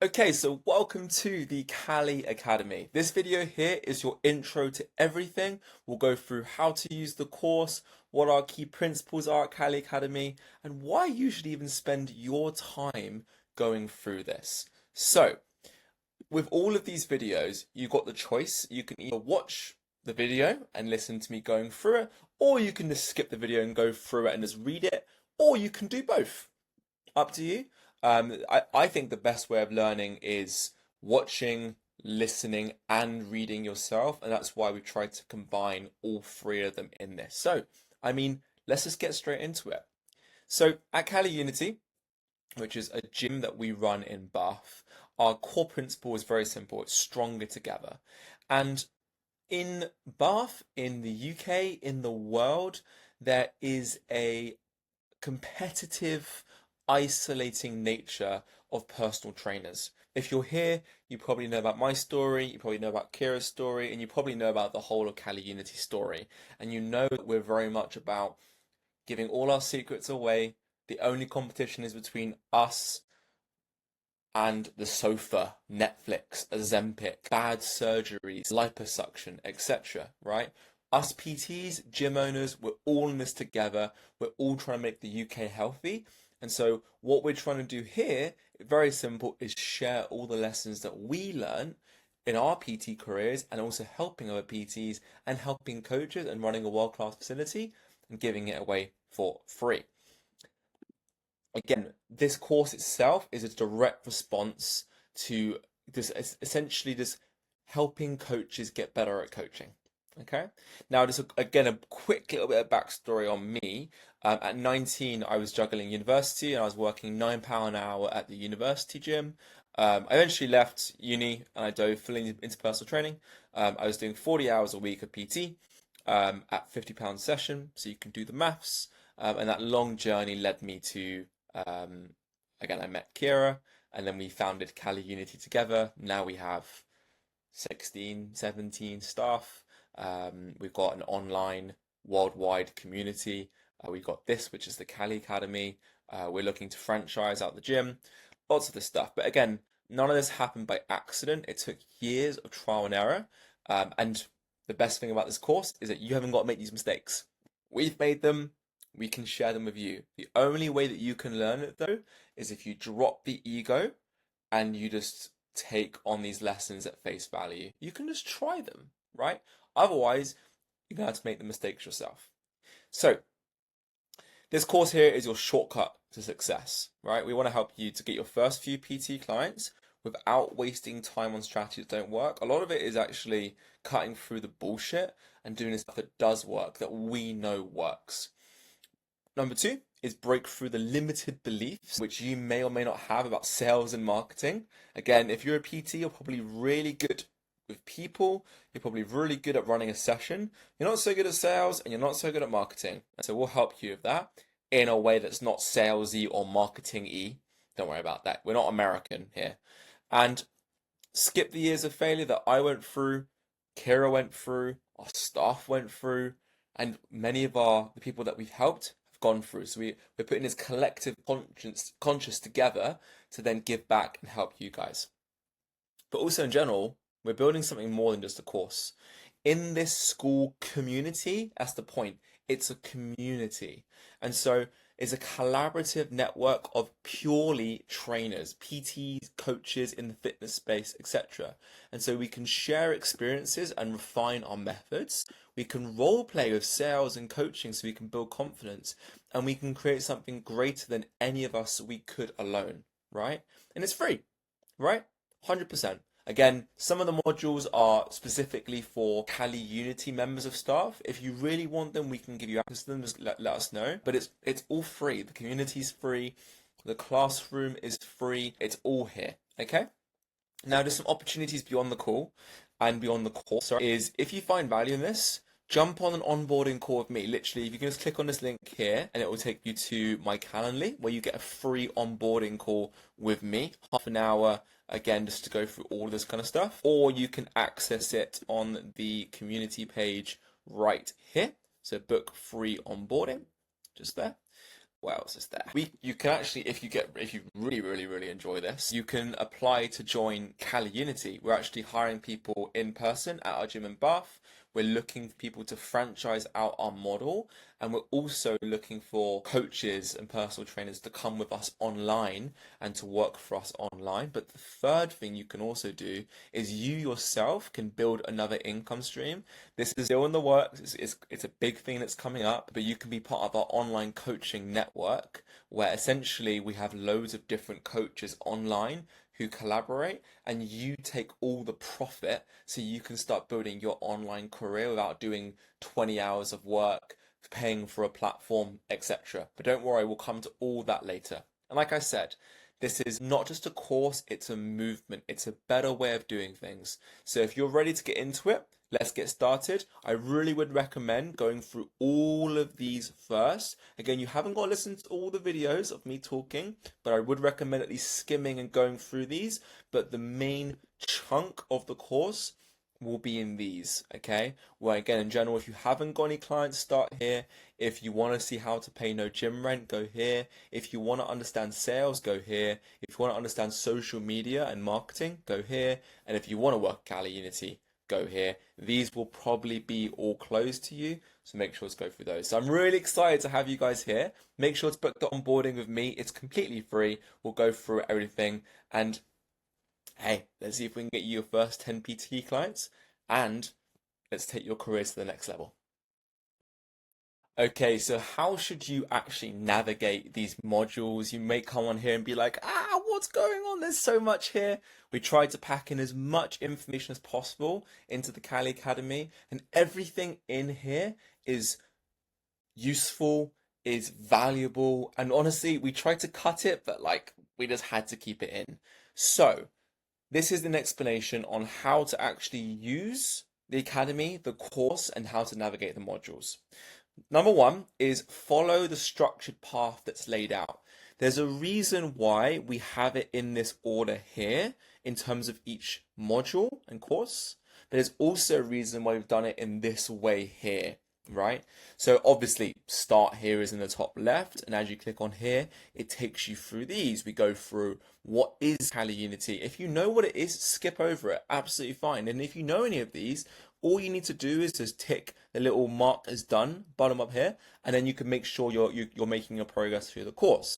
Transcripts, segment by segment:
Okay, so welcome to the Kali Academy. This video here is your intro to everything. We'll go through how to use the course, what our key principles are at Kali Academy, and why you should even spend your time going through this. So, with all of these videos, you've got the choice. You can either watch the video and listen to me going through it, or you can just skip the video and go through it and just read it, or you can do both. Up to you. I think the best way of learning is watching, listening, and reading yourself, and that's why we tried to combine all three of them in this. So, let's just get straight into it. So, at Cali Unity, which is a gym that we run in Bath, our core principle is very simple. It's stronger together. And in Bath, in the UK, in the world, there is a competitive, isolating nature of personal trainers. If you're here, you probably know about my story, you probably know about Kira's story, and you probably know about the whole of Cali Unity story. And you know that we're very much about giving all our secrets away. The only competition is between us and the sofa, Netflix, Ozempic, bad surgeries, liposuction, etc. Right? Us PTs, gym owners, we're all in this together. We're all trying to make the UK healthy. And so, what we're trying to do here, very simple, is share all the lessons that we learn in our PT careers and also helping other PTs and helping coaches and running a world class facility and giving it away for free. Again, this course itself is a direct response to this, essentially just helping coaches get better at coaching. Okay. Now, just again, a quick little bit of backstory on me. At 19, I was juggling university and I was working £9 an hour at the university gym. I eventually left uni and I dove fully into personal training. I was doing 40 hours a week of PT at £50 a session, so you can do the maths. And that long journey led me to um, again, I met Kira, and then we founded Cali Unity together. Now we have 16, 17 staff. We've got an online worldwide community. We've got this, which is the Cali Academy. We're looking to franchise out the gym, lots of this stuff. But again, none of this happened by accident. It took years of trial and error. And the best thing about this course is that you haven't got to make these mistakes. We've made them, we can share them with you. The only way that you can learn it though is if you drop the ego and you just take on these lessons at face value. You can just try them, right? Otherwise, you're going to have to make the mistakes yourself. So, this course here is your shortcut to success, right? We want to help you to get your first few PT clients without wasting time on strategies that don't work. A lot of it is actually cutting through the bullshit and doing the stuff that does work, that we know works. Number two is break through the limited beliefs which you may or may not have about sales and marketing. Again, if you're a PT, you're probably really good with people, you're probably really good at running a session. You're not so good at sales and you're not so good at marketing. And so we'll help you with that in a way that's not salesy or marketing-y. Don't worry about that. We're not American here. And skip the years of failure that I went through, Kira went through, our staff went through, and many of the people that we've helped have gone through. So we're putting this collective conscious together to then give back and help you guys. But also in general, we're building something more than just a course. In this school community, that's the point. It's a community. And so it's a collaborative network of purely trainers, PTs, coaches in the fitness space, etc. And so we can share experiences and refine our methods. We can role play with sales and coaching so we can build confidence. And we can create something greater than any of us we could alone, right? And it's free, right? 100%. Again, some of the modules are specifically for Cali Unity members of staff. If you really want them, we can give you access to them. Just let us know. But it's all free. The community's free. The classroom is free. It's all here. Okay? Now, there's some opportunities beyond the call and beyond the course. Is if you find value in this, jump on an onboarding call with me. Literally, if you can just click on this link here, and it will take you to my Calendly, where you get a free onboarding call with me, half an hour, again, just to go through all this kind of stuff. Or you can access it on the community page right here. So book free onboarding, just there. What else is there? You can actually, if you really enjoy this, you can apply to join Cali Unity. We're actually hiring people in person at our gym in Bath. We're looking for people to franchise out our model, and we're also looking for coaches and personal trainers to come with us online and to work for us online. But the third thing you can also do is you yourself can build another income stream. This is still in the works. It's a big thing that's coming up, but you can be part of our online coaching network where essentially we have loads of different coaches online who collaborate, and you take all the profit so you can start building your online career without doing 20 hours of work, paying for a platform, etc. But don't worry, we'll come to all that later. And like I said, this is not just a course, it's a movement. It's a better way of doing things. So if you're ready to get into it, let's get started. I really would recommend going through all of these first. Again, you haven't got to listen to all the videos of me talking, but I would recommend at least skimming and going through these. But the main chunk of the course will be in these, okay? Well, again, in general, if you haven't got any clients, start here. If you want to see how to pay no gym rent, go here. If you want to understand sales, go here. If you want to understand social media and marketing, go here. And if you want to work Cali Unity, go here. These will probably be all closed to you, so make sure to go through those. So I'm really excited to have you guys here. Make sure to book the onboarding with me. It's completely free. We'll go through everything, and hey, let's see if we can get you your first 10 PT clients, and let's take your career to the next level. Okay, so how should you actually navigate these modules? You may come on here and be like, what's going on? There's so much here. We tried to pack in as much information as possible into the Cali Academy, and everything in here is useful, is valuable, and honestly, we tried to cut it, but like we just had to keep it in. So this is an explanation on how to actually use the Academy, the course, and how to navigate the modules. Number one is follow the structured path that's laid out. There's a reason why we have it in this order here in terms of each module and course, but there's also a reason why we've done it in this way here, right? So obviously start here is in the top left, and as you click on here, it takes you through these. We go through what is Cali Unity. If you know what it is, skip over it, absolutely fine. And if you know any of these, all you need to do is just tick the little mark as done bottom up here, and then you can make sure you're making your progress through the course.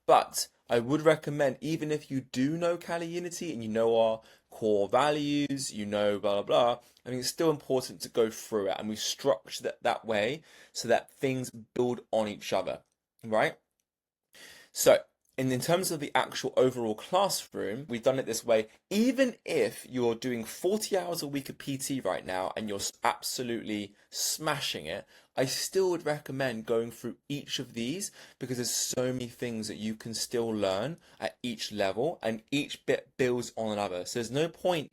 But I would recommend, even if you do know Cali Unity and you know our core values, you know blah blah blah, I mean it's still important to go through it, and we structure that way so that things build on each other, right? So in terms of the actual overall classroom, we've done it this way. Even if you're doing 40 hours a week of PT right now and you're absolutely smashing it, I still would recommend going through each of these because there's so many things that you can still learn at each level, and each bit builds on another. So there's no point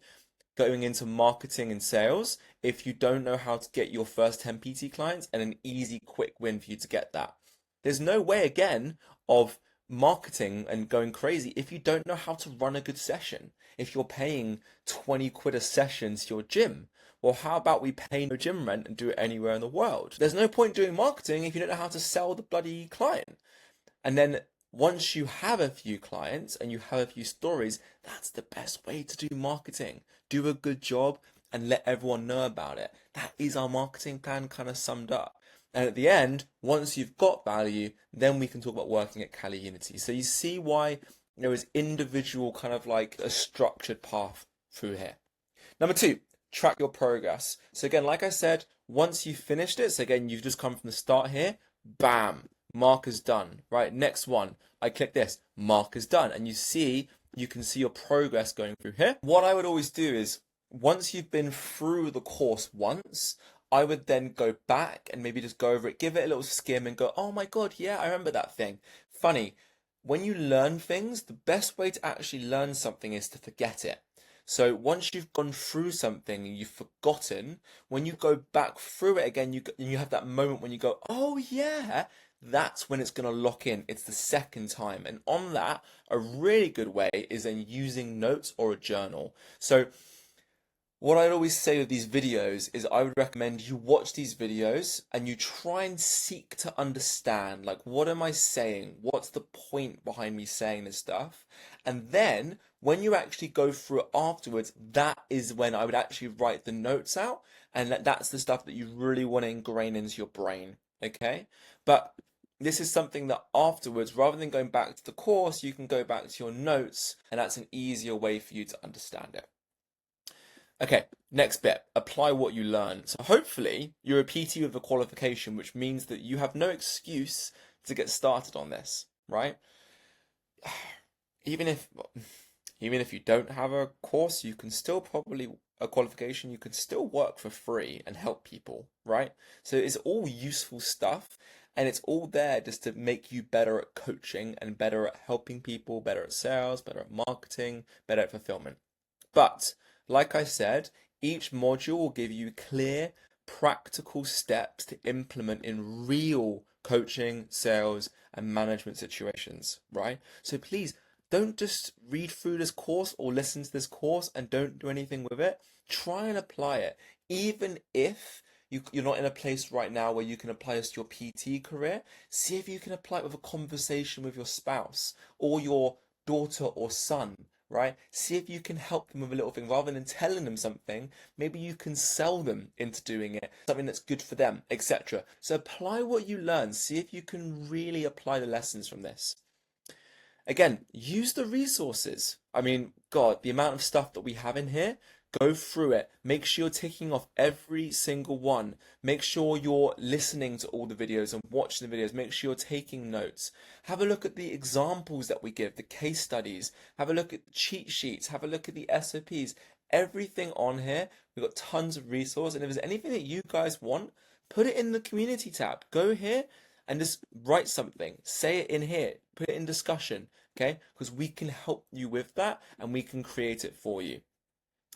going into marketing and sales if you don't know how to get your first 10 PT clients and an easy, quick win for you to get that. There's no way, again, of marketing and going crazy if you don't know how to run a good session. If you're paying 20 quid a session to your gym, well, how about we pay no gym rent and do it anywhere in the world? There's no point doing marketing if you don't know how to sell the bloody client. And then once you have a few clients and you have a few stories, that's the best way to do marketing. Do a good job and let everyone know about it. That is our marketing plan kind of summed up. And at the end, once you've got value, then we can talk about working at Cali Unity. So you see why there is individual kind of like a structured path through here. Number two, track your progress. So again, like I said, once you've finished it, so again, you've just come from the start here, bam, marker's done, right? Next one, I click this, marker's done. And you can see your progress going through here. What I would always do is, once you've been through the course once, I would then go back and maybe just go over it, give it a little skim and go, oh my God, yeah, I remember that thing. Funny, when you learn things, the best way to actually learn something is to forget it. So once you've gone through something and you've forgotten, when you go back through it again, you have that moment when you go, oh yeah, that's when it's going to lock in. It's the second time. And on that, a really good way is then using notes or a journal. So What I'd always say with these videos is I would recommend you watch these videos and you try and seek to understand, like, what am I saying? What's the point behind me saying this stuff? And then when you actually go through it afterwards, that is when I would actually write the notes out, and that's the stuff that you really want to ingrain into your brain, okay? But this is something that afterwards, rather than going back to the course, you can go back to your notes, and that's an easier way for you to understand it. Okay, next bit, apply what you learn. So hopefully you're a PT with a qualification, which means that you have no excuse to get started on this, right? Even if even if you don't have a course, you can still probably a qualification, you can still work for free and help people, right? So it's all useful stuff and it's all there just to make you better at coaching and better at helping people, better at sales, better at marketing, better at fulfillment. But like I said, each module will give you clear, practical steps to implement in real coaching, sales, and management situations, right? So please don't just read through this course or listen to this course and don't do anything with it. Try and apply it, even if you're not in a place right now where you can apply this to your PT career. See if you can apply it with a conversation with your spouse or your daughter or son, right? See if you can help them with a little thing rather than telling them something. Maybe you can sell them into doing it, something that's good for them, etc. So apply what you learn. See if you can really apply the lessons from this. Again, use the resources. I mean, God, the amount of stuff that we have in here, go through it. Make sure you're ticking off every single one. Make sure you're listening to all the videos and watching the videos. Make sure you're taking notes. Have a look at the examples that we give, the case studies. Have a look at the cheat sheets. Have a look at the SOPs. Everything on here. We've got tons of resources. And if there's anything that you guys want, put it in the community tab. Go here and just write something. Say it in here. Put it in discussion. Okay? Because we can help you with that and we can create it for you.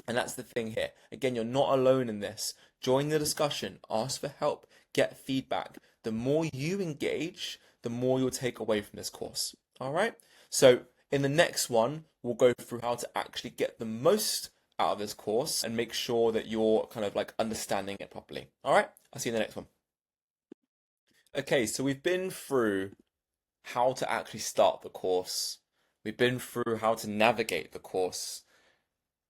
And that's the thing here. Again, you're not alone in this. Join the discussion, ask for help, get feedback. The more you engage, the more you'll take away from this course. All right? So, in the next one, we'll go through how to actually get the most out of this course and make sure that you're kind of like understanding it properly. All right? I'll see you in the next one. Okay, so we've been through how to actually start the course. We've been through how to navigate the course.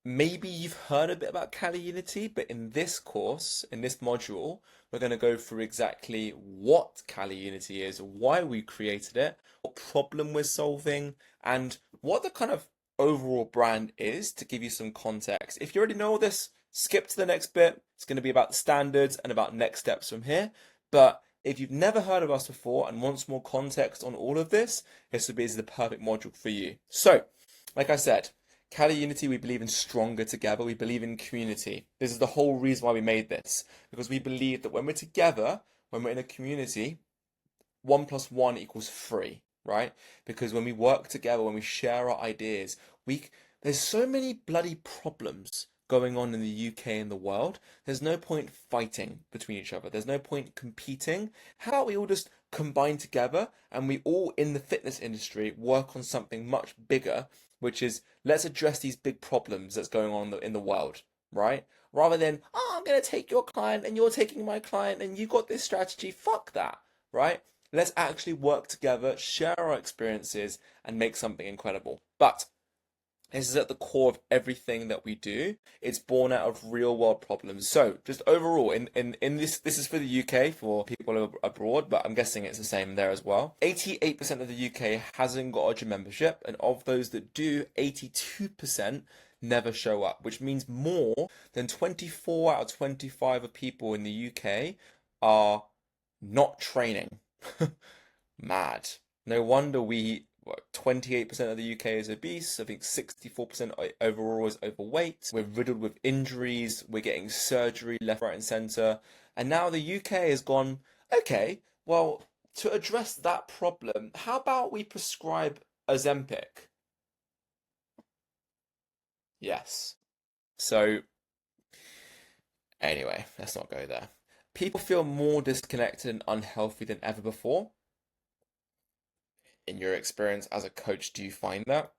Maybe you've heard a bit about Kali Unity, but in this course, in this module, we're going to go through exactly what Kali Unity is, why we created it, what problem we're solving, and what the kind of overall brand is to give you some context. If you already know all this, skip to the next bit. It's going to be about the standards and about next steps from here. But if you've never heard of us before and want some more context on all of this, this would be the perfect module for you. So, like I said, Kali Unity, we believe in stronger together. We believe in community. This is the whole reason why we made this. Because we believe that when we're together, when we're in a community, 1+1=3, right? Because when we work together, when we share our ideas, there's so many bloody problems going on in the UK and the world. There's no point fighting between each other. There's no point competing. How about we all just combine together and we all in the fitness industry work on something much bigger, which is let's address these big problems that's going on in the world, right? Rather than, oh, I'm going to take your client and you're taking my client and you got this strategy. Fuck that, right? Let's actually work together, share our experiences, and make something incredible. But this is at the core of everything that we do. It's born out of real world problems. So just overall, in this is for the UK, for people abroad, but I'm guessing it's the same there as well. 88% of the UK hasn't got a gym membership, and of those that do, 82% never show up, which means more than 24 out of 25 of people in the UK are not training. Mad. No wonder 28% of the UK is obese. I think 64% overall is overweight. We're riddled with injuries. We're getting surgery left, right, and centre. And now the UK has gone, okay, well, to address that problem, how about we prescribe Ozempic? Yes. So, anyway, let's not go there. People feel more disconnected and unhealthy than ever before. In your experience as a coach, do you find that?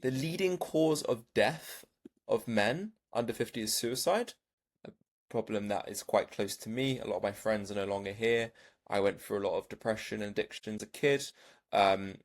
The leading cause of death of men under 50 is suicide, a problem that is quite close to me. A lot of my friends are no longer here. I went through a lot of depression and addiction as a kid. Um,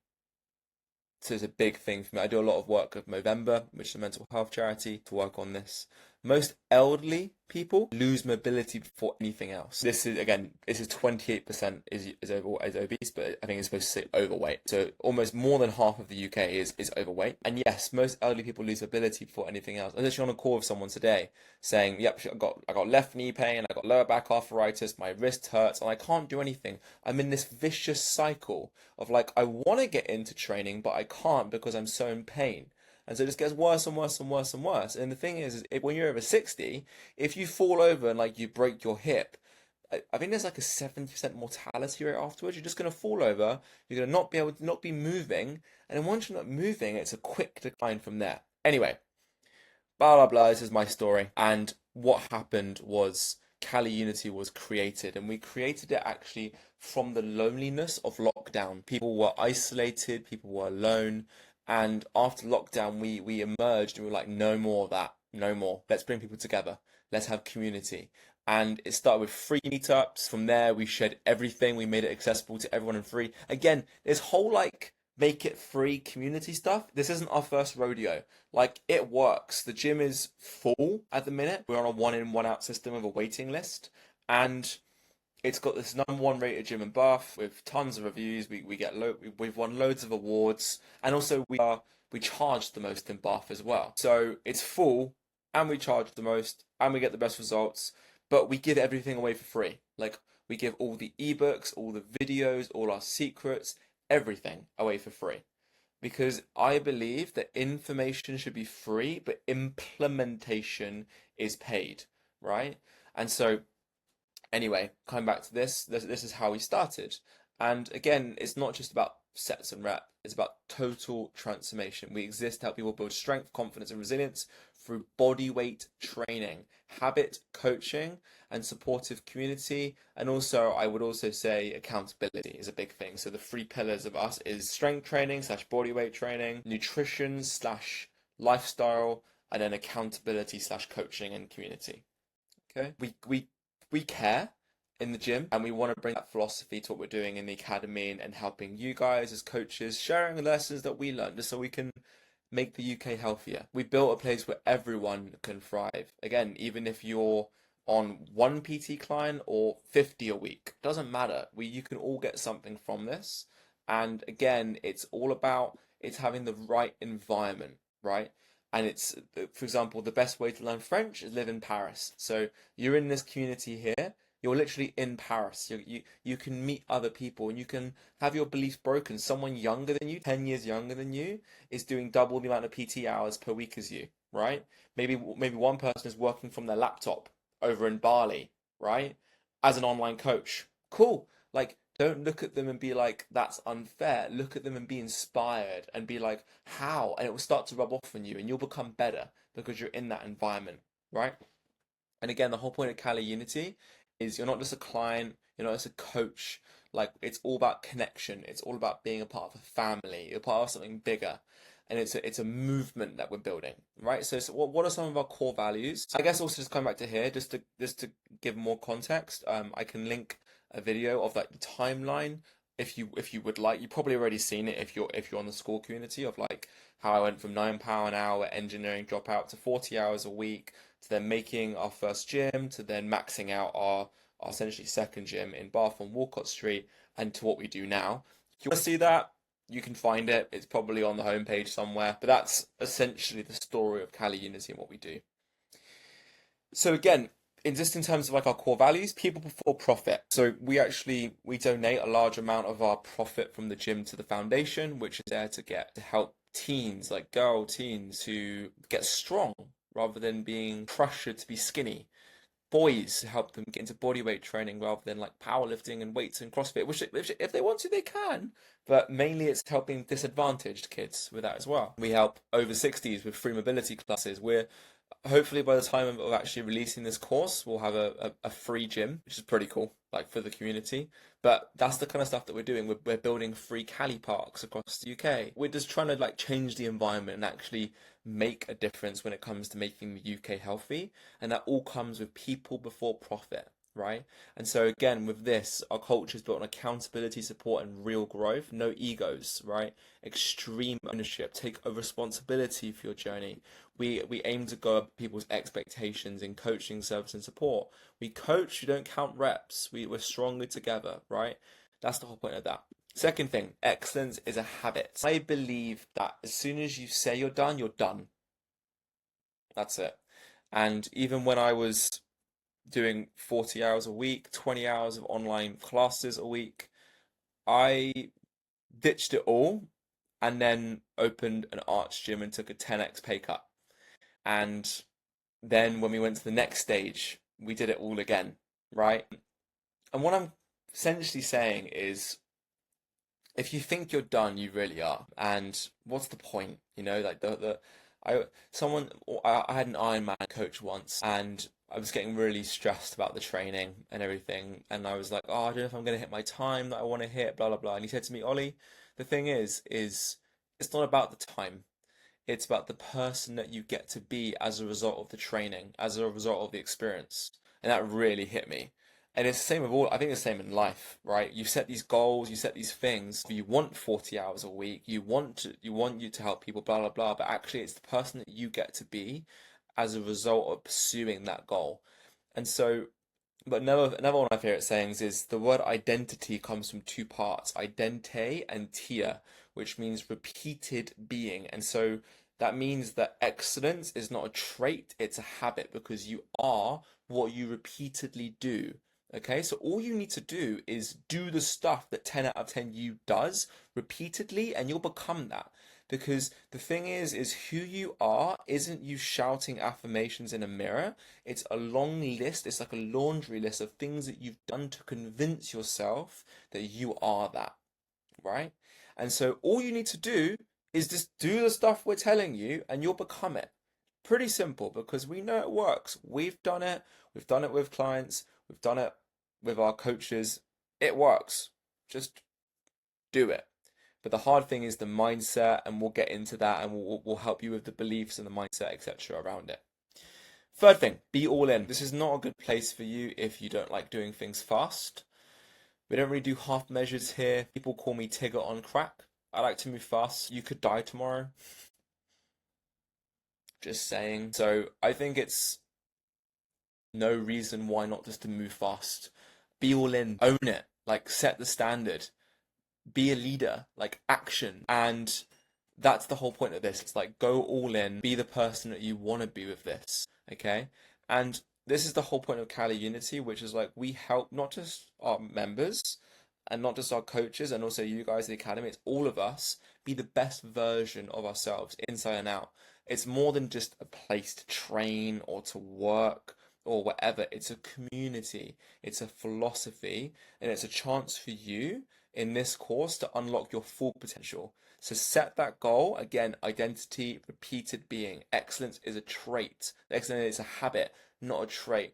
so it's a big thing for me. I do a lot of work with Movember, which is a mental health charity, to work on this. Most elderly people lose mobility before anything else. This is, again, this is 28% is obese, but I think it's supposed to say overweight. So almost more than half of the UK is overweight. And yes, most elderly people lose mobility before anything else. I was actually on a call with someone today saying, "Yep, I got left knee pain, I got lower back arthritis, my wrist hurts, and I can't do anything. I'm in this vicious cycle of like I want to get into training, but I can't because I'm so in pain." And so it just gets worse and worse and worse and worse. And the thing is when you're over 60, if you fall over and like you break your hip, I think there's like a 70% mortality rate afterwards. You're just going to fall over. You're going to not be able to not be moving. And then once you're not moving, it's a quick decline from there. Anyway, blah, blah, blah. This is my story. And what happened was Cali Unity was created. And we created it actually from the loneliness of lockdown. People were isolated. People were alone. And after lockdown, we emerged and we were like, no more of that, no more. Let's bring people together. Let's have community. And it started with free meetups. From there, we shared everything. We made it accessible to everyone and free. Again, this whole like make it free community stuff. This isn't our first rodeo. Like it works. The gym is full at the minute. We're on a one in, one out system of a waiting list. And it's got this #1 rated gym in Bath with tons of reviews. We've won loads of awards, and also we charge the most in Bath as well. So it's full, and we charge the most, and we get the best results. But we give everything away for free. Like we give all the ebooks, all the videos, all our secrets, everything away for free. Because I believe that information should be free, but implementation is paid, right? And so anyway, coming back to this is how we started. And again, it's not just about sets and rep, it's about total transformation. We exist to help people build strength, confidence, and resilience through body weight training, habit coaching, and supportive community. And also, I would also say accountability is a big thing. So the three pillars of us is strength training slash body weight training, nutrition slash lifestyle, and then accountability slash coaching and community. Okay. We care in the gym and we want to bring that philosophy to what we're doing in the academy and helping you guys as coaches, sharing the lessons that we learned just so we can make the UK healthier. We built a place where everyone can thrive. Again, even if you're on one PT client or 50 a week, doesn't matter. You can all get something from this. And again, it's all about it's having the right environment, right? And it's, for example, the best way to learn French is live in Paris. So you're in this community here. You're literally in Paris. You can meet other people and you can have your beliefs broken. Someone younger than you, 10 years younger than you, is doing double the amount of PT hours per week as you, right? Maybe one person is working from their laptop over in Bali, right? As an online coach. Cool. Like, don't look at them and be like, that's unfair. Look at them and be inspired and be like, how? And it will start to rub off on you and you'll become better because you're in that environment, right? And again, the whole point of Cali Unity is you're not just a client, you're not just a coach. Like, it's all about connection. It's all about being a part of a family. You're part of something bigger. And it's a movement that we're building, right? So what are some of our core values? I guess also just coming back to here, just to give more context, I can link a video of like the timeline if you would like. You've probably already seen it if you're on the school community of like how I went from £9 an hour engineering dropout to 40 hours a week to then making our first gym to then maxing out our essentially second gym in Bath on Walcott Street and to what we do now. If you want to see that, you can find it. It's probably on the homepage somewhere. But that's essentially the story of Cali Unity and what we do. So again, just in terms of like our core values, people before profit. So we donate a large amount of our profit from the gym to the foundation, which is there to help teens, like girl teens, who get strong rather than being pressured to be skinny. Boys help them get into bodyweight training rather than like powerlifting and weights and CrossFit, which if they want to, they can. But mainly it's helping disadvantaged kids with that as well. We help over 60s with free mobility classes. We're hopefully by the time of actually releasing this course, we'll have a free gym, which is pretty cool, like for the community. But that's the kind of stuff that we're doing. We're building free Cali parks across the UK. We're just trying to like change the environment and actually make a difference when it comes to making the UK healthy. And that all comes with people before profit, right? And so again, with this, our culture is built on accountability, support, and real growth. No egos, right? Extreme ownership. Take a responsibility for your journey. We aim to go up people's expectations in coaching, service, and support. We coach, we don't count reps. We're stronger together, right? That's the whole point of that. Second thing, excellence is a habit. I believe that as soon as you say you're done, you're done. That's it. And even when I was doing 40 hours a week, 20 hours of online classes a week, I ditched it all and then opened an arts gym and took a 10x pay cut. And then when we went to the next stage, we did it all again, right? And what I'm essentially saying is if you think you're done, you really are. And what's the point? You know, like I had an Ironman coach once, and I was getting really stressed about the training and everything. And I was like, oh, I don't know if I'm gonna hit my time that I want to hit, blah blah blah. And he said to me, Ollie, the thing is it's not about the time. It's about the person that you get to be as a result of the training, as a result of the experience. And that really hit me. And it's the same with all, I think it's the same in life, right? You set these goals, you set these things, you want 40 hours a week, you want you to help people, blah, blah, blah, but actually it's the person that you get to be as a result of pursuing that goal. And so, but another one of my favorite sayings is the word identity comes from two parts, idente and tia, which means repeated being. And so that means that excellence is not a trait, it's a habit because you are what you repeatedly do. Okay, so all you need to do is do the stuff that 10 out of 10 you does repeatedly, and you'll become that. Because the thing is who you are isn't you shouting affirmations in a mirror. It's a long list, it's like a laundry list of things that you've done to convince yourself that you are that, right? And so all you need to do is just do the stuff we're telling you, and you'll become it. Pretty simple because we know it works. We've done it with clients, we've done it with our coaches. It works. Just do it. But the hard thing is the mindset, and we'll get into that, and we'll help you with the beliefs and the mindset, etc. around it. Third thing, be all in. This is not a good place for you if you don't like doing things fast. We don't really do half measures here. People call me Tigger on crack. I like to move fast. You could die tomorrow. Just saying. So I think it's no reason why not just to move fast. Be all in, own it, like set the standard, be a leader, like action. And that's the whole point of this. It's like go all in, be the person that you want to be with this, okay? And this is the whole point of Cali Unity, which is like we help not just our members and not just our coaches and also you guys, the academy, it's all of us be the best version of ourselves inside and out. It's more than just a place to train or to work or whatever. It's a community, it's a philosophy, and it's a chance for you in this course to unlock your full potential. So set that goal. Again, identity, repeated being. Excellence is a trait. Excellence is a habit, not a trait.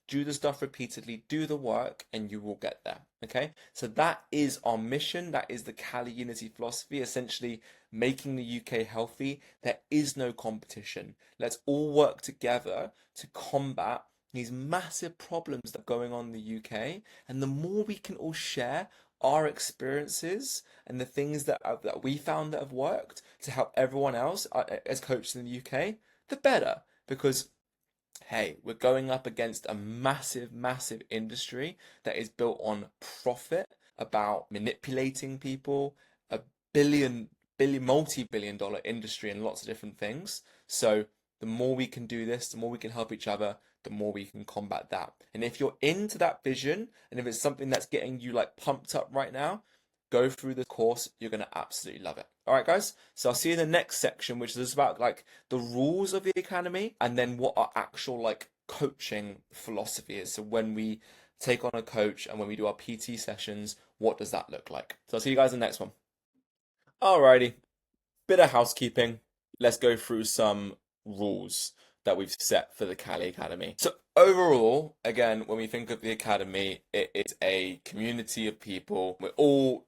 Do the stuff repeatedly, do the work, and you will get there. Okay? So that is our mission. That is the Cali Unity philosophy, essentially making the UK healthy. There is no competition. Let's all work together to combat these massive problems that are going on in the UK. And the more we can all share our experiences and the things that we found that have worked to help everyone else as coaches in the UK, the better. Because hey, we're going up against a massive, massive industry that is built on profit, about manipulating people, a multi-billion dollar industry and lots of different things. So the more we can do this, the more we can help each other, the more we can combat that. And if you're into that vision, and if it's something that's getting you like pumped up right now, go through the course. You're going to absolutely love it. All right, guys. So I'll see you in the next section, which is about like the rules of the academy and then what our actual like coaching philosophy is. So when we take on a coach and when we do our PT sessions, what does that look like? So I'll see you guys in the next one. Alrighty, bit of housekeeping. Let's go through some rules that we've set for the Cali Academy. So overall, again, when we think of the academy, it's a community of people.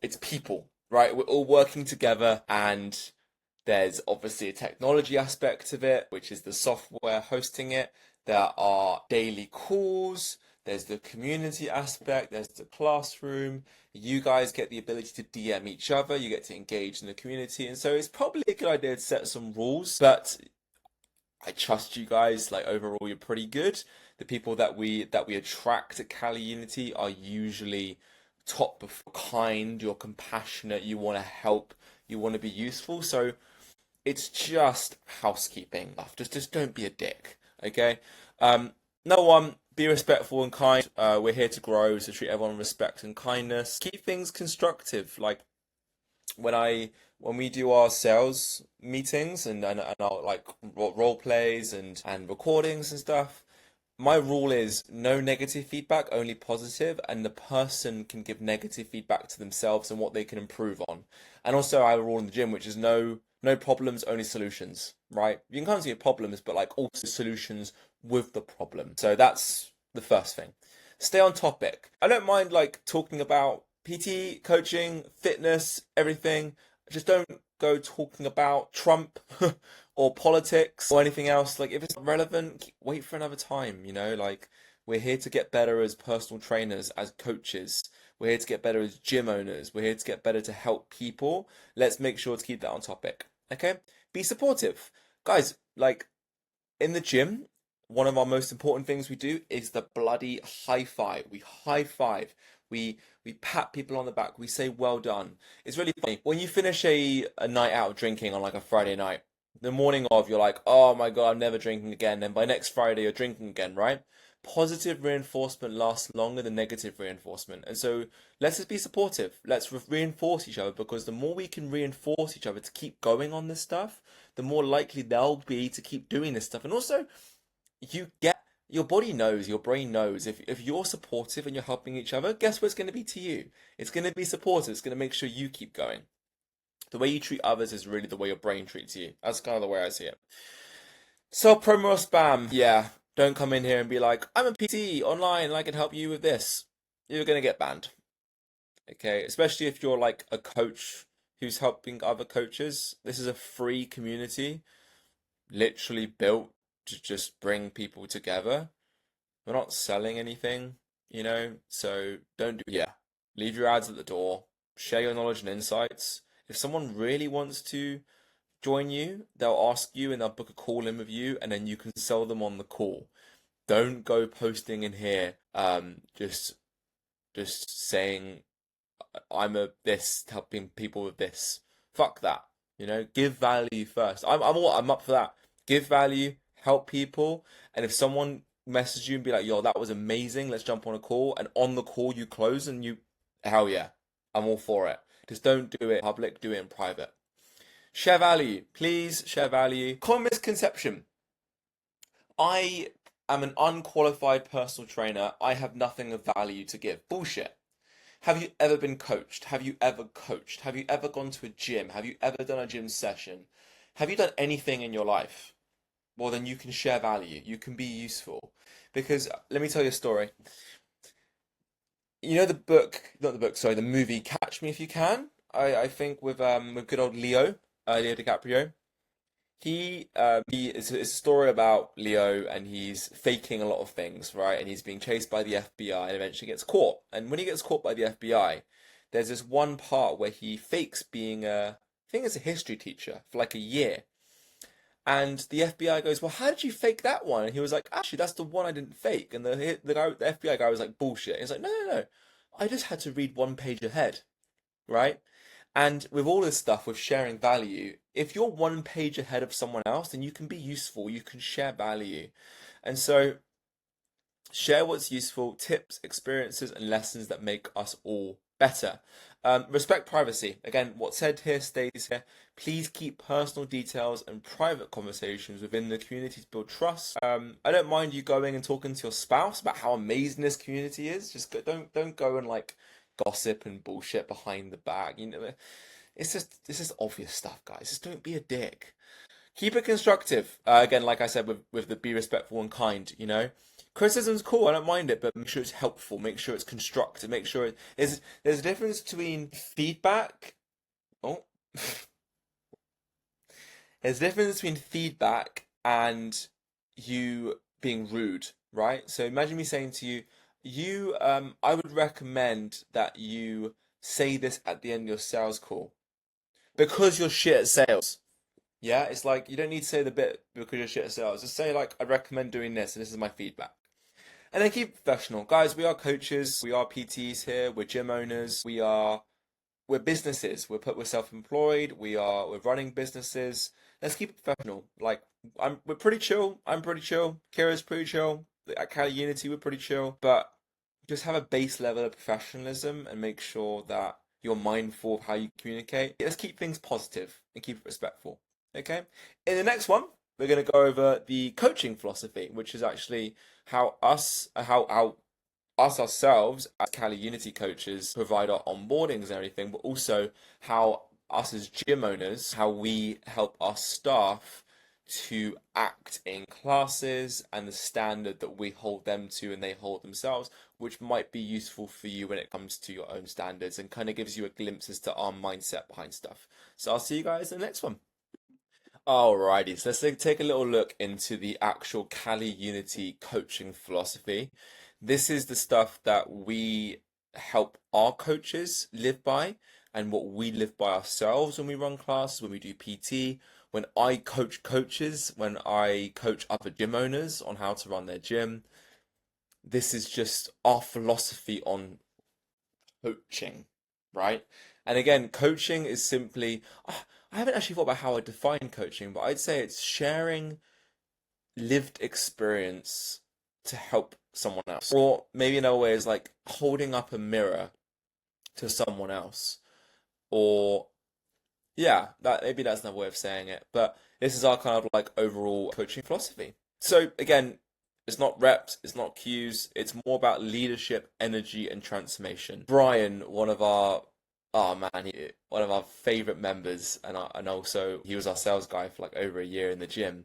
It's people, right? We're all working together, and There's obviously a technology aspect of it, which is the software hosting it. There are daily calls. There's the community aspect. There's the classroom. You guys get the ability to DM each other. You get to engage in the community. And so it's probably a good idea to set some rules, but I trust you guys. Like overall, you're pretty good. The people that we attract at Cali Unity are usually top of kind. You're compassionate. You want to help. You want to be useful. So it's just housekeeping stuff. Just don't be a dick, okay? Number one, be respectful and kind. We're here to grow, so treat everyone with respect and kindness. Keep things constructive. Like when I when we do our sales meetings and our like role plays and recordings and stuff, my rule is no negative feedback, only positive, and the person can give negative feedback to themselves and what they can improve on. And also, I have a rule in the gym, which is no problems, only solutions. Right? You can come to your problems, but like also solutions with the problem. So that's the first thing. Stay on topic. I don't mind like talking about PT, coaching, fitness, everything. Just don't go talking about Trump or politics or anything else. Like if it's not relevant, wait for another time, like we're here to get better as personal trainers, as coaches. We're here to get better as gym owners. We're here to get better to help people. Let's make sure to keep that on topic. Okay? Be supportive. Guys, like in the gym, one of our most important things we do is the bloody high five. We high five. We pat people on the back. We say well done. It's really funny. When you finish a night out drinking on like a Friday night, the morning of you're like, oh my God, I'm never drinking again. Then by next Friday you're drinking again, right? Positive reinforcement lasts longer than negative reinforcement. And so let's just be supportive. Let's reinforce each other because the more we can reinforce each other to keep going on this stuff, the more likely they'll be to keep doing this stuff. And also, you get your body knows, your brain knows. If you're supportive and you're helping each other, guess what it's going to be to you? It's going to be supportive. It's going to make sure you keep going. The way you treat others is really the way your brain treats you. That's kind of the way I see it. Self promo or spam? Yeah. Don't come in here and be like, I'm a PT online and I can help you with this. You're going to get banned. Okay. Especially if you're like a coach who's helping other coaches. This is a free community, literally built to just bring people together. We're not selling anything. So don't do, yeah. Leave your ads at the door. Share your knowledge and insights. If someone really wants to join you, they'll ask you and they'll book a call in with you, and then you can sell them on the call. Don't go posting in here, just saying I'm a this helping people with this. Fuck that. Give value first. I'm up for that. Give value, help people, and if someone messages you and be like, "Yo, that was amazing. Let's jump on a call," and on the call you close and hell yeah, I'm all for it. Just don't do it in public. Do it in private. Share value, please. Share value. Common misconception: I am an unqualified personal trainer. I have nothing of value to give. Bullshit. Have you ever been coached? Have you ever coached? Have you ever gone to a gym? Have you ever done a gym session? Have you done anything in your life? Well, then you can share value. You can be useful. Because let me tell you a story. You know the book, not the book, sorry, the movie Catch Me If You Can? I think with good old Leo DiCaprio. He it's a story about Leo and he's faking a lot of things, right? And he's being chased by the FBI and eventually gets caught. And when he gets caught by the FBI, there's this one part where he fakes being I think it's a history teacher for like a year. And the FBI goes, "Well, how did you fake that one?" And he was like, "Actually, that's the one I didn't fake." And the FBI guy was like, "Bullshit." He's like, "No, no, no. I just had to read one page ahead, right?" And with all this stuff, with sharing value, if you're one page ahead of someone else, then you can be useful, you can share value. And so, share what's useful, tips, experiences, and lessons that make us all better. Respect privacy. Again, what's said here stays here. Please keep personal details and private conversations within the community to build trust. I don't mind you going and talking to your spouse about how amazing this community is. Just don't go and like gossip and bullshit behind the back. It's just obvious stuff, guys. Just don't be a dick. Keep it constructive. Again, like I said, with the be respectful and kind. Criticism's cool, I don't mind it, but make sure it's helpful, make sure it's constructive, make sure there's a difference between feedback. Oh, There's a difference between feedback and you being rude, right? So imagine me saying to you, I would recommend that you say this at the end of your sales call because you're shit at sales. Yeah, it's like you don't need to say the bit because you're shit at sales. Just say like, I recommend doing this, and this is my feedback. And then keep it professional. Guys, we are coaches, we are PTs here, we're gym owners, we're businesses. We're self-employed, we're running businesses. Let's keep it professional. Like we're pretty chill. I'm pretty chill. Kira's pretty chill. At Cali Unity we're pretty chill. But just have a base level of professionalism and make sure that you're mindful of how you communicate. Let's keep things positive and keep it respectful. Okay? In the next one, we're going to go over the coaching philosophy, which is actually how us ourselves as Cali Unity coaches provide our onboardings and everything, but also how us as gym owners, how we help our staff to act in classes and the standard that we hold them to and they hold themselves, which might be useful for you when it comes to your own standards and kind of gives you a glimpse as to our mindset behind stuff. So I'll see you guys in the next one. Alrighty, so let's take a little look into the actual Cali Unity coaching philosophy. This is the stuff that we help our coaches live by and what we live by ourselves when we run classes, when we do PT, when I coach coaches, when I coach other gym owners on how to run their gym. This is just our philosophy on coaching, right? And again, coaching is simply, I haven't actually thought about how I define coaching, but I'd say it's sharing lived experience to help someone else. Or maybe another way is like holding up a mirror to someone else. Or yeah, that's another way of saying it. But this is our kind of like overall coaching philosophy. So again, it's not reps, it's not cues, it's more about leadership, energy, and transformation. Brian, one of our favorite members, and also he was our sales guy for like over a year in the gym.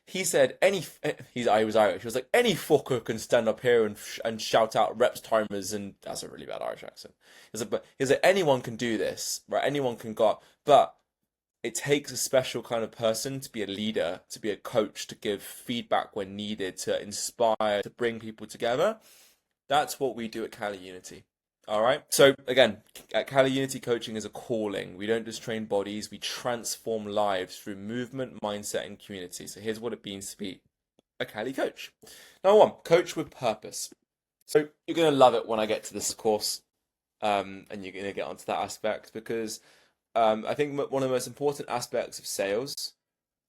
He said he was Irish. He was like any fucker can stand up here and shout out reps timers, and that's a really bad Irish accent. He's like anyone can do this, right? Anyone can go, but it takes a special kind of person to be a leader, to be a coach, to give feedback when needed, to inspire, to bring people together. That's what we do at Cali Unity. All right. So again, at Cali Unity coaching is a calling. We don't just train bodies, we transform lives through movement, mindset, and community. So here's what it means to be a Cali coach. Number one, coach with purpose. So you're gonna love it when I get to this course, and you're gonna get onto that aspect because I think one of the most important aspects of sales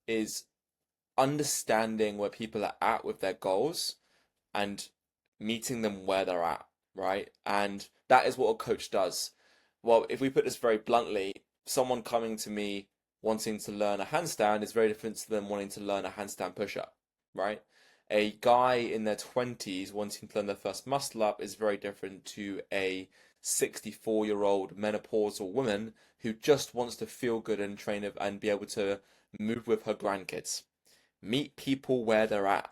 is understanding where people are at with their goals and meeting them where they're at, right? And that is what a coach does. Well, if we put this very bluntly, someone coming to me wanting to learn a handstand is very different to them wanting to learn a handstand push-up, right? A guy in their 20s wanting to learn their first muscle up is very different to a 64-year-old menopausal woman who just wants to feel good and train and be able to move with her grandkids. Meet people where they're at,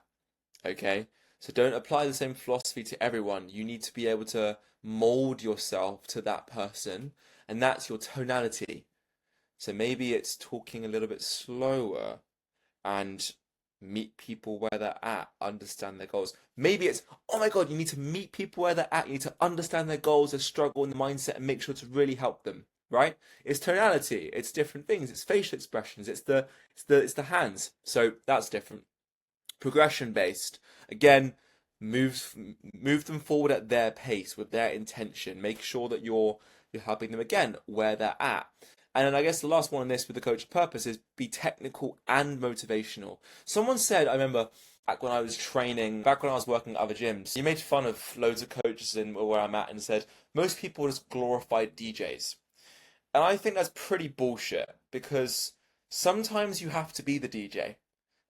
okay? So don't apply the same philosophy to everyone. You need to be able to mold yourself to that person, and that's your tonality. So maybe it's talking a little bit slower and meet people where they're at, understand their goals. Maybe it's, oh my God, you need to meet people where they're at. You need to understand their goals, their struggle, and the mindset, and make sure to really help them. Right? It's tonality. It's different things. It's facial expressions. It's the hands. So that's different. Progression based. Again, move them forward at their pace with their intention. Make sure that you're helping them again where they're at. And then I guess the last one on this with the coach purpose is be technical and motivational. Someone said, I remember back when I was training, back when I was working at other gyms, you made fun of loads of coaches in where I'm at and said, most people are just glorified DJs. And I think that's pretty bullshit because sometimes you have to be the DJ.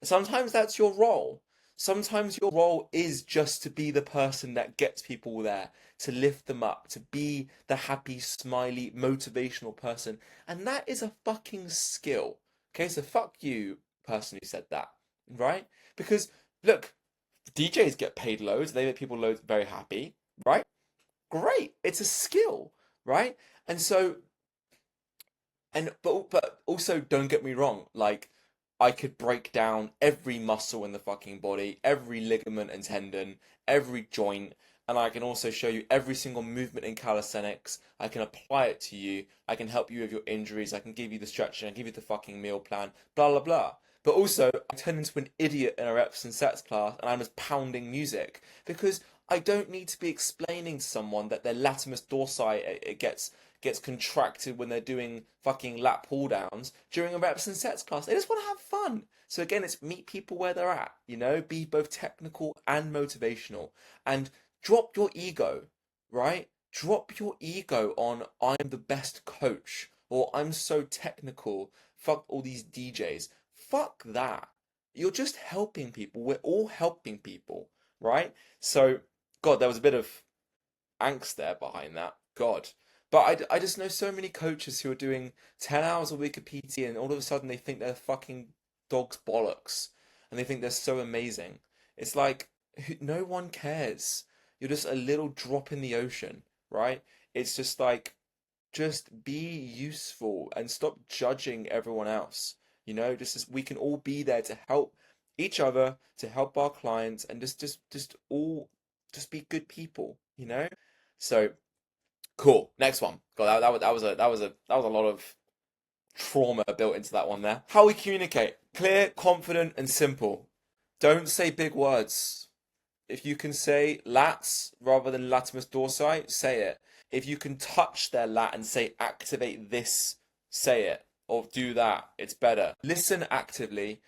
Sometimes that's your role. Sometimes your role is just to be the person that gets people there, to lift them up, to be the happy, smiley, motivational person. And that is a fucking skill. Okay, so fuck you, person who said that, right? Because look, DJs get paid loads, they make people loads very happy, right? Great, it's a skill, right? And so, but also don't get me wrong, like I could break down every muscle in the fucking body, every ligament and tendon, every joint, and I can also show you every single movement in calisthenics. I can apply it to you. I can help you with your injuries. I can give you the stretching. I can give you the fucking meal plan. Blah blah blah. But also, I turn into an idiot in a reps and sets class, and I'm just pounding music because I don't need to be explaining to someone that their latimus dorsi it gets contracted when they're doing fucking lat pull downs during a reps and sets class. They just want to have fun. So again, it's meet people where they're at, be both technical and motivational. And drop your ego, right? Drop your ego on I'm the best coach or I'm so technical. Fuck all these DJs. Fuck that. You're just helping people. We're all helping people, right? So, God, there was a bit of angst there behind that. God. But I just know so many coaches who are doing 10 hours a week of PT and all of a sudden they think they're fucking dog's bollocks and they think they're so amazing. It's like, no one cares. You're just a little drop in the ocean, right? It's just like, just be useful and stop judging everyone else. Just as we can all be there to help each other, to help our clients, and just all just be good people. So cool. Next one. God, that was a lot of trauma built into that one there. How we communicate: clear, confident, and simple. Don't say big words. If you can say lats rather than latimus dorsi, say it. If you can touch their lat and say activate this, say it. Or do that. It's better. Listen actively.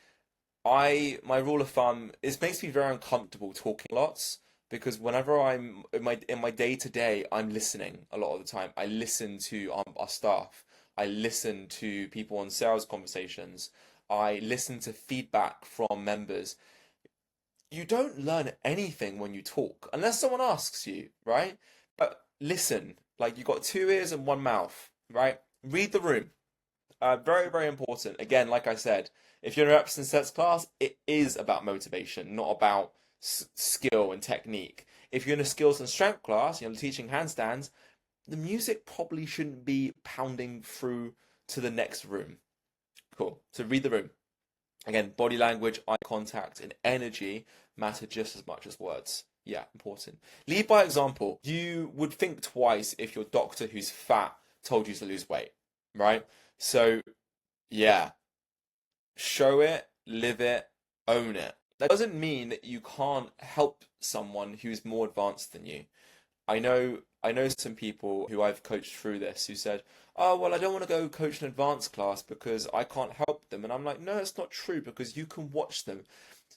My rule of thumb is makes me very uncomfortable talking lots because whenever I'm in my day to day, I'm listening a lot of the time. I listen to our staff. I listen to people on sales conversations. I listen to feedback from members. You don't learn anything when you talk unless someone asks you, right? But listen, like you got two ears and one mouth, right? Read the room. Very, very important. Again, like I said, if you're in a reps and sets class, it is about motivation, not about skill and technique. If you're in a skills and strength class, teaching handstands, the music probably shouldn't be pounding through to the next room. Cool. So read the room. Again, body language, eye contact, and energy matter just as much as words. Yeah, important. Lead by example. You would think twice if your doctor who's fat told you to lose weight, right? So, yeah, show it, live it, own it. That doesn't mean that you can't help someone who's more advanced than you. I know some people who I've coached through this who said, "Oh, well, I don't want to go coach an advanced class because I can't help them." And I'm like, "No, it's not true because you can watch them.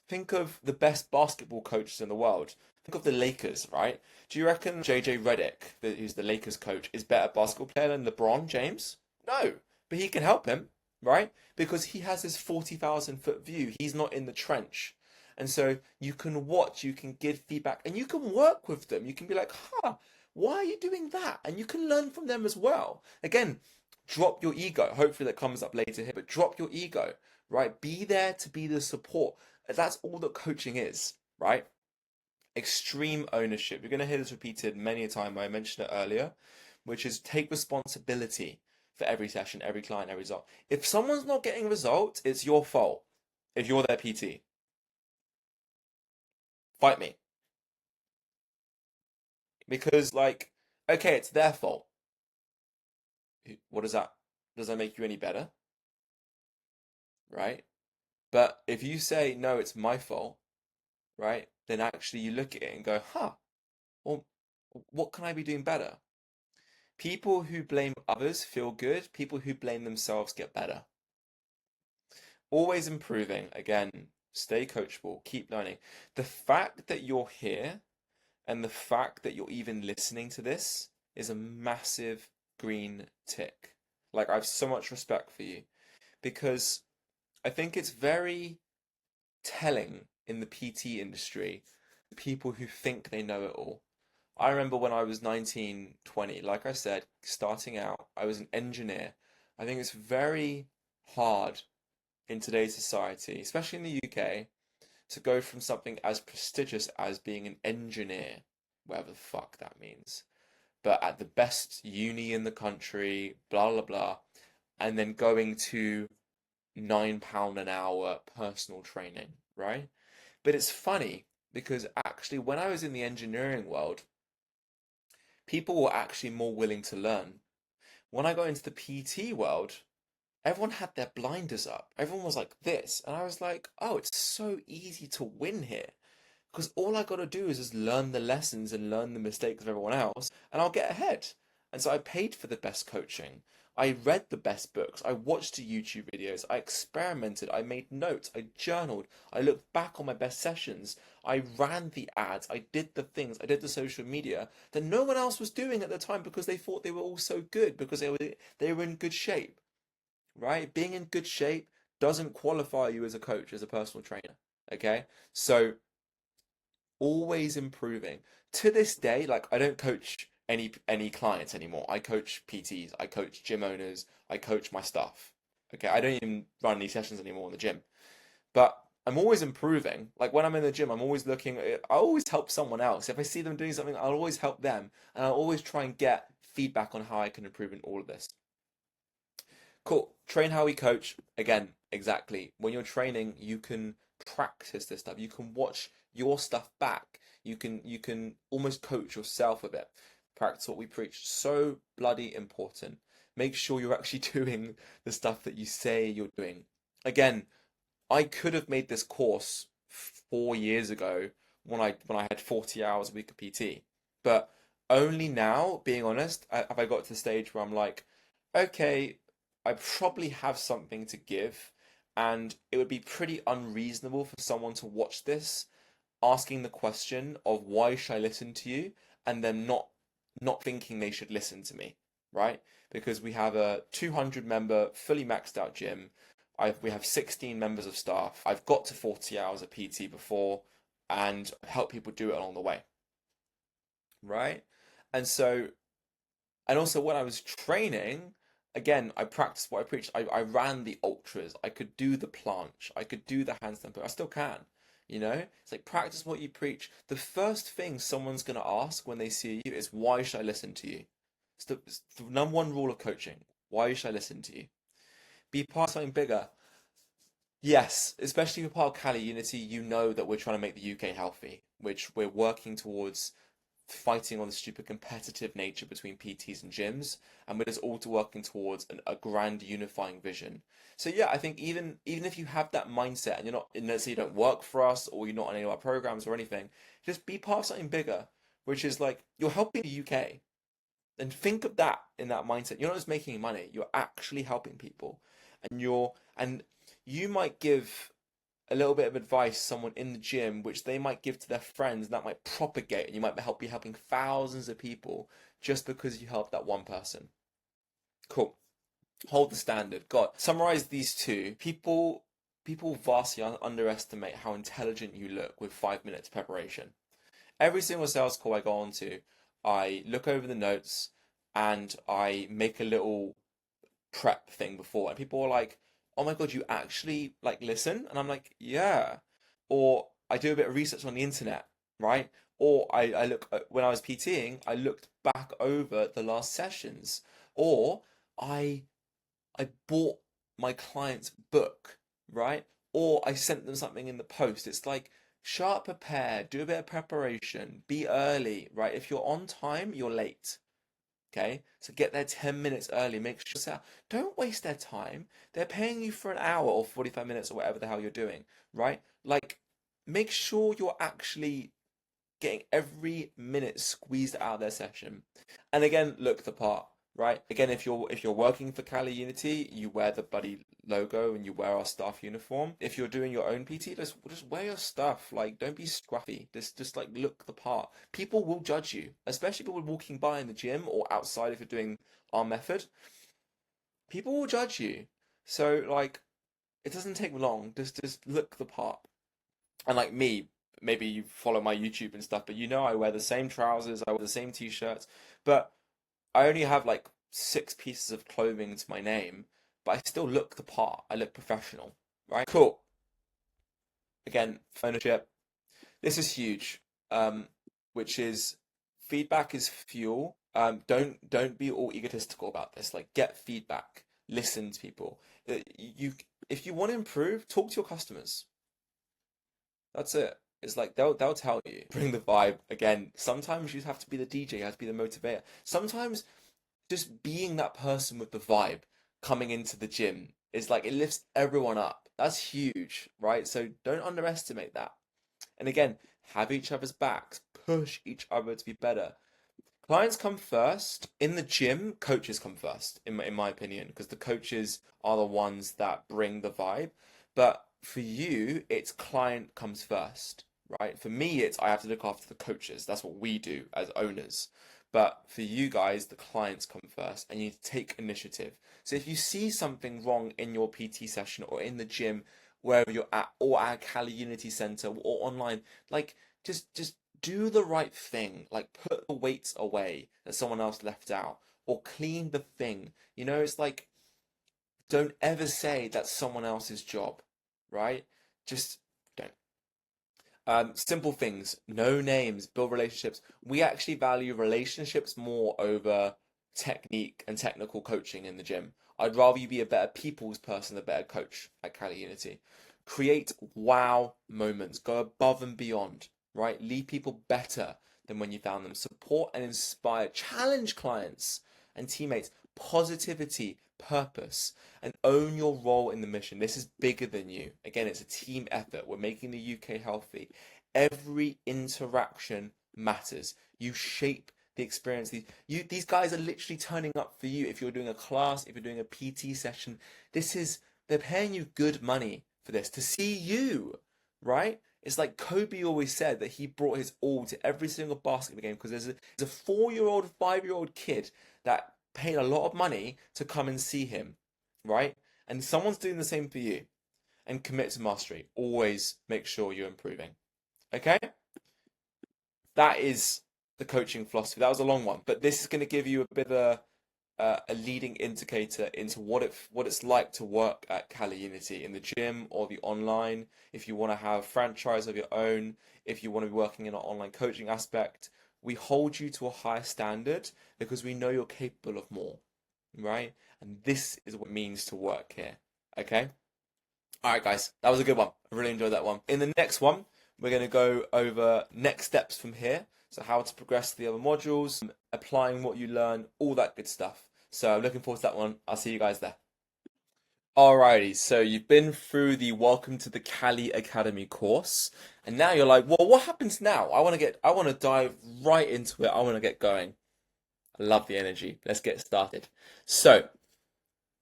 Think of the best basketball coaches in the world. Think of the Lakers, right? Do you reckon JJ Redick, who's the Lakers coach, is better basketball player than LeBron James? No, but he can help him, right? Because he has this 40,000-foot view. He's not in the trench. And so you can watch, you can give feedback, and you can work with them. You can be like, why are you doing that? And you can learn from them as well. Again, drop your ego. Hopefully that comes up later here, but drop your ego, right? Be there to be the support. That's all that coaching is, right? Extreme ownership. You're going to hear this repeated many a time. I mentioned it earlier, which is take responsibility for every session, every client, every result. If someone's not getting results, it's your fault. If you're their PT, fight me. Because, like, okay, it's their fault. What does that? Does that make you any better? Right? But if you say, no, it's my fault, right? Then actually you look at it and go, well, what can I be doing better? People who blame others feel good. People who blame themselves get better. Always improving. Again, stay coachable, keep learning. The fact that you're here and the fact that you're even listening to this is a massive green tick. Like, I have so much respect for you because I think it's very telling in the PT industry, people who think they know it all. I remember when I was 19, 20, like I said, starting out, I was an engineer. I think it's very hard in today's society, especially in the UK, to go from something as prestigious as being an engineer, whatever the fuck that means, but at the best uni in the country, blah, blah, blah, and then going to £9 an hour personal training, right? But it's funny because actually, when I was in the engineering world, people were actually more willing to learn. When I got into the PT world, everyone had their blinders up. Everyone was like this. And I was like, oh, it's so easy to win here. Because all I got to do is just learn the lessons and learn the mistakes of everyone else, and I'll get ahead. And so I paid for the best coaching. I read the best books. I watched the YouTube videos. I experimented. I made notes. I journaled. I looked back on my best sessions. I ran the ads. I did the things. I did the social media that no one else was doing at the time because they thought they were all so good because they were in good shape, right? Being in good shape doesn't qualify you as a coach, as a personal trainer. Okay? So always improving. To this day, like I don't coach any clients anymore. I coach PTs, I coach gym owners, I coach my staff. Okay, I don't even run any sessions anymore in the gym. But I'm always improving. Like when I'm in the gym, I'm always looking, I always help someone else. If I see them doing something, I'll always help them. And I'll always try and get feedback on how I can improve in all of this. Cool. Train how we coach. Again, exactly. When you're training, you can practice this stuff. You can watch your stuff back. You can almost coach yourself a bit. Practice what we preach. So bloody important. Make sure you're actually doing the stuff that you say you're doing. Again, I could have made this course 4 years ago when I had 40 hours a week of PT. But only now, being honest, have I got to the stage where I'm like, okay, I probably have something to give, and it would be pretty unreasonable for someone to watch this asking the question of why should I listen to you, and then not thinking they should listen to me, right? Because we have a 200 member fully maxed out gym. We have 16 members of staff. I've got to 40 hours of PT before, and I've helped people do it along the way, right? And so, and also when I was training, again, I practiced what I preached. I ran the ultras. I could do the planche. I could do the handstand push. I still can. You know, it's like practice what you preach. The first thing someone's going to ask when they see you is, why should I listen to you? It's the number one rule of coaching. Why should I listen to you? Be part of something bigger. Yes, especially for part of Cali Unity, you know that we're trying to make the UK healthy, which we're working towards fighting on the stupid competitive nature between PTs and gyms, and we're just all working towards a grand unifying vision. So yeah, I think even if you have that mindset and you're not, let's say you don't work for us or you're not on any of our programs or anything, just be part of something bigger, which is like you're helping the UK. And think of that in that mindset. You're not just making money, you're actually helping people. And you might give a little bit of advice to someone in the gym, which they might give to their friends, and that might propagate, and you might be helping thousands of people just because you helped that one person. Cool. Hold the standard. God, summarize these two. People vastly underestimate how intelligent you look with 5 minutes preparation. Every single sales call I go on to, I look over the notes and I make a little prep thing before, and people are like, "Oh my God, you actually like listen?" And I'm like, "Yeah." Or I do a bit of research on the internet, right? Or I look when I was PTing, I looked back over the last sessions, or I I bought my client's book, right? Or I sent them something in the post. It's like sharp prepare, do a bit of preparation, be early, right? If you're on time, you're late. Okay, so get there 10 minutes early. Make sure, so don't waste their time. They're paying you for an hour or 45 minutes or whatever the hell you're doing, right? Like, make sure you're actually getting every minute squeezed out of their session. And again, look the part, right? Again, if you're working for Cali Unity, you wear the buddy logo and you wear our staff uniform. If you're doing your own PT, just wear your stuff. Like, don't be scruffy. Just like look the part. People will judge you, especially people walking by in the gym or outside if you're doing our method. People will judge you. So like, it doesn't take long. Just look the part. And like me, maybe you follow my YouTube and stuff, but you know I wear the same trousers, I wear the same t-shirts, but I only have like 6 pieces of clothing to my name, but I still look the part. I look professional, right? Cool. Again, ownership. This is huge. Which is feedback is fuel. Don't be all egotistical about this. Like get feedback. Listen to people. You if you want to improve, talk to your customers. That's it. It's like they'll tell you. Bring the vibe. Again, sometimes you have to be the DJ, you have to be the motivator. Sometimes just being that person with the vibe coming into the gym is like it lifts everyone up. That's huge, right? So don't underestimate that. And again, have each other's backs, push each other to be better. Clients come first. In the gym, coaches come first, in my opinion, because the coaches are the ones that bring the vibe. But for you, it's client comes first, right? For me, it's I have to look after the coaches. That's what we do as owners. But for you guys, the clients come first, and you need to take initiative. So if you see something wrong in your PT session or in the gym, wherever you're at, or at Cali Unity Center or online, like just do the right thing. Like put the weights away that someone else left out, or clean the thing. It's like don't ever say that's someone else's job, right? Just don't. Simple things, no names, build relationships. We actually value relationships more over technique and technical coaching in the gym. I'd rather you be a better people's person, a better coach at Cali Unity. Create wow moments, go above and beyond, right? Leave people better than when you found them. Support and inspire, challenge clients and teammates, positivity, purpose, and own your role in the mission. This is bigger than you. Again, it's a team effort. We're making the UK healthy. Every interaction matters. You shape the experience. These guys are literally turning up for you. If you're doing a class, if you're doing a PT session, they're paying you good money for this to see you, right? It's like Kobe always said that he brought his all to every single basketball game because there's a 4-year-old, 5-year-old kid that paid a lot of money to come and see him, right? And someone's doing the same for you. And commit to mastery. Always make sure you're improving. Okay? That is the coaching philosophy. That was a long one, but this is going to give you a bit of a leading indicator into what it's like to work at Cali Unity in the gym or the online. If you want to have franchise of your own, if you want to be working in an online coaching aspect, we hold you to a higher standard because we know you're capable of more, right? And this is what it means to work here. Okay? All right, guys, that was a good one. I really enjoyed that one. In the next one, we're going to go over next steps from here. So how to progress to the other modules, applying what you learn, all that good stuff. So I'm looking forward to that one. I'll see you guys there. Alrighty, so you've been through the Welcome to the Cali Academy course, and now you're like, well, what happens now? I want to dive right into it. I want to get going. I love the energy. Let's get started. So,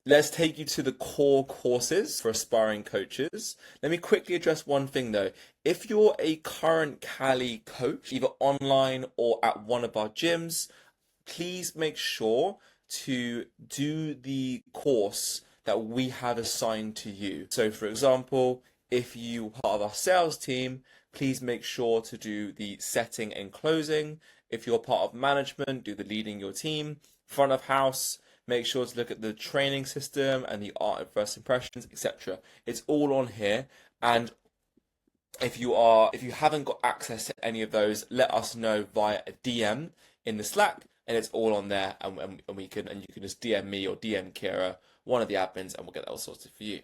let's take you to the core courses for aspiring coaches. Let me quickly address one thing though. If you're a current Cali coach, either online or at one of our gyms, please make sure to do the course that we have assigned to you. So for example, if you are part of our sales team, please make sure to do the setting and closing. If you're part of management, do the leading your team. Front of house, make sure to look at the training system and the art of first impressions, etc. It's all on here. And if you haven't got access to any of those, let us know via a DM in the Slack, and it's all on there. And you can just DM me or DM Kira, one of the admins, and we'll get that all sorted for you.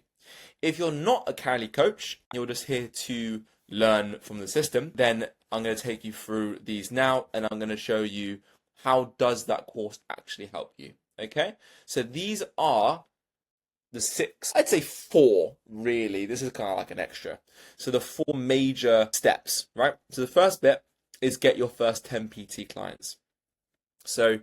If you're not a Cali coach, you're just here to learn from the system, then I'm going to take you through these now, and I'm going to show you how does that course actually help you. Okay, so these are the 6, I'd say 4 really. This is kind of like an extra. So the 4 major steps, right? So the first bit is get your first 10 PT clients. So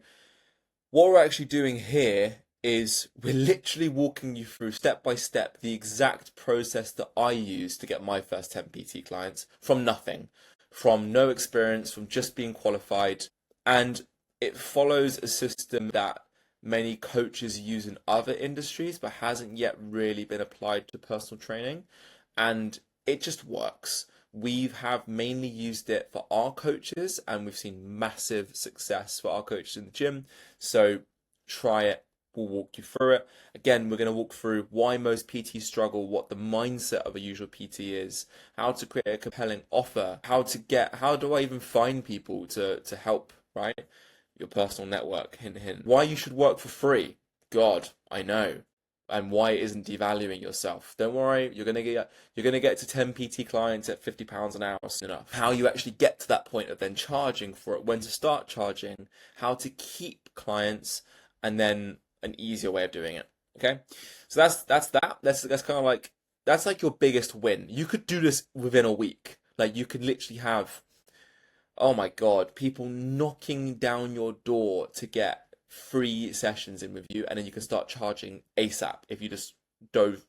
what we're actually doing here is we're literally walking you through step by step the exact process that I use to get my first 10 PT clients from nothing, from no experience, from just being qualified. And it follows a system that many coaches use in other industries but hasn't yet really been applied to personal training, and it just works. We have mainly used it for our coaches and we've seen massive success for our coaches in the gym. So try it. We'll walk you through it. Again, we're going to walk through why most PTs struggle, what the mindset of a usual PT is, how to create a compelling offer, how do I even find people to help, right? Your personal network, hint, hint. Why you should work for free. God, I know. and why it isn't devaluing yourself. Don't worry, you're gonna get to 10 PT clients at £50 an hour soon enough. How you actually get to that point of then charging for it, when to start charging, how to keep clients, and then an easier way of doing it. Okay, so that's that. That's kind of like that's like your biggest win. You could do this within a week. Like you could literally have, oh my God, people knocking down your door to get free sessions in with you, and then you can start charging ASAP if you just dove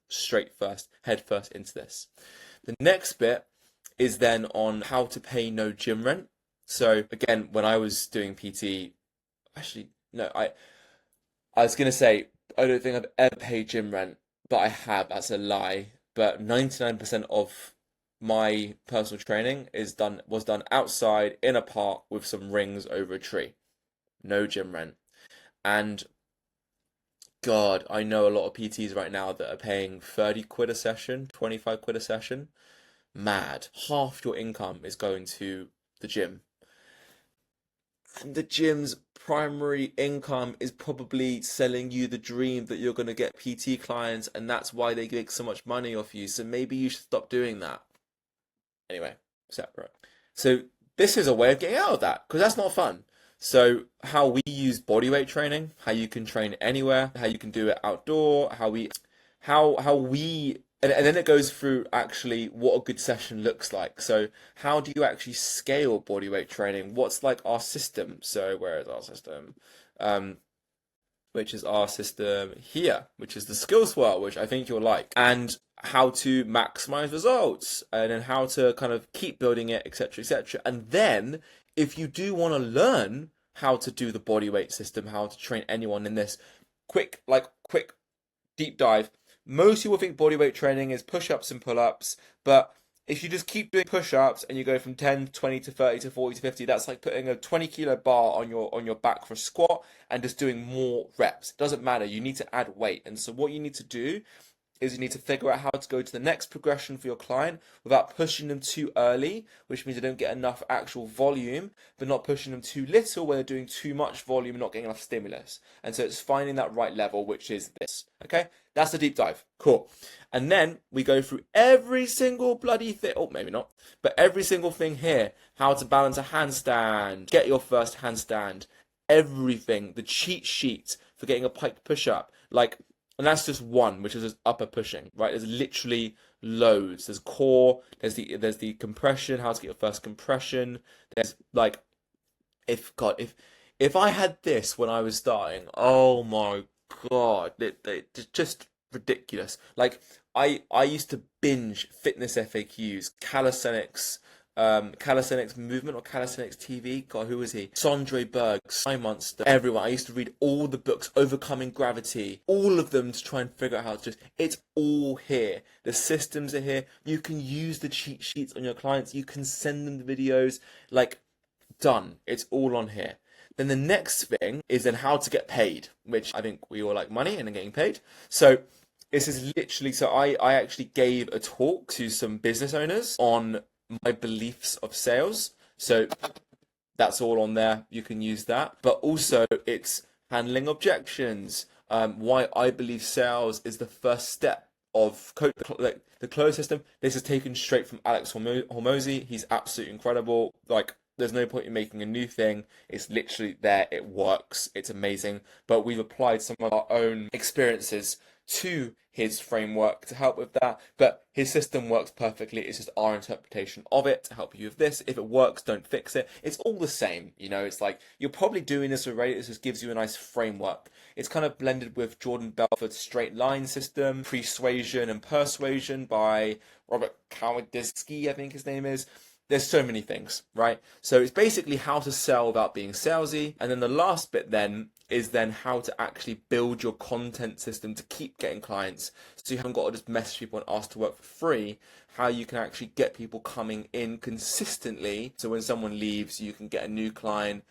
head first into this. The next bit is then on how to pay no gym rent. So again, when I was doing PT, actually, no, I was gonna say I don't think I've ever paid gym rent, but I have. That's a lie. But 99% of my personal training was done outside in a park with some rings over a tree. No gym rent. And God, I know a lot of PTs right now that are paying 30 quid a session, 25 quid a session. Mad. Half your income is going to the gym. And the gym's primary income is probably selling you the dream that you're going to get PT clients, and that's why they make so much money off you. So maybe you should stop doing that. Anyway, separate. So this is a way of getting out of that because that's not fun. So how we use bodyweight training, how you can train anywhere, how you can do it outdoor, how we and then it goes through actually what a good session looks like. So how do you actually scale bodyweight training? What's like our system? So where is our system? Um, which is our system here, which is the skills world, which I think you'll like, and how to maximize results, and then how to kind of keep building it, etc., etc. And then, if you do want to learn how to do the body weight system, how to train anyone in this, quick deep dive. Most people think bodyweight training is push-ups and pull-ups, but if you just keep doing push-ups and you go from 10 to 20 to 30 to 40 to 50, that's like putting a 20-kilo bar on your back for a squat and just doing more reps. It doesn't matter. You need to add weight. And so what you need to do is you need to figure out how to go to the next progression for your client without pushing them too early, which means they don't get enough actual volume, but not pushing them too little when they're doing too much volume and not getting enough stimulus. And so it's finding that right level, which is this. Okay? That's the deep dive. Cool. And then we go through every single bloody thing. Oh, maybe not. But every single thing here. How to balance a handstand. Get your first handstand. Everything. The cheat sheet for getting a pike push-up. Like, and that's just one, which is just upper pushing, right? There's literally loads. There's core, there's the compression, how to get your first compression. There's like, if I had this when I was starting, oh my God, it's just ridiculous. Like I used to binge fitness FAQs, calisthenics movement or calisthenics TV. God, who was he? Sondre Berg, Sky Monster, everyone. I used to read all the books, Overcoming Gravity, all of them to try and figure out how to just. It's all here. The systems are here. You can use the cheat sheets on your clients. You can send them the videos. Like, done. It's all on here. Then the next thing is then how to get paid, which I think we all like money and getting paid. So this is literally, so I actually gave a talk to some business owners on my beliefs of sales. So that's all on there. You can use that. But also it's handling objections, why I believe sales is the first step of the close system. This is taken straight from Alex Hormozy. He's absolutely incredible. Like, there's no point in making a new thing. It's literally there. It works. It's amazing. But we've applied some of our own experiences to his framework to help with that. But his system works perfectly. It's just our interpretation of it to help you with this. If it works, don't fix it. It's all the same. You know, it's like you're probably doing this already. This just gives you a nice framework. It's kind of blended with Jordan Belfort's straight line system, Persuasion and Persuasion by Robert Kawadzki, I think his name is. There's so many things, right? So it's basically how to sell without being salesy. And then the last bit then is then how to actually build your content system to keep getting clients. So you haven't got to just message people and ask to work for free. How you can actually get people coming in consistently. So when someone leaves, you can get a new client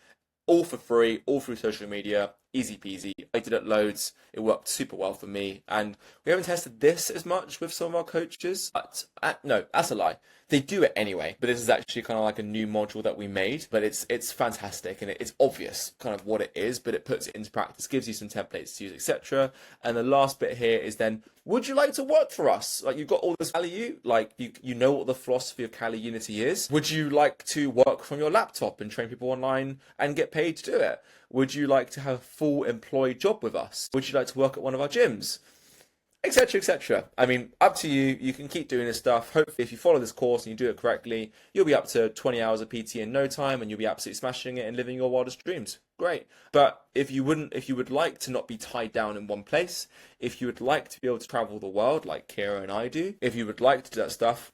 all for free, all through social media, easy peasy. I did it loads. It worked super well for me. And we haven't tested this as much with some of our coaches. But no, that's a lie. They do it anyway. But this is actually kind of like a new module that we made. But it's fantastic, and it's obvious kind of what it is, but it puts it into practice, gives you some templates to use, etc. And the last bit here is then, would you like to work for us? Like, you've got all this value, like you know what the philosophy of Kali Unity is. Would you like to work from your laptop and train people online and get paid to do it? Would you like to have a full employed job with us? Would you like to work at one of our gyms? Etc, etc. I mean, up to you. You can keep doing this stuff. Hopefully, if you follow this course and you do it correctly, you'll be up to 20 hours of PT in no time, and you'll be absolutely smashing it and living your wildest dreams. Great. But if you would like to not be tied down in one place, if you would like to be able to travel the world like Kira and I do, if you would like to do that stuff,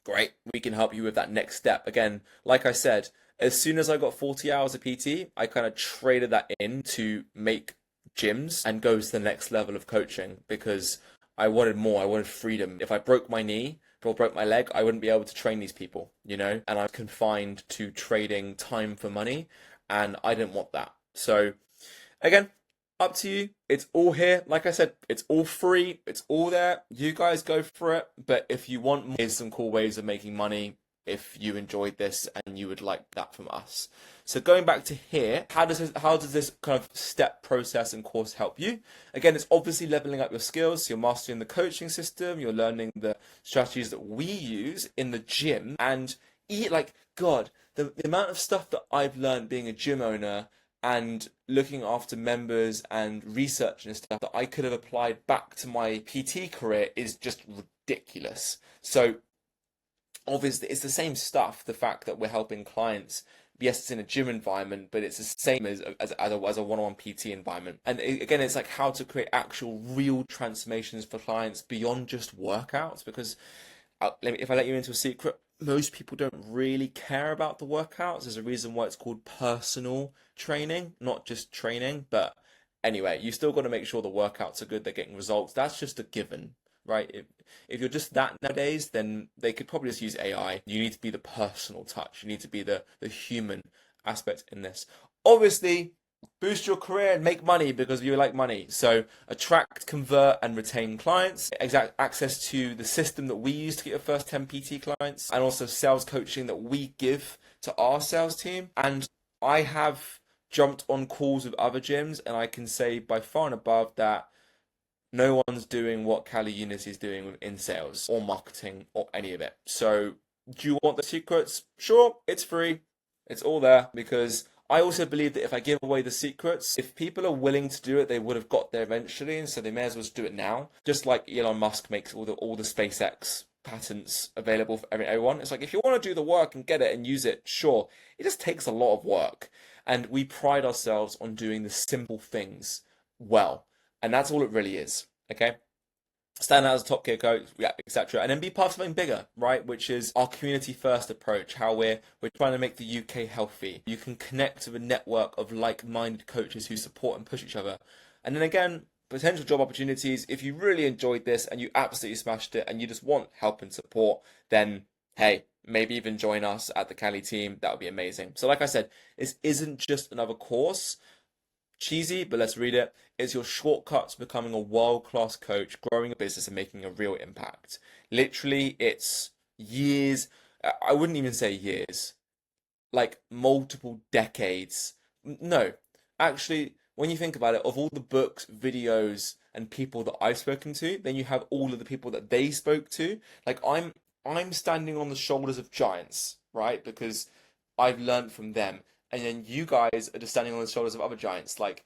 great. We can help you with that next step. Again, like I said, as soon as I got 40 hours of PT, I kind of traded that in to make gyms and go to the next level of coaching, because I wanted more. I wanted freedom. If I broke my knee or broke my leg, I wouldn't be able to train these people, and I'm confined to trading time for money, and I didn't want that. So again, up to you. It's all here. Like I said, it's all free. It's all there. You guys go for it. But if you want more, here's some cool ways of making money if you enjoyed this and you would like that from us. So going back to here, how does this kind of step process and course help you? Again, it's obviously leveling up your skills. So you're mastering the coaching system. You're learning the strategies that we use in the gym. And the amount of stuff that I've learned being a gym owner and looking after members and researching stuff that I could have applied back to my PT career is just ridiculous. So obviously, it's the same stuff. The fact that we're helping clients, yes, it's in a gym environment, but it's the same as a one-on-one PT environment. And again, it's like how to create actual real transformations for clients beyond just workouts. Because if I let you into a secret, most people don't really care about the workouts. There's a reason why it's called personal training, not just training. But anyway, you still got to make sure the workouts are good, they're getting results. That's just a given, right? If you're just that nowadays, then they could probably just use AI. You need to be the personal touch. You need to be the human aspect in this. Obviously, boost your career and make money because you like money. So attract, convert, and retain clients. Exact access to the system that we use to get your first 10 PT clients, and also sales coaching that we give to our sales team. And I have jumped on calls with other gyms, and I can say by far and above that no one's doing what Kali Unity is doing in sales or marketing or any of it. So do you want the secrets? Sure, it's free. It's all there, because I also believe that if I give away the secrets, if people are willing to do it, they would have got there eventually, and so they may as well just do it now. Just like Elon Musk makes all the SpaceX patents available for everyone. It's like, if you want to do the work and get it and use it, sure. It just takes a lot of work, and we pride ourselves on doing the simple things well, and that's all it really is. Okay. Stand out as a top tier coach, yeah, etc., and then be part of something bigger, right? Which is our community first approach, how we're trying to make the UK healthy. You can connect with a network of like-minded coaches who support and push each other. And then again, potential job opportunities. If you really enjoyed this and you absolutely smashed it and you just want help and support, then hey, maybe even join us at the Kali team. That would be amazing. So like I said, this isn't just another course. Cheesy, but let's read it. It's your shortcut to becoming a world-class coach, growing a business, and making a real impact. Literally, it's years. I wouldn't even say years, like multiple decades. No, actually, when you think about it, of all the books, videos, and people that I've spoken to, then you have all of the people that they spoke to. Like I'm standing on the shoulders of giants, right? Because I've learned from them. And then you guys are just standing on the shoulders of other giants. Like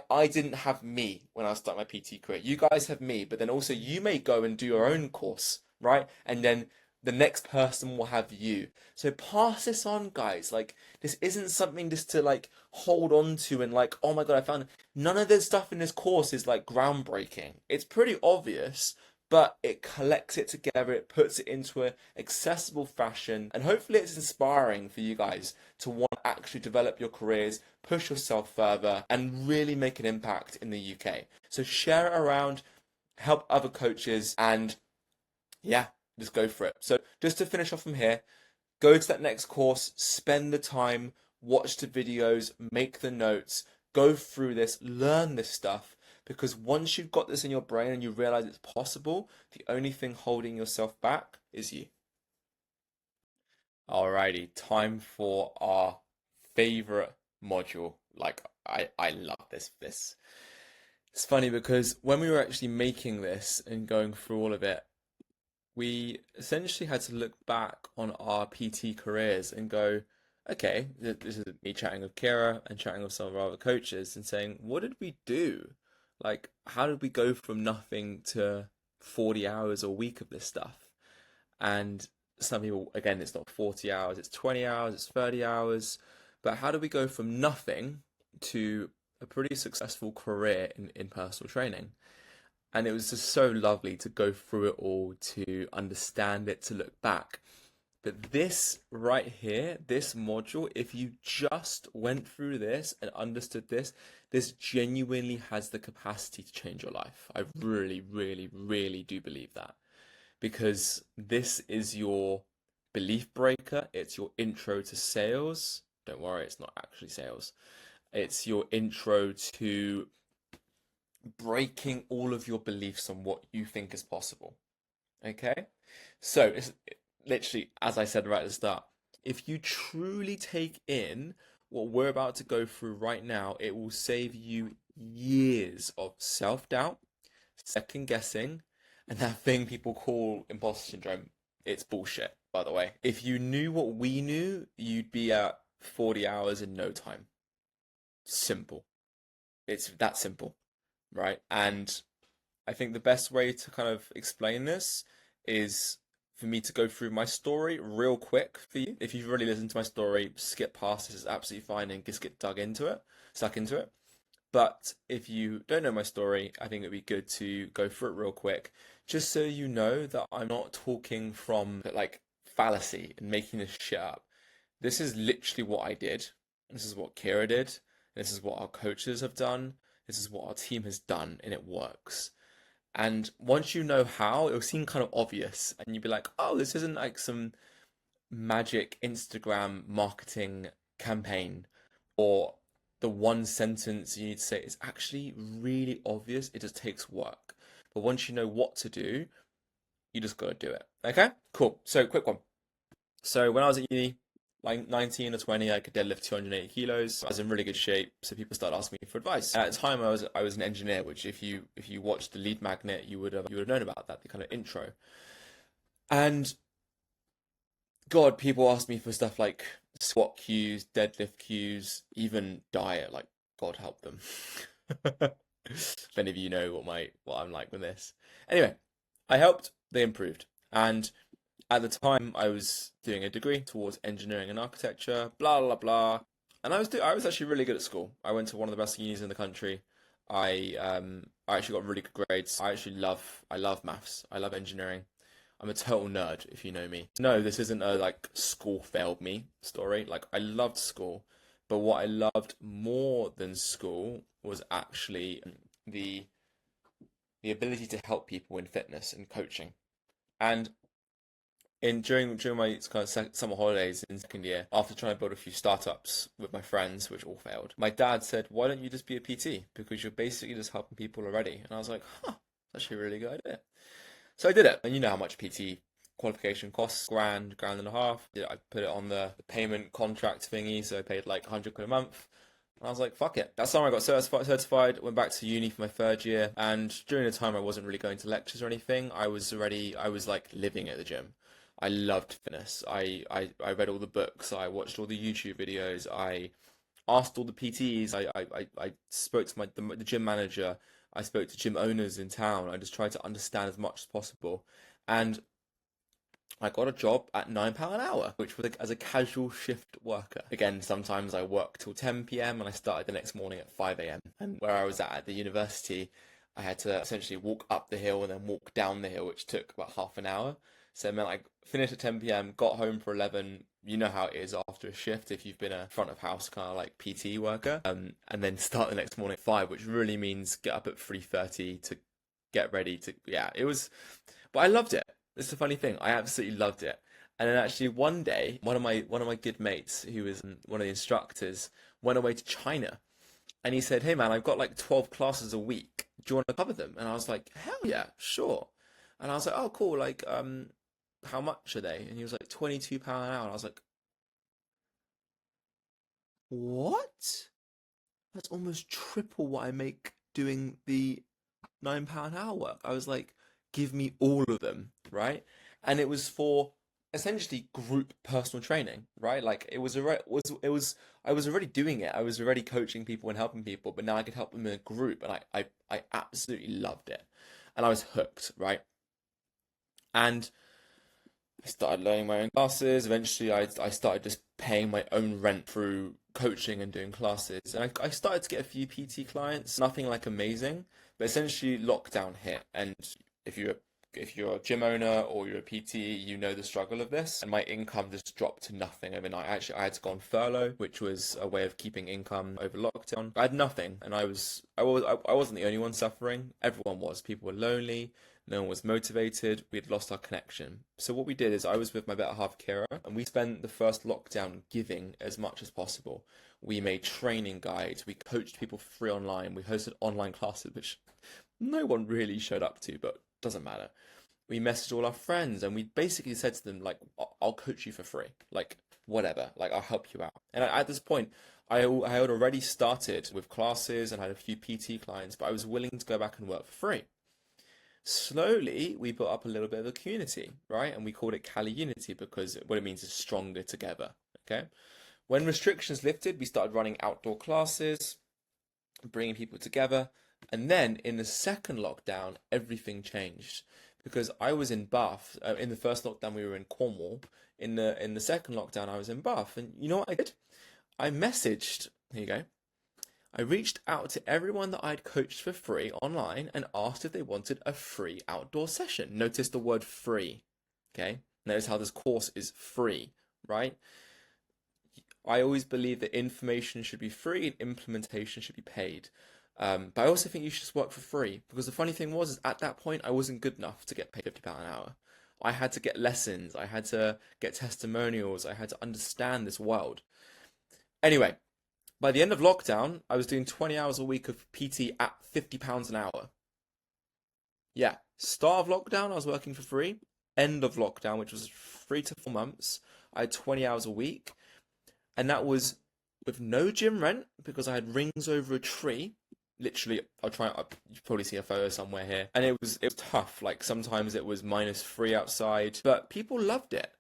I didn't have me when I started my PT career. You guys have me, but then also you may go and do your own course, right? And then the next person will have you. So pass this on, guys. Like, this isn't something just to like hold on to and like, oh my God, I found it. None of the stuff in this course is like groundbreaking. It's pretty obvious, but it collects it together, it puts it into an accessible fashion, and hopefully it's inspiring for you guys to want to actually develop your careers, push yourself further, and really make an impact in the UK. So share it around, help other coaches, and yeah, just go for it. So just to finish off from here, go to that next course, spend the time, watch the videos, make the notes, go through this, learn this stuff, because once you've got this in your brain and you realize it's possible, the only thing holding yourself back is you. Alrighty, time for our favorite module. Like I love this. It's funny because when we were actually making this and going through all of it, we essentially had to look back on our PT careers and go, okay, this is me chatting with Kira and chatting with some of our other coaches and saying, what did we do? Like, how did we go from nothing to 40 hours a week of this stuff? And some people, again, it's not 40 hours, it's 20 hours, it's 30 hours. But how do we go from nothing to a pretty successful career in personal training? And it was just so lovely to go through it all, to understand it, to look back. But this right here, this module, if you just went through this and understood this, this genuinely has the capacity to change your life. I really, really, really do believe that. Because this is your belief breaker, it's your intro to sales. Don't worry, it's not actually sales. It's your intro to breaking all of your beliefs on what you think is possible. Okay? So, it's literally, as I said right at the start, if you truly take in what we're about to go through right now, it will save you years of self-doubt, second guessing, and that thing people call imposter syndrome. It's bullshit, by the way. If you knew what we knew, you'd be at 40 hours in no time. Simple. It's that simple, right? And I think the best way to kind of explain this is for me to go through my story real quick for you. If you've already listened to my story, skip past this is absolutely fine and just get stuck into it. But if you don't know my story, I think it'd be good to go through it real quick, just so you know that I'm not talking from like fallacy and making this shit up. This is literally what I did. This is what Kira did. This is what our coaches have done. This is what our team has done, and it works. And once you know how, it'll seem kind of obvious, and you'll be like, oh, this isn't like some magic Instagram marketing campaign or the one sentence you need to say. Is actually really obvious. It just takes work. But once you know what to do, you just got to do it. Okay? Cool. So, quick one. So, when I was at uni, like 19 or 20, I could deadlift 280 kilos. I was in really good shape, so people started asking me for advice. At the time, I was an engineer, which if you watched the Lead Magnet, you would have known about that, the kind of intro. And God, people asked me for stuff like squat cues, deadlift cues, even diet. Like, God help them. If any of you know what I'm like with this. Anyway, I helped. They improved, and at the time I was doing a degree towards engineering and architecture. Blah blah blah, and I was actually really good at school. I went to one of the best unis in the country. I actually got really good grades. I love maths. I love engineering. I'm a total nerd, if you know me. No, this isn't a like school failed me story. Like I loved school, but what I loved more than school was actually the the ability to help people in fitness and coaching. And in during my kind of summer holidays in second year, after trying to build a few startups with my friends, which all failed, my dad said, "Why don't you just be a PT? Because you're basically just helping people already." And I was like, "Huh, that's actually a really good idea." So I did it, and you know how much PT qualification costs, grand and a half. Yeah, I put it on the payment contract thingy, so I paid like 100 quid a month. And I was like, fuck it. That summer I got certified, went back to uni for my third year, and during the time I wasn't really going to lectures or anything. I was like living at the gym. I loved fitness. I read all the books, I watched all the YouTube videos, I asked all the PTs, I spoke to the gym manager, I spoke to gym owners in town. I just tried to understand as much as possible. And I got a job at £9 an hour, which was like, as a casual shift worker. Again, sometimes I worked till 10 p.m. and I started the next morning at 5 a.m. And where I was at the university, I had to essentially walk up the hill and then walk down the hill, which took about half an hour. So it meant I finished at 10 p.m., got home for 11. You know how it is after a shift if you've been a front of house kind of like PT worker, and then start the next morning at 5, which really means get up at 3:30 to get ready to, yeah, it was, but I loved it. It's a funny thing. I absolutely loved it. And then actually one day, one of my good mates, who was one of the instructors, went away to China. And he said, "Hey man, I've got like 12 classes a week. Do you want to cover them?" And I was like, "Hell yeah, sure." And I was like, "Oh, cool. Like, how much are they?" And he was like, £22 an hour. And I was like, "What? That's almost triple what I make doing the £9 an hour work." I was like, "Give me all of them, right?" And it was for essentially group personal training, right? Like I was already doing it. I was already coaching people and helping people, but now I could help them in a group, and I absolutely loved it, and I was hooked, right? And I started learning my own classes. Eventually, I started just paying my own rent through coaching and doing classes. And I started to get a few PT clients, nothing like amazing, but essentially lockdown hit. And if you're if you're a gym owner or you're a PT, you know the struggle of this. And my income just dropped to nothing overnight. Actually, I had to go on furlough, which was a way of keeping income over lockdown. I had nothing, and I wasn't the only one suffering. Everyone was. People were lonely. No one was motivated. We had lost our connection. So what we did is I was with my better half, Kira, and we spent the first lockdown giving as much as possible. We made training guides. We coached people for free online. We hosted online classes, which no one really showed up to, but doesn't matter. We messaged all our friends and we basically said to them, like, I'll coach you for free. Like, whatever. Like, I'll help you out. And at this point, I had already started with classes and had a few PT clients, but I was willing to go back and work for free. Slowly, we built up a little bit of a community, right? And we called it Cali Unity because what it means is stronger together. Okay. When restrictions lifted, we started running outdoor classes, bringing people together. And then in the second lockdown, everything changed because I was in Bath. In the first lockdown, we were in Cornwall. In the second lockdown, I was in Bath. And you know what I did? I messaged. Here you go. I reached out to everyone that I'd coached for free online and asked if they wanted a free outdoor session. Notice the word free. Okay. Notice how this course is free, right? I always believe that information should be free and implementation should be paid. But I also think you should just work for free because the funny thing was, is at that point I wasn't good enough to get paid £50 an hour. I had to get lessons, I had to get testimonials, I had to understand this world. Anyway, by the end of lockdown, I was doing 20 hours a week of PT at £50 an hour. Yeah, start of lockdown, I was working for free. End of lockdown, which was 3 to 4 months, I had 20 hours a week, and that was with no gym rent because I had rings over a tree. Literally, you probably see a photo somewhere here, and it was tough. Like sometimes it was -3 outside, but people loved it,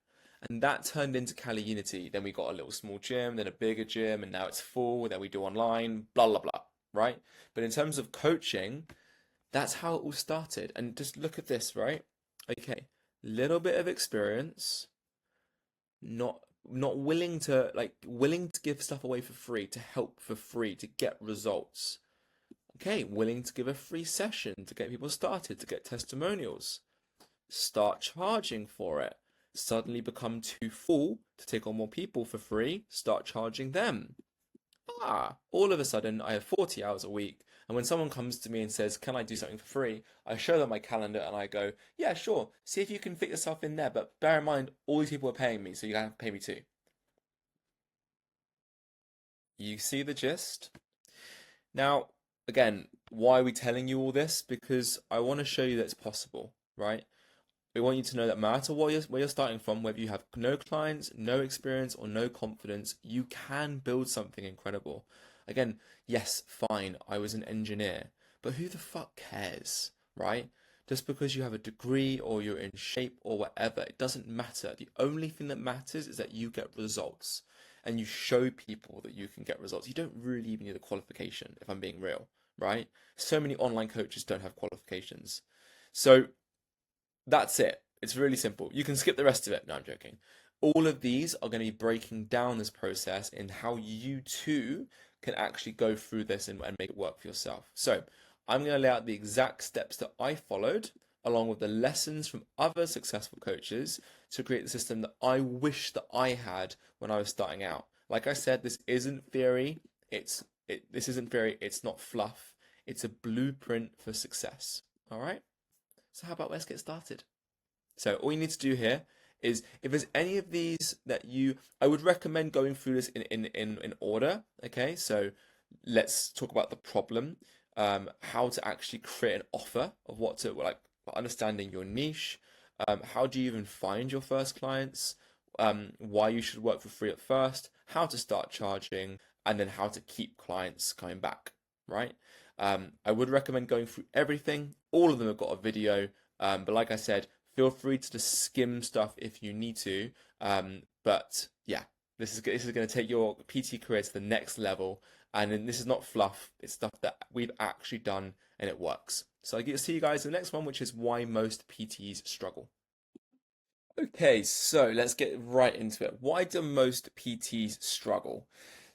and that turned into Cali Unity. Then we got a little small gym, then a bigger gym, and now it's full. Then we do online, blah blah blah, right? But in terms of coaching, that's how it all started. And just look at this, right? Okay, little bit of experience, not willing to give stuff away for free, to help for free, to get results. Okay, willing to give a free session to get people started, to get testimonials. Start charging for it. Suddenly become too full to take on more people for free. Start charging them. All of a sudden, I have 40 hours a week. And when someone comes to me and says, "Can I do something for free?" I show them my calendar and I go, "Yeah, sure. See if you can fit yourself in there. But bear in mind, all these people are paying me, so you have to pay me too." You see the gist? Now, again, why are we telling you all this? Because I want to show you that it's possible, right? We want you to know that no matter where you're starting from, whether you have no clients, no experience, or no confidence, you can build something incredible. Again, yes, fine, I was an engineer, but who the fuck cares, right? Just because you have a degree or you're in shape or whatever, it doesn't matter. The only thing that matters is that you get results and you show people that you can get results. You don't really even need a qualification, if I'm being real, right? So many online coaches don't have qualifications. So that's it. It's really simple. You can skip the rest of it. No, I'm joking. All of these are going to be breaking down this process and how you too can actually go through this and make it work for yourself. So I'm going to lay out the exact steps that I followed along with the lessons from other successful coaches to create the system that I wish that I had when I was starting out. Like I said, this isn't theory. This isn't theory. It's not fluff. It's a blueprint for success. All right. So how about let's get started? So all you need to do here is if there's any of these that I would recommend going through this in order. Okay, so Let's talk about the problem, how to actually create an offer of what to like, understanding your niche, how do you even find your first clients, why you should work for free at first, how to start charging, and then how to keep clients coming back, right? I would recommend going through everything. All of them have got a video, but like I said, feel free to just skim stuff if you need to. But yeah, this is going to take your PT career to the next level. And then this is not fluff, it's stuff that we've actually done and it works. So I'll see you guys in the next one, which is why most PTs struggle. Okay, so let's get right into it. Why do most PTs struggle?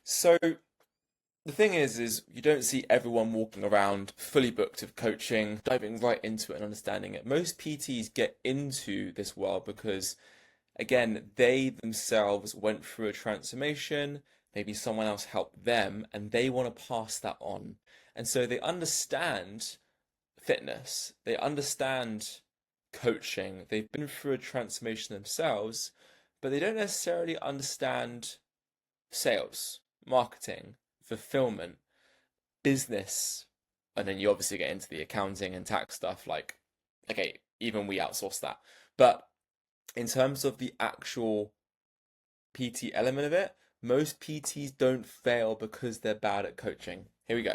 So the thing is you don't see everyone walking around fully booked of coaching, diving right into it and understanding it. Most PTs get into this world because, again, they themselves went through a transformation. Maybe someone else helped them and they want to pass that on. And so they understand fitness, they understand coaching, they've been through a transformation themselves, but they don't necessarily understand sales, marketing, fulfillment, business. And then you obviously get into the accounting and tax stuff, like, okay, even we outsource that. But in terms of the actual PT element of it, most PTs don't fail because they're bad at coaching. Here we go.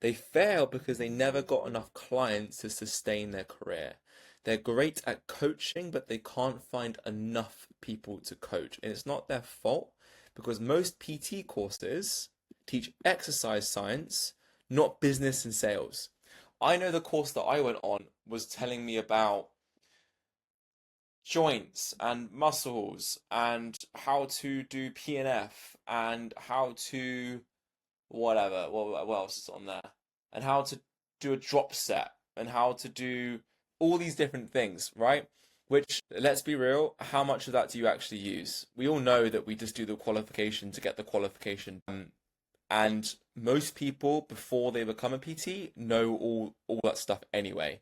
They fail because they never got enough clients to sustain their career. They're great at coaching, but they can't find enough people to coach. And it's not their fault because most PT courses teach exercise science, not business and sales. I know the course that I went on was telling me about joints and muscles and how to do PNF and how to whatever. What else is on there? And how to do a drop set and how to do all these different things, right? Which, let's be real, how much of that do you actually use? We all know that we just do the qualification to get the qualification. And most people, before they become a PT, know all that stuff anyway.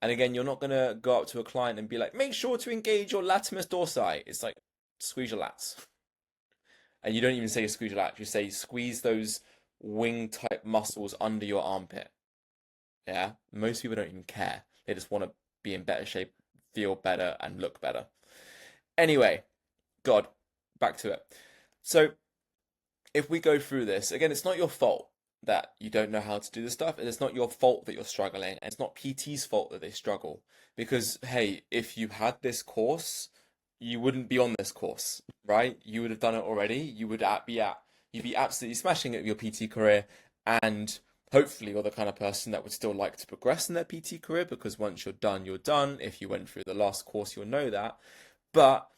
And again, you're not going to go up to a client and be like, make sure to engage your latimus dorsi. It's like, squeeze your lats. And you don't even say squeeze your lats. You say squeeze those wing type muscles under your armpit. Yeah? Most people don't even care. They just want to be in better shape, feel better, and look better. Anyway, God, back to it. So, if we go through this, again, it's not your fault that you don't know how to do this stuff. And it's not your fault that you're struggling. And it's not PT's fault that they struggle. Because, hey, if you had this course, you wouldn't be on this course, right? You would have done it already. You'd be absolutely smashing at your PT career. And hopefully you're the kind of person that would still like to progress in their PT career because once you're done, you're done. If you went through the last course, you'll know that. But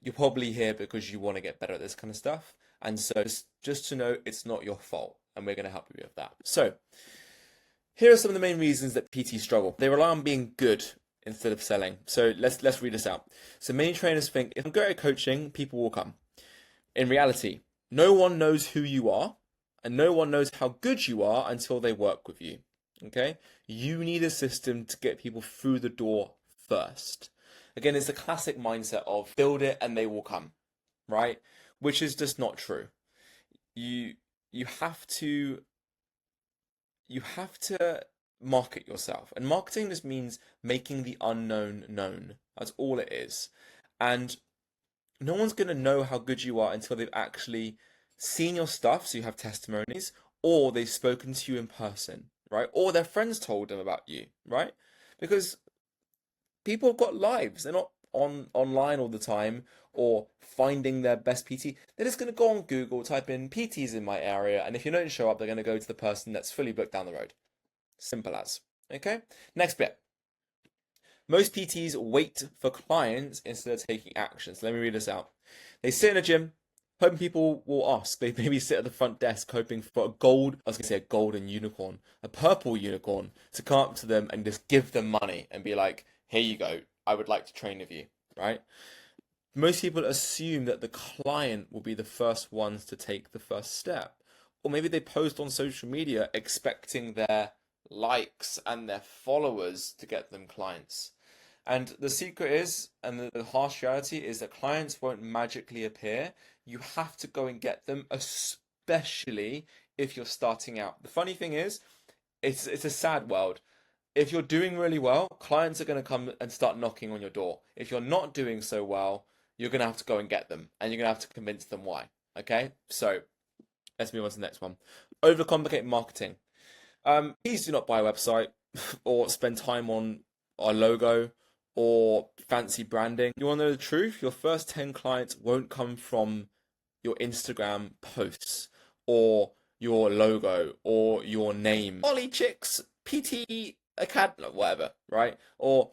you're probably here because you want to get better at this kind of stuff. And so just to know it's not your fault, and we're going to help you with that. So here are some of the main reasons that PTs struggle. They rely on being good instead of selling. So let's read this out. So many trainers think if I'm good at coaching, people will come. In reality, no one knows who you are, and no one knows how good you are until they work with you. Okay? You need a system to get people through the door first. Again, it's the classic mindset of build it and they will come, right? Which is just not true. You you have to market yourself. And marketing just means making the unknown known. That's all it is. And no one's going to know how good you are until they've actually seen your stuff, so you have testimonies, or they've spoken to you in person, right? Or their friends told them about you, right? Because people have got lives. They're not online all the time or finding their best PT. They're just going to go on Google, type in PTs in my area, and if you don't show up, they're going to go to the person that's fully booked down the road. Simple as. Okay? Next bit. Most PTs wait for clients instead of taking action. So let me read this out. They sit in a gym, hoping people will ask. They maybe sit at the front desk hoping for I was going to say a golden unicorn, a purple unicorn to come up to them and just give them money and be like, here you go, I would like to train with you, right? Most people assume that the client will be the first ones to take the first step. Or maybe they post on social media expecting their likes and their followers to get them clients. And the secret is, and the harsh reality is that clients won't magically appear. You have to go and get them, especially if you're starting out. The funny thing is, it's a sad world. If you're doing really well, clients are going to come and start knocking on your door. If you're not doing so well, you're going to have to go and get them, and you're going to have to convince them why. Okay, so let's move on to the next one. Overcomplicate marketing. Please do not buy a website or spend time on our logo or fancy branding. You want to know the truth? Your first 10 clients won't come from your Instagram posts or your logo or your name. Ollie Chicks, PT Academy, whatever, right? Or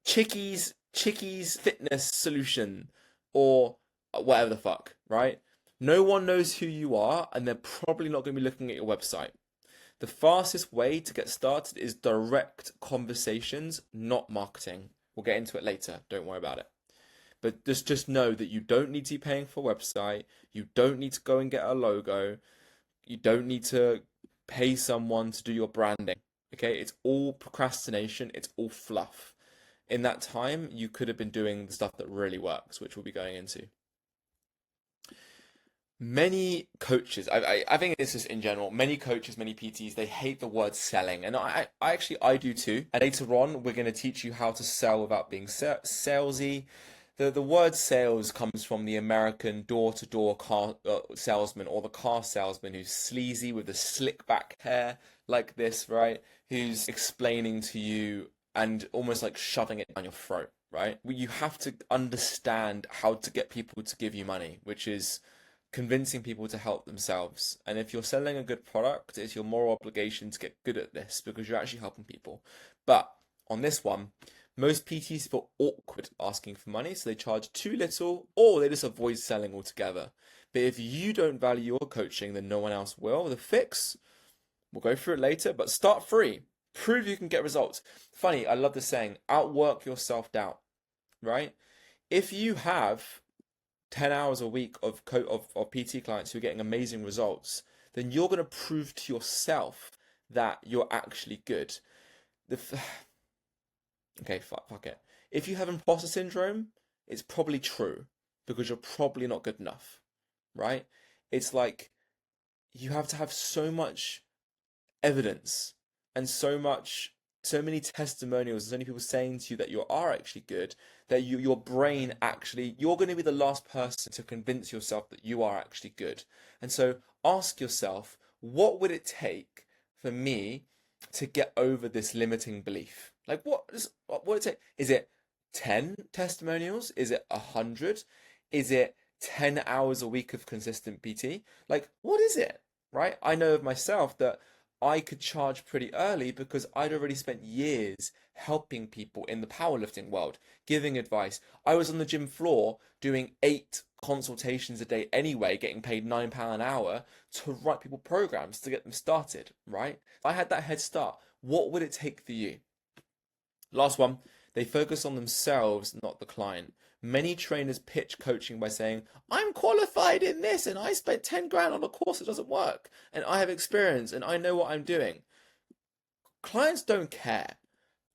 Chickies Fitness Solution or whatever the fuck, right? No one knows who you are, and they're probably not going to be looking at your website. The fastest way to get started is direct conversations, not marketing. We'll get into it later. Don't worry about it. But just know that you don't need to be paying for a website. You don't need to go and get a logo. You don't need to pay someone to do your branding. Okay? It's all procrastination. It's all fluff. In that time, you could have been doing the stuff that really works, which we'll be going into. Many coaches, I think it's just in general, many coaches, many PTs, they hate the word selling. And I actually, I do too. And later on, we're going to teach you how to sell without being salesy. The word sales comes from the American door-to-door car salesman, or the car salesman who's sleazy with the slick back hair like this, right? Who's explaining to you and almost like shoving it down your throat, right? You have to understand how to get people to give you money, which is convincing people to help themselves. And if you're selling a good product, it's your moral obligation to get good at this because you're actually helping people. But on this one, most PTs feel awkward asking for money, so they charge too little or they just avoid selling altogether. But if you don't value your coaching, then no one else will. The fix, we'll go through it later, but start free. Prove you can get results. Funny, I love the saying, outwork your self-doubt, right? If you have 10 hours a week of PT clients who are getting amazing results, then you're going to prove to yourself that you're actually good. Okay, fuck it. If you have imposter syndrome, it's probably true because you're probably not good enough, right? It's like you have to have so much evidence and so many testimonials, so many people saying to you that you are actually good, that your brain actually, you're going to be the last person to convince yourself that you are actually good. And so ask yourself, what would it take for me to get over this limiting belief? Like, what would it take? Is it 10 testimonials? Is it 100? Is it 10 hours a week of consistent PT? Like, what is it, right? I know of myself that I could charge pretty early because I'd already spent years helping people in the powerlifting world, giving advice. I was on the gym floor doing 8 consultations a day anyway, getting paid £9 an hour to write people programs to get them started, right? I had that head start. What would it take for you? Last one, they focus on themselves, not the client. Many trainers pitch coaching by saying, I'm qualified in this and I spent 10 grand on a course that doesn't work and I have experience and I know what I'm doing. Clients don't care.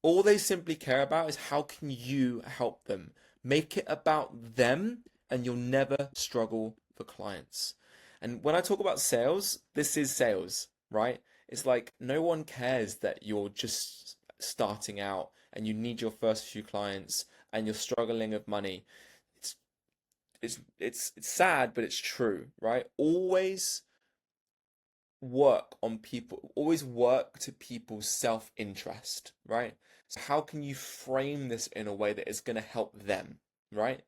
All they simply care about is how can you help them. Make it about them and you'll never struggle for clients. And when I talk about sales, this is sales, right? It's like no one cares that you're just starting out and you need your first few clients and you're struggling with money. It's sad, but it's true, right? Always work on people, always work to people's self-interest, right? So how can you frame this in a way that is going to help them, right?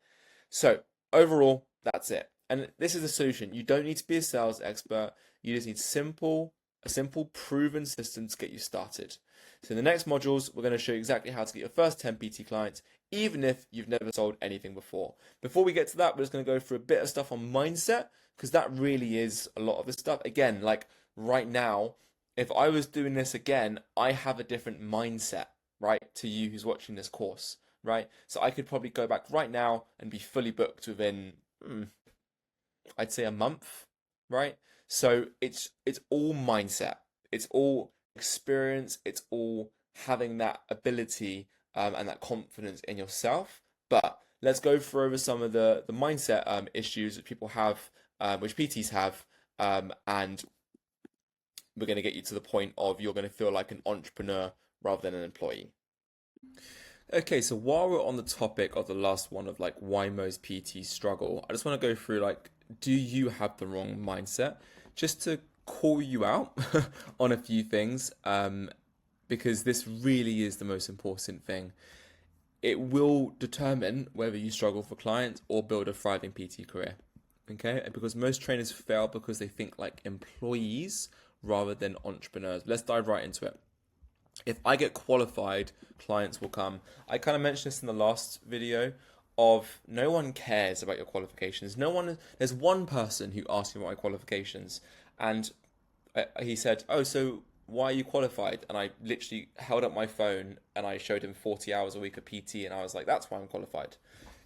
So overall, that's it. And this is the solution. You don't need to be a sales expert. You just need a simple proven system to get you started. So in the next modules, we're going to show you exactly how to get your first 10 PT clients, even if you've never sold anything before. Before we get to that, we're just going to go through a bit of stuff on mindset, because that really is a lot of the stuff. Again, like right now, if I was doing this again, I have a different mindset, right, to you who's watching this course, right? So I could probably go back right now and be fully booked within, I'd say a month, right? So it's all mindset. It's all experience. It's all having that ability and that confidence in yourself. But let's go through over some of the mindset issues that people have, which PTs have, and we're going to get you to the point of you're going to feel like an entrepreneur rather than an employee. Okay, so while we're on the topic of the last one of like why most PTs struggle, I just want to go through like, do you have the wrong mindset? Just to call you out on a few things, because this really is the most important thing. It will determine whether you struggle for clients or build a thriving PT career. Okay, because most trainers fail because they think like employees rather than entrepreneurs. Let's dive right into it. If I get qualified, clients will come. I kind of mentioned this in the last video of no one cares about your qualifications. There's one person who asked me about my qualifications, and he said, "Oh, so why are you qualified?" And I literally held up my phone and I showed him 40 hours a week of PT, and I was like, "That's why I'm qualified."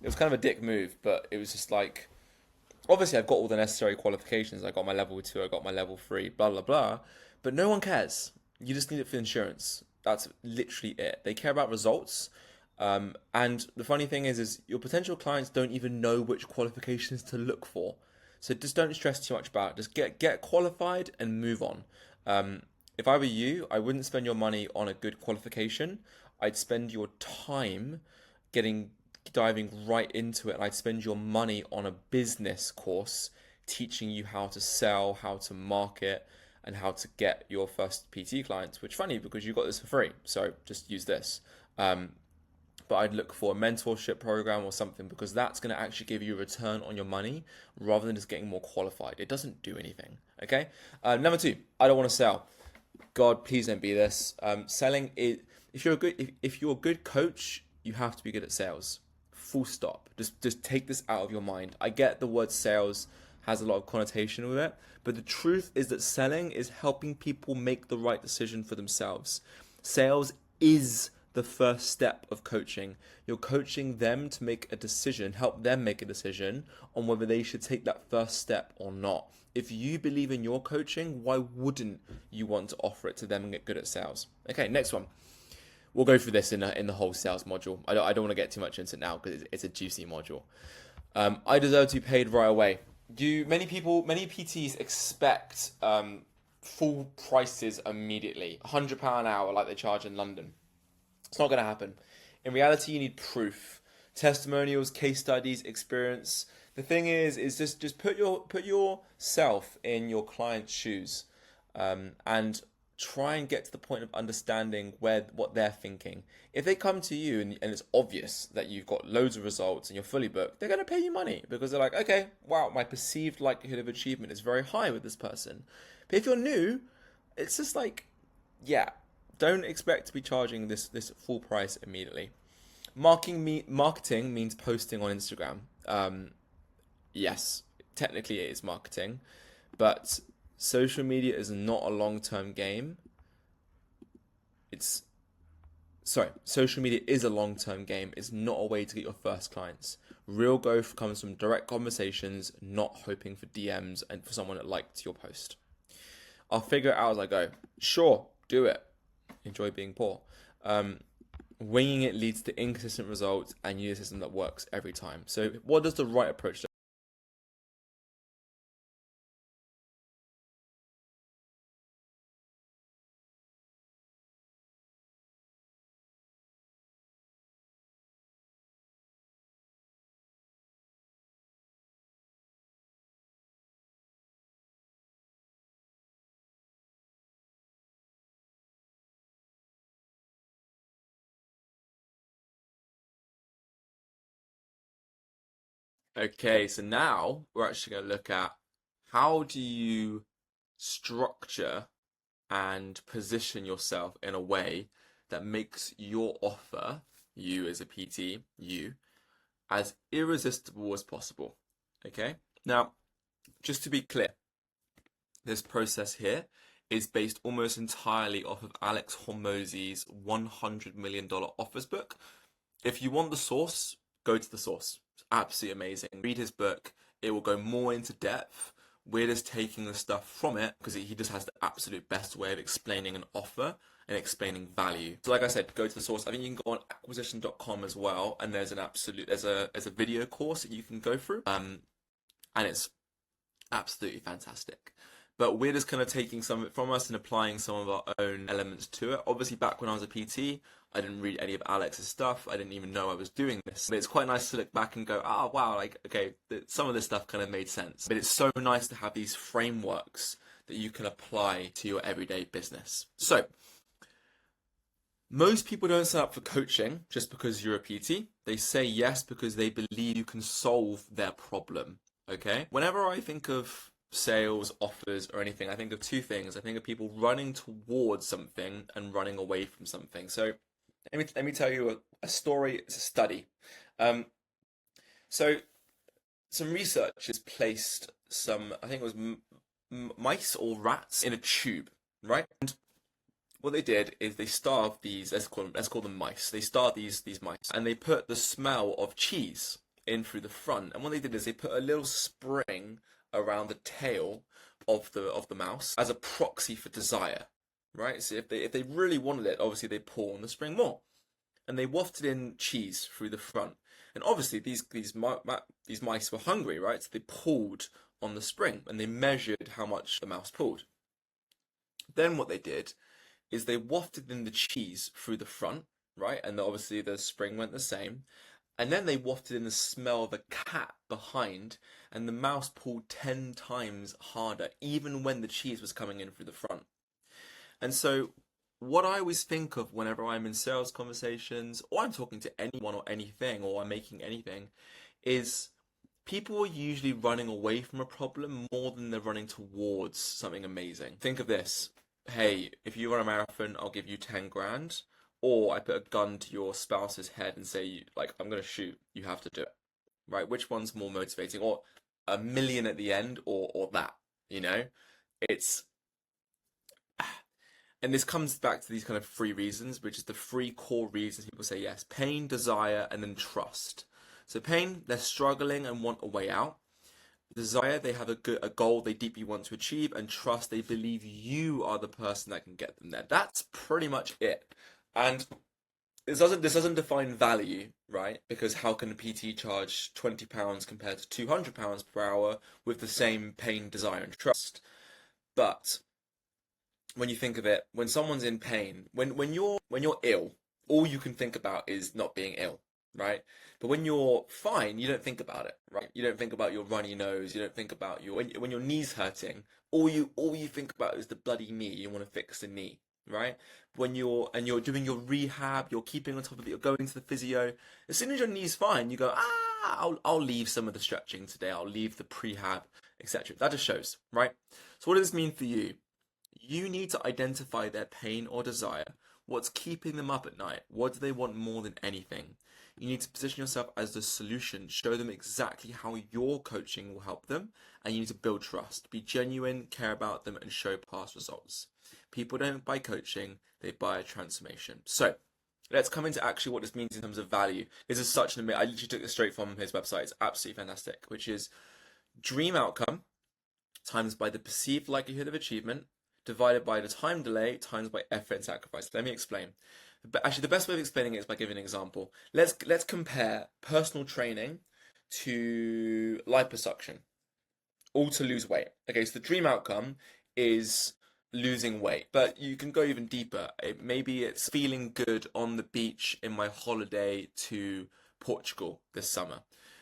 It was kind of a dick move, but it was just like, obviously I've got all the necessary qualifications. I got my level 2, I got my level 3, blah blah blah, but no one cares. You just need it for insurance. That's literally it. They care about results. And the funny thing is your potential clients don't even know which qualifications to look for. So just don't stress too much about it. Just get qualified and move on. If I were you, I wouldn't spend your money on a good qualification. I'd spend your time diving right into it, and I'd spend your money on a business course teaching you how to sell, how to market, and how to get your first PT clients, which is funny because you got this for free. So just use this. But I'd look for a mentorship program or something, because that's going to actually give you a return on your money rather than just getting more qualified. It doesn't do anything. Okay. Number 2, I don't want to sell. God, please don't be this. Selling is, if you're a good coach, you have to be good at sales. Full stop. Just take this out of your mind. I get the word sales has a lot of connotation with it, but the truth is that selling is helping people make the right decision for themselves. Sales is the first step of coaching. You're coaching them to make a decision, help them make a decision on whether they should take that first step or not. If you believe in your coaching, why wouldn't you want to offer it to them and get good at sales? Okay, next one. We'll go through this in the whole sales module. I don't want to get too much into it now because it's a juicy module. I deserve to be paid right away. Many PTs expect full prices immediately, £100 an hour like they charge in London. It's not going to happen. In reality, you need proof, testimonials, case studies, experience. The thing is just put yourself in your client's shoes, and try and get to the point of understanding what they're thinking. If they come to you and it's obvious that you've got loads of results and you're fully booked, they're going to pay you money because they're like, okay, wow, my perceived likelihood of achievement is very high with this person. But if you're new, it's just like, yeah, don't expect to be charging this full price immediately. Marketing means posting on Instagram. Yes, technically it is marketing, but social media is not a long-term game. Social media is a long-term game. It's not a way to get your first clients. Real growth comes from direct conversations, not hoping for DMs and for someone that liked your post. I'll figure it out as I go. Sure, do it. Enjoy being poor. Winging it leads to inconsistent results, and you need a system that works every time. So what does the right approach look? Okay, so now we're actually going to look at how do you structure and position yourself in a way that makes your offer, you as a PT, as irresistible as possible. Okay? Now, just to be clear, this process here is based almost entirely off of Alex Hormozi's $100 million offers book. If you want the source, go to the source. It's absolutely amazing. Read his book. It will go more into depth. We're just taking the stuff from it because he just has the absolute best way of explaining an offer and explaining value. So like I said, go to the source. I think you can go on acquisition.com as well, and there's a video course that you can go through. And it's absolutely fantastic. but we're just kind of taking some of it from us and applying some of our own elements to it. Obviously, back when I was a PT, I didn't read any of Alex's stuff. I didn't even know I was doing this. But it's quite nice to look back and go, oh, wow, like, okay, some of this stuff kind of made sense. But it's so nice to have these frameworks that you can apply to your everyday business. So, most people don't sign up for coaching just because you're a PT. They say yes because they believe you can solve their problem. Okay? Whenever I think of sales, offers, or anything, I think of two things. I think of people running towards something and running away from something. So let me tell you a story. It's a study. So some researchers placed some, I think it was mice or rats in a tube, right? And what they did is they starved these, let's call them mice. They starved these mice, and they put the smell of cheese in through the front. And what they did is they put a little spring around the tail of the mouse as a proxy for desire, right? So if they really wanted it, obviously they pull on the spring more, and they wafted in cheese through the front. And obviously these mice were hungry, right? So they pulled on the spring, and they measured how much the mouse pulled. Then what they did is they wafted in the cheese through the front, right? And obviously the spring went the same. And then they wafted in the smell of a cat behind, and the mouse pulled 10 times harder, even when the cheese was coming in through the front. And so what I always think of whenever I'm in sales conversations, or I'm talking to anyone or anything, or I'm making anything, is people are usually running away from a problem more than they're running towards something amazing. Think of this. Hey, if you run a marathon, I'll give you 10 grand. Or I put a gun to your spouse's head and say, like, I'm going to shoot, you have to do it. Right? Which one's more motivating? Or a million at the end, or that, you know? It's... And this comes back to these kind of three reasons, which is the three core reasons people say yes. Pain, desire, and then trust. So pain, they're struggling and want a way out. Desire, they have a goal they deeply want to achieve, and trust, they believe you are the person that can get them there. That's pretty much it. And this doesn't define value, right? Because how can a PT charge £20 compared to £200 per hour with the same pain, desire, and trust? But when you think of it, when someone's in pain, when you're ill, all you can think about is not being ill, right? But when you're fine, you don't think about it, right? You don't think about your runny nose. You don't think about when your knee's hurting. All you think about is the bloody knee. You want to fix the knee, right? When you're doing your rehab, you're keeping on top of it. You're going to the physio. As soon as your knee's fine, you go, I'll leave some of the stretching today. I'll leave the prehab, etc. That just shows, right? So what does this mean for you? You need to identify their pain or desire. What's keeping them up at night? What do they want more than anything? You need to position yourself as the solution. Show them exactly how your coaching will help them, and you need to build trust. Be genuine, care about them, and show past results. People don't buy coaching, they buy a transformation. So, let's come into actually what this means in terms of value. This is such an I literally took this straight from his website. It's absolutely fantastic, which is dream outcome times by the perceived likelihood of achievement divided by the time delay times by effort and sacrifice. Let me explain. But actually, the best way of explaining it is by giving an example. Let's compare personal training to liposuction, all to lose weight. Okay, so the dream outcome is losing weight, but you can go even deeper. Maybe it's feeling good on the beach in my holiday to Portugal this summer.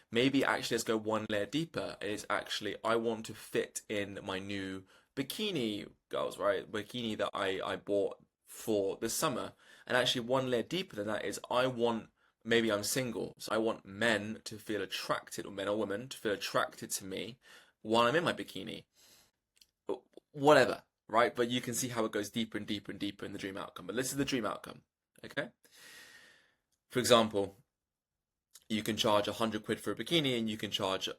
Maybe actually let's go one layer deeper. It's actually I want to fit in my new bikini, girls, right? Bikini that I bought for this summer. And actually one layer deeper than that is maybe I'm single, so I want men to feel attracted, or men or women to feel attracted to me while I'm in my bikini. Whatever, right? But you can see how it goes deeper and deeper and deeper in the dream outcome. But this is the dream outcome, okay? For example, you can charge 100 quid for a bikini and you can charge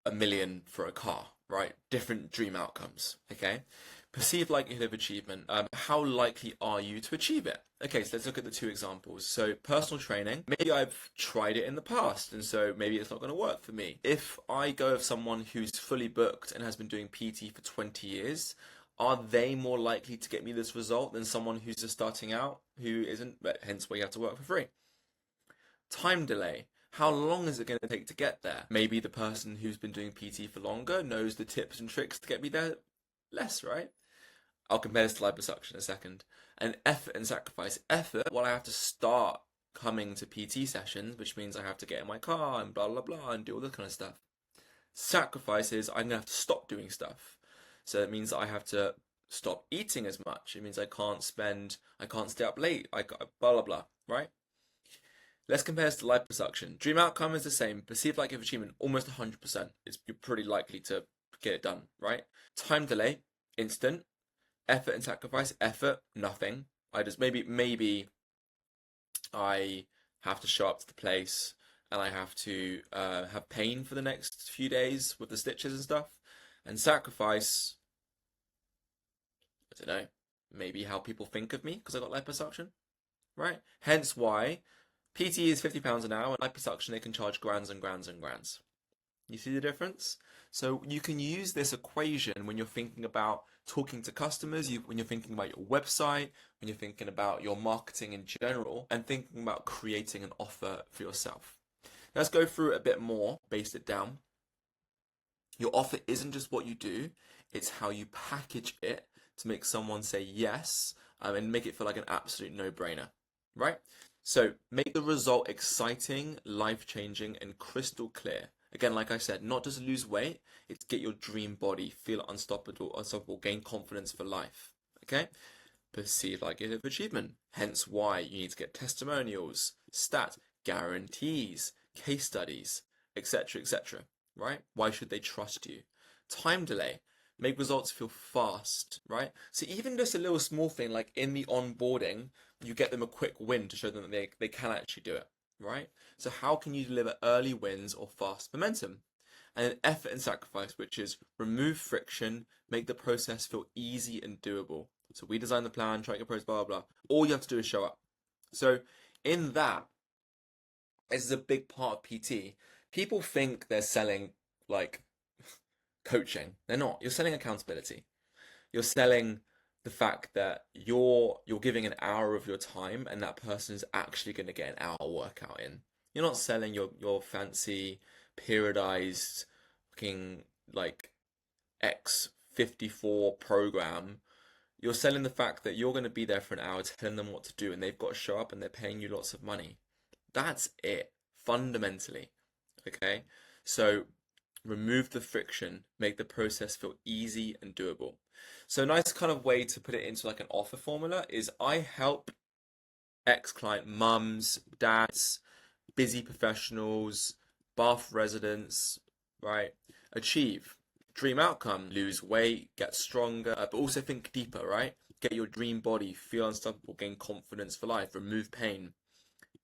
a million for a car, right? Different dream outcomes, okay? Perceived likelihood of achievement. How likely are you to achieve it? Okay, so let's look at the two examples. So personal training, maybe I've tried it in the past, and so maybe it's not going to work for me. If I go with someone who's fully booked and has been doing PT for 20 years, are they more likely to get me this result than someone who's just starting out, who isn't, but hence why you have to work for free? Time delay. How long is it going to take to get there? Maybe the person who's been doing PT for longer knows the tips and tricks to get me there less, right? I'll compare this to liposuction in a second. And effort and sacrifice. Effort, well, I have to start coming to PT sessions, which means I have to get in my car and blah, blah, blah, and do all this kind of stuff. Sacrifice is I'm going to have to stop doing stuff. So it means that I have to stop eating as much. It means I can't stay up late, blah, blah, blah, right? Let's compare this to liposuction. Dream outcome is the same. Perceived likelihood of achievement, almost 100%. You're pretty likely to get it done, right? Time delay, instant. Effort and sacrifice, effort, nothing. I just maybe I have to show up to the place and I have to have pain for the next few days with the stitches and stuff. And sacrifice, I don't know, maybe how people think of me because I got liposuction, right? Hence why PT is £50 an hour, and liposuction they can charge grands and grands and grands. You see the difference? So you can use this equation when you're thinking about talking to customers, when you're thinking about your website, when you're thinking about your marketing in general, and thinking about creating an offer for yourself. Let's go through it a bit more, base it down. Your offer isn't just what you do, it's how you package it to make someone say yes, and make it feel like an absolute no-brainer, right? So make the result exciting, life-changing, and crystal clear. Again, like I said, not just lose weight, it's get your dream body, feel unstoppable, gain confidence for life. Okay? Perceive likelihood of achievement. Hence why you need to get testimonials, stats, guarantees, case studies, etc., etc. Right? Why should they trust you? Time delay. Make results feel fast, right? So even just a little small thing like in the onboarding, you get them a quick win to show them that they can actually do it, right? So how can you deliver early wins or fast momentum? And then effort and sacrifice, which is remove friction, make the process feel easy and doable. So we design the plan, track your process, blah, blah, blah. All you have to do is show up. So in that, this is a big part of PT. People think they're selling like coaching. They're not. You're selling accountability. You're selling the fact that you're giving an hour of your time and that person is actually going to get an hour workout in. You're not selling your fancy periodized fucking like X54 program. You're selling the fact that you're going to be there for an hour telling them what to do and they've got to show up and they're paying you lots of money. That's it, fundamentally. Okay? So remove the friction, make the process feel easy and doable. So a nice kind of way to put it into like an offer formula is I help ex-client mums, dads, busy professionals, Bath residents, right, achieve dream outcome, lose weight, get stronger, but also think deeper, right? Get your dream body, feel unstoppable, gain confidence for life, remove pain.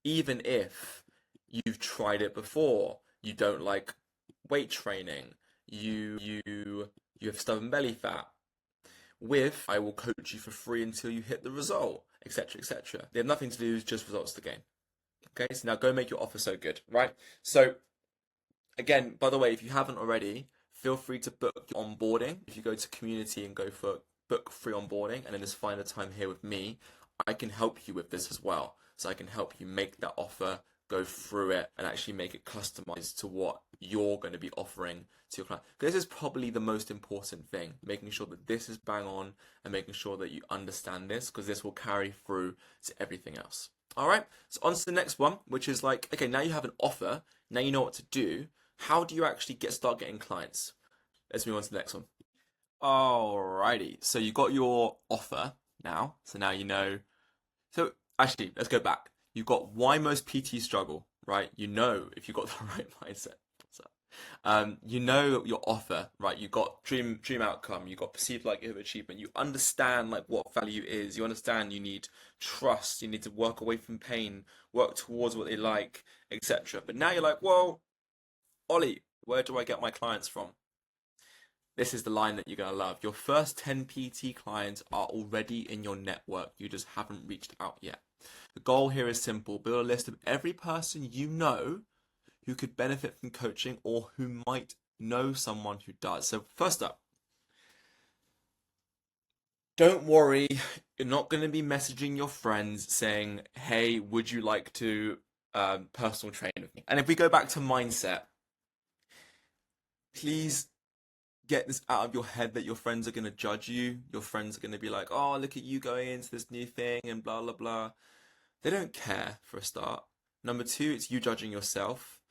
Even if you've tried it before, you don't like weight training, you have stubborn belly fat. With I will coach you for free until you hit the result, etc., etc. They have nothing to do, just results to gain. Okay, so now go make your offer so good, right? So again, by the way, if you haven't already, feel free to book your onboarding. If you go to community and go for book free onboarding and then just find a time here with me, I can help you with this as well. So I can help you make that offer, go through it, and actually make it customized to what you're going to be offering to your client. This is probably the most important thing, making sure that this is bang on and making sure that you understand this, because this will carry through to everything else. All right, so on to the next one, which is like, okay, now you have an offer, now you know what to do. How do you actually start getting clients? Let's move on to the next one. Alrighty, so you got your offer now, so now you know. So actually, let's go back. You've got why most PTs struggle, right? You know if you've got the right mindset. You know your offer, right? You got dream outcome. You got perceived likelihood of achievement. You understand like what value is. You understand you need trust. You need to work away from pain, work towards what they like, etc. But now you're like, well, Ollie, where do I get my clients from? This is the line that you're gonna love. Your first 10 PT clients are already in your network. You just haven't reached out yet. The goal here is simple. Build a list of every person you know who could benefit from coaching or who might know someone who does. So first up, don't worry, you're not going to be messaging your friends saying, hey, would you like to personal train with me? And if we go back to mindset, please get this out of your head that your friends are going to judge you. Your friends are going to be like, oh, look at you going into this new thing and blah, blah, blah. They don't care, for a start. Number two, it's you judging yourself.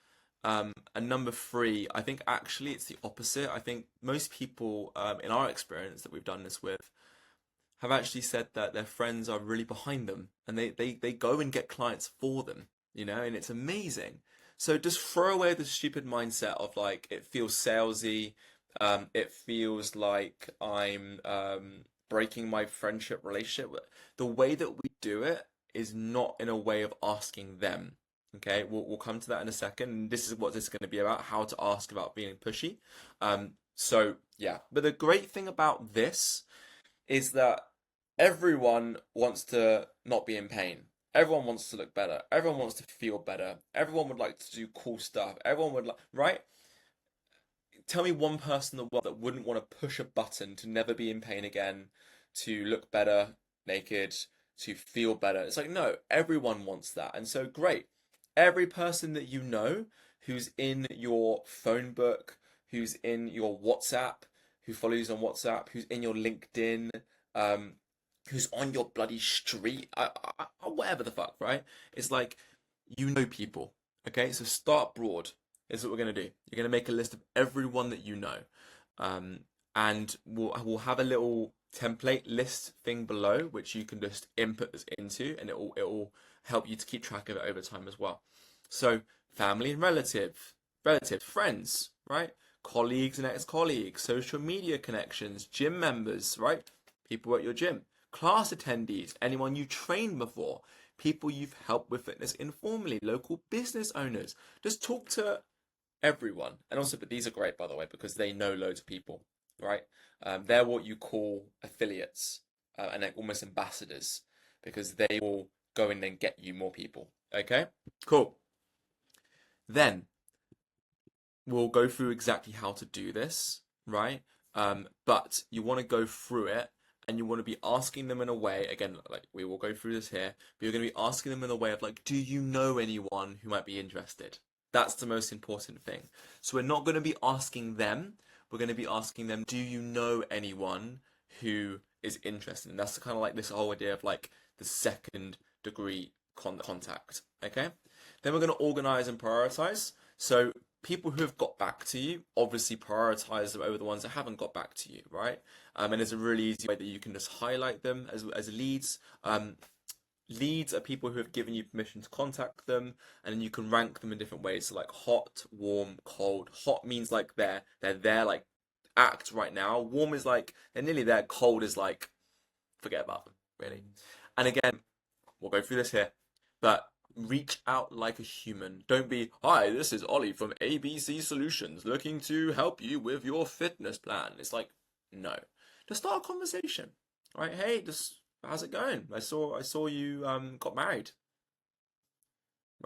And number three, I think actually it's the opposite. I think most people, in our experience that we've done this with, have actually said that their friends are really behind them and they go and get clients for them, and it's amazing. So just throw away the stupid mindset of like it feels salesy, it feels like I'm breaking my friendship relationship. The way that we do it is not in a way of asking them. Okay, we'll come to that in a second. This is what this is going to be about, how to ask about being pushy. So yeah, but the great thing about this is that everyone wants to not be in pain. Everyone wants to look better. Everyone wants to feel better. Everyone would like to do cool stuff. Everyone would like, right? Tell me one person in the world that wouldn't want to push a button to never be in pain again, to look better naked, to feel better. It's like, no, everyone wants that. And so, great. Every person that you know who's in your phone book, who's in your WhatsApp, who follows you on WhatsApp, who's in your LinkedIn, um, who's on your bloody street, whatever the fuck, right? It's like you know people. Okay, so start broad. Is what we're gonna do. You're gonna make a list of everyone that you know, and we'll have a little template list thing below which you can just input this into, and it will help you to keep track of it over time as well. So family and relatives, friends, right? Colleagues and ex-colleagues, social media connections, gym members, right? People at your gym, class attendees, anyone you trained before, people you've helped with fitness informally, local business owners. Just talk to everyone. And also, but these are great, by the way, because they know loads of people, right? They're what you call affiliates, and they're almost ambassadors, because they will go and then get you more people. Okay, cool. Then we'll go through exactly how to do this, right? But you want to go through it and you want to be asking them in a way, again, like we will go through this here, but you're going to be asking them in a way of like, do you know anyone who might be interested? That's the most important thing. So we're not going to be asking them, we're going to be asking them, do you know anyone who is interested? And that's kind of like this whole idea of like the second degree contact, okay? Then we're going to organize and prioritize. So people who have got back to you, obviously prioritize them over the ones that haven't got back to you, right? And there's a really easy way that you can just highlight them as leads. Leads are people who have given you permission to contact them, and then you can rank them in different ways. So like hot, warm, cold. Hot means like they're there, like act right now. Warm is like they're nearly there. Cold is like forget about them, really. And again, we'll go through this here, but reach out like a human. Don't be, hi, this is Ollie from ABC Solutions looking to help you with your fitness plan. It's like, no. Just start a conversation. Right? Hey, just how's it going? I saw you got married.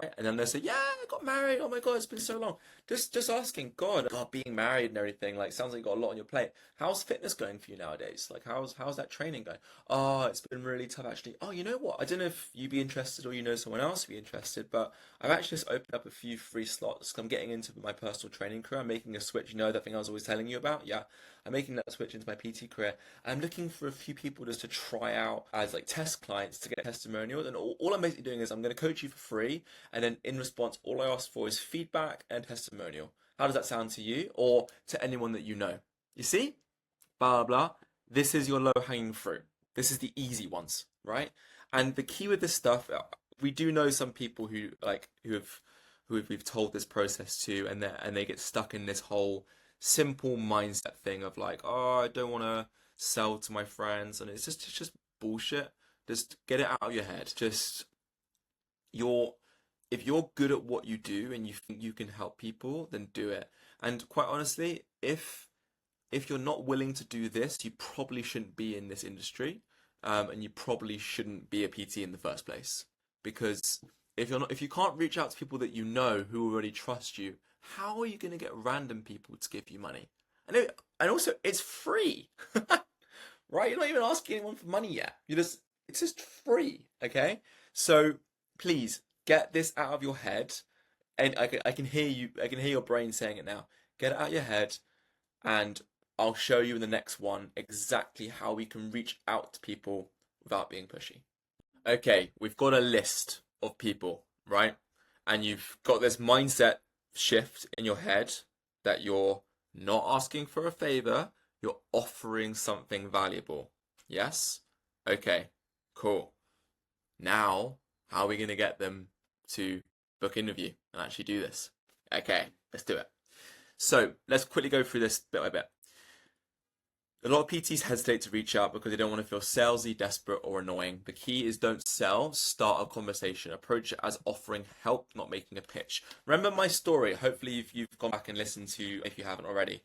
Right? And then they say, yeah, I got married. Oh my God, it's been so long. Just asking, God, being married and everything, like sounds like you got a lot on your plate. How's fitness going for you nowadays? Like how's that training going? Oh, it's been really tough actually. Oh, you know what? I don't know if you'd be interested or you know someone else would be interested, but I've actually just opened up a few free slots 'cause I'm getting into my personal training career. I'm making a switch, that thing I was always telling you about? Yeah. I'm making that switch into my PT career. I'm looking for a few people just to try out as like test clients to get testimonials. And all I'm basically doing is I'm going to coach you for free. And then in response, all I ask for is feedback and testimonial. How does that sound to you or to anyone that you know? You see? Blah, blah, blah. This is your low hanging fruit. This is the easy ones, right? And the key with this stuff, we do know some people who we've told this process to, and they get stuck in this whole simple mindset thing of like, oh, I don't want to sell to my friends, and it's just bullshit. Just get it out of your head. Just you're if you're good at what you do and you think you can help people, then do it. And quite honestly, if you're not willing to do this, you probably shouldn't be in this industry, and you probably shouldn't be a PT in the first place. Because if you can't reach out to people that you know who already trust you, how are you going to get random people to give you money? And also, it's free, right? You're not even asking anyone for money yet. It's just free, okay? So please get this out of your head, and I can hear you. I can hear your brain saying it now. Get it out of your head and I'll show you in the next one exactly how we can reach out to people without being pushy. Okay, we've got a list of people, right? And you've got this mindset shift in your head that you're not asking for a favor, you're offering something valuable. Yes? Okay, cool. Now, how are we going to get them to book an interview and actually do this? Okay, let's do it. So let's quickly go through this bit by bit. A lot of PTs hesitate to reach out because they don't want to feel salesy, desperate, or annoying. The key is don't sell, start a conversation. Approach it as offering help, not making a pitch. Remember my story. Hopefully, if you've gone back and listened to, if you haven't already,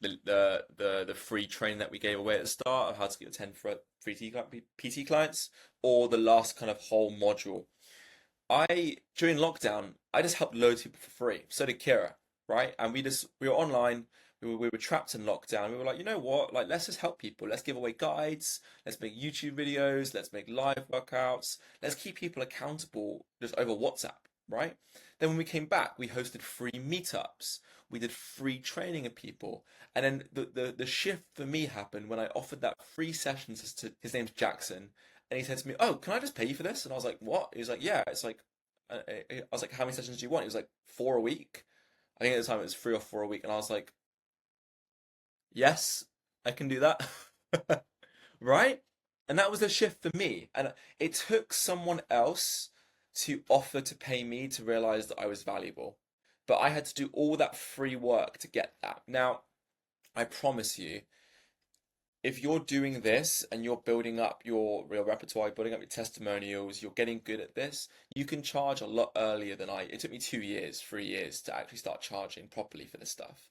the free training that we gave away at the start of how to get 10 free PT clients, or the last kind of whole module. During lockdown, I just helped loads of people for free. So did Kira, right? And we were online. We were trapped in lockdown. We were like, you know what? Like, let's just help people. Let's give away guides. Let's make YouTube videos. Let's make live workouts. Let's keep people accountable just over WhatsApp, right? Then when we came back, we hosted free meetups. We did free training of people. And then the shift for me happened when I offered that free sessions to his name's Jackson. And he said to me, "Oh, can I just pay you for this?" And I was like, "What?" He was like, "Yeah." It's like, I was like, "How many sessions do you want?" He was like, "4 a week." I think at the time it was 3 or 4 a week. And I was like, yes, I can do that. Right? And that was a shift for me. And it took someone else to offer to pay me to realize that I was valuable. But I had to do all that free work to get that. Now, I promise you, if you're doing this and you're building up your real repertoire, building up your testimonials, you're getting good at this, you can charge a lot earlier than I. It took me 2 years, 3 years to actually start charging properly for this stuff.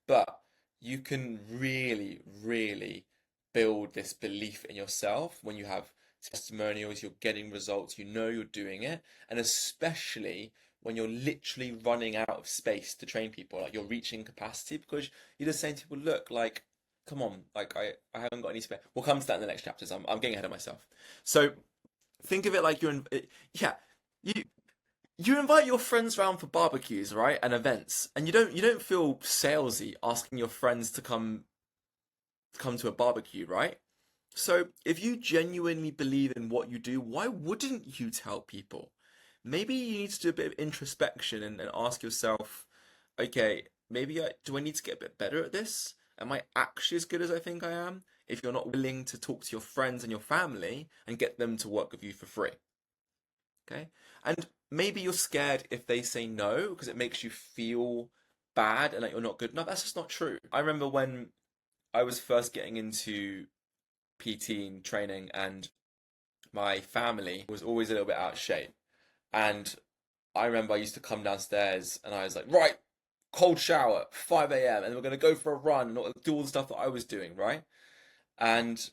But you can really, really build this belief in yourself when you have testimonials, you're getting results, you know you're doing it, and especially when you're literally running out of space to train people, like you're reaching capacity because you're just saying to people, look, like come on, like I haven't got any space. We'll come to that in the next chapters. I'm getting ahead of myself. So think of it like yeah, you you invite your friends around for barbecues, right, and events, and you don't feel salesy asking your friends to come to a barbecue, right? So if you genuinely believe in what you do, why wouldn't you tell people? Maybe you need to do a bit of introspection and ask yourself, okay, maybe do I need to get a bit better at this? Am I actually as good as I think I am? If you're not willing to talk to your friends and your family and get them to work with you for free, okay? And maybe you're scared if they say no because it makes you feel bad and that you're not good enough. That's just not true. I remember when I was first getting into PT and training, and my family was always a little bit out of shape. And I remember I used to come downstairs and I was like, right, cold shower, 5 a.m., and we're going to go for a run and do all the stuff that I was doing, right? And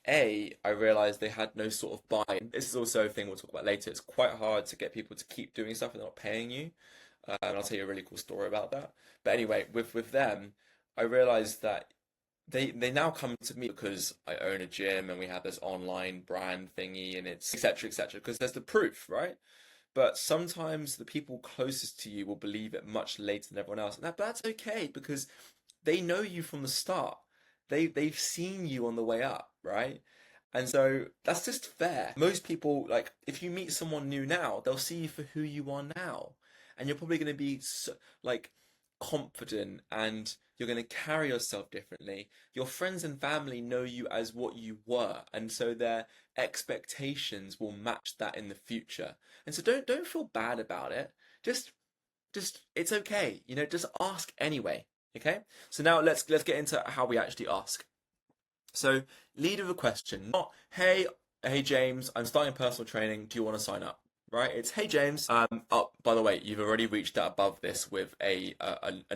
I realized they had no sort of buy-in. This is also a thing we'll talk about later. It's quite hard to get people to keep doing stuff and they're not paying you. And I'll tell you a really cool story about that. But anyway, with them, I realized that they now come to me because I own a gym and we have this online brand thingy and it's etc etc because there's the proof, right? But sometimes the people closest to you will believe it much later than everyone else, and that's okay because they know you from the start. They've seen you on the way up, right? And so that's just fair. Most people, like, if you meet someone new now, they'll see you for who you are now, and you're probably going to be so, like confident, and you're going to carry yourself differently. Your friends and family know you as what you were, and so their expectations will match that in the future. And so don't feel bad about it. Just it's okay. Just ask anyway. Okay? So now let's get into how we actually ask. So lead with a question, not hey James, I'm starting personal training. Do you want to sign up? Right? It's hey James. Oh, by the way, you've already reached that above this with a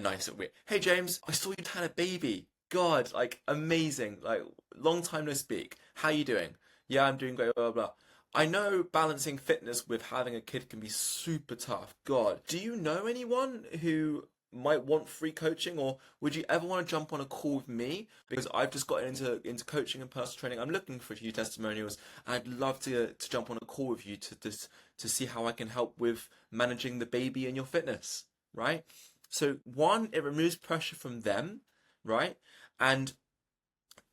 nice hey James, I saw you had a baby. God, like amazing. Like long time no speak. How you doing? Yeah, I'm doing great. Blah blah blah. I know balancing fitness with having a kid can be super tough. God, do you know anyone who might want free coaching, or would you ever want to jump on a call with me? Because I've just gotten into coaching and personal training. I'm looking for a few testimonials. I'd love to jump on a call with you to see how I can help with managing the baby and your fitness, right? So one, it removes pressure from them right? And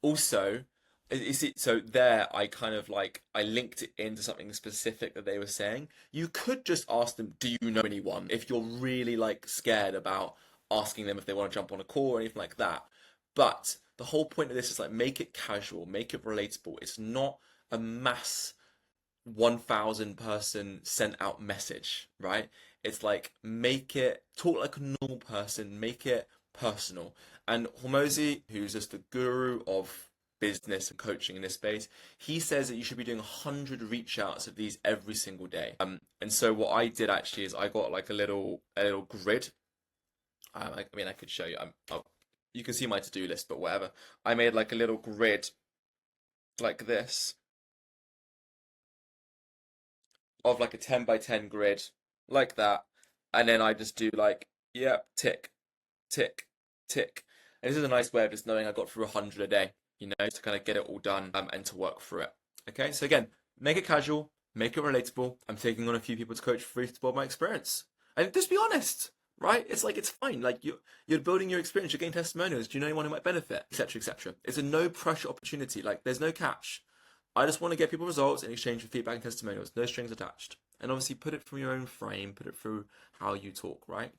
also, is it so there I kind of like I linked it into something specific that they were saying. You could just ask them, do you know anyone? If you're really like scared about asking them if they want to jump on a call or anything like that. But the whole point of this is like make it casual, make it relatable. It's not a mass 1,000 person sent out message, right? It's like make it talk like a normal person, make it personal. And Hormozi, who's just the guru of business and coaching in this space, he says that you should be doing 100 reach outs of these every single day. And so what I did actually is I got like a little grid. I mean, I could show you. You can see my to-do list, but whatever. I made like a little grid like this of like a 10 by 10 grid like that, and then I just do like, yep, tick, tick, tick. And this is a nice way of just knowing I got through 100 a day, to kind of get it all done, and to work through it. Okay, so again, make it casual, make it relatable. I'm taking on a few people to coach for free to build my experience, and just be honest. Right? It's like it's fine. Like you're building your experience. You're getting testimonials. Do you know anyone who might benefit, etc., etc. It's a no pressure opportunity. Like there's no catch. I just want to get people results in exchange for feedback and testimonials. No strings attached. And obviously put it from your own frame, put it through how you talk, right?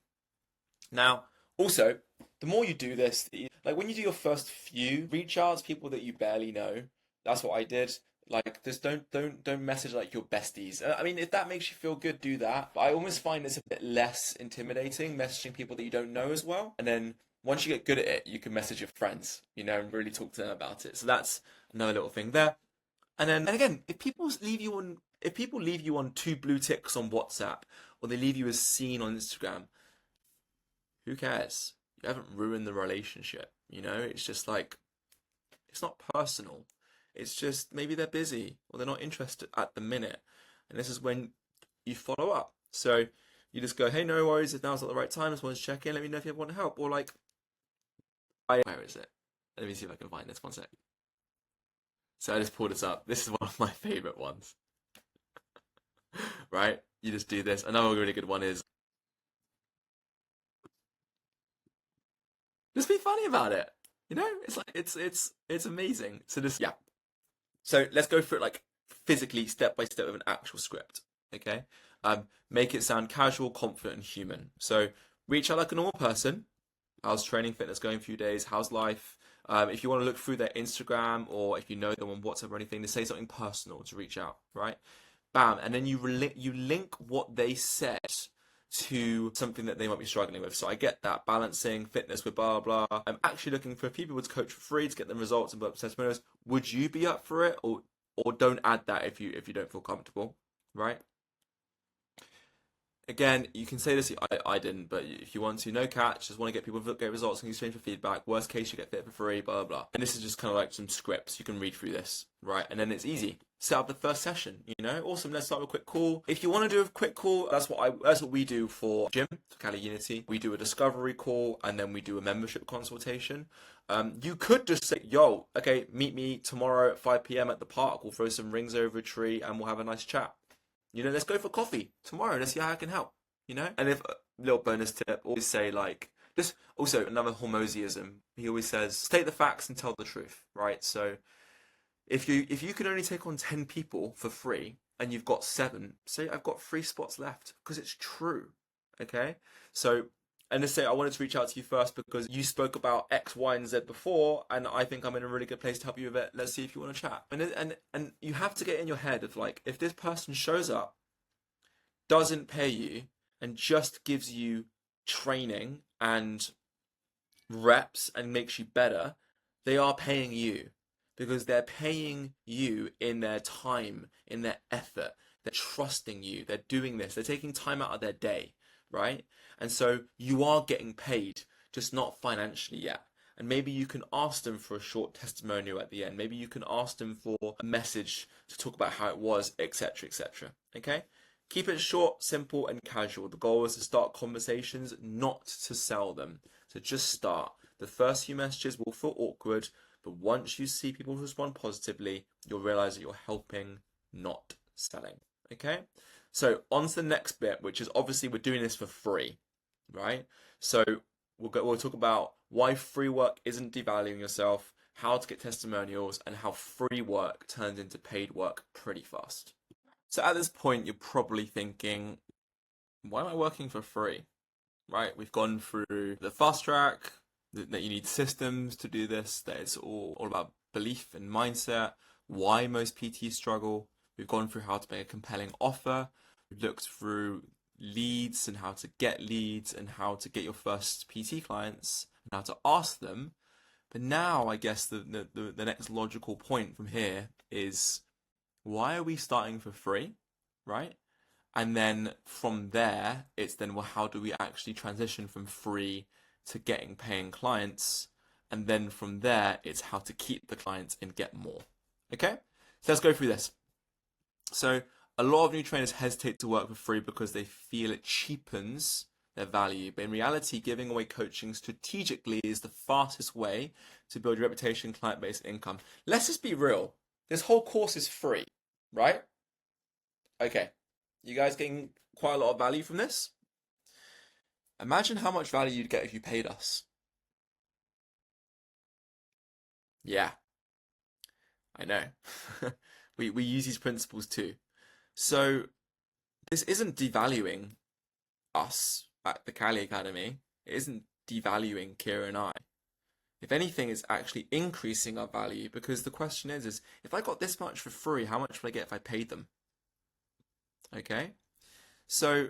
Now, also, the more you do this, like when you do your first few reach outs, people that you barely know, that's what I did. Like, just don't message like your besties. I mean, if that makes you feel good, do that. But I almost find it's a bit less intimidating messaging people that you don't know as well. And then once you get good at it, you can message your friends, and really talk to them about it. So that's another little thing there. And again, if people leave you on two blue ticks on WhatsApp, or they leave you as seen on Instagram, who cares? You haven't ruined the relationship. It's just like it's not personal. It's just maybe they're busy or they're not interested at the minute. And this is when you follow up. So you just go, hey, no worries, if now's not the right time, I just want to check in, let me know if you want help. Or like, where is it? Let me see if I can find this one sec. So I just pulled this up. This is one of my favorite ones, right? You just do this. Another really good one is just be funny about it. It's like it's amazing. So just yeah. So let's go through it like physically, step by step with an actual script. Okay. Make it sound casual, confident, and human. So reach out like a normal person. How's training, fitness going for a few days? How's life? If you want to look through their Instagram or if you know them on WhatsApp or anything, to say something personal to reach out, right? Bam, and then you link what they said to something that they might be struggling with. So I get that balancing fitness with blah blah. I'm actually looking for people to coach for free to get them results and build testimonials. Would you be up for it, or don't add that if you don't feel comfortable, right? Again, you can say this. I didn't, but if you want to, no catch. Just want to get people to get results and exchange for feedback. Worst case, you get fit for free. Blah blah blah. And this is just kind of like some scripts. You can read through this, right? And then it's easy. Set up the first session. Awesome. Let's start with a quick call. If you want to do a quick call, that's what we do for gym for Cali Unity. We do a discovery call and then we do a membership consultation. You could just say, yo, okay, meet me tomorrow at 5 p.m. at the park. We'll throw some rings over a tree and we'll have a nice chat. Let's go for coffee tomorrow. Let's see how I can help. And if little bonus tip, always say like this. Also, another Hormoziism. He always says, state the facts and tell the truth. Right. So if you can only take on 10 people for free and you've got 7, say I've got 3 spots left because it's true. Okay. So and just say I wanted to reach out to you first because you spoke about X, Y, and Z before, and I think I'm in a really good place to help you with it. Let's see if you want to chat. And you have to get in your head of like, if this person shows up, doesn't pay you, and just gives you training and reps and makes you better, they are paying you because they're paying you in their time, in their effort. They're trusting you. They're doing this. They're taking time out of their day, right? And so you are getting paid, just not financially yet. And maybe you can ask them for a short testimonial at the end. Maybe you can ask them for a message to talk about how it was, etc., etc. Okay? Keep it short, simple, and casual. The goal is to start conversations, not to sell them. So just start. The first few messages will feel awkward, but once you see people respond positively, you'll realize that you're helping, not selling. Okay? So on to the next bit, which is obviously we're doing this for free, right? So we'll talk about why free work isn't devaluing yourself, how to get testimonials, and how free work turns into paid work pretty fast. So at this point, you're probably thinking, why am I working for free? Right? We've gone through the fast track, that you need systems to do this, that it's all about belief and mindset, why most PTs struggle. We've gone through how to make a compelling offer. We've looked through leads and how to get leads and how to get your first PT clients and how to ask them. But now I guess the next logical point from here is, why are we starting for free, right? And then from there, it's then, well, how do we actually transition from free to getting paying clients? And then from there, it's how to keep the clients and get more. Okay? So let's go through this. So a lot of new trainers hesitate to work for free because they feel it cheapens their value. But in reality, giving away coaching strategically is the fastest way to build your reputation, client base, and income. Let's just be real. This whole course is free, right? Okay. You guys getting quite a lot of value from this? Imagine how much value you'd get if you paid us. Yeah, I know. We use these principles too. So this isn't devaluing us at the Kali Academy. It isn't devaluing Kira and I. If anything, it's actually increasing our value, because the question is if I got this much for free, how much would I get if I paid them? Okay? So,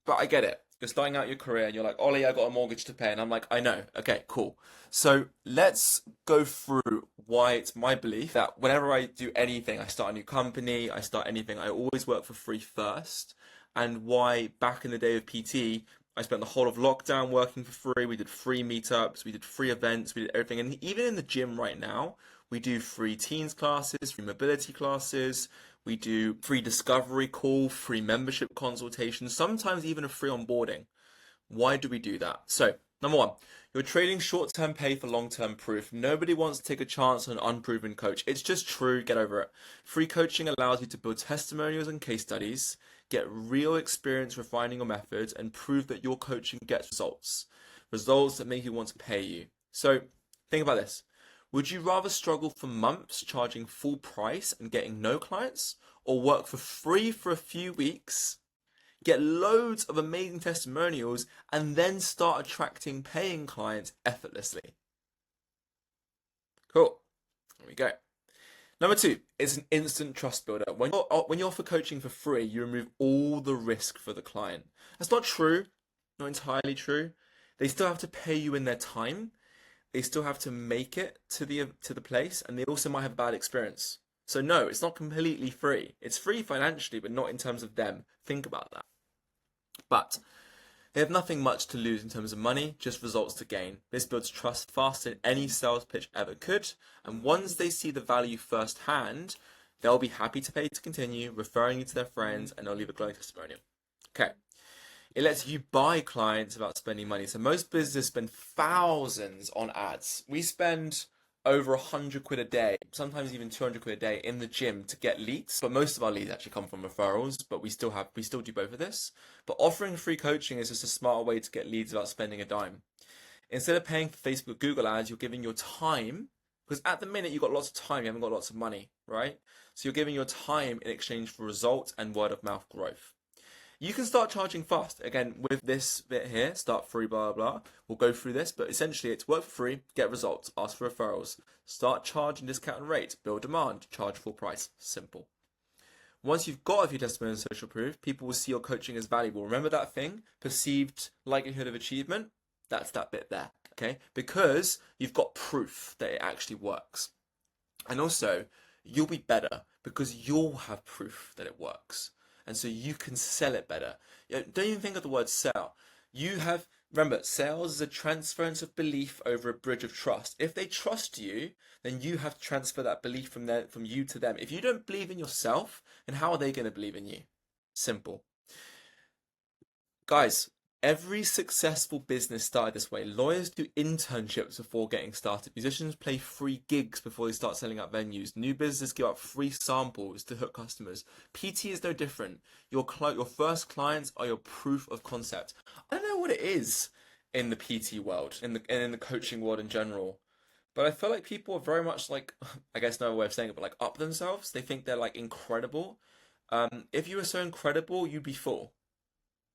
but I get it. You're starting out your career and you're like, Ollie, I got a mortgage to pay. And I'm like, I know. Okay, cool. So let's go through why it's my belief that whenever I do anything, I start a new company, I start anything, I always work for free first. And why back in the day of PT, I spent the whole of lockdown working for free. We did free meetups, we did free events, we did everything. And even in the gym right now, we do free teens classes, free mobility classes. We do free discovery call, free membership consultation, sometimes even a free onboarding. Why do we do that? So, number one, you're trading short-term pay for long-term proof. Nobody wants to take a chance on an unproven coach. It's just true. Get over it. Free coaching allows you to build testimonials and case studies, get real experience refining your methods, and prove that your coaching gets results. Results that make you want to pay you. So, think about this. Would you rather struggle for months charging full price and getting no clients, or work for free for a few weeks, get loads of amazing testimonials, and then start attracting paying clients effortlessly? Cool. There we go. Number two, it's an instant trust builder. When you offer coaching for free, you remove all the risk for the client. That's not true, not entirely true. They still have to pay you in their time. They still have to make it to the place, and they also might have a bad experience. So no, it's not completely free. It's free financially, but not in terms of them. Think about that. But they have nothing much to lose in terms of money, just results to gain. This builds trust faster than any sales pitch ever could. And once they see the value firsthand, they'll be happy to pay to continue, referring you to their friends, and they'll leave a glowing testimonial. Okay. It lets you buy clients without spending money. So most businesses spend thousands on ads. We spend over 100 quid a day, sometimes even 200 quid a day in the gym to get leads. But most of our leads actually come from referrals, but we still do both of this. But offering free coaching is just a smarter way to get leads without spending a dime. Instead of paying for Facebook, Google ads, you're giving your time, because at the minute you've got lots of time, you haven't got lots of money, right? So you're giving your time in exchange for results and word of mouth growth. You can start charging fast. Again, with this bit here, start free, blah, blah, blah. We'll go through this, but essentially it's work for free, get results, ask for referrals, start charging discount rates, build demand, charge full price. Simple. Once you've got a few testimonials and social proof, people will see your coaching as valuable. Remember that thing? Perceived likelihood of achievement? That's that bit there, okay? Because you've got proof that it actually works. And also, you'll be better because you'll have proof that it works. And so you can sell it better. Don't even think of the word sell. Remember, sales is a transference of belief over a bridge of trust. If they trust you, then you have to transfer that belief from you to them. If you don't believe in yourself, then how are they going to believe in you? Simple. Guys, every successful business started this way. Lawyers do internships before getting started. Musicians play free gigs before they start selling out venues. New businesses give out free samples to hook customers. PT is no different. Your first clients are your proof of concept. I don't know what it is. in the PT world, in the coaching world in general. But I feel like people are very much like, I guess no way of saying it, but like up themselves. They think they're like incredible. If you were so incredible, you'd be full.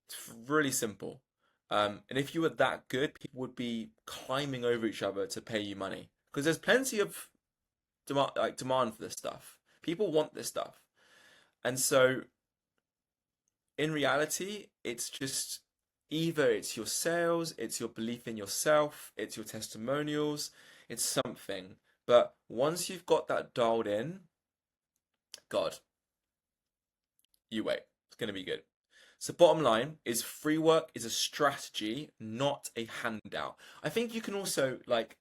It's really simple. And if you were that good, people would be climbing over each other to pay you money because there's plenty of demand for this stuff. People want this stuff, and so in reality, it's just either it's your sales, it's your belief in yourself, it's your testimonials, it's something. But once you've got that dialed in, God, you wait. It's going to be good. So bottom line is free work is a strategy, not a handout. I think you can also like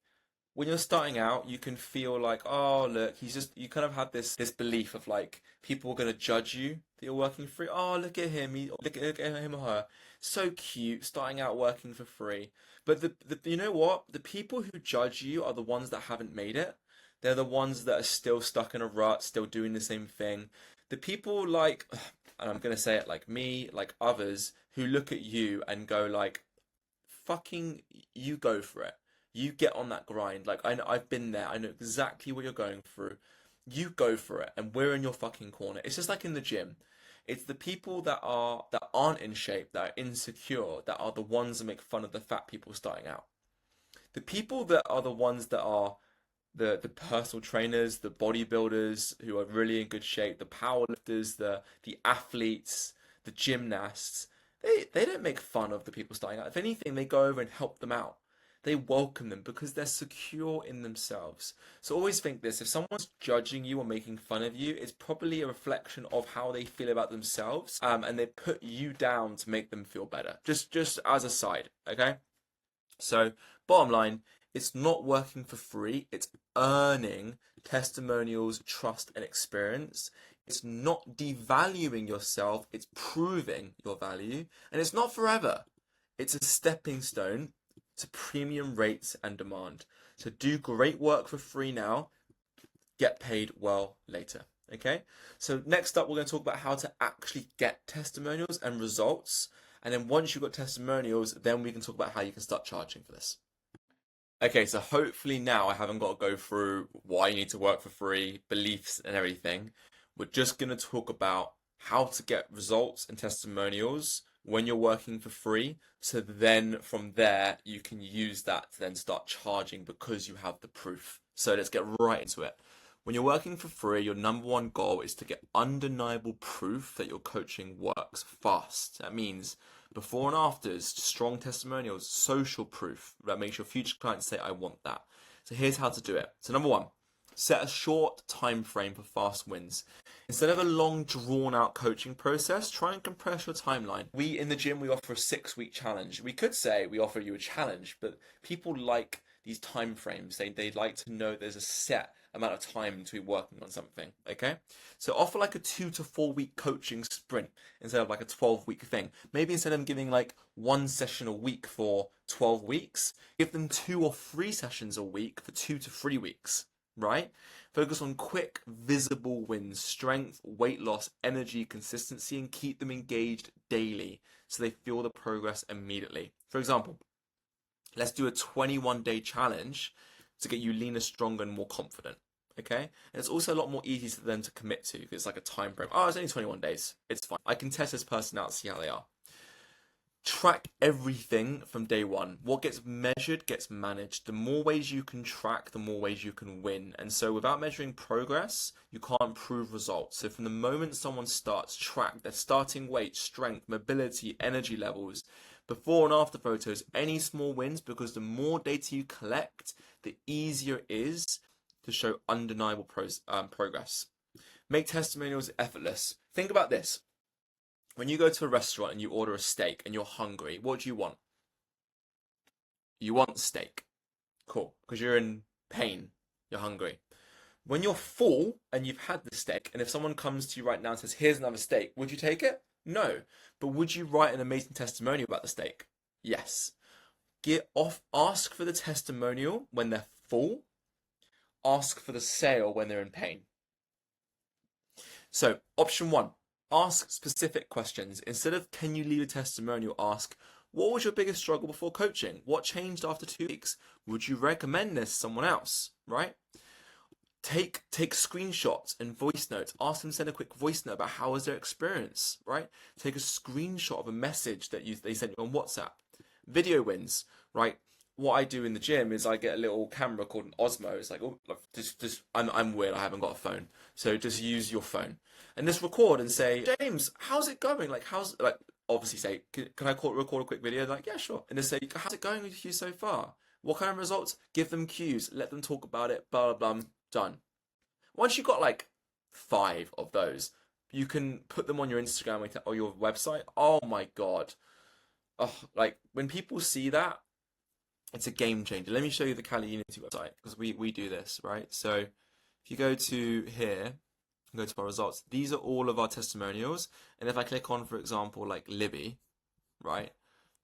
when you're starting out, you can feel like, oh, look, he's just, you kind of have this belief of like people are going to judge you that you're working free. Oh, look at him, look at him or her, so cute, starting out working for free. But the you know what? The people who judge you are the ones that haven't made it. They're the ones that are still stuck in a rut, still doing the same thing. The people like, and I'm going to say it like me, like others who look at you and go like, fucking, you go for it. You get on that grind. Like I know, I've been there. I know exactly what you're going through. You go for it, and we're in your fucking corner. It's just like in the gym. It's the people that aren't in shape, that are insecure, that are the ones that make fun of the fat people starting out. The people that are the ones that are the personal trainers, the bodybuilders who are really in good shape, the powerlifters, the athletes, the gymnasts, they don't make fun of the people starting out. If anything, they go over and help them out. They welcome them because they're secure in themselves. So always think this, if someone's judging you or making fun of you, it's probably a reflection of how they feel about themselves, and they put you down to make them feel better. Just as a side, okay? So, bottom line, it's not working for free, it's earning testimonials, trust, and experience. It's not devaluing yourself, it's proving your value, and it's not forever. It's a stepping stone to premium rates and demand. So, do great work for free now, get paid well later. Okay, so next up, we're going to talk about how to actually get testimonials and results. And then once you've got testimonials, then we can talk about how you can start charging for this. Okay, so hopefully now I haven't got to go through why you need to work for free, beliefs, and everything. We're just going to talk about how to get results and testimonials when you're working for free. So then from there, you can use that to then start charging because you have the proof. So let's get right into it. When you're working for free, your number one goal is to get undeniable proof that your coaching works fast. That means before and afters, strong testimonials, social proof that makes your future clients say, I want that. So here's how to do it. So number one, set a short time frame for fast wins. Instead of a long drawn out coaching process, try and compress your timeline. We in the gym, we offer a 6-week challenge. We could say we offer you a challenge, but people like these time frames. They like to know there's a set amount of time to be working on something. Okay, so offer like a 2 to 4 week coaching sprint instead of like a 12-week thing. Maybe instead of giving like one session a week for 12 weeks, give them 2 or 3 sessions a week for 2 to 3 weeks. Right? Focus on quick, visible wins, strength, weight loss, energy, consistency, and keep them engaged daily so they feel the progress immediately. For example, let's do a 21-day challenge to get you leaner, stronger, and more confident. Okay? And it's also a lot more easy for them to commit to because it's like a time frame. Oh, it's only 21 days. It's fine. I can test this person out, see how they are. Track everything from day one. What gets measured gets managed. The more ways you can track, the more ways you can win. And so without measuring progress, you can't prove results. So from the moment someone starts, track their starting weight, strength, mobility, energy levels, before and after photos, any small wins, because the more data you collect, the easier it is to show undeniable progress. Make testimonials effortless. Think about this. When you go to a restaurant and you order a steak and you're hungry, what do you want? You want steak. Cool. Because you're in pain. You're hungry. When you're full and you've had the steak, and if someone comes to you right now and says, here's another steak, would you take it? No. But would you write an amazing testimonial about the steak? Yes. Ask for the testimonial when they're full. Ask for the sale when they're in pain. So, option one. Ask specific questions. Instead of can you leave a testimonial, ask What was your biggest struggle before coaching? What changed after 2 weeks? Would you recommend this to someone else, right? Take screenshots and voice notes. Ask them to send a quick voice note about how was their experience, right? Take a screenshot of a message that they sent you on WhatsApp. Video wins, right? What I do in the gym is I get a little camera called an Osmo. It's like, oh, just I'm weird. I haven't got a phone, so just use your phone and just record and say, James, how's it going? Like, obviously say, can I record a quick video? Like, yeah, sure. And just say, how's it going with you so far? What kind of results? Give them cues. Let them talk about it. Blah blah blah. Done. Once you've got like 5 of those, you can put them on your Instagram or your website. Oh my God. Oh, like when people see that, it's a game changer. Let me show you the Cali Unity website because we do this, right? So if you go to here, go to our results, these are all of our testimonials. And if I click on, for example, like Libby, right?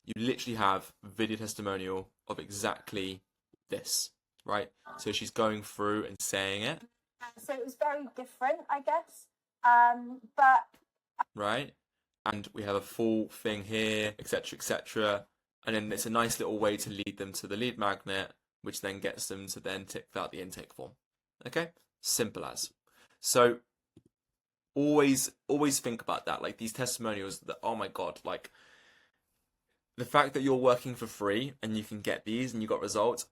You literally have video testimonial of exactly this, right? So she's going through and saying it. So it was very different, I guess. But right, and we have a full thing here, etc., etc. And then it's a nice little way to lead them to the lead magnet, which then gets them to then fill out the intake form. Okay, simple as. So always think about that. Like these testimonials, that oh my God, like the fact that you're working for free and you can get these and you got results,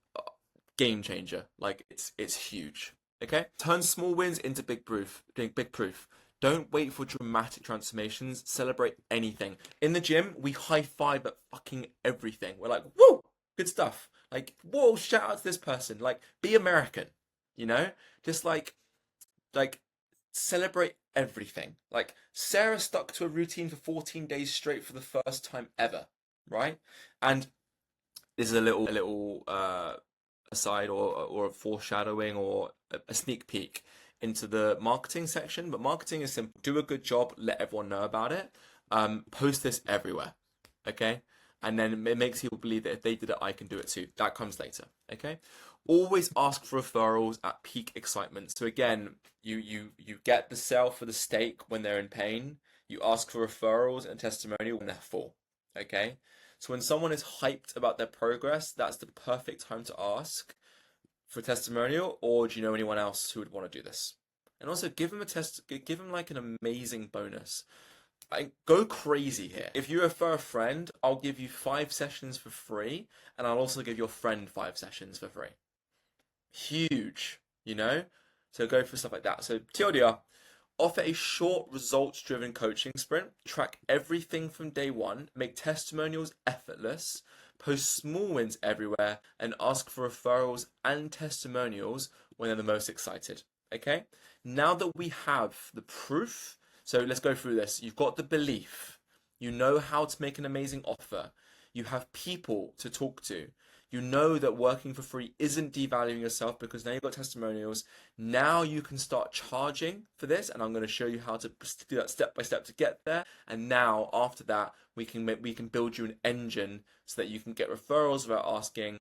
game changer. Like it's huge. Okay, turn small wins into big proof. Big proof. Don't wait for dramatic transformations. Celebrate anything. In the gym, we high five at fucking everything. We're like, whoa, good stuff. Like, whoa, shout out to this person. Like, be American, you know? Just like celebrate everything. Like, Sarah stuck to a routine for 14 days straight for the first time ever, right? And this is a little aside or a foreshadowing or a sneak peek into the marketing section, but marketing is simple. Do a good job, let everyone know about it. Post this everywhere, okay? And then it makes people believe that if they did it, I can do it too. That comes later, okay? Always ask for referrals at peak excitement. So again, you get the sale for the steak when they're in pain. You ask for referrals and testimonial when they're full, okay? So when someone is hyped about their progress, that's the perfect time to ask for a testimonial, or do you know anyone else who would want to do this? And also give them give them like an amazing bonus. Go crazy here. If you refer a friend, I'll give you 5 sessions for free, and I'll also give your friend 5 sessions for free. Huge, you know? So go for stuff like that. So TLDR, offer a short results-driven coaching sprint. Track everything from day one. Make testimonials effortless. Post small wins everywhere and ask for referrals and testimonials when they're the most excited. Okay? Now that we have the proof, so let's go through this. You've got the belief. You know how to make an amazing offer. You have people to talk to. You know that working for free isn't devaluing yourself because now you've got testimonials. Now you can start charging for this, and I'm going to show you how to do that step by step to get there. And now after that, we can build you an engine so that you can get referrals without asking,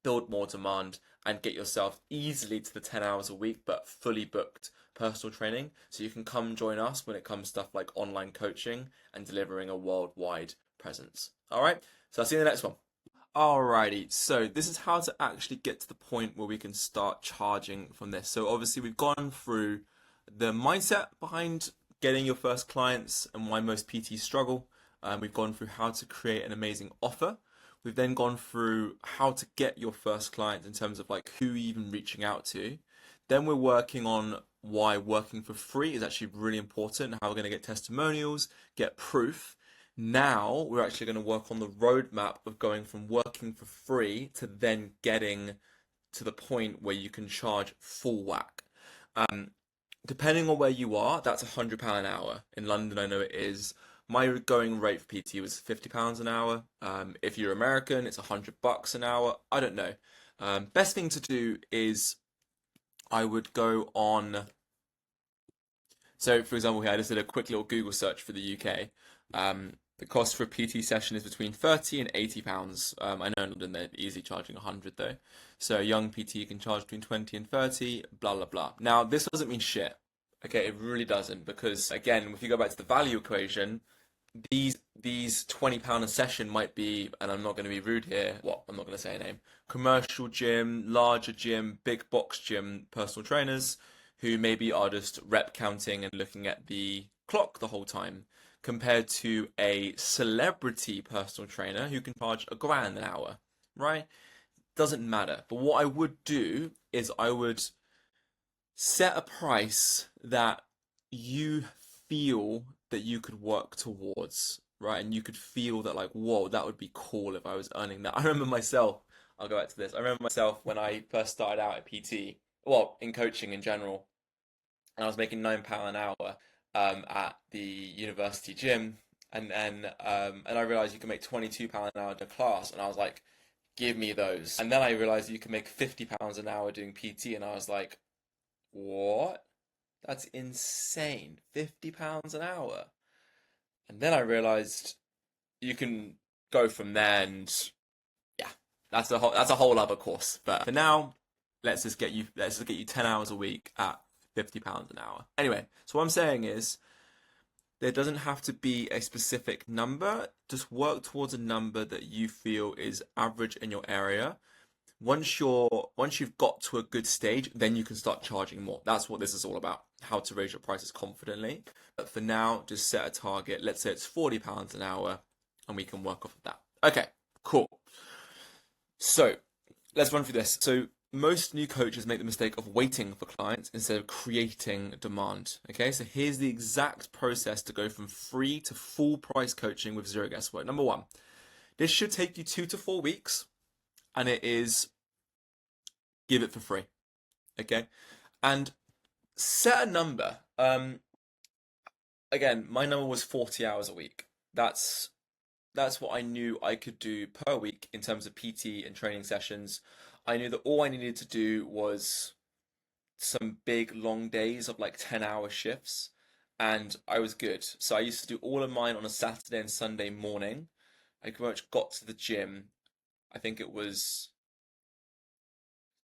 build more demand, and get yourself easily to the 10 hours a week, but fully booked personal training. So you can come join us when it comes to stuff like online coaching and delivering a worldwide presence. All right. So I'll see you in the next one. Alrighty, so this is how to actually get to the point where we can start charging from this. So obviously we've gone through the mindset behind getting your first clients and why most PTs struggle. We've gone through how to create an amazing offer. We've then gone through how to get your first clients in terms of like who you're even reaching out to. Then we're working on why working for free is actually really important, how we're going to get testimonials, get proof. Now we're actually going to work on the roadmap of going from working for free to then getting to the point where you can charge full whack. Depending on where you are, that's £100 an hour. In London, I know it is. My going rate for PT was £50 an hour. If you're American, it's $100 an hour. I don't know. Best thing to do is I would go on. So, for example, here I just did a quick little Google search for the UK. The cost for a PT session is between £30 and £80. I know in London they're easily charging 100 though. So a young PT can charge between 20 and 30, blah, blah, blah. Now, this doesn't mean shit. Okay, it really doesn't, because again, if you go back to the value equation, these £20 a session might be, and I'm not going to be rude here. Well, I'm not going to say a name. Commercial gym, larger gym, big box gym, personal trainers who maybe are just rep counting and looking at the clock the whole time, compared to a celebrity personal trainer who can charge £1,000 an hour, right? Doesn't matter. But what I would do is I would set a price that you feel that you could work towards, right? And you could feel that, like, whoa, that would be cool if I was earning that. I remember myself, I'll go back to this. I remember myself when I first started out at PT, well, in coaching in general, and I was making £9 an hour at the university gym. And I realized you can make £22 an hour in a class, and I was like, give me those. And then I realized you can make £50 an hour doing PT, and I was like, what? That's insane. £50 an hour. And then I realized you can go from there, and yeah, that's a whole other course. But for now, let's just get you 10 hours a week at £50 an hour. Anyway, so what I'm saying is there doesn't have to be a specific number. Just work towards a number that you feel is average in your area. Once you've got to a good stage, then you can start charging more. That's what this is all about, how to raise your prices confidently. But for now, just set a target. Let's say it's £40 an hour, and we can work off of that. Okay, cool. So let's run through this. So most new coaches make the mistake of waiting for clients instead of creating demand. Okay, so here's the exact process to go from free to full price coaching with zero guesswork. Number one, this should take you 2 to 4 weeks, and it is give it for free. Okay, and set a number. Again, my number was 40 hours a week. That's what I knew I could do per week in terms of PT and training sessions. I knew that all I needed to do was some big long days of like 10-hour shifts, and I was good. So I used to do all of mine on a Saturday and Sunday morning. I pretty much got to the gym. I think it was,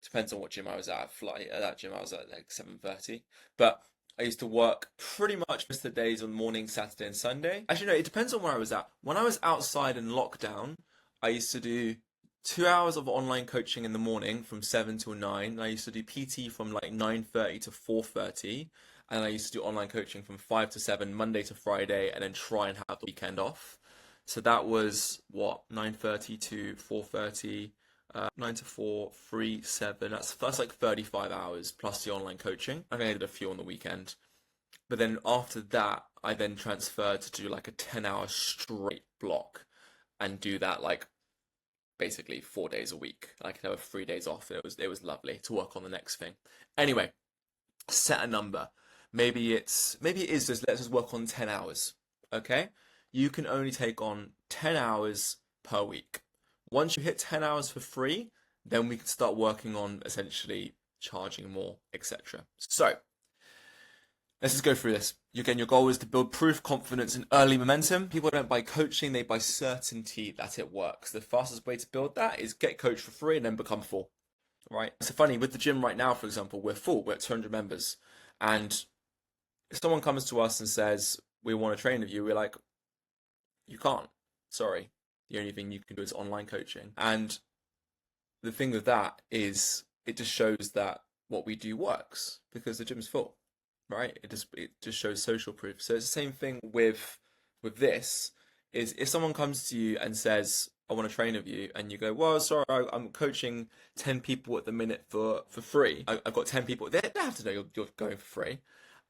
depends on what gym I was at. At that gym I was at like 7:30. But I used to work pretty much most of the days on morning, Saturday and Sunday. Actually, no, it depends on where I was at. When I was outside in lockdown, I used to do 2 hours of online coaching in the morning from 7 till 9. And I used to do PT from like 9:30 to 4:30. And I used to do online coaching from 5 to 7, Monday to Friday, and then try and have the weekend off. So that was what, 9:30 to 4:30. 9 to 4, 3, 7. That's like 35 hours plus the online coaching. I think I did a few on the weekend. But then after that, I then transferred to do like a 10-hour straight block and do that like basically 4 days a week. I could have 3 days off. It was lovely to work on the next thing. Anyway, set a number. Maybe it is just let's just work on 10 hours. Okay? You can only take on 10 hours per week. Once you hit 10 hours for free, then we can start working on essentially charging more, etc. So let's just go through this. Again, your goal is to build proof, confidence, and early momentum. People don't buy coaching, they buy certainty that it works. The fastest way to build that is get coached for free and then become full. Right? So funny, with the gym right now, for example, we're full, we're at 200 members. And if someone comes to us and says, we want to train with you, we're like, you can't. Sorry. The only thing you can do is online coaching. And the thing with that is it just shows that what we do works because the gym's full, right? It just shows social proof. So it's the same thing with this is if someone comes to you and says, I want to train with you, and you go, well, sorry, I'm coaching 10 people at the minute for free. I've got 10 people. They have to know you're going for free.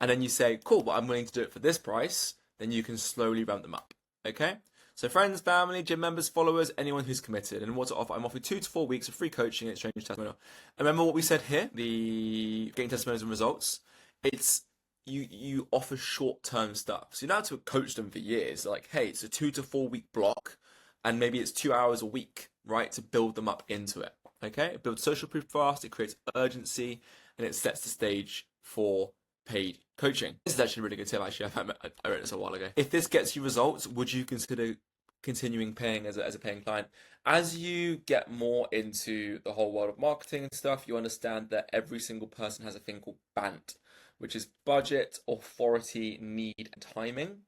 And then you say, cool, but I'm willing to do it for this price. Then you can slowly ramp them up. Okay? So friends, family, gym members, followers, anyone who's committed. And what to offer? I'm offering 2 to 4 weeks of free coaching and exchange testimonial. And remember what we said here, the getting testimonials and results. It's you offer short-term stuff. So you don't have to coach them for years. Like, hey, it's a 2 to 4 week block, and maybe it's 2 hours a week, right, to build them up into it. Okay? It builds social proof fast, it creates urgency, and it sets the stage for paid coaching. This is actually a really good tip, actually. I read this a while ago. If this gets you results, would you consider continuing paying as a paying client? As you get more into the whole world of marketing and stuff, you understand that every single person has a thing called BANT, which is budget, authority, need, and timing.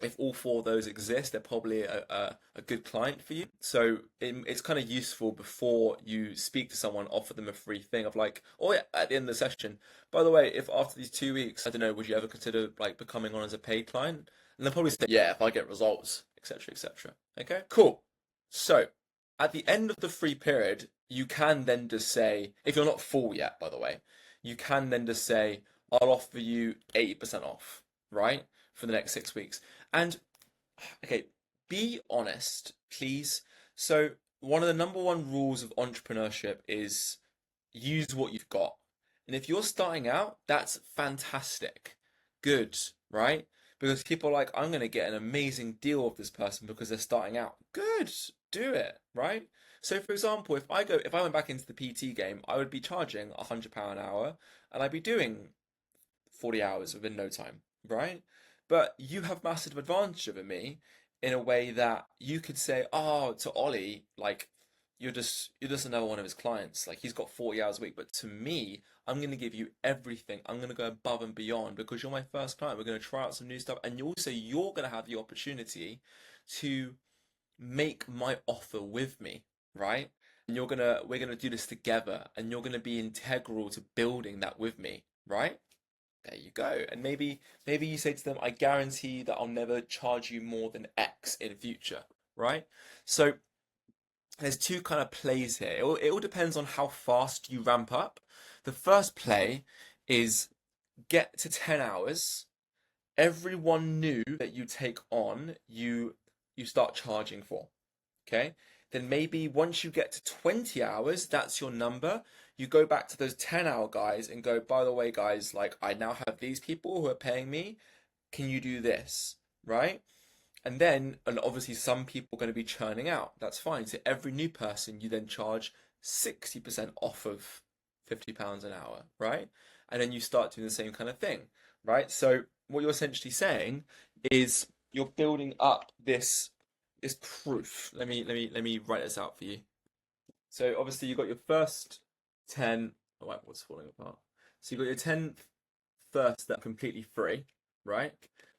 if all four of those exist, they're probably a good client for you. So it's kind of useful before you speak to someone, offer them a free thing of like, oh yeah, at the end of the session, by the way, if after these 2 weeks, I don't know, would you ever consider like becoming on as a paid client? And they'll probably say, yeah, if I get results, etc., etc. Okay, cool. So at the end of the free period, you can then just say, if you're not full yet, by the way, you can then just say, I'll offer you 80% off, right? For the next 6 weeks. And okay, be honest, please. So, one of the number one rules of entrepreneurship is use what you've got. And if you're starting out, that's fantastic. Good, right? Because people are like, I'm going to get an amazing deal with this person because they're starting out. Good, do it, right? So, for example, if I went back into the PT game, I would be charging £100 an hour and I'd be doing 40 hours within no time, right? But you have massive advantage over me in a way that you could say, oh, to Ollie, like you're just another one of his clients. Like he's got 40 hours a week. But to me, I'm gonna give you everything. I'm gonna go above and beyond because you're my first client. We're gonna try out some new stuff. And you're gonna have the opportunity to make my offer with me, right? And we're gonna do this together and you're gonna be integral to building that with me, right? There you go. And maybe you say to them, I guarantee that I'll never charge you more than X in future, right? So there's two kind of plays here. It all depends on how fast you ramp up. The first play is get to 10 hours. Everyone new that you take on, you start charging for. Okay? Then maybe once you get to 20 hours, that's your number. You go back to those 10-hour guys and go, by the way, guys, like I now have these people who are paying me. Can you do this? Right? And obviously some people are going to be churning out. That's fine. So every new person you then charge 60% off of £50 an hour, right? And then you start doing the same kind of thing, right? So what you're essentially saying is you're building up this proof. Let me write this out for you. So obviously you got your first 10. Oh wait, what's falling apart? So you got your 10 first that are completely free, right?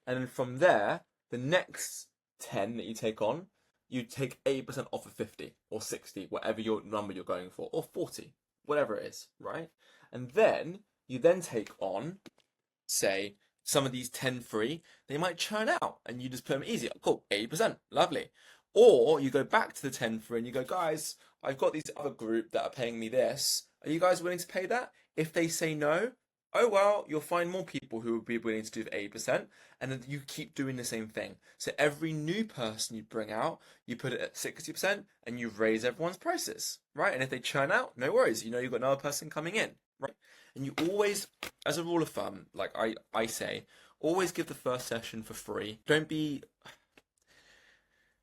And then from there, the next 10 that you take on, you take 80% off of 50 or 60, whatever your number you're going for, or 40, whatever it is, right? And then you then take on, say, some of these 10 free, they might churn out and you just put them easy. Cool, 80%, lovely. Or you go back to the 10 free and you go, guys, I've got these other group that are paying me this. Are you guys willing to pay that? If they say no, oh well, you'll find more people who will be willing to do the 80%, and then you keep doing the same thing. So every new person you bring out, you put it at 60%, and you raise everyone's prices, right? And if they churn out, no worries, you know you've got another person coming in, right? And you always, as a rule of thumb, like I say, always give the first session for free. Don't be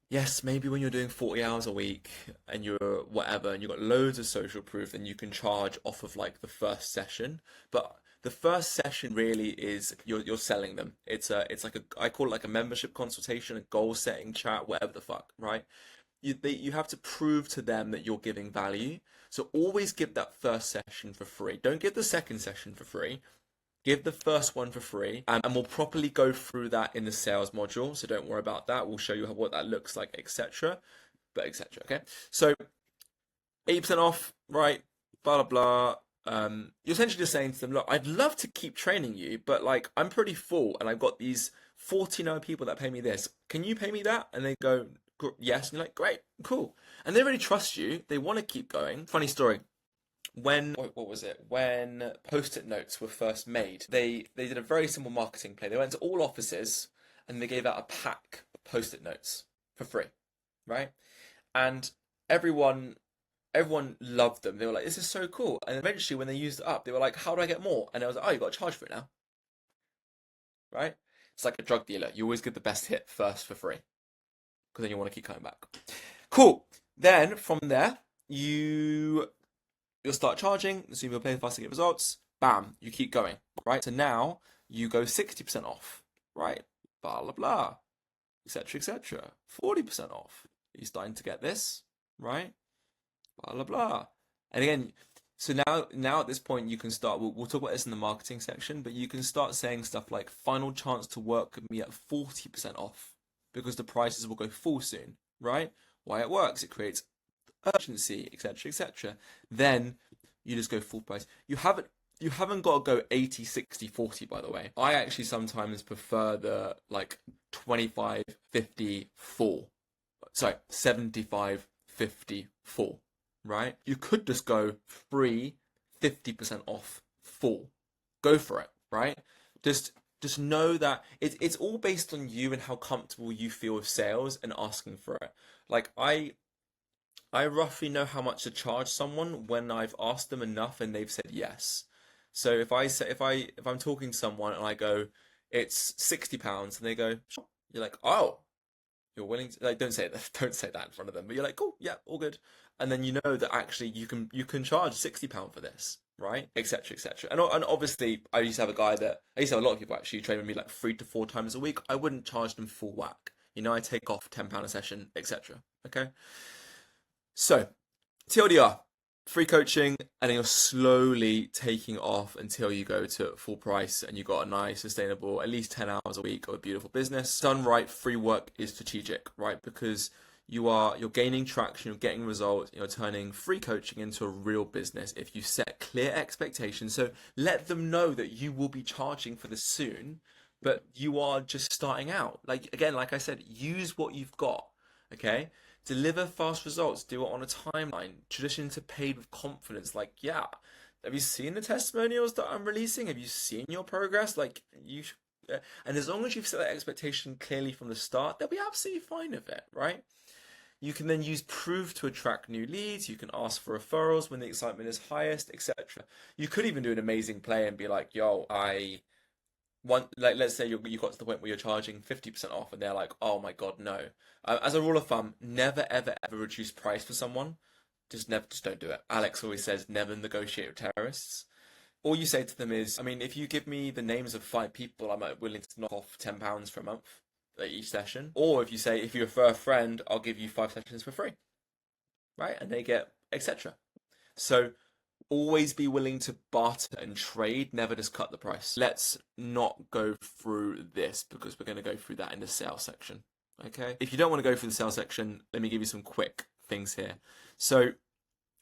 yes, maybe when you're doing 40 hours a week and you're whatever and you've got loads of social proof, then you can charge off of like the first session. But the first session really is you're selling them. It's like a I call it like a membership consultation, a goal setting chat, whatever the fuck, right? You have to prove to them that you're giving value. So always give that first session for free. Don't give the second session for free. Give the first one for free, and we'll properly go through that in the sales module. So don't worry about that. We'll show you what that looks like, etc. But etc. Okay. So 80% off, right? Blah blah blah. You're essentially just saying to them, look, I'd love to keep training you, but like I'm pretty full, and I've got these 14 other people that pay me this. Can you pay me that? And they go, yes. And you're like, great, cool. And they really trust you. They want to keep going. Funny story. What was it? When post-it notes were first made, they did a very simple marketing play. They went to all offices and they gave out a pack of post-it notes for free, right? And everyone loved them. They were like, this is so cool. And eventually when they used it up, they were like, how do I get more? And I was like, oh, you got to charge for it now, right? It's like a drug dealer. You always get the best hit first for free because then you want to keep coming back. Cool. Then from there, you'll start charging, so you'll play fast to get results. Bam, you keep going, right? So now you go 60% off, right? Blah blah blah, etc. etc. 40% off. You're starting to get this, right? Blah blah blah. And again, So now at this point, you can start. We'll talk about this in the marketing section, but you can start saying stuff like "final chance to work with me at 40% off," because the prices will go full soon, right? Why it works? It creates urgency, etc., etc. Then you just go full price. You haven't got to go 80, 60, 40, by the way. I actually sometimes prefer the like 25, 50, full. Sorry, 75, 50, full, right? You could just go free, 50% off, full. Go for it, right? Just know that it's all based on you and how comfortable you feel with sales and asking for it. Like I roughly know how much to charge someone when I've asked them enough and they've said yes. So if I'm talking to someone and I go, it's £60 and they go, sure. You're like, oh, you're willing to like don't say that don't say that in front of them, but you're like, cool, yeah, all good. And then you know that actually you can charge £60 for this, right? Etc. etc. And obviously I used to have a lot of people actually train with me like 3 to 4 times a week. I wouldn't charge them full whack. I take off £10 a session, etc. Okay. So, TLDR, free coaching, and then you're slowly taking off until you go to full price and you got a nice, sustainable, at least 10 hours a week of a beautiful business. Done right, free work is strategic, right? Because you're gaining traction, you're getting results, you're turning free coaching into a real business if you set clear expectations. So let them know that you will be charging for this soon, but you are just starting out. Like I said, use what you've got, okay? Deliver fast results, do it on a timeline. Transition to paid with confidence. Like, yeah, have you seen the testimonials that I'm releasing? Have you seen your progress? Like, and as long as you've set that expectation clearly from the start, they'll be absolutely fine with it, right? You can then use proof to attract new leads. You can ask for referrals when the excitement is highest, etc. You could even do an amazing play and be like, yo, let's say you got to the point where you're charging 50% off and they're like, oh my god, no. As a rule of thumb, never ever ever reduce price for someone. Just don't do it. Alex always says never negotiate with terrorists. All you say to them is, I mean, if you give me the names of 5 people, I'm willing to knock off £10 for a month at each session. Or if you say, if you refer a friend, I'll give you 5 sessions for free, right? And they get etc. So always be willing to barter and trade, never just cut the price. Let's not go through this because we're going to go through that in the sales section. Okay? If you don't want to go through the sales section, let me give you some quick things here. So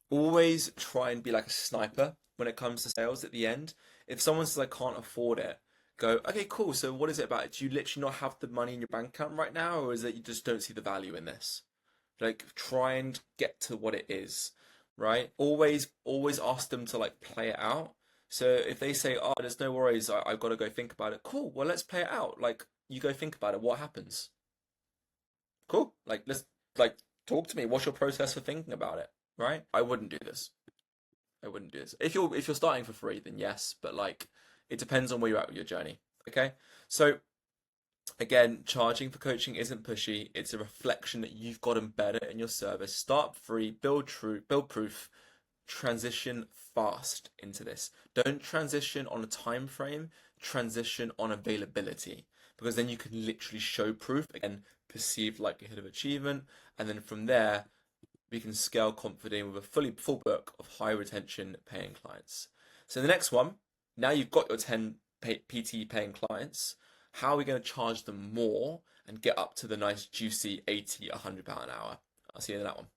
always try and be like a sniper when it comes to sales at the end. If someone says I can't afford it, go, okay, cool. So what is it about it? Do you literally not have the money in your bank account right now, or is it you just don't see the value in this? Like try and get to what it is, right? Always ask them to like play it out. So if they say, oh, there's no worries, I've got to go think about it. Cool. Well, let's play it out. Like you go think about it. What happens? Cool. Like let's like talk to me. What's your process for thinking about it? Right? I wouldn't do this. I wouldn't do this. If you're starting for free, then yes, but like it depends on where you're at with your journey. Okay? So again, charging for coaching isn't pushy. It's a reflection that you've gotten better in your service. Start free, build proof, transition fast into this. Don't transition on a time frame, transition on availability. Because then you can literally show proof, again, perceived likelihood of achievement, and then from there we can scale confidently with a full book of high retention paying clients. So the next one, now you've got your 10 PT paying clients, how are we going to charge them more and get up to the nice juicy 80, £100 an hour? I'll see you in that one.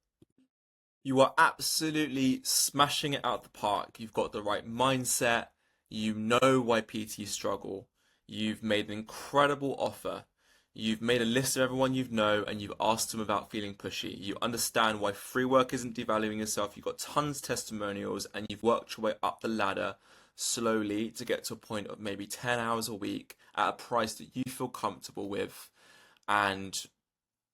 You are absolutely smashing it out of the park. You've got the right mindset. You know why PT struggle. You've made an incredible offer. You've made a list of everyone you know and you've asked them about feeling pushy. You understand why free work isn't devaluing yourself. You've got tons of testimonials and you've worked your way up the ladder slowly to get to a point of maybe 10 hours a week at a price that you feel comfortable with. And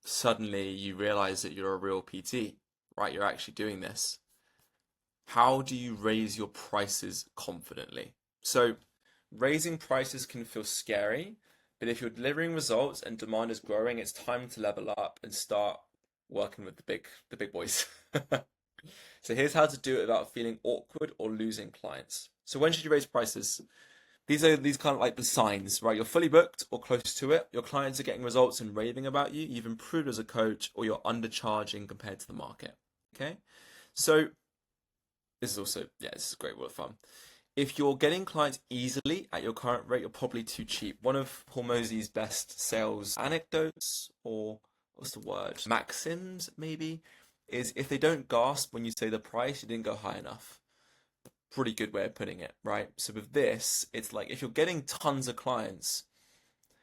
suddenly you realize that you're a real PT, right? You're actually doing this. How do you raise your prices confidently? So raising prices can feel scary, but if you're delivering results and demand is growing, it's time to level up and start working with the big boys. So here's how to do it without feeling awkward or losing clients. So when should you raise prices? These are kind of like the signs, right? You're fully booked or close to it. Your clients are getting results and raving about you. You've improved as a coach, or you're undercharging compared to the market. Okay? So this is also, yeah, this is a great rule of thumb. If you're getting clients easily at your current rate, you're probably too cheap. One of Hormozi's best sales anecdotes, or what's the word? Maxims, maybe, is if they don't gasp when you say the price, you didn't go high enough. Pretty good way of putting it, right? So with this, it's like if you're getting tons of clients,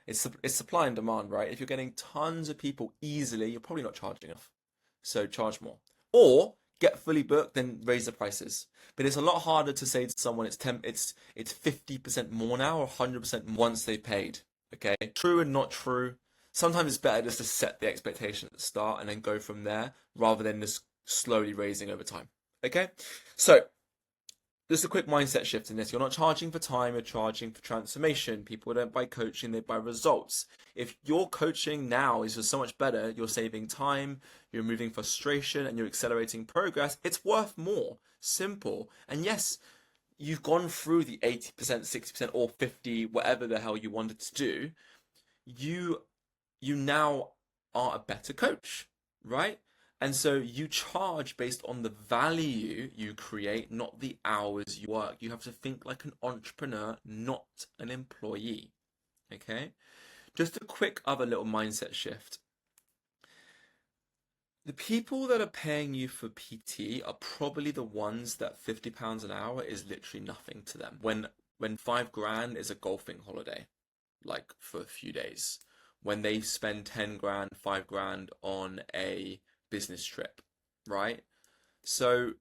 it's supply and demand, right? If you're getting tons of people easily, you're probably not charging enough. So charge more. Or get fully booked, then raise the prices. But it's a lot harder to say to someone it's 50% more now or 100% once they paid. Okay? True and not true. Sometimes it's better just to set the expectation at the start and then go from there rather than just slowly raising over time. Okay? So just a quick mindset shift in this. You're not charging for time, you're charging for transformation. People don't buy coaching, they buy results. If your coaching now is just so much better, you're saving time, you're removing frustration, and you're accelerating progress, it's worth more. Simple. And yes, you've gone through the 80%, 60%, or 50, whatever the hell you wanted to do. You now are a better coach, right? And so you charge based on the value you create, not the hours you work. You have to think like an entrepreneur, not an employee. Okay? Just a quick other little mindset shift. The people that are paying you for PT are probably the ones that £50 an hour is literally nothing to them. When £5 is a golfing holiday, like for a few days. When they spend 10 grand, £5 on a business trip, right? So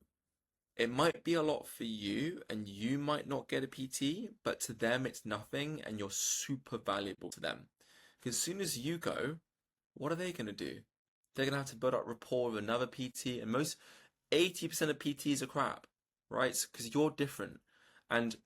it might be a lot for you and you might not get a PT, but to them it's nothing and you're super valuable to them. Because as soon as you go, what are they going to do? They're going to have to build up rapport with another PT, and most 80% of PTs are crap, right? Because you're different. And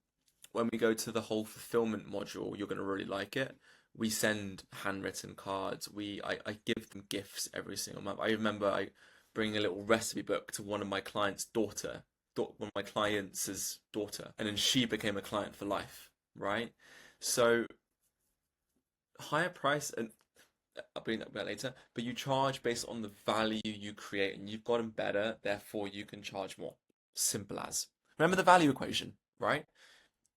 when we go to the whole fulfillment module, you're going to really like it. We send handwritten cards. I give them gifts every single month. I remember I bring a little recipe book to one of my clients' daughter, one of my clients' daughter, and then she became a client for life, right? So higher price, and I'll bring that up later, but you charge based on the value you create, and you've gotten better, therefore you can charge more. Simple as. Remember the value equation, right?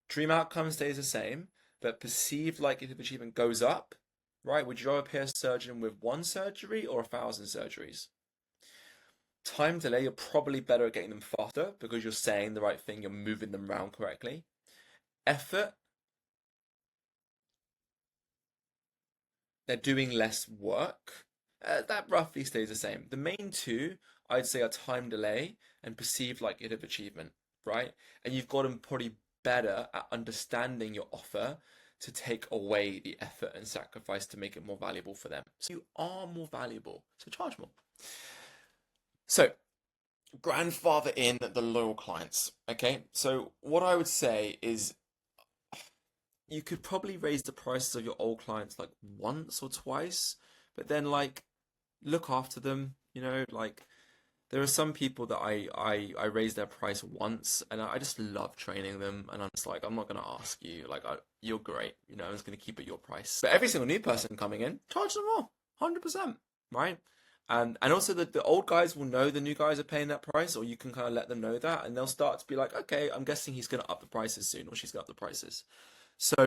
Dream outcome stays the same, but perceived likelihood of achievement goes up, right? Would you rather pay a surgeon with 1 surgery or 1,000 surgeries? Time delay, you're probably better at getting them faster because you're saying the right thing, you're moving them around correctly. Effort, they're doing less work. That roughly stays the same. The main two, I'd say, are time delay and perceived likelihood of achievement, right? And you've got them probably better at understanding your offer to take away the effort and sacrifice to make it more valuable for them. So you are more valuable, so charge more. So, grandfather in the loyal clients. Okay, so what I would say is you could probably raise the prices of your old clients like once or twice, but then like look after them, like there are some people that I raise their price once and I just love training them and I'm just like, I'm not gonna ask you, like you're great, I'm just gonna keep it your price. But every single new person coming in, charge them more, 100%, right? And also the old guys will know the new guys are paying that price, or you can kind of let them know that, and they'll start to be like, okay, I'm guessing he's gonna up the prices soon, or she's gonna up the prices. So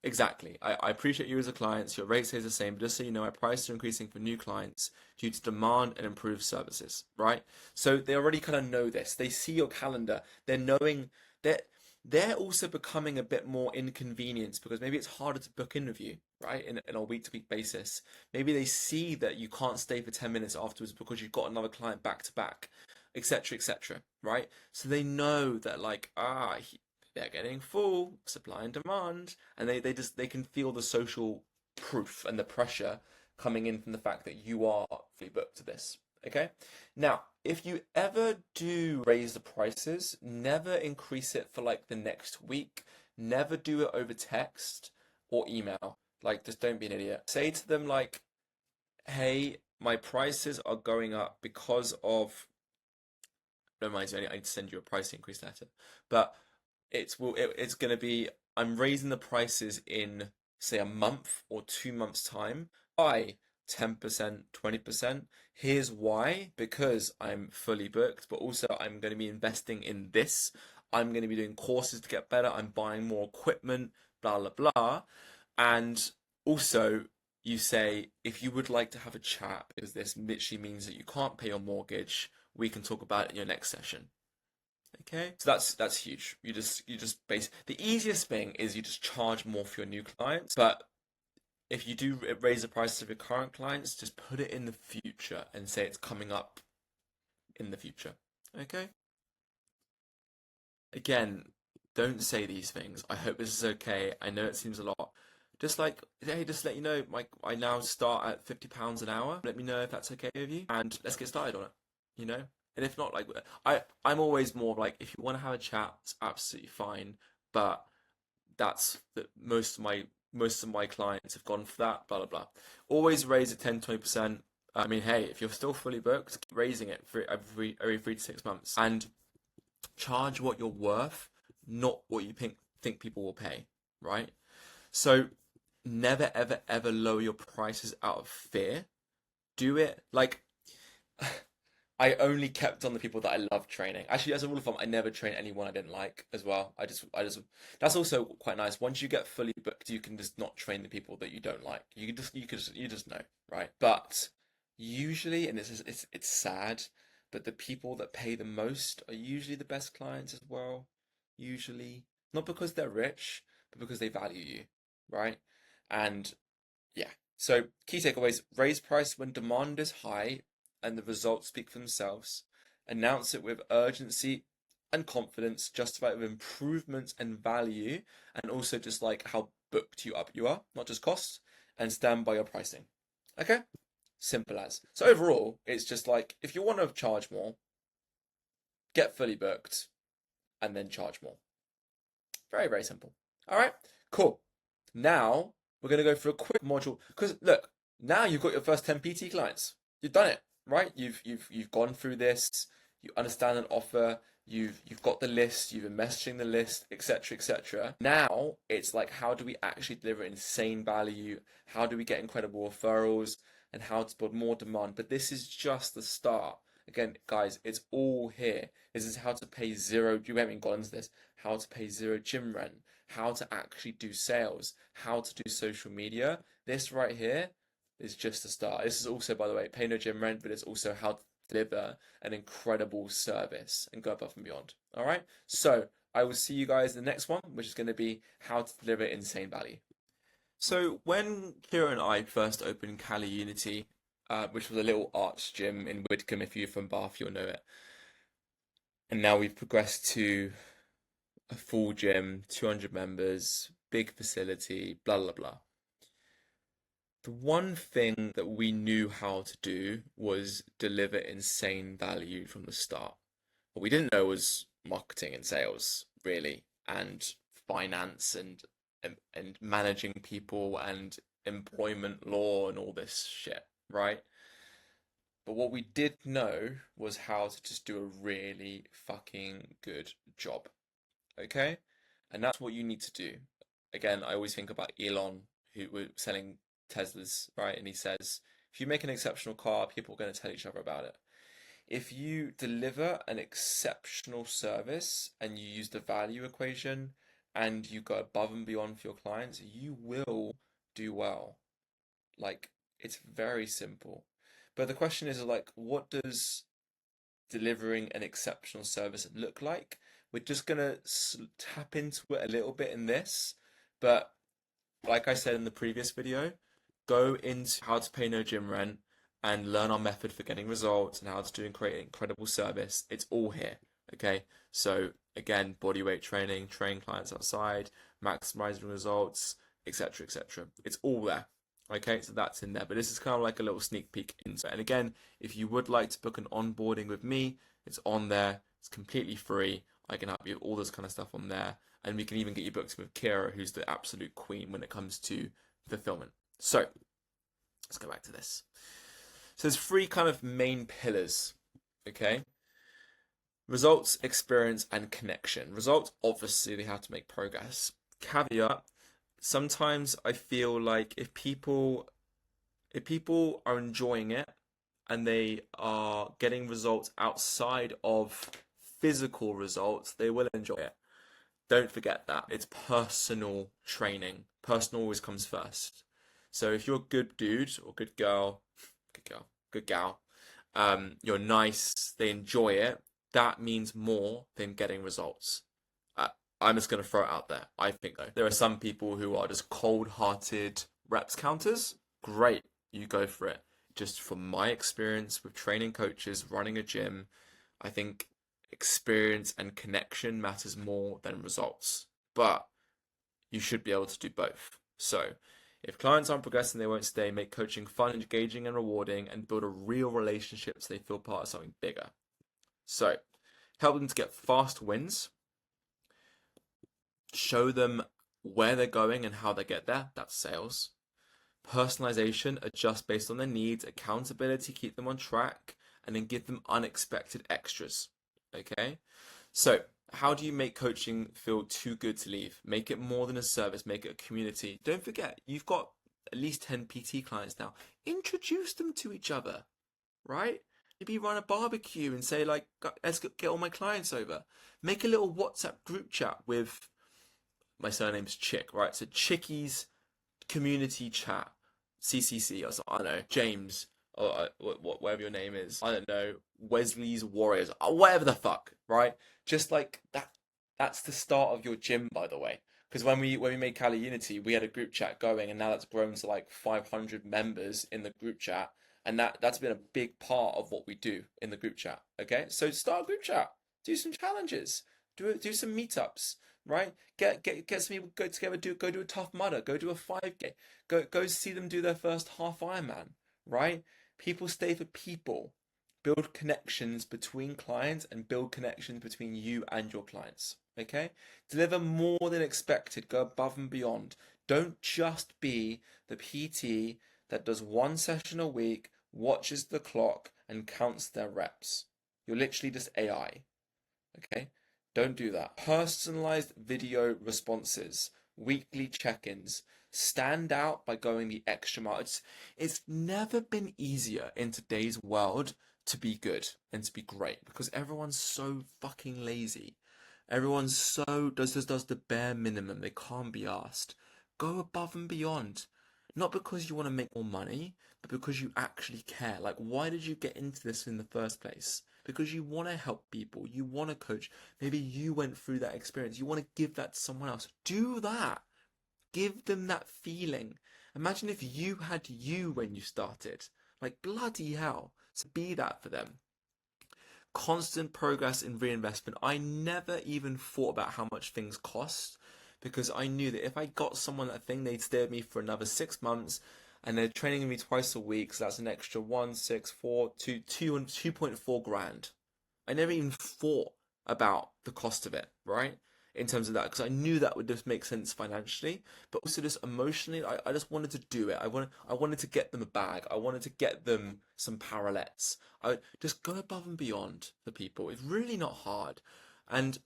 exactly, I appreciate you as a client. So your rate stays the same, but just so you know, our prices are increasing for new clients due to demand and improved services, right? So they already kind of know this. They see your calendar. They're knowing that they're also becoming a bit more inconvenienced because maybe it's harder to book in with you, right? In a week-to-week basis. Maybe they see that you can't stay for 10 minutes afterwards because you've got another client back to back, etc., right? So they know that like, they're getting full, supply and demand, and they can feel the social proof and the pressure coming in from the fact that you are fully booked to this. Okay? Now, if you ever do raise the prices, never increase it for like the next week. Never do it over text or email. Like, just don't be an idiot. Say to them like, hey, my prices are going up because of, don't mind, I need to send you a price increase letter. But it's going to be, I'm raising the prices in say a month or 2 months time. Why? 10%, 20%. Here's why: because I'm fully booked, but also I'm going to be investing in this. I'm going to be doing courses to get better. I'm buying more equipment, blah, blah, blah. And also, you say, if you would like to have a chat, because this literally means that you can't pay your mortgage, we can talk about it in your next session. Okay, so that's huge. You just the easiest thing is you just charge more for your new clients, but if you do raise the prices of your current clients, just put it in the future and say it's coming up in the future. Okay? Again, don't say these things. I hope this is okay. I know it seems a lot. Just like, hey, just let you know, I now start at £50 an hour. Let me know if that's okay with you, and let's get started on it. You know? And if not, like, I'm always more like, if you want to have a chat, it's absolutely fine. But that's that most of my clients have gone for that, blah blah blah. Always raise it 10-20%. I mean, hey, if you're still fully booked, keep raising it for every 3 to 6 months, and charge what you're worth, not what you think people will pay, right? So never ever ever lower your prices out of fear. Do it like I only kept on the people that I love training. Actually, as a rule of thumb, I never train anyone I didn't like as well. I just, that's also quite nice. Once you get fully booked, you can just not train the people that you don't like. You just know, right? But usually, and it's sad, but the people that pay the most are usually the best clients as well. Usually, not because they're rich, but because they value you, right? And yeah. So key takeaways: raise price when demand is high and the results speak for themselves. Announce it with urgency and confidence. Justify it with improvements and value, and also just like how booked you are, not just costs. And stand by your pricing. Okay, simple as. So overall, it's just like if you want to charge more, get fully booked, and then charge more. Very, very simple. All right, cool. Now we're going to go for a quick module because look, now you've got your first 10 PT clients. You've done it, right? You've gone through this. You understand an offer. You've got the list. You've been messaging the list, etc., etc. Now it's like, how do we actually deliver insane value? How do we get incredible referrals? And how to build more demand? But this is just the start. Again, guys, it's all here. This is how to pay zero. You haven't gone into this. How to pay zero gym rent. How to actually do sales. How to do social media. This right here is just the start. This is also, by the way, pay no gym rent, but it's also how to deliver an incredible service and go above and beyond. All right. So I will see you guys in the next one, which is going to be how to deliver insane value. So when Kira and I first opened Cali Unity, which was a little arts gym in Widcombe, if you're from Bath, you'll know it. And now we've progressed to a full gym, 200 members, big facility, blah, blah, blah. The one thing that we knew how to do was deliver insane value from the start. What we didn't know was marketing and sales, really, and finance and managing people and employment law and all this shit, right? But what we did know was how to just do a really fucking good job. Okay? And that's what you need to do. Again, I always think about Elon, who was selling Teslas, right? And he says, if you make an exceptional car, people are going to tell each other about it. If you deliver an exceptional service and you use the value equation and you go above and beyond for your clients, you will do well. Like, it's very simple. But the question is, like, what does delivering an exceptional service look like? We're just gonna tap into it a little bit in this, but like I said in the previous video, go into how to pay no gym rent and learn our method for getting results and how to do and create incredible service. It's all here. Okay. So again, body weight training, train clients outside, maximizing results, etc., etc. It's all there. Okay, so that's in there. But this is kind of like a little sneak peek into it. And again, if you would like to book an onboarding with me, it's on there. It's completely free. I can help you with all this kind of stuff on there. And we can even get you booked with Kira, who's the absolute queen when it comes to fulfillment. So let's go back to this. So there's three kind of main pillars, okay? Results, experience, and connection. Results, obviously, they have to make progress. Caveat, sometimes I feel like if If people are enjoying it and they are getting results outside of physical results, they will enjoy it. Don't forget that. It's personal training. Personal always comes first. So if you're a good dude or good gal, you're nice, they enjoy it, that means more than getting results. I'm just going to throw it out there. I think though, there are some people who are just cold-hearted reps counters. Great, you go for it. Just from my experience with training coaches, running a gym, I think experience and connection matters more than results. But you should be able to do both. So if clients aren't progressing, they won't stay. Make coaching fun, engaging, and rewarding, and build a real relationship so they feel part of something bigger. So help them to get fast wins. Show them where they're going and how they get there. That's sales. Personalization, adjust based on their needs. Accountability, keep them on track, and then give them unexpected extras. Okay? So, how do you make coaching feel too good to leave? Make it more than a service, make it a community. Don't forget, you've got at least 10 PT clients now. Introduce them to each other, right? Maybe run a barbecue and say, like, let's get all my clients over. Make a little WhatsApp group chat with, my surname's Chick, right? So Chicky's community chat, CCC, or something, I don't know, James, or whatever your name is, I don't know, Wesley's Warriors, whatever the fuck, right? Just like that. That's the start of your gym, by the way. Because when we made Cali Unity, we had a group chat going, and now that's grown to like 500 members in the group chat, and that's been a big part of what we do in the group chat. Okay, so start a group chat, do some challenges, do some meetups, right? Get some people go together, go do a Tough Mudder, go do a 5K, go see them do their first half Ironman, right? People stay for people. Build connections between clients and build connections between you and your clients. Okay? Deliver more than expected. Go above and beyond. Don't just be the PT that does one session a week, watches the clock, and counts their reps. You're literally just AI. Okay? Don't do that. Personalized video responses, weekly check-ins. Stand out by going the extra mile. It's never been easier in today's world to be good and to be great because everyone's so fucking lazy. Everyone's so does the bare minimum. They can't be asked. Go above and beyond. Not because you want to make more money, but because you actually care. Like, why did you get into this in the first place? Because you want to help people. You want to coach. Maybe you went through that experience. You want to give that to someone else. Do that. Give them that feeling. Imagine if you had you when you started. Like, bloody hell. So be that for them. Constant progress in reinvestment. I never even thought about how much things cost because I knew that if I got someone that thing, they'd stay with me for another 6 months and they're training me twice a week. So that's an extra 2.4 grand. I never even thought about the cost of it, right? In terms of that, because I knew that would just make sense financially, but also just emotionally, I just wanted to do it. I wanted to get them a bag. I wanted to get them some parallettes. I just go above and beyond for people. It's really not hard. And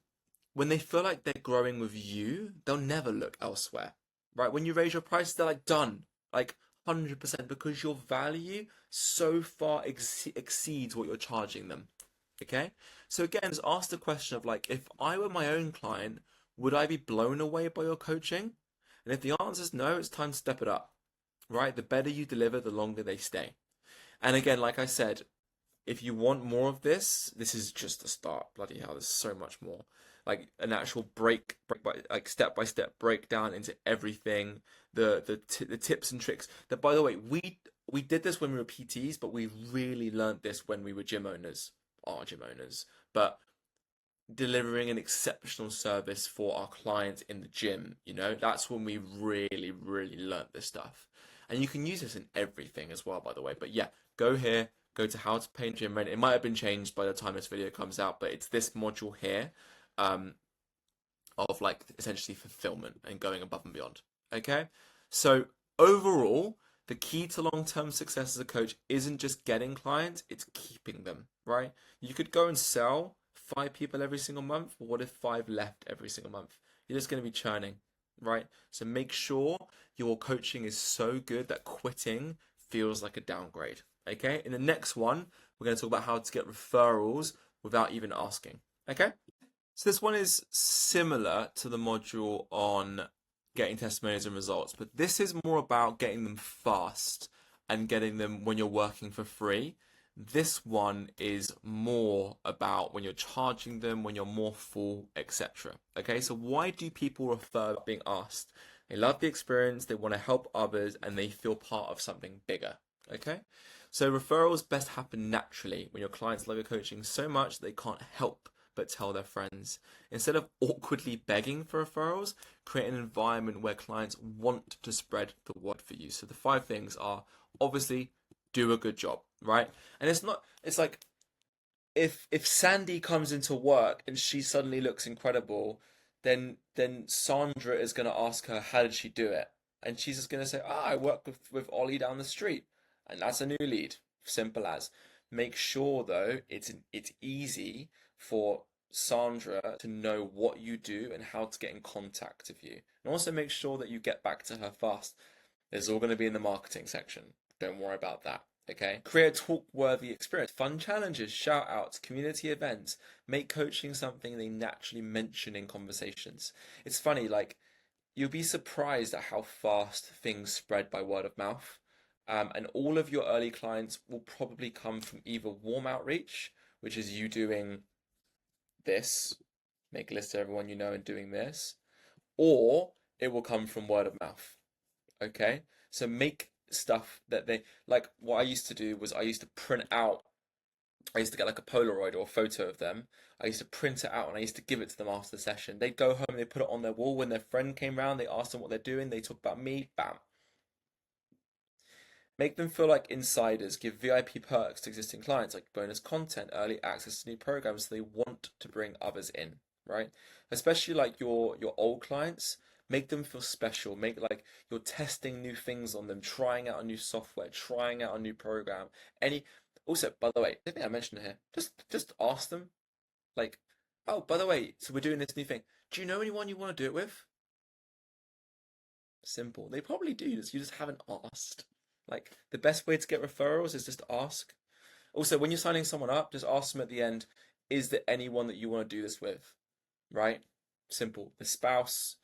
when they feel like they're growing with you, they'll never look elsewhere, right? When you raise your prices, they're like done, like 100%, because your value so far exceeds what you're charging them. Okay, so again, just ask the question of like, if I were my own client, would I be blown away by your coaching? And if the answer is no, it's time to step it up, right? The better you deliver, the longer they stay. And again, like I said, if you want more of this, this is just the start. Bloody hell, there's so much more. Like an actual like step by step breakdown into everything, the tips and tricks. That, by the way, we did this when we were PTs, but we really learned this when we were gym owners. Our gym owners, but delivering an exceptional service for our clients in the gym, that's when we really learnt this stuff. And you can use this in everything as well, by the way. But yeah, go to how to paint gym rent. It might have been changed by the time this video comes out, but it's this module here of like essentially fulfillment and going above and beyond. Okay, so overall, the key to long-term success as a coach isn't just getting clients, it's keeping them, right? You could go and sell 5 people every single month, but what if 5 left every single month? You're just going to be churning, right? So make sure your coaching is so good that quitting feels like a downgrade. Okay, in the next one, we're going to talk about how to get referrals without even asking. Okay, so this one is similar to the module on getting testimonials and results, but this is more about getting them fast and getting them when you're working for free. This one is more about when you're charging them, when you're more full, etc. Okay, so why do people refer being asked? They love the experience, they want to help others, and they feel part of something bigger. Okay, so referrals best happen naturally when your clients love your coaching so much they can't help but tell their friends. Instead of awkwardly begging for referrals, create an environment where clients want to spread the word for you. So the 5 things are, obviously, do a good job, right? And it's like if Sandy comes into work and she suddenly looks incredible, then Sandra is going to ask her, how did she do it? And she's just going to say, I work with Ollie down the street, and that's a new lead. Simple as. Make sure though it's easy for Sandra to know what you do and how to get in contact with you, and also make sure that you get back to her fast. It's all going to be in the marketing section. Don't worry about that. Okay. Create a talk-worthy experience. Fun challenges, shout-outs, community events. Make coaching something they naturally mention in conversations. It's funny, like, you'll be surprised at how fast things spread by word of mouth. And all of your early clients will probably come from either warm outreach, which is you doing this, make a list of everyone you know and doing this, or it will come from word of mouth. Okay, so make stuff that they like. What I used to do was I used to print out. I used to get like a Polaroid or a photo of them. I used to print it out and I used to give it to them after the session. They'd go home and they put it on their wall. When their friend came round, they asked them what they're doing. They talk about me. Bam. Make them feel like insiders. Give VIP perks to existing clients like bonus content, early access to new programs, so they want to bring others in, right? Especially like your old clients. Make them feel special. Make like you're testing new things on them, trying out a new software, trying out a new program. Any Also, by the way, I think I mentioned it here. Just ask them, like, oh, by the way, so we're doing this new thing. Do you know anyone you want to do it with? Simple. They probably do. You just haven't asked. Like the best way to get referrals is just ask. Also, when you're signing someone up, just ask them at the end, is there anyone that you want to do this with? Right? Simple. The spouse,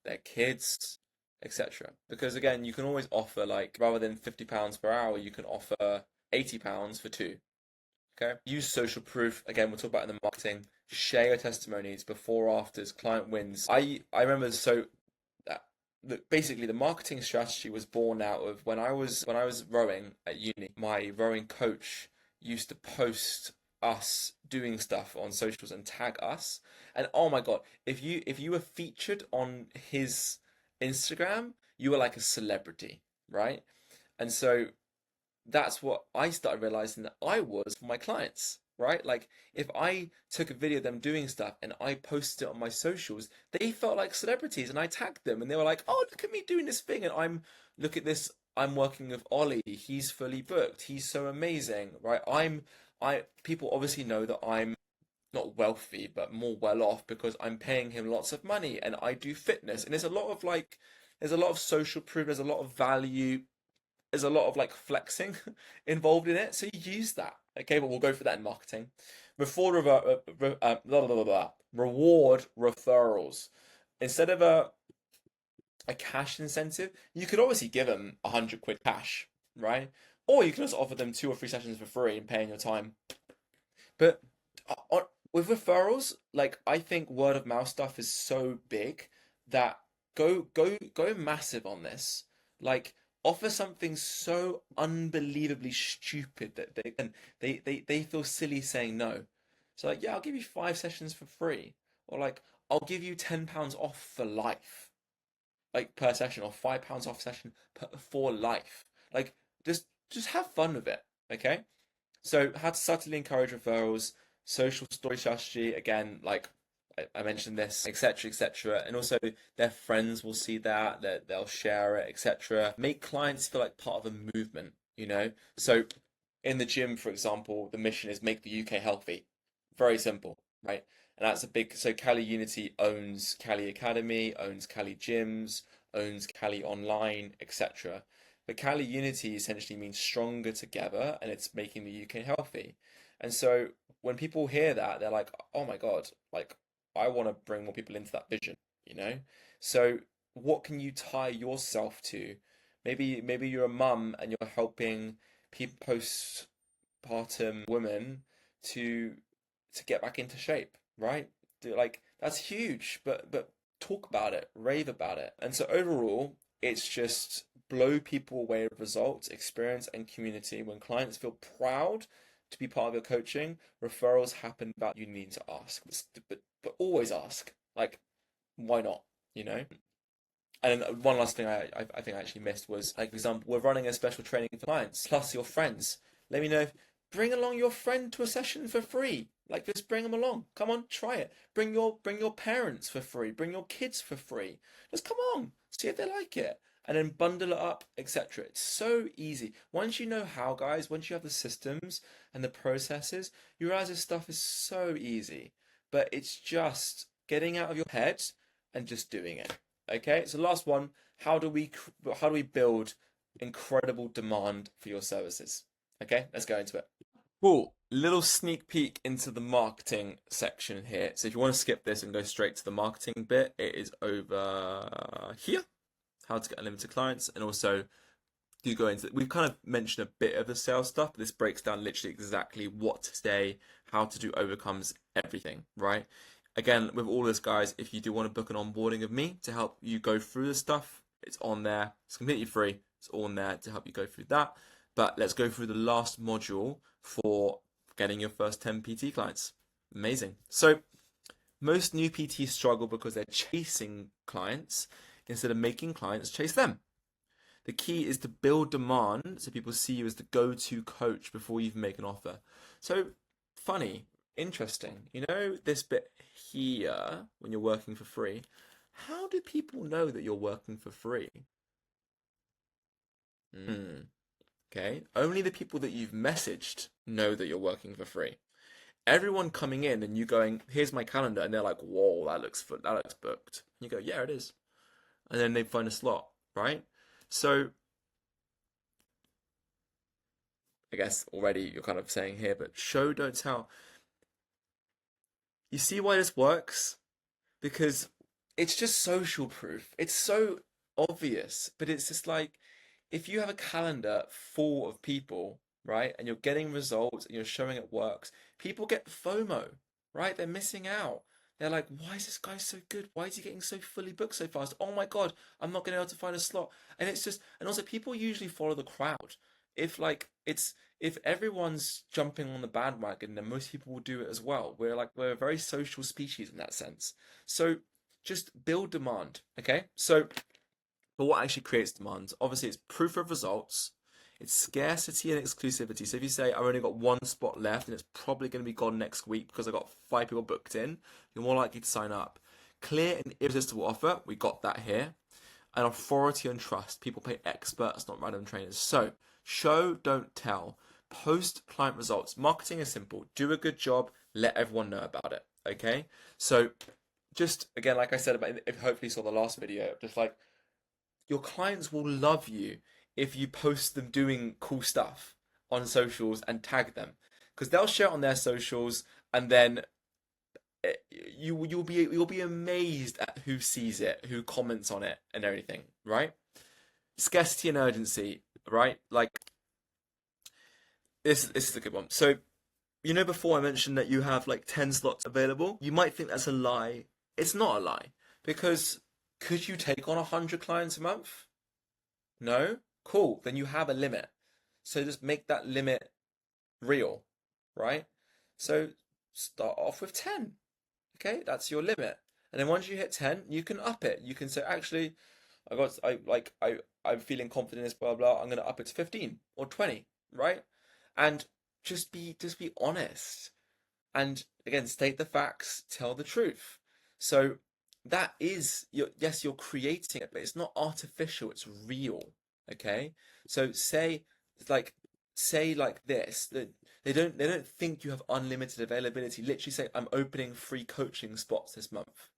their kids, etc. Because again, you can always offer like rather than £50 per hour, you can offer £80 for 2. Okay. Use social proof. Again, we'll talk about in the marketing. Share your testimonies, before, afters, client wins. I remember basically the marketing strategy was born out of when I was rowing at uni. My rowing coach used to post us doing stuff on socials and tag us. And oh my God, if you were featured on his Instagram, you were like a celebrity, right? And so that's what I started realizing that I was for my clients, right? Like if I took a video of them doing stuff and I posted it on my socials, they felt like celebrities and I tagged them and they were like, "Oh, look at me doing this thing and look at this, I'm working with Ollie. He's fully booked. He's so amazing." Right? I people obviously know that I'm not wealthy, but more well off because I'm paying him lots of money and I do fitness. And there's a lot of social proof, there's a lot of value, there's a lot of like flexing involved in it. So you use that. Okay, but we'll go for that in marketing. Reward referrals. Instead of a cash incentive, you could obviously give them 100 quid cash, right? Or you can also offer them 2 or 3 sessions for free and pay in your time. But with referrals, like I think word of mouth stuff is so big that go massive on this. Like offer something so unbelievably stupid that they feel silly saying no. So like, yeah, I'll give you 5 sessions for free, or like I'll give you £10 off for life, like per session, or £5 off session for life. Like just have fun with it. Okay. So how to subtly encourage referrals, social story strategy, again, like I mentioned this, etc., etc. And also their friends will see that they'll share it, etc. Make clients feel like part of a movement, you know? So in the gym, for example, the mission is make the UK healthy. Very simple, right? And that's a big, so Cali Unity owns Cali Academy, owns Cali Gyms, owns Cali Online, etc. But Cali Unity essentially means stronger together, and it's making the UK healthy. And so when people hear that, they're like, oh my God, like I want to bring more people into that vision, you know? So what can you tie yourself to? Maybe you're a mum and you're helping people postpartum women to get back into shape, right? Like that's huge, but talk about it, rave about it. And so overall, it's just blow people away with results, experience, and community. When clients feel proud to be part of your coaching, referrals happen without you needing to ask. But always ask. Like, why not? You know? And then one last thing I think I actually missed was, like, for example, we're running a special training for clients, plus your friends. Let me know bring along your friend to a session for free. Like, just bring them along. Come on, try it. Bring your parents for free. Bring your kids for free. Just come on, see if they like it, and then bundle it up, etc. It's so easy. Once you know how, guys, once you have the systems and the processes, you realize this stuff is so easy. But it's just getting out of your head and just doing it. Okay, so last one, how do we build incredible demand for your services? Okay, let's go into it. Cool. Little sneak peek into the marketing section here. So if you want to skip this and go straight to the marketing bit, it is over here. How to get unlimited clients, and also do go into. We've kind of mentioned a bit of the sales stuff, but this breaks down literally exactly what to say, how to do overcomes, everything, right? Again, with all this, guys, if you do want to book an onboarding of me to help you go through this stuff, it's on there. It's completely free. It's all on there to help you go through that. But let's go through the last module for getting your first 10 PT clients. Amazing. So most new PTs struggle because they're chasing clients instead of making clients chase them. The key is to build demand so people see you as the go-to coach before you even make an offer. So funny, interesting. You know this bit here when you're working for free. How do people know that you're working for free? Okay, only the people that you've messaged know that you're working for free. Everyone coming in and you going, here's my calendar, and they're like, whoa, that looks booked. And you go, yeah, it is. And then they find a slot, right? So I guess already you're kind of saying here, but show, don't tell. You see why this works? Because it's just social proof. It's so obvious, but it's just like if you have a calendar full of people, right, and you're getting results and you're showing it works, people get FOMO, right? They're missing out. They're like, why is this guy so good? Why is he getting so fully booked so fast? Oh my God, I'm not going to be able to find a slot. And it's just, and also people usually follow the crowd. If everyone's jumping on the bandwagon, then most people will do it as well. We're a very social species in that sense. So just build demand, okay? So, but what actually creates demand? Obviously, it's proof of results, it's scarcity and exclusivity. So if you say I've only got one spot left and it's probably going to be gone next week because I got 5 people booked in, you're more likely to sign up. Clear and irresistible offer, we got that here. And authority and trust. People pay experts, not random trainers. So show, don't tell. Post client results. Marketing is simple. Do a good job. Let everyone know about it. Okay. So just again, like I said about, if hopefully you saw the last video, just like your clients will love you if you post them doing cool stuff on socials and tag them, because they'll share it on their socials, and then you'll be amazed at who sees it, who comments on it, and everything. Right? Scarcity and urgency. Right? Like this is a good one. So before I mentioned that you have like 10 slots available. You might think that's a lie. It's not a lie, because could you take on 100 clients a month? No? Cool. Then you have a limit. So just make that limit real, right? So start off with 10. Okay, that's your limit. And then once you hit 10, you can up it. You can say, actually, I'm feeling confident in this, blah blah. I'm gonna up it to 15 or 20, right? And just be honest. And again, state the facts, tell the truth. So that is yes, you're creating it, but it's not artificial, it's real. Okay? So say like this, that they don't think you have unlimited availability. Literally say, I'm opening free coaching spots this month.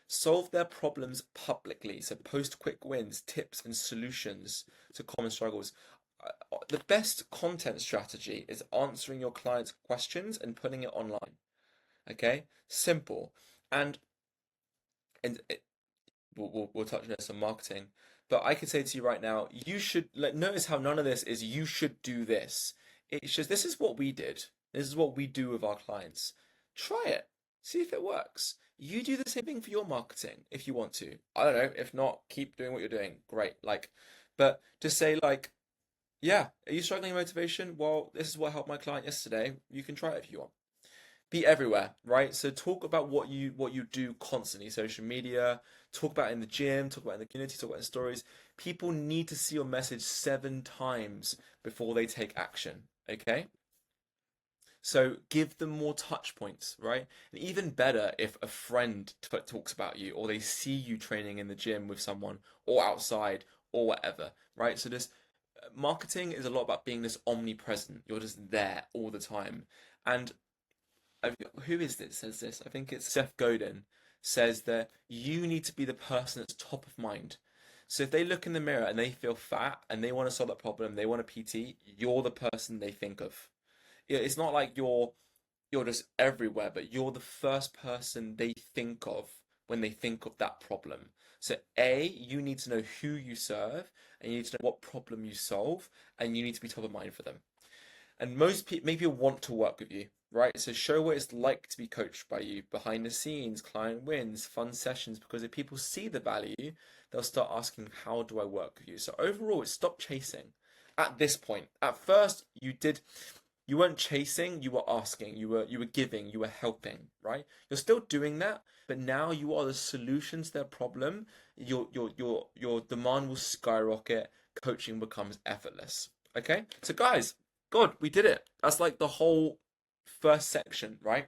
Solve their problems publicly. So post quick wins, tips, and solutions to common struggles. The best content strategy is answering your clients' questions and putting it online. Okay, simple. And we'll touch on this on marketing. But I can say to you right now, you should notice how none of this is you should do this. It's just this is what we did. This is what we do with our clients. Try it. See if it works. You do the same thing for your marketing if you want to. I don't know. If not, keep doing what you're doing. Great. But just say yeah, are you struggling with motivation? Well, this is what helped my client yesterday. You can try it if you want. Be everywhere, right? So talk about what you do constantly. Social media, talk about it in the gym, talk about it in the community, talk about it in stories. People need to see your message 7 times before they take action. Okay? So give them more touch points, right? And even better if a friend talks about you or they see you training in the gym with someone or outside or whatever, right? So this marketing is a lot about being this omnipresent. You're just there all the time. And who is this says this? I think it's Seth Godin says that you need to be the person that's top of mind. So if they look in the mirror and they feel fat and they want to solve that problem, they want a PT, you're the person they think of. It's not like you're just everywhere, but you're the first person they think of when they think of that problem. So you need to know who you serve, and you need to know what problem you solve, and you need to be top of mind for them. And most people maybe want to work with you, right? So show what it's like to be coached by you, behind the scenes, client wins, fun sessions, because if people see the value, they'll start asking, how do I work with you? So overall, it's stop chasing at this point. At first, you weren't chasing, you were asking, you were giving, you were helping, right? You're still doing that, but now you are the solution to their problem. Your demand will skyrocket, coaching becomes effortless. Okay? So guys, God, we did it. That's like the whole first section, right?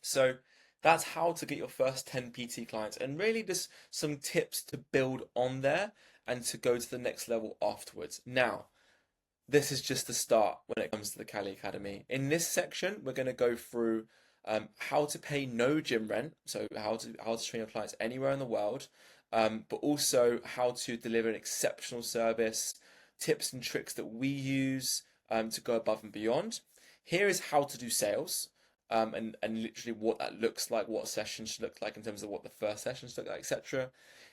So that's how to get your first 10 PT clients, and really just some tips to build on there and to go to the next level afterwards. Now, this is just the start when it comes to the Cali Academy. In this section, we're going to go through how to pay no gym rent, so how to train your clients anywhere in the world, but also how to deliver an exceptional service, tips and tricks that we use to go above and beyond. Here is how to do sales, and literally what that looks like, what sessions should look like in terms of what the first sessions look like, etc.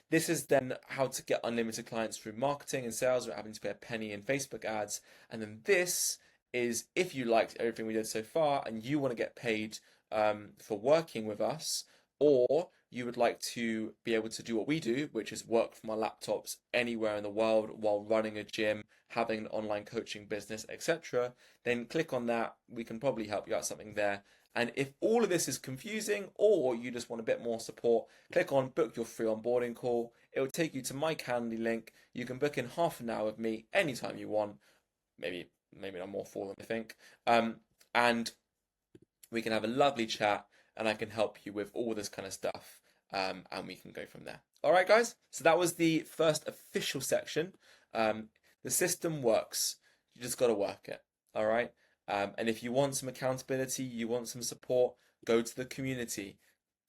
This is then how to get unlimited clients through marketing and sales without having to pay a penny in Facebook ads. And then this is if you liked everything we did so far and you want to get paid for working with us, or you would like to be able to do what we do, which is work from our laptops anywhere in the world while running a gym, having an online coaching business, etc., then click on that. We can probably help you out something there. And if all of this is confusing or you just want a bit more support, click on book your free onboarding call. It will take you to my Calendly link. You can book in half an hour with me anytime you want. Maybe not more for them, I think. And we can have a lovely chat and I can help you with all this kind of stuff. And we can go from there. All right, guys. So that was the first official section. The system works. You just got to work it. All right. And if you want some accountability, you want some support, go to the community.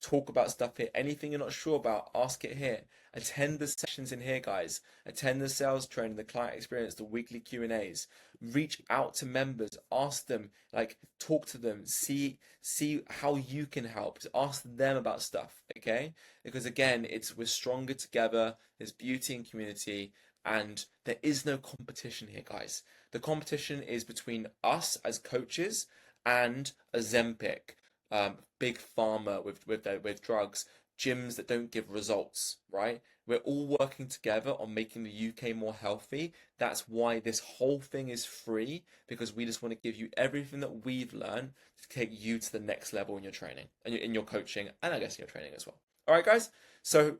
Talk about stuff here. Anything you're not sure about, ask it here. Attend the sessions in here, guys. Attend the sales training, the client experience, the weekly Q&As. Reach out to members. Ask them, talk to them. See how you can help. Ask them about stuff, okay? Because again, we're stronger together. There's beauty in community. And there is no competition here, guys. The competition is between us as coaches and Ozempic, big pharma with drugs, gyms that don't give results, right? We're all working together on making the UK more healthy. That's why this whole thing is free, because we just want to give you everything that we've learned to take you to the next level in your training, and in your coaching, and I guess in your training as well. All right, guys. So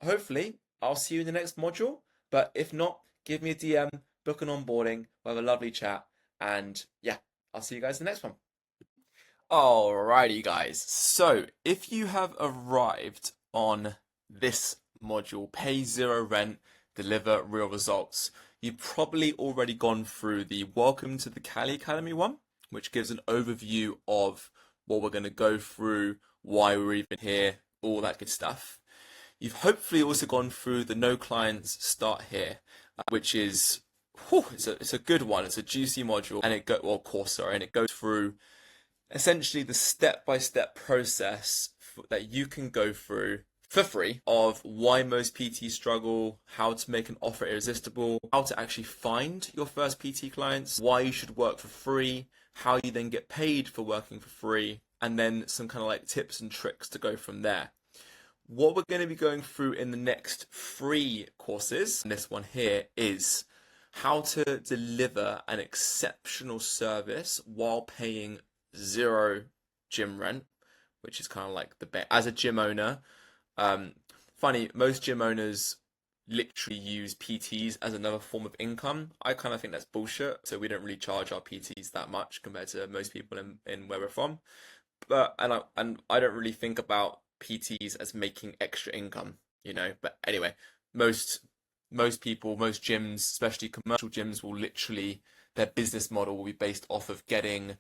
hopefully I'll see you in the next module. But if not, give me a DM, book an onboarding, we'll have a lovely chat, and yeah, I'll see you guys in the next one. Alrighty, guys. So if you have arrived on this module, pay zero rent, deliver real results, you've probably already gone through the Welcome to the Cali Academy one, which gives an overview of what we're going to go through, why we're even here, all that good stuff. You've hopefully also gone through the no clients start here, which is it's a good one. It's a juicy module, and course, sorry, and it goes through essentially the step-by-step process that you can go through for free of why most PTs struggle, how to make an offer irresistible, how to actually find your first PT clients, why you should work for free, how you then get paid for working for free, and then some kind of like tips and tricks to go from there. What we're going to be going through in the next 3 courses, and this one here, is how to deliver an exceptional service while paying 0 gym rent, which is kind of like as a gym owner. Funny, most gym owners literally use PTs as another form of income. I kind of think that's bullshit. So we don't really charge our PTs that much compared to most people in where we're from. But I don't really think about PTs as making extra income, you know. But anyway, most people, most gyms, especially commercial gyms, will literally, their business model will be based off of getting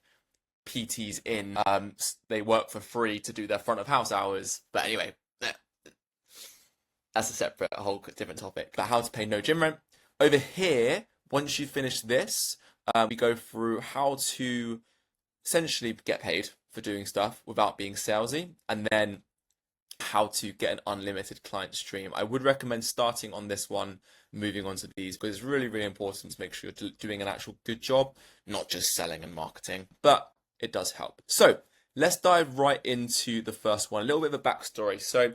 PTs in. They work for free to do their front of house hours. But anyway, that's a whole different topic. But how to pay no gym rent. Over here, once you finish this, we go through how to essentially get paid for doing stuff without being salesy, and then how to get an unlimited client stream. I would recommend starting on this one, moving on to these, because it's really, really important to make sure you're doing an actual good job, not just selling and marketing, but it does help. So let's dive right into the first one, a little bit of a backstory. So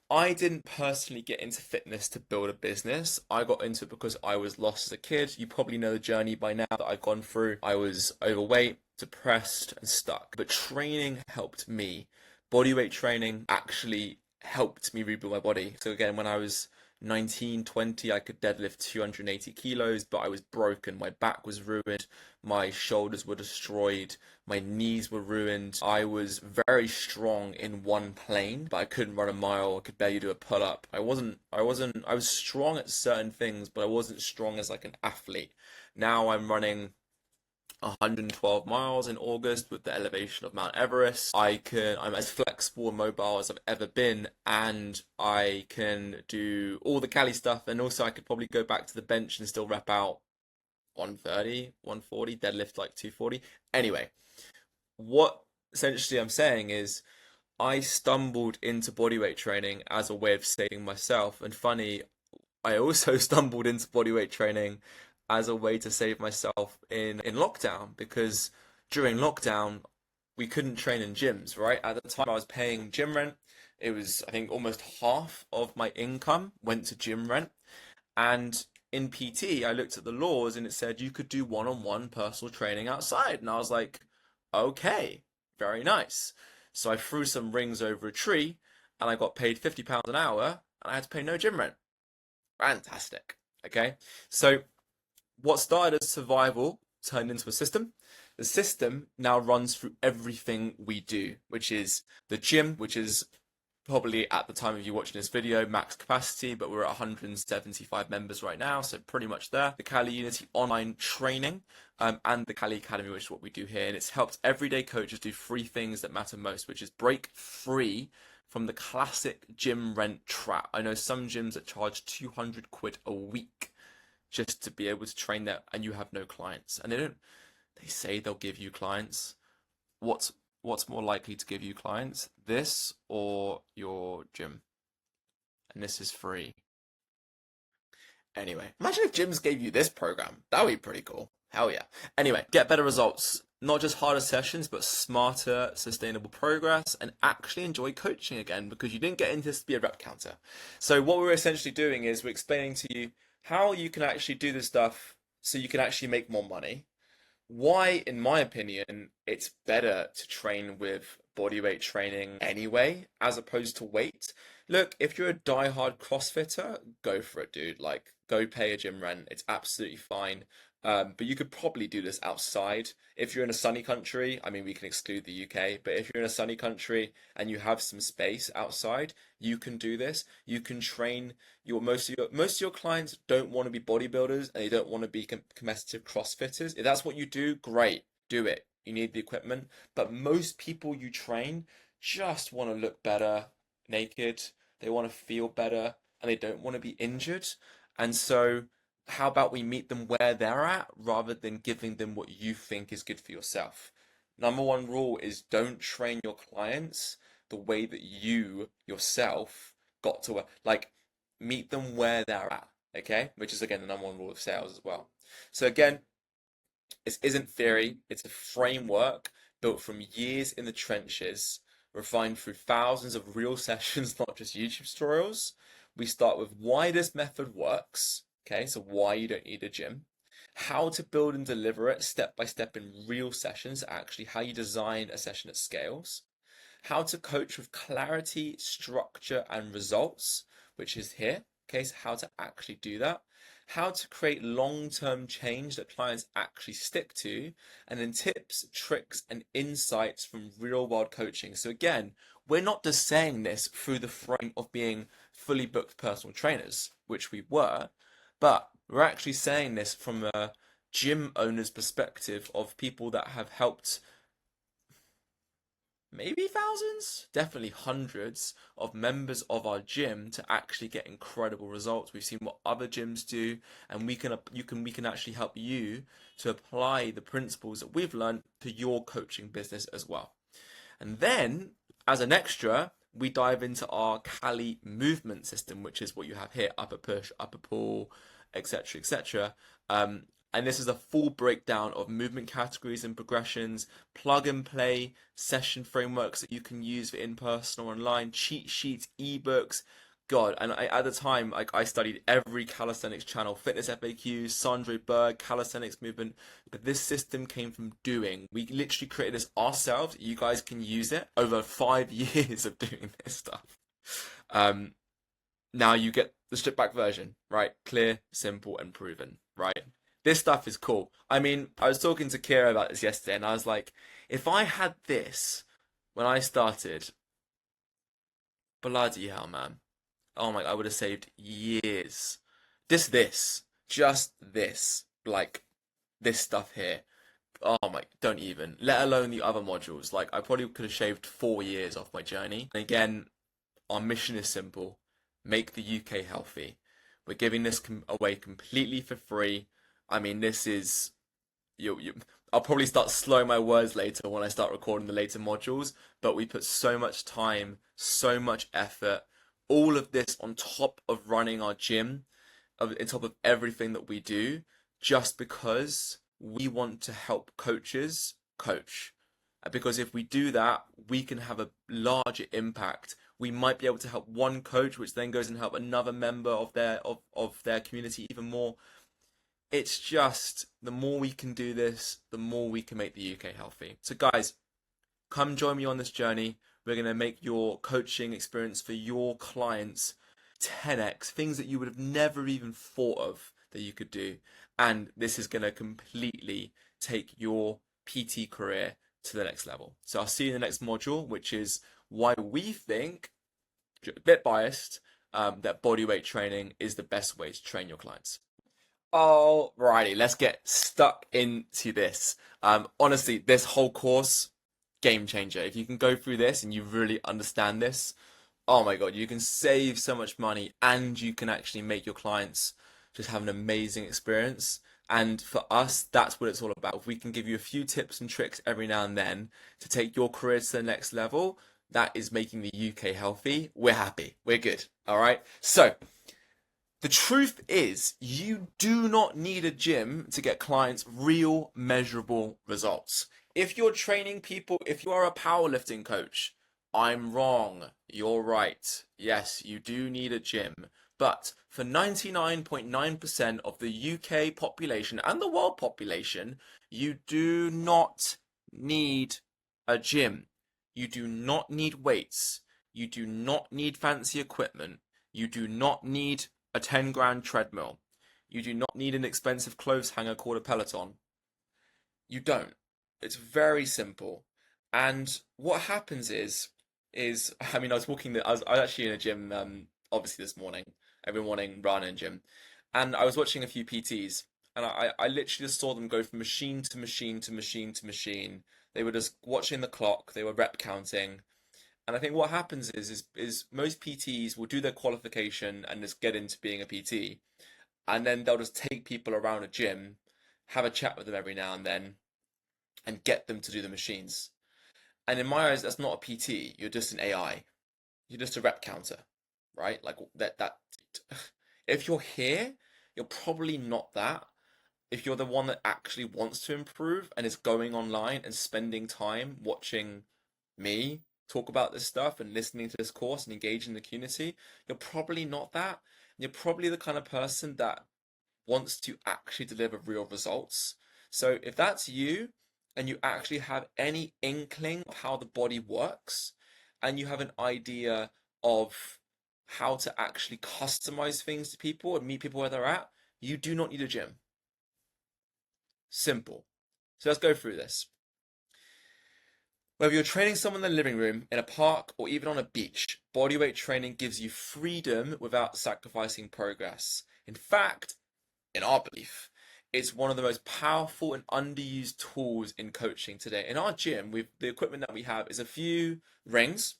I didn't personally get into fitness to build a business. I got into it because I was lost as a kid. You probably know the journey by now that I've gone through. I was overweight, depressed, and stuck. But training helped me. Bodyweight training actually helped me rebuild my body. So again, when I was 19, 20, I could deadlift 280 kilos, but I was broken. My back was ruined. My shoulders were destroyed. My knees were ruined. I was very strong in one plane, but I couldn't run a mile. I could barely do a pull-up. I was strong at certain things, but I wasn't strong as like an athlete. Now I'm running 112 miles in August with the elevation of Mount Everest. I'm as flexible and mobile as I've ever been, and I can do all the Cali stuff, and also I could probably go back to the bench and still rep out 130, 140, deadlift like 240. Anyway, what essentially I'm saying is I stumbled into bodyweight training as a way of saving myself, and funny, I also stumbled into bodyweight training as a way to save myself in lockdown, because during lockdown we couldn't train in gyms, right? At the time I was paying gym rent. It was, I think, almost half of my income went to gym rent. And in PT, I looked at the laws and it said you could do one-on-one personal training outside. And I was like, okay, very nice. So I threw some rings over a tree and I got paid £50 an hour and I had to pay no gym rent. Fantastic. Okay. So what started as survival turned into a system. The system now runs through everything we do, which is the gym, which is probably at the time of you watching this video, max capacity, but we're at 175 members right now, so pretty much there. The Cali Unity online training, and the Cali Academy, which is what we do here. And it's helped everyday coaches do 3 things that matter most, which is break free from the classic gym rent trap. I know some gyms that charge 200 quid a week just to be able to train there, and you have no clients. And they say they'll give you clients. What's more likely to give you clients? This or your gym? And this is free. Anyway, imagine if gyms gave you this program. That would be pretty cool. Hell yeah. Anyway, get better results. Not just harder sessions, but smarter, sustainable progress, and actually enjoy coaching again, because you didn't get into this to be a rep counter. So what we're essentially doing is we're explaining to you how you can actually do this stuff so you can actually make more money. Why, in my opinion, it's better to train with bodyweight training anyway, as opposed to weight. Look, if you're a diehard CrossFitter, go for it, dude. Like, go pay a gym rent. It's absolutely fine. But you could probably do this outside. If you're in a sunny country, I mean, we can exclude the UK, but if you're in a sunny country and you have some space outside, you can do this. You can train most of your clients don't want to be bodybuilders and they don't want to be competitive CrossFitters. If that's what you do, great, do it. You need the equipment, but most people you train just want to look better naked. they want to feel better, and they don't want to be injured. And so, how about we meet them where they're at rather than giving them what you think is good for yourself? Number one rule is don't train your clients the way that you yourself got to, like, meet them where they're at, okay? Which is, again, the number one rule of sales as well. So, again, this isn't theory, it's a framework built from years in the trenches, refined through thousands of real sessions, not just YouTube tutorials. We start with why this method works, okay, so why you don't need a gym, how to build and deliver it step by step in real sessions, actually how you design a session that scales, how to coach with clarity, structure, and results, which is here, okay, so how to actually do that, how to create long-term change that clients actually stick to, and then tips, tricks, and insights from real-world coaching. So again, we're not just saying this through the frame of being fully booked personal trainers, which we were, but we're actually saying this from a gym owner's perspective of people that have helped maybe thousands, definitely hundreds of members of our gym to actually get incredible results. We've seen what other gyms do, and we can actually help you to apply the principles that we've learned to your coaching business as well. And then, as an extra, we dive into our Kali movement system, which is what you have here: upper push, upper pull, etc., etc. And this is a full breakdown of movement categories and progressions, plug and play session frameworks that you can use for in-person or online, cheat sheets, ebooks. God, and at the time, I studied every calisthenics channel, fitness FAQs, Sandra Berg, calisthenics movement, but this system came from doing. We literally created this ourselves. You guys can use it over 5 years of doing this stuff. Now you get the stripped back version, right? Clear, simple, and proven, right? This stuff is cool. I mean, I was talking to Kira about this yesterday, and I was like, if I had this when I started, bloody hell, man. Oh my, I would have saved years. Just this, like this stuff here. Oh my, don't even. Let alone the other modules. Like, I probably could have shaved 4 years off my journey. And again, our mission is simple: make the UK healthy. We're giving this away completely for free. I mean, this is I'll probably start slowing my words later when I start recording the later modules, but we put so much time, so much effort, all of this on top of running our gym, on top of everything that we do, just because we want to help coaches coach. Because if we do that, we can have a larger impact. We might be able to help one coach, which then goes and help another member of their community even more. It's just, the more we can do this, the more we can make the UK healthy. So guys, come join me on this journey. We're going to make your coaching experience for your clients 10x, things that you would have never even thought of that you could do. And this is going to completely take your PT career to the next level. So I'll see you in the next module, which is why we think, a bit biased, that bodyweight training is the best way to train your clients. Alrighty, let's get stuck into this. Honestly, this whole course, game changer. If you can go through this and you really understand this, oh my God, you can save so much money and you can actually make your clients just have an amazing experience. And for us, that's what it's all about. If we can give you a few tips and tricks every now and then to take your career to the next level, that is making the UK healthy. We're happy. We're good. All right. So the truth is, you do not need a gym to get clients real measurable results. If you're training people, if you are a powerlifting coach, I'm wrong. You're right. Yes, you do need a gym. But for 99.9% of the UK population and the world population, you do not need a gym. You do not need weights. You do not need fancy equipment. You do not need a 10 grand treadmill. You do not need an expensive clothes hanger called a Peloton. You don't. It's very simple. And what happens is I mean, I was actually in a gym, obviously this morning, every morning, run in gym, and I was watching a few PTs, and I literally just saw them go from machine to machine to machine to machine. They were just watching the clock, they were rep counting, And I think what happens is most PTs will do their qualification and just get into being a PT, and then they'll just take people around a gym, have a chat with them every now and get them to do the machines. And in my eyes, that's not a PT. You're just an AI. You're just a rep counter, right? Like that. If you're here, you're probably not that. If you're the one that actually wants to improve and is going online and spending time watching me talk about this stuff and listening to this course and engaging in the community, you're probably not that. You're probably the kind of person that wants to actually deliver real results. So if that's you and you actually have any inkling of how the body works and you have an idea of how to actually customize things to people and meet people where they're at, you do not need a gym. Simple. So let's go through this. Whether you're training someone in the living room, in a park, or even on a beach, bodyweight training gives you freedom without sacrificing progress. In fact, in our belief, it's one of the most powerful and underused tools in coaching today. In our gym, the equipment that we have is a few rings,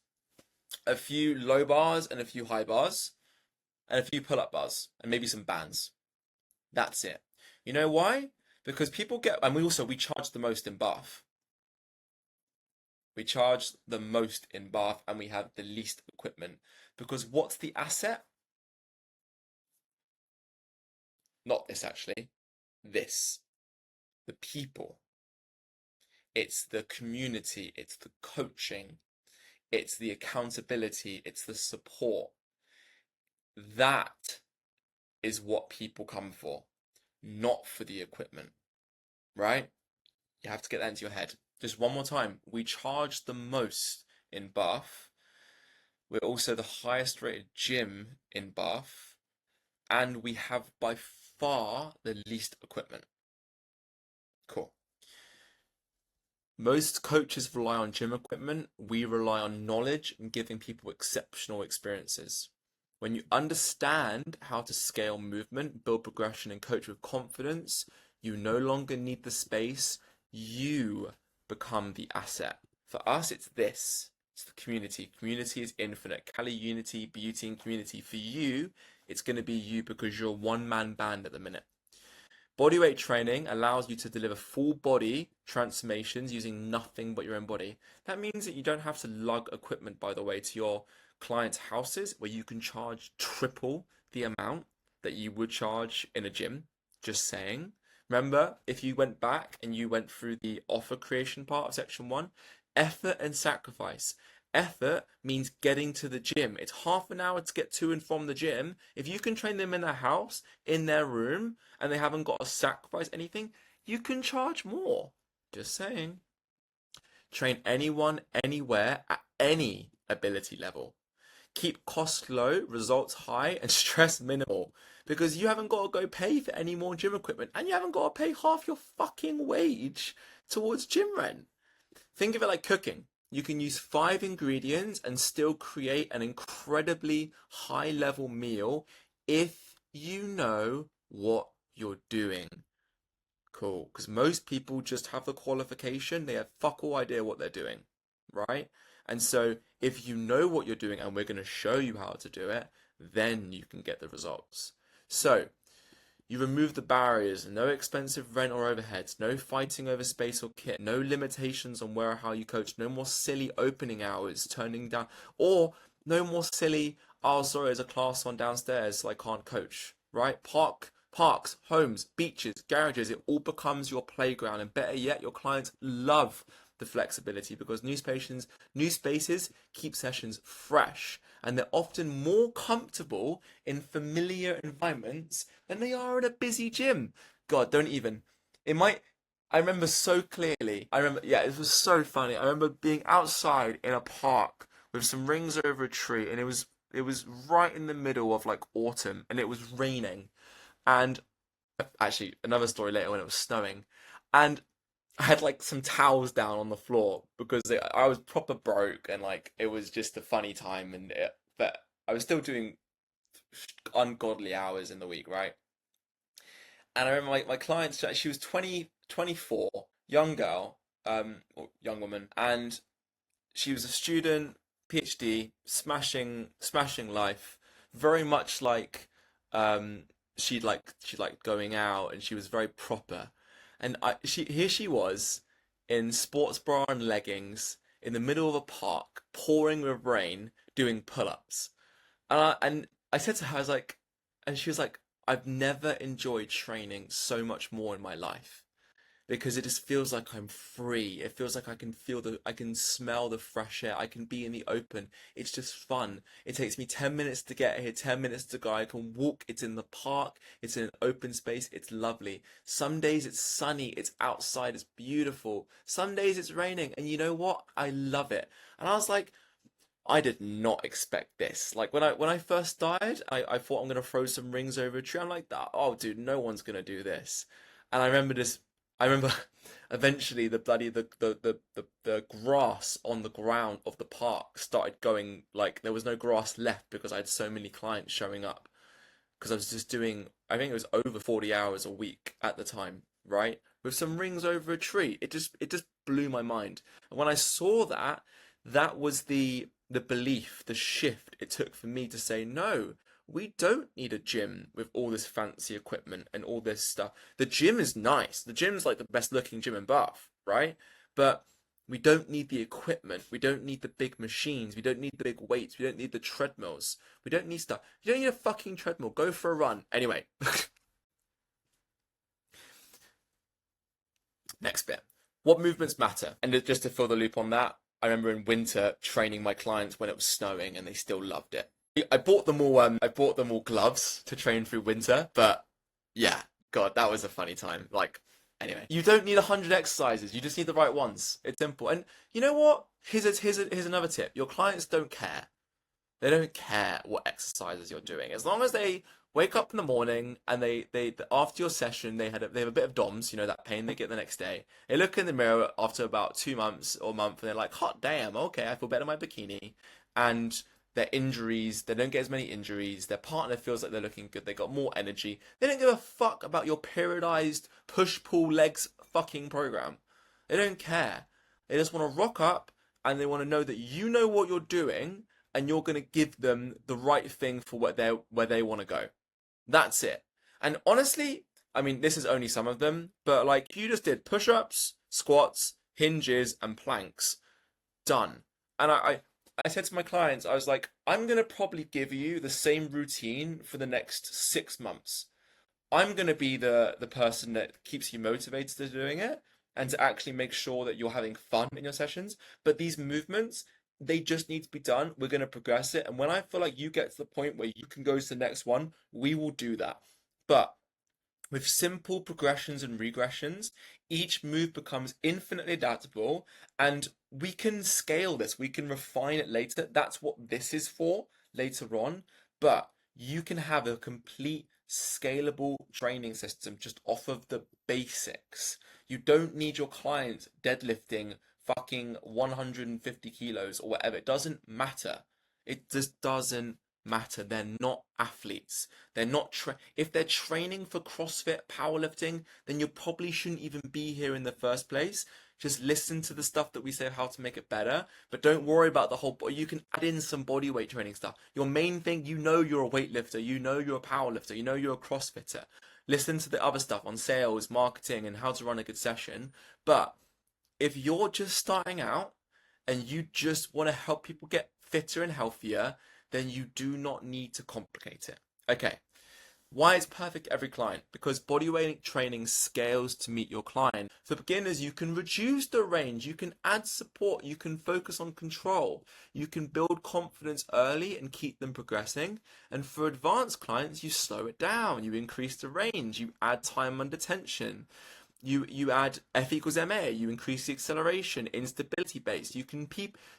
a few low bars and a few high bars, and a few pull-up bars, and maybe some bands. That's it. You know why? Because people get, and we charge the most in Bath. We charge the most in Bath, and we have the least equipment. Because what's the asset? Not this, actually. This. The people. It's the community. It's the coaching. It's the accountability. It's the support. That is what people come for, not for the equipment, right? You have to get that into your head. Just one more time. We charge the most in Bath. We're also the highest rated gym in Bath. And we have by far the least equipment. Cool. Most coaches rely on gym equipment. We rely on knowledge and giving people exceptional experiences. When you understand how to scale movement, build progression, and coach with confidence, you no longer need the space. You become the asset. For us, it's this. It's the community. Community is infinite. Cali unity, beauty, and community. For you, it's going to be you because you're a one-man band at the minute. Bodyweight training allows you to deliver full body transformations using nothing but your own body. That means that you don't have to lug equipment, by the way, to your clients' houses where you can charge triple the amount that you would charge in a gym. Just saying. Remember, if you went back and you went through the offer creation part of section 1, effort and sacrifice. Effort means getting to the gym. It's half an hour to get to and from the gym. If you can train them in their house, in their room, and they haven't got to sacrifice anything, you can charge more. Just saying. Train anyone, anywhere, at any ability level. Keep costs low, results high, and stress minimal. Because you haven't got to go pay for any more gym equipment, and you haven't got to pay half your fucking wage towards gym rent. Think of it like cooking. You can use 5 ingredients and still create an incredibly high level meal if you know what you're doing. Cool. Because most people just have the qualification, they have fuck all idea what they're doing, right? And so if you know what you're doing and we're going to show you how to do it, then you can get the results. So you remove the barriers, no expensive rent or overheads, no fighting over space or kit, no limitations on where or how you coach, no more silly opening hours, turning down, or no more silly, oh, sorry, there's a class on downstairs, so I can't coach, right? Parks, homes, beaches, garages, it all becomes your playground. And better yet, your clients love the flexibility because new spaces keep sessions fresh and they're often more comfortable in familiar environments than they are in a busy gym. God, don't even. It might. I remember so clearly. Yeah, it was so funny. I remember being outside in a park with some rings over a tree, and it was right in the middle of like autumn, and it was raining. And actually, another story later when it was snowing, and I had like some towels down on the floor because I was proper broke and like it was just a funny time but I was still doing ungodly hours in the week, right? And I remember my client, she was 24, young girl, or young woman, and she was a student, PhD, smashing life, very much like um she liked going out and she was very proper. And she was in sports bra and leggings in the middle of a park, pouring with rain, doing pull-ups. And I said to her, I was like, and she was like, I've never enjoyed training so much more in my life because it just feels like I'm free. It feels like I can smell the fresh air. I can be in the open. It's just fun. It takes me 10 minutes to get here, 10 minutes to go. I can walk. It's in the park. It's in an open space. It's lovely. Some days it's sunny. It's outside. It's beautiful. Some days it's raining. And you know what? I love it. And I was like, I did not expect this. Like when I first started, I thought I'm gonna throw some rings over a tree. I'm like, oh dude, no one's gonna do this. And I remember eventually the grass on the ground of the park started going like there was no grass left because I had so many clients showing up. Because I was just doing, I think it was over 40 hours a week at the time, right? With some rings over a tree. It just blew my mind. And when I saw that, that was the belief, the shift it took for me to say, no, we don't need a gym with all this fancy equipment and all this stuff. The gym is nice. The gym's like the best looking gym in Bath, right? But we don't need the equipment. We don't need the big machines. We don't need the big weights. We don't need the treadmills. We don't need stuff. You don't need a fucking treadmill. Go for a run. Anyway, next bit. What movements matter? And just to fill the loop on that, I remember in winter training my clients when it was snowing and they still loved it. I bought them all gloves to train through winter, but yeah, God, that was a funny time. Like, anyway, you don't need 100 exercises. You just need the right ones. It's simple. And you know what? Here's another tip. Your clients don't care. They don't care what exercises you're doing. As long as they wake up in the morning and they after your session they have a bit of DOMS, you know, that pain they get the next day. They look in the mirror after about 2 months or a month and they're like, hot damn, okay, I feel better in my bikini. And their injuries, they don't get as many injuries. Their partner feels like they're looking good. They got more energy. They don't give a fuck about your periodized push pull legs fucking program. They don't care. They just want to rock up and they want to know that you know what you're doing and you're going to give them the right thing for where they want to go. That's it. And honestly, I mean, this is only some of them, but like if you just did push-ups, squats, hinges, and planks, done. And I said to my clients, I was like, I'm gonna probably give you the same routine for the next 6 months. I'm gonna be the person that keeps you motivated to doing it and to actually make sure that you're having fun in your sessions. But these movements, they just need to be done. We're gonna progress it. And when I feel like you get to the point where you can go to the next one, we will do that. But with simple progressions and regressions, each move becomes infinitely adaptable and we can scale this, we can refine it later. That's what this is for later on. But you can have a complete scalable training system just off of the basics. You don't need your clients deadlifting fucking 150 kilos or whatever. It doesn't matter. It just doesn't matter. They're not athletes. They're not if they're training for CrossFit powerlifting, then you probably shouldn't even be here in the first place. Just listen to the stuff that we say of how to make it better, but don't worry about the whole you can add in some body weight training stuff. Your main thing, you know you're a weightlifter, you know you're a powerlifter, you know you're a CrossFitter. Listen to the other stuff on sales, marketing, and how to run a good session. But if you're just starting out and you just want to help people get fitter and healthier, then you do not need to complicate it. Okay, why it's perfect for every client? Because bodyweight training scales to meet your client. For beginners, you can reduce the range, you can add support, you can focus on control, you can build confidence early and keep them progressing. And for advanced clients, you slow it down, you increase the range, you add time under tension. You add F equals ma. You increase the acceleration, instability base. It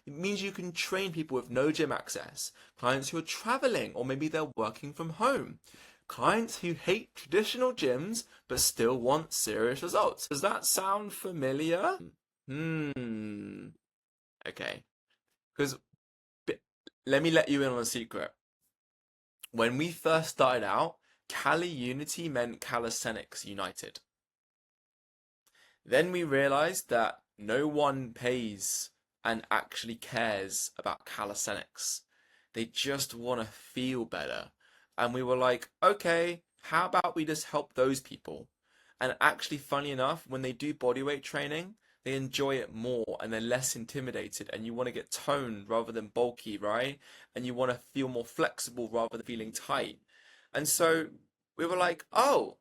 means you can train people with no gym access, clients who are traveling, or maybe they're working from home, clients who hate traditional gyms but still want serious results. Does that sound familiar? Okay. Because let me let you in on a secret. When we first started out, Cali Unity meant Calisthenics United. Then we realized that no one pays and actually cares about calisthenics. They just want to feel better. And we were like, okay, how about we just help those people? And actually, funny enough, when they do bodyweight training, they enjoy it more and they're less intimidated. And you want to get toned rather than bulky, right? And you want to feel more flexible rather than feeling tight. And so we were like, oh,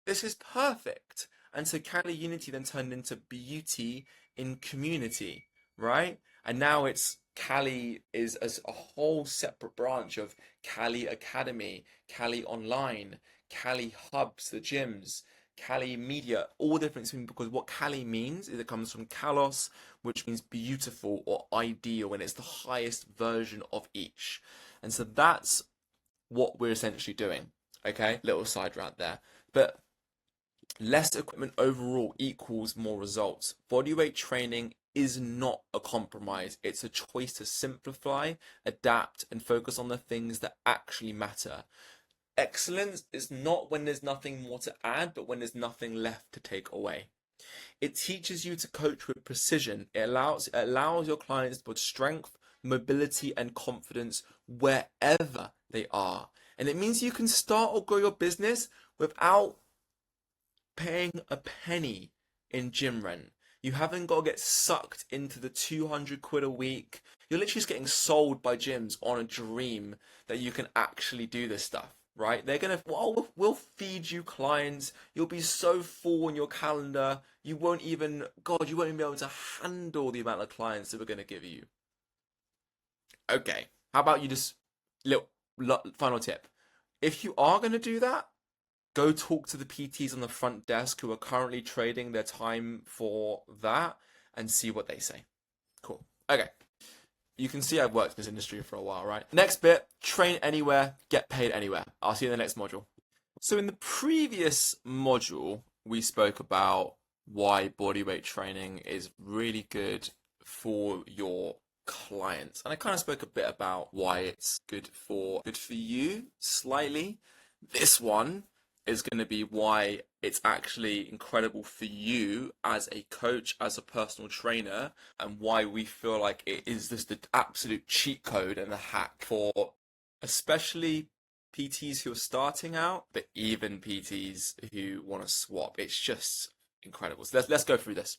this is perfect. And so Cali Unity then turned into beauty in community, right? And now it's Cali is as a whole separate branch of Cali Academy, Cali Online, Cali Hubs, the gyms, Cali Media, all different things. Because what Cali means is it comes from Kalos, which means beautiful or ideal, and it's the highest version of each. And so that's what we're essentially doing. Okay, little side rant there. But less equipment overall equals more results. Bodyweight training is not a compromise. It's a choice to simplify, adapt, and focus on the things that actually matter. Excellence is not when there's nothing more to add, but when there's nothing left to take away. It teaches you to coach with precision. It allows your clients to build strength, mobility, and confidence wherever they are. And it means you can start or grow your business without paying a penny in gym rent. You haven't got to get sucked into the 200 quid a week. You're literally just getting sold by gyms on a dream that you can actually do this stuff, right? They're gonna, well, we'll feed you clients. You'll be so full on your calendar. You won't even, God, you won't even be able to handle the amount of clients that we're gonna give you. Okay, how about you just, little final tip. If you are gonna do that, go talk to the PTs on the front desk who are currently trading their time for that and see what they say. Cool. Okay. You can see I've worked in this industry for a while, right? Next bit, train anywhere, get paid anywhere. I'll see you in the next module. So in the previous module, we spoke about why bodyweight training is really good for your clients. And I kind of spoke a bit about why it's good for you slightly. This one is going to be why it's actually incredible for you as a coach, as a personal trainer, and why we feel like it is just the absolute cheat code and the hack for especially PTs who are starting out, but even PTs who want to swap. It's just incredible. So let's go through this.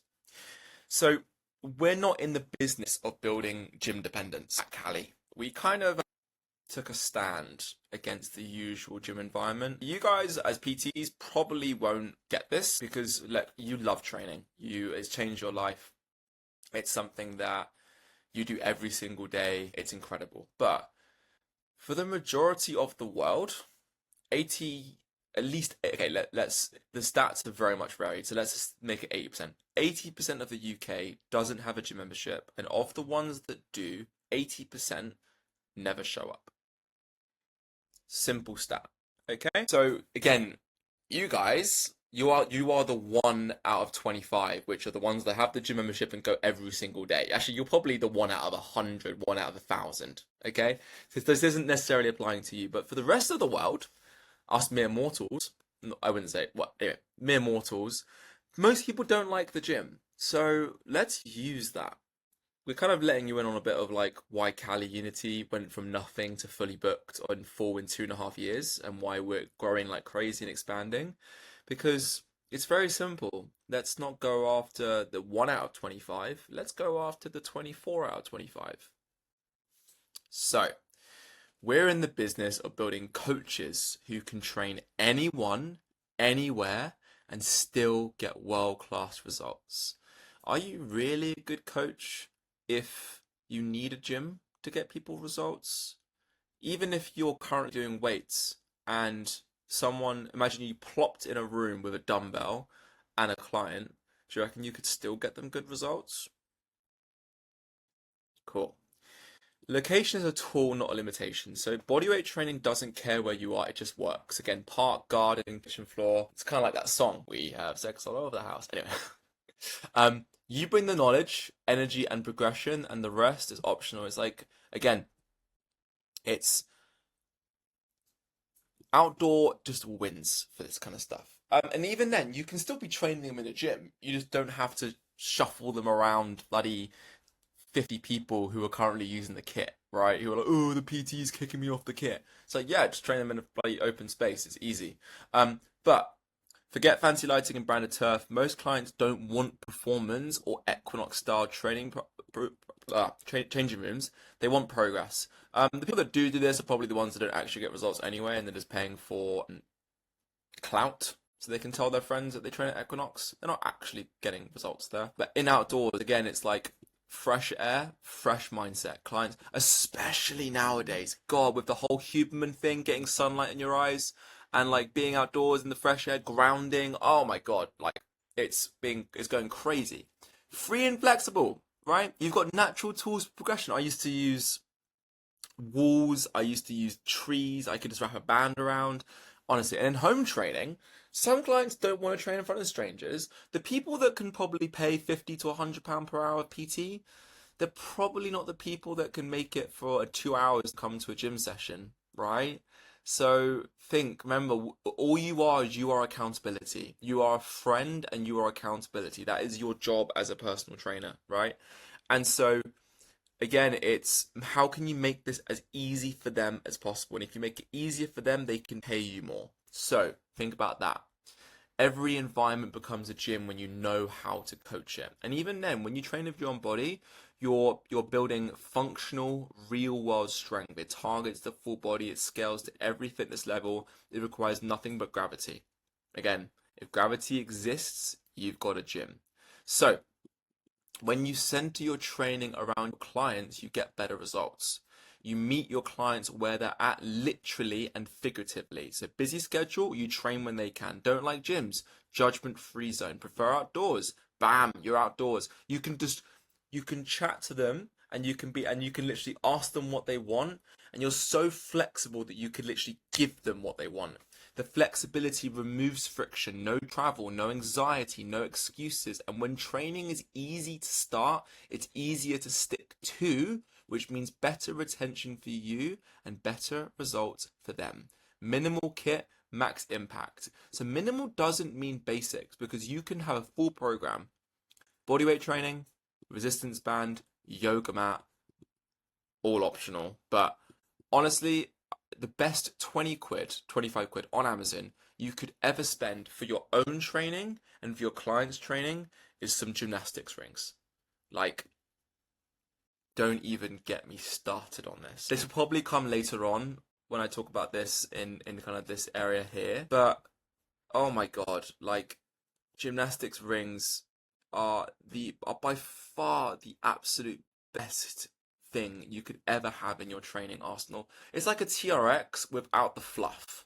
So we're not in the business of building gym dependence at Cali. We kind of took a stand against the usual gym environment. You guys as PTs probably won't get this because look, you love training. It's changed your life. It's something that you do every single day. It's incredible. But for the majority of the world, 80 at least, okay, let's the stats are very much varied. So let's just make it 80%. 80% of the UK doesn't have a gym membership, and of the ones that do, 80% never show up. Simple stat. Okay. So again, you guys, you are the 1 out of 25, which are the ones that have the gym membership and go every single day. Actually, you're probably the 1 out of 100, 1 out of 1,000. Okay. So this isn't necessarily applying to you, but for the rest of the world, us mere mortals, I wouldn't say what anyway, mere mortals, most people don't like the gym. So let's use that. We're kind of letting you in on a bit of like why Cali Unity went from nothing to fully booked in full in 2.5 years and why we're growing like crazy and expanding. Because it's very simple. Let's not go after the 1 out of 25. Let's go after the 24 out of 25. So, we're in the business of building coaches who can train anyone, anywhere, and still get world-class results. Are you really a good coach if you need a gym to get people results? Even if you're currently doing weights and imagine you plopped in a room with a dumbbell and a client, do you reckon you could still get them good results? Cool. Location is a tool, not a limitation. So bodyweight training doesn't care where you are, it just works. Again, park, garden, kitchen floor. It's kind of like that song, "We have sex all over the house." Anyway, you bring the knowledge, energy, and progression, and the rest is optional. It's like, again, it's outdoor just wins for this kind of stuff. And even then, you can still be training them in a gym. You just don't have to shuffle them around bloody 50 people who are currently using the kit, right? Who are like, oh, the PT's kicking me off the kit. It's like, yeah, just train them in a bloody open space. It's easy. But forget fancy lighting and branded turf. Most clients don't want performance or Equinox style training changing rooms. They want progress. The people that do this are probably the ones that don't actually get results anyway, and they're just paying for clout so they can tell their friends that they train at Equinox. They're not actually getting results there. But in outdoors, again, it's like fresh air, fresh mindset. Clients, especially nowadays, God, with the whole Huberman thing, getting sunlight in your eyes and like being outdoors in the fresh air, grounding. Oh my God, like it's going crazy. Free and flexible, right? You've got natural tools for progression. I used to use walls, I used to use trees, I could just wrap a band around. Honestly, and in home training, some clients don't want to train in front of strangers. The people that can probably pay 50 to £100 per hour PT, they're probably not the people that can make it for 2 hours to come to a gym session, right? So remember, all you are is you are accountability. You are a friend and you are accountability. That is your job as a personal trainer, right? And so again, it's how can you make this as easy for them as possible? And if you make it easier for them, they can pay you more. So think about that. Every environment becomes a gym when you know how to coach it. And even then, when you train with your own body, you're building functional, real world strength. It targets the full body, it scales to every fitness level, it requires nothing but gravity. Again, if gravity exists, you've got a gym. So when you center your training around your clients, you get better results. You meet your clients where they're at, literally and figuratively. So busy schedule, you train when they can. Don't like gyms, judgment-free zone. Prefer outdoors. Bam, you're outdoors. You can chat to them and you can literally ask them what they want, and you're so flexible that you can literally give them what they want. The flexibility removes friction, no travel, no anxiety, no excuses. And when training is easy to start, it's easier to stick to, which means better retention for you and better results for them. Minimal kit, max impact. So minimal doesn't mean basics, because you can have a full program. Bodyweight training, resistance band, yoga mat, all optional. But honestly, the best 20 quid, 25 quid on Amazon you could ever spend for your own training and for your clients' training is some gymnastics rings. Like, don't even get me started on this. This will probably come later on when I talk about this in kind of this area here. But, oh my God, like, gymnastics rings are by far the absolute best thing you could ever have in your training arsenal. It's like a TRX without the fluff,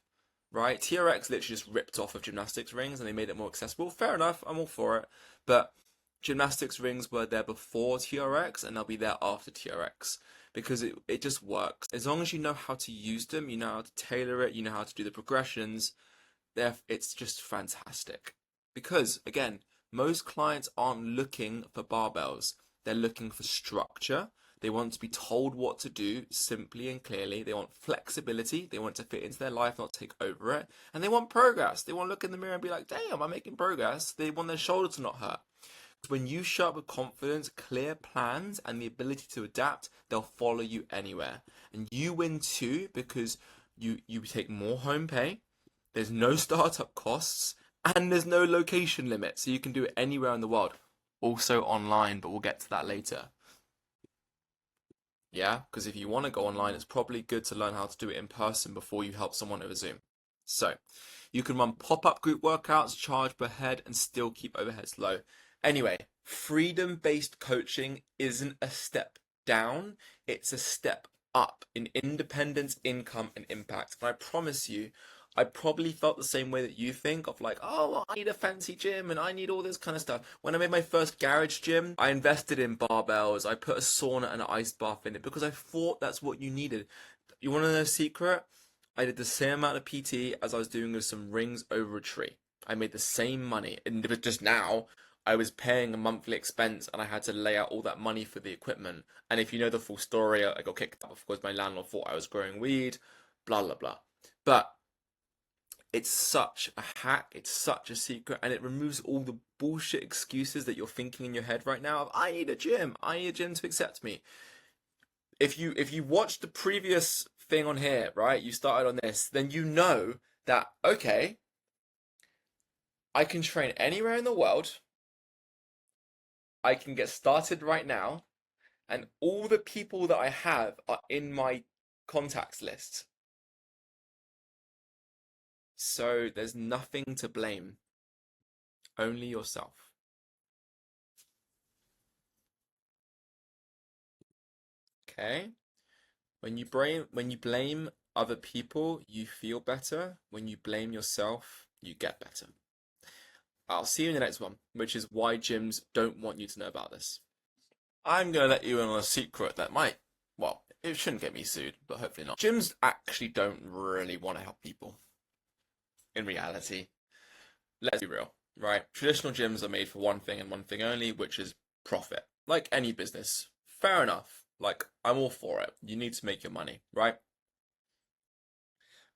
right? TRX literally just ripped off of gymnastics rings and they made it more accessible. Fair enough, I'm all for it. But gymnastics rings were there before TRX and they'll be there after TRX, because it just works. As long as you know how to use them, you know how to tailor it, you know how to do the progressions, it's just fantastic. Because, again, most clients aren't looking for barbells. They're looking for structure. They want to be told what to do simply and clearly. They want flexibility. They want to fit into their life, not take over it. And they want progress. They want to look in the mirror and be like, damn, I'm making progress. They want their shoulder to not hurt. When you show up with confidence, clear plans, and the ability to adapt, they'll follow you anywhere. And you win too, because you take more home pay. There's no startup costs, and there's no location limit, so you can do it anywhere in the world. Also online, but we'll get to that later. Yeah, because if you want to go online, it's probably good to learn how to do it in person before you help someone over Zoom. So, you can run pop-up group workouts, charge per head, and still keep overheads low. Anyway, freedom-based coaching isn't a step down, it's a step up in independence, income, and impact. And I promise you, I probably felt the same way that you think, of like, oh, I need a fancy gym and I need all this kind of stuff. When I made my first garage gym, I invested in barbells. I put a sauna and an ice bath in it because I thought that's what you needed. You want to know a secret? I did the same amount of PT as I was doing with some rings over a tree. I made the same money. And it was just now, I was paying a monthly expense and I had to lay out all that money for the equipment. And if you know the full story, I got kicked out because my landlord thought I was growing weed, blah, blah, blah. But It's such a hack, it's such a secret, and it removes all the bullshit excuses that you're thinking in your head right now of I need a gym, I need a gym to accept me. If you watch the previous thing on here, right, you started on this, then you know that okay, I can train anywhere in the world, I can get started right now, and all the people that I have are in my contacts list. So there's nothing to blame, only yourself. Okay? When you blame other people, you feel better. When you blame yourself, you get better. I'll see you in the next one, which is why gyms don't want you to know about this. I'm gonna let you in on a secret that might, well, it shouldn't get me sued, but hopefully not. Gyms actually don't really want to help people. In reality, let's be real, right? Traditional gyms are made for one thing and one thing only, which is profit. Like any business. Fair enough. Like, I'm all for it. You need to make your money, right?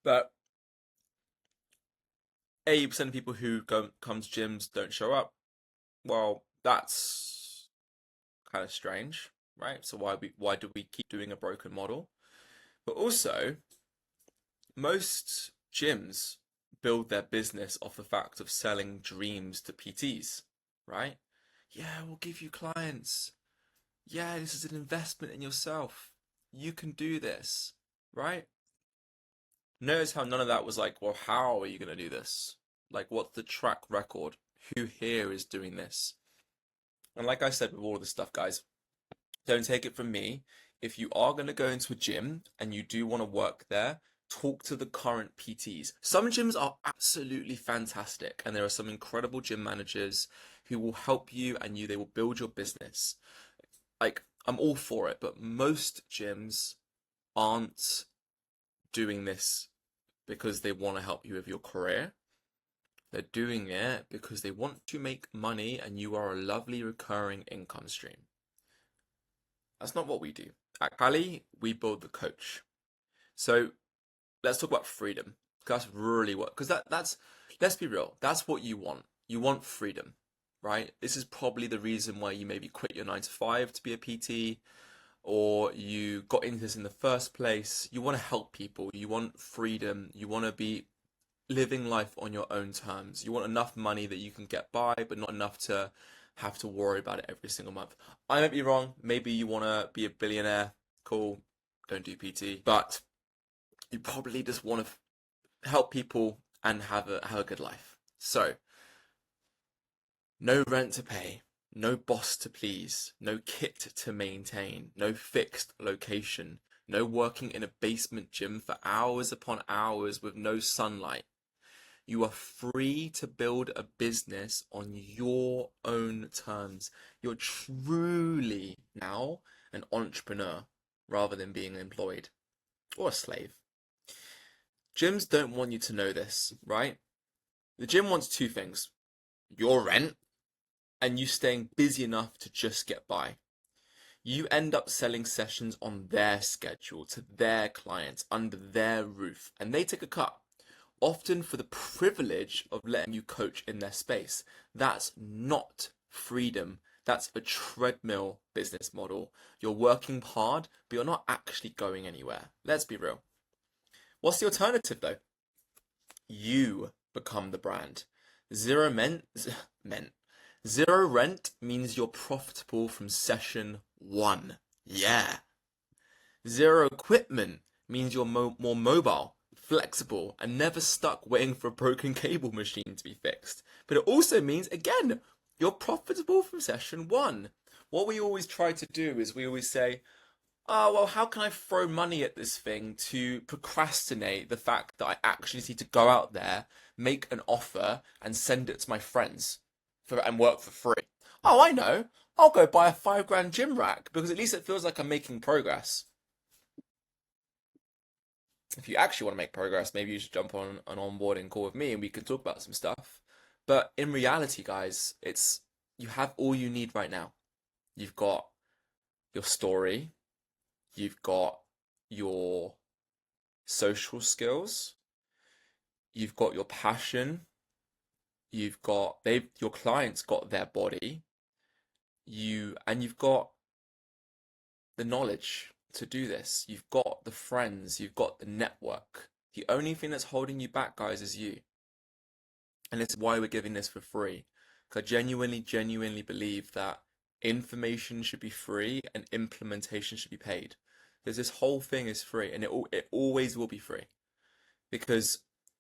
But 80% of people who come to gyms don't show up. Well, that's kind of strange, right? So why do we keep doing a broken model? But also, most gyms build their business off the fact of selling dreams to PTs, right? Yeah, we'll give you clients. Yeah, this is an investment in yourself. You can do this, right? Notice how none of that was like, well, how are you going to do this? Like, what's the track record? Who here is doing this? And like I said with all of this stuff, guys, don't take it from me. If you are going to go into a gym and you do want to work there, talk to the current PTs. Some gyms are absolutely fantastic, and there are some incredible gym managers who will help you and they will build your business. Like, I'm all for it, but most gyms aren't doing this because they want to help you with your career. They're doing it because they want to make money and you are a lovely recurring income stream. That's not what we do. At Cali, we build the coach. So let's talk about freedom. That's really what, because that's, let's be real, that's what you want. You want freedom, right? This is probably the reason why you maybe quit your 9 to 5 to be a PT, or you got into this in the first place. You want to help people. You want freedom. You want to be living life on your own terms. You want enough money that you can get by, but not enough to have to worry about it every single month. I might be wrong. Maybe you want to be a billionaire. Cool. Don't do PT. But you probably just want to help people and have a good life. So, no rent to pay, no boss to please, no kit to maintain, no fixed location, no working in a basement gym for hours upon hours with no sunlight. You are free to build a business on your own terms. You're truly now an entrepreneur rather than being employed or a slave. Gyms don't want you to know this, right? The gym wants two things: your rent and you staying busy enough to just get by. You end up selling sessions on their schedule to their clients under their roof, and they take a cut, often for the privilege of letting you coach in their space. That's not freedom. That's a treadmill business model. You're working hard, but you're not actually going anywhere. Let's be real. What's the alternative though? You become the brand. Zero Zero rent means you're profitable from session one. Yeah. Zero equipment means you're more mobile, flexible, and never stuck waiting for a broken cable machine to be fixed. But it also means, again, you're profitable from session one. What we always try to do is we always say, oh, well, how can I throw money at this thing to procrastinate the fact that I actually need to go out there, make an offer, and send it to my friends and work for free? Oh, I know. I'll go buy a £5 gym rack because at least it feels like I'm making progress. If you actually want to make progress, maybe you should jump on an onboarding call with me and we can talk about some stuff. But in reality, guys, it's you have all you need right now. You've got your story, you've got your social skills, you've got your passion, your clients got their body, you've got the knowledge to do this. You've got the friends, you've got the network. The only thing that's holding you back, guys, is you. And this is why we're giving this for free. Because I genuinely believe that information should be free and implementation should be paid. Because this whole thing is free and it always will be free. Because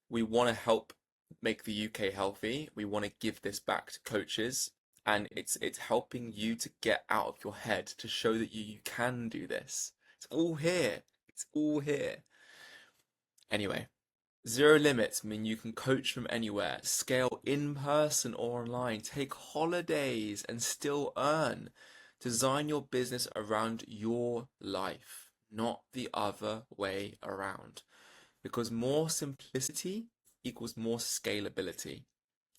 we want to help make the UK healthy. We want to give this back to coaches. And it's helping you to get out of your head to show that you can do this. It's all here. It's all here. Anyway, zero limits mean you can coach from anywhere, scale in person or online, take holidays and still earn. Design your business around your life, not the other way around. Because more simplicity equals more scalability.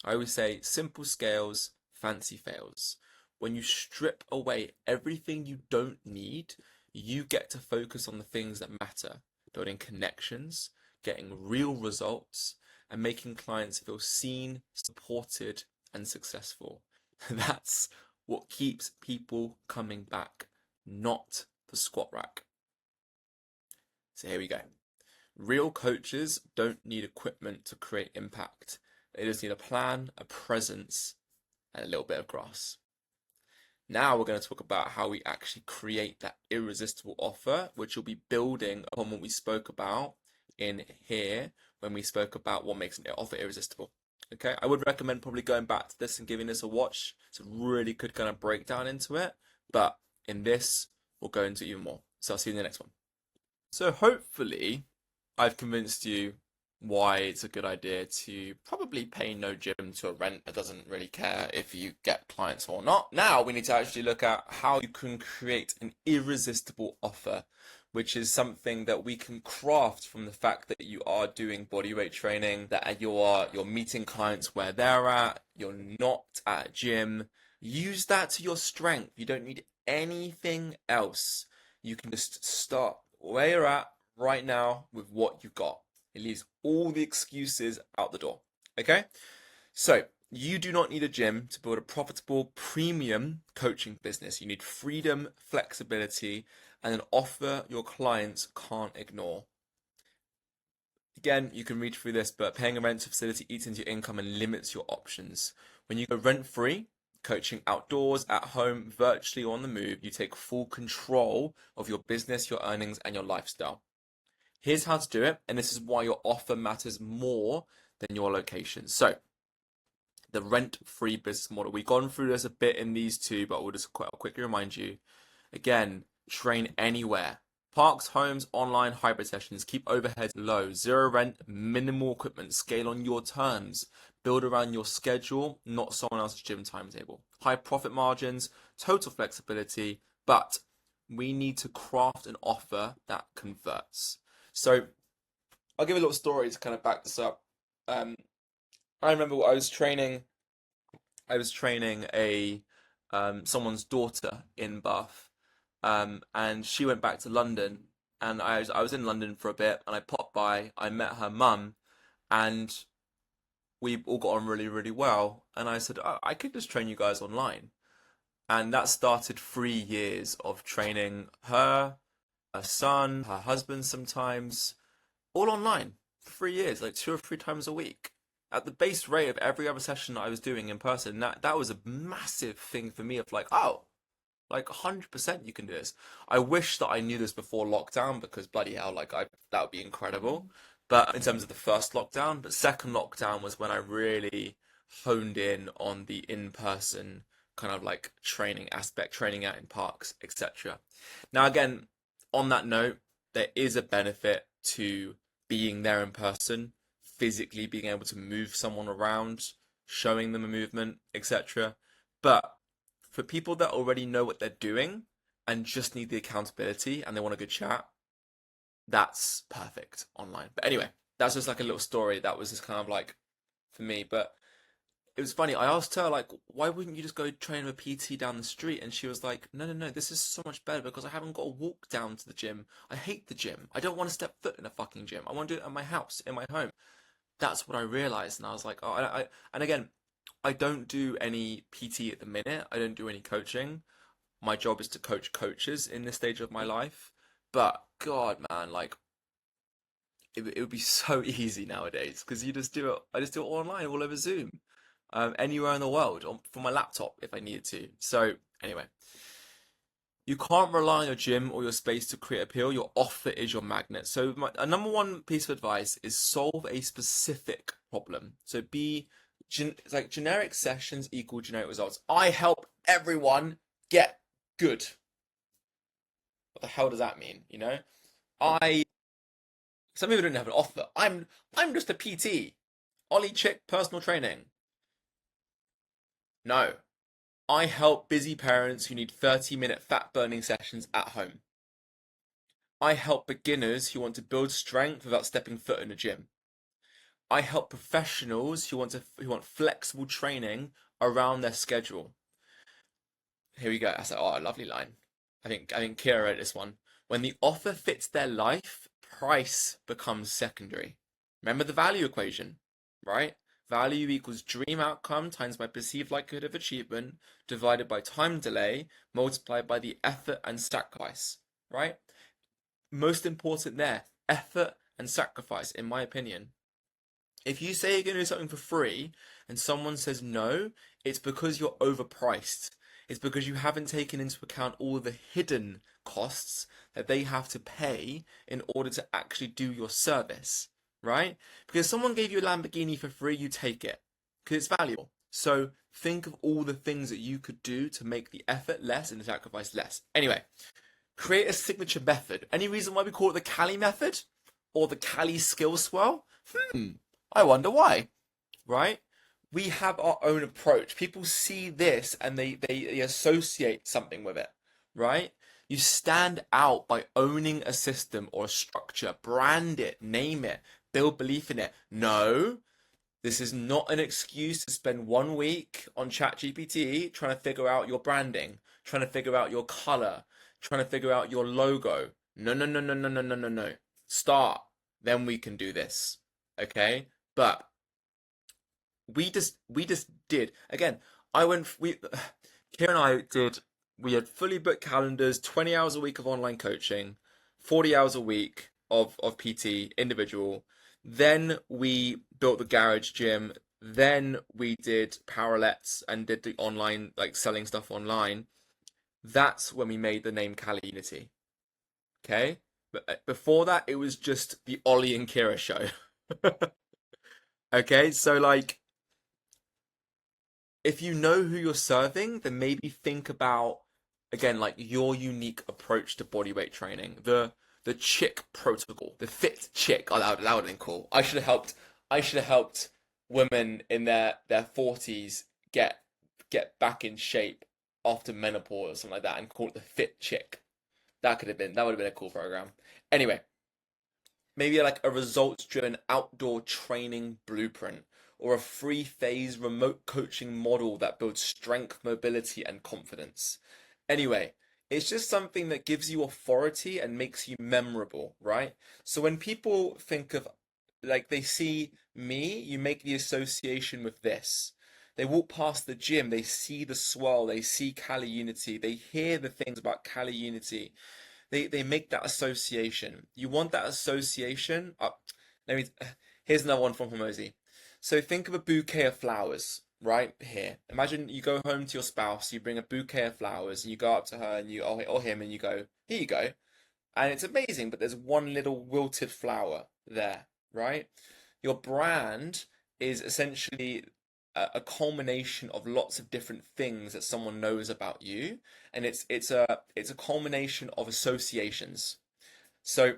I always say simple scales, fancy fails. When you strip away everything you don't need, you get to focus on the things that matter, building connections, getting real results, and making clients feel seen, supported, and successful. That's what keeps people coming back, not the squat rack. So here we go. Real coaches don't need equipment to create impact. They just need a plan, a presence, and a little bit of grass. Now we're going to talk about how we actually create that irresistible offer, which will be building upon what we spoke about in here when we spoke about what makes an offer irresistible. Okay, I would recommend probably going back to this and giving this a watch. It's a really good kind of breakdown into it, but in this, we'll go into even more. So I'll see you in the next one. So hopefully I've convinced you why it's a good idea to probably pay no gym to a rent that doesn't really care if you get clients or not. Now we need to actually look at how you can create an irresistible offer, which is something that we can craft from the fact that you are doing bodyweight training, that you're meeting clients where they're at, you're not at a gym. Use that to your strength. You don't need anything else. You can just start where you're at right now with what you've got. It leaves all the excuses out the door. Okay? So, you do not need a gym to build a profitable premium coaching business. You need freedom, flexibility, and an offer your clients can't ignore. Again, you can read through this, but paying a rental facility eats into your income and limits your options. When you go rent-free, coaching outdoors, at home, virtually or on the move, you take full control of your business, your earnings, and your lifestyle. Here's how to do it, and this is why your offer matters more than your location. So, the rent-free business model. We've gone through this a bit in these two, but we'll just quickly remind you. Again, train anywhere. Parks, homes, online, hybrid sessions. Keep overheads low. Zero rent, minimal equipment. Scale on your terms. Build around your schedule, not someone else's gym timetable. High profit margins, total flexibility, but we need to craft an offer that converts. So I'll give a little story to kind of back this up. I remember I was training a someone's daughter in Bath, and she went back to London, and I was in London for a bit, and I popped by. I met her mum, and we all got on really, really well. And I said, I could just train you guys online, and that started 3 years of training her son, her husband sometimes, all online for 3 years, like 2 or 3 times a week. At the base rate of every other session that I was doing in person, that was a massive thing for me of like, oh, like 100% you can do this. I wish that I knew this before lockdown because bloody hell, that would be incredible. But in terms of the first lockdown, but second lockdown was when I really honed in on the in-person kind of like training aspect, training out in parks, etc. Now again, on that note, there is a benefit to being there in person, physically being able to move someone around, showing them a movement, etc. But for people that already know what they're doing and just need the accountability and they want a good chat, that's perfect online. But anyway, that's just like a little story that was just kind of like for me. But it was funny. I asked her, like, why wouldn't you just go train with a PT down the street? And she was like, no, this is so much better because I haven't got to walk down to the gym. I hate the gym. I don't want to step foot in a fucking gym. I want to do it at my house, in my home. that's what I realized. And I was like, oh, and again, I don't do any PT at the minute. I don't do any coaching. My job is to coach coaches in this stage of my life. But God, man, like it would be so easy nowadays because you just do it. I just do it online, all over Zoom, anywhere in the world, from my laptop if I needed to. So anyway, you can't rely on your gym or your space to create appeal. Your offer is your magnet. So a number one piece of advice is solve a specific problem. So it's like generic sessions equal generic results. I help everyone get good. What the hell does that mean? You know, I some people don't have an offer. I'm just a PT. Ollie Chick personal training. No. I help busy parents who need 30-minute fat burning sessions at home. I help beginners who want to build strength without stepping foot in a gym. I help professionals who want flexible training around their schedule. Here we go. That's like, oh, a lovely line. I think Kira wrote this one. When the offer fits their life, price becomes secondary. Remember the value equation, right? Value equals dream outcome times my perceived likelihood of achievement divided by time delay multiplied by the effort and sacrifice, right? Most important there, effort and sacrifice, in my opinion. If you say you're going to do something for free and someone says no, it's because you're overpriced. It's because you haven't taken into account all the hidden costs that they have to pay in order to actually do your service, right? Because someone gave you a Lamborghini for free, you take it because it's valuable. So think of all the things that you could do to make the effort less and the sacrifice less. Anyway, create a signature method. Any reason why we call it the Cali method or the Cali skill swell? I wonder why, right? We have our own approach. People see this and they associate something with it, right? You stand out by owning a system or a structure, brand it, name it, build belief in it. No, this is not an excuse to spend 1 week on ChatGPT trying to figure out your branding, trying to figure out your color, trying to figure out your logo. No, no, no, no, no, no, no, no, no. Start, then we can do this. Okay? But we just did. Again, I went we Kira and I did we had fully booked calendars, 20 hours a week of online coaching, 40 hours a week of PT individual. Then we built the garage gym. Then we did Parallettes and did the online, like selling stuff online. That's when we made the name Cali Unity. Okay? But before that, it was just the Ollie and Kira show. Okay? So, like, if you know who you're serving, then maybe think about again like your unique approach to bodyweight training. The chick protocol, the fit chick. Oh, that would have been cool. I should have helped women in their 40s get back in shape after menopause or something like that and call it the fit chick. That would have been a cool program. Anyway, maybe like a results driven outdoor training blueprint or a free phase remote coaching model that builds strength, mobility, and confidence. Anyway, it's just something that gives you authority and makes you memorable, right? So when people think of, like, they see me, you make the association with this. They walk past the gym, they see the swell, they see Cali Unity, they hear the things about Cali Unity, they make that association. You want that association. Let me. Here's another one from Hormozy. So think of a bouquet of flowers right here. Imagine you go home to your spouse, you bring a bouquet of flowers, and you go up to her and you or him and you go, here you go, and it's amazing. But there's one little wilted flower there, right? Your brand is essentially a culmination of lots of different things that someone knows about you, and it's a culmination of associations. So,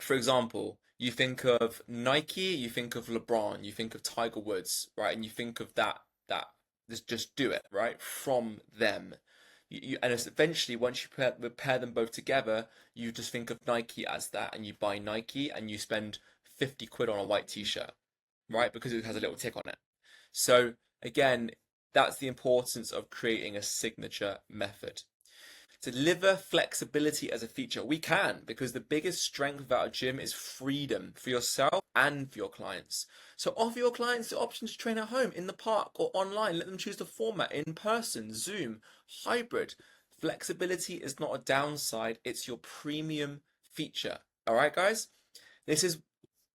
for example, you think of Nike, you think of LeBron, you think of Tiger Woods, right? And you think of that just do it, right? From them. And it's eventually once you pair them both together, you just think of Nike as that, and you buy Nike and you spend 50 quid on a white t-shirt, right? Because it has a little tick on it. So again, that's the importance of creating a signature method. Deliver flexibility as a feature. We can, because the biggest strength of our gym is freedom for yourself and for your clients. So offer your clients the option to train at home, in the park, or online. Let them choose the format: in person, Zoom, hybrid. Flexibility is not a downside, it's your premium feature. All right, guys? This is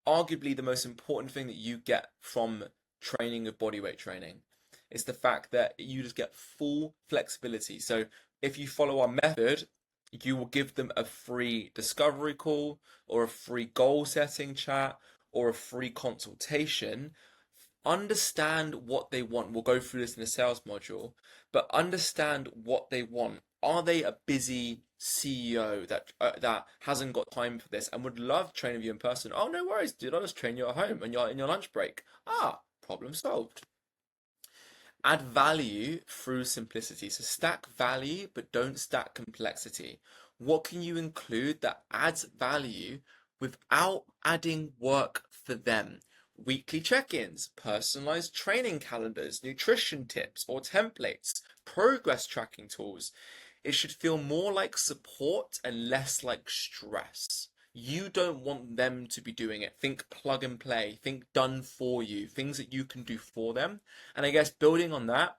arguably the most important thing that you get from training with bodyweight training. It's the fact that you just get full flexibility. So if you follow our method, you will give them a free discovery call, or a free goal setting chat, or a free consultation. Understand what they want. We'll go through this in the sales module, but understand what they want. Are they a busy CEO that hasn't got time for this and would love training with you in person? Oh, no worries, dude. I'll just train you at home and you're in your lunch break. Ah, problem solved. Add value through simplicity. So stack value, but don't stack complexity. What can you include that adds value without adding work for them? Weekly check-ins, personalized training calendars, nutrition tips or templates, progress tracking tools. It should feel more like support and less like stress. You don't want them to be doing it. Think plug and play, think done for you, things that you can do for them. And I guess building on that,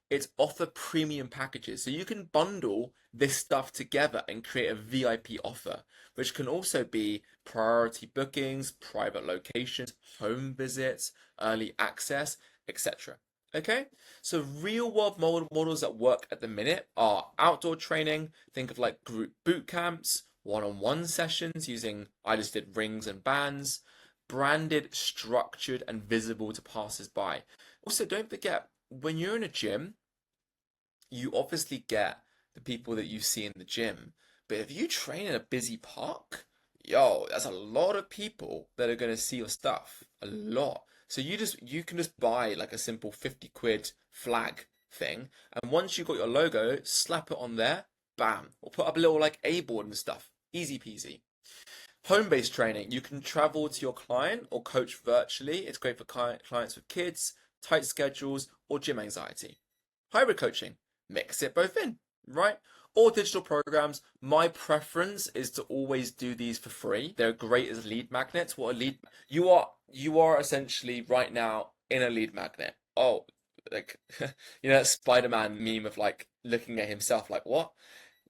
it's offer premium packages. So you can bundle this stuff together and create a VIP offer, which can also be priority bookings, private locations, home visits, early access, etc. Okay, so real world models that work at the minute are outdoor training. Think of like group boot camps, one-on-one sessions using, I just did rings and bands, branded, structured, and visible to passers-by. Also, don't forget, when you're in a gym, you obviously get the people that you see in the gym. But if you train in a busy park, yo, that's a lot of people that are going to see your stuff. A lot. So you can just buy like a simple 50 quid flag thing, and once you've got your logo, slap it on there, bam, or put up a little like A board and stuff. Easy peasy. Home-based training. You can travel to your client or coach virtually. It's great for clients with kids, tight schedules, or gym anxiety. Hybrid coaching. Mix it both in, right? Or digital programs. My preference is to always do these for free. They're great as lead magnets. What a lead you are essentially right now in a lead magnet. Oh, like that Spider-Man meme of like looking at himself like what?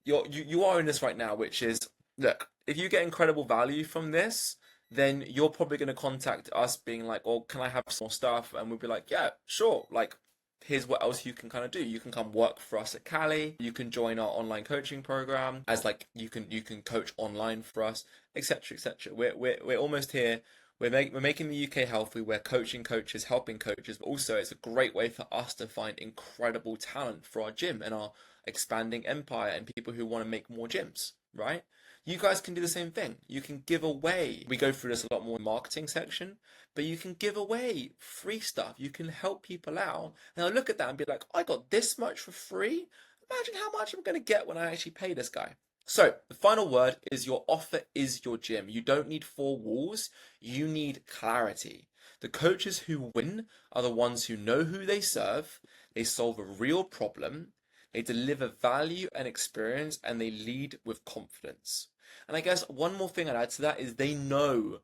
You are in this right now, which is, look, if you get incredible value from this, then you're probably going to contact us being like, oh, can I have some more stuff? And we'll be like, yeah, sure. Like, here's what else you can kind of do. You can come work for us at Cali. You can join our online coaching program as like you can coach online for us, etc., etc. We're almost here. We're making the UK healthy. We're coaching coaches, helping coaches, but also it's a great way for us to find incredible talent for our gym and our expanding empire and people who want to make more gyms, right? You guys can do the same thing. You can give away. We go through this a lot more in the marketing section, but you can give away free stuff. You can help people out. And I'll look at that and be like, I got this much for free. Imagine how much I'm going to get when I actually pay this guy. So the final word is your offer is your gym. You don't need four walls. You need clarity. The coaches who win are the ones who know who they serve. They solve a real problem. They deliver value and experience, and they lead with confidence. And I guess one more thing I'd add to that is they know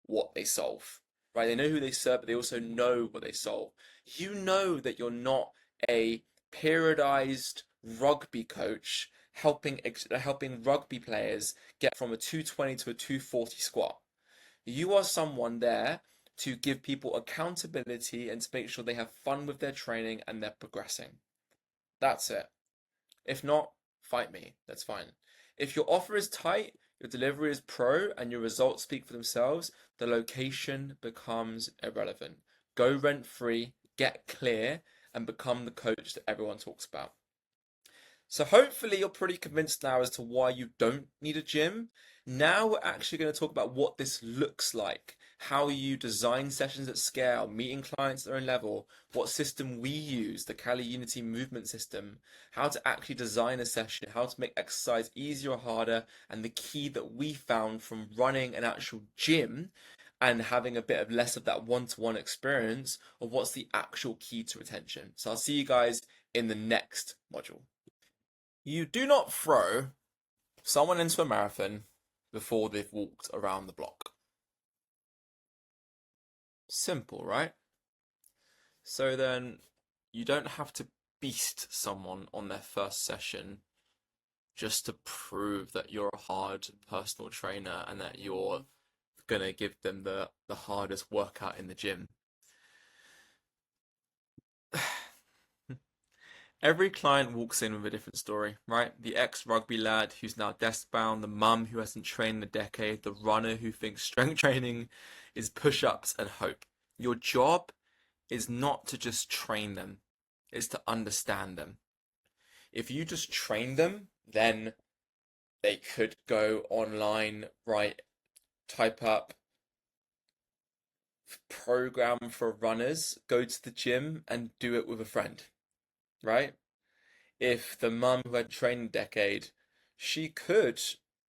what they solve, right? They know who they serve, but they also know what they solve. You know that you're not a periodized rugby coach helping rugby players get from a 220 to a 240 squat. You are someone there to give people accountability and to make sure they have fun with their training and they're progressing. That's it. If not, fight me. That's fine. If your offer is tight, your delivery is pro, and your results speak for themselves, the location becomes irrelevant. Go rent free, get clear, and become the coach that everyone talks about. So hopefully you're pretty convinced now as to why you don't need a gym. Now we're actually going to talk about what this looks like, how you design sessions at scale, meeting clients at their own level, what system we use, the Cali Unity movement system, how to actually design a session, how to make exercise easier or harder, and the key that we found from running an actual gym and having a bit of less of that one-to-one experience of what's the actual key to retention. So I'll see you guys in the next module. You do not throw someone into a marathon before they've walked around the block. Simple, right? So then you don't have to beast someone on their first session just to prove that you're a hard personal trainer and that you're gonna give them the hardest workout in the gym. Every client walks in with a different story, right? The ex-rugby lad who's now desk-bound, the mum who hasn't trained in a decade, the runner who thinks strength training is push-ups and hope. Your job is not to just train them, it's to understand them. If you just train them, then they could go online, write, type up program for runners, go to the gym and do it with a friend, right? If the mum who had trained a decade, she could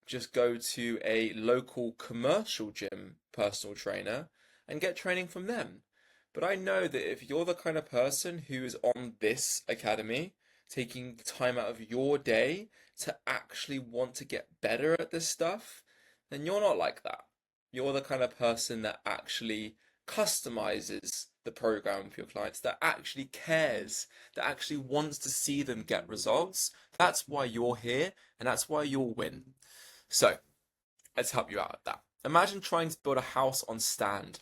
just go to a local commercial gym personal trainer and get training from them. But I know that if you're the kind of person who is on this academy, taking time out of your day to actually want to get better at this stuff, then you're not like that. You're the kind of person that actually customizes the program for your clients, that actually cares, that actually wants to see them get results. That's why you're here and that's why you'll win. So let's help you out with that. Imagine trying to build a house on stand.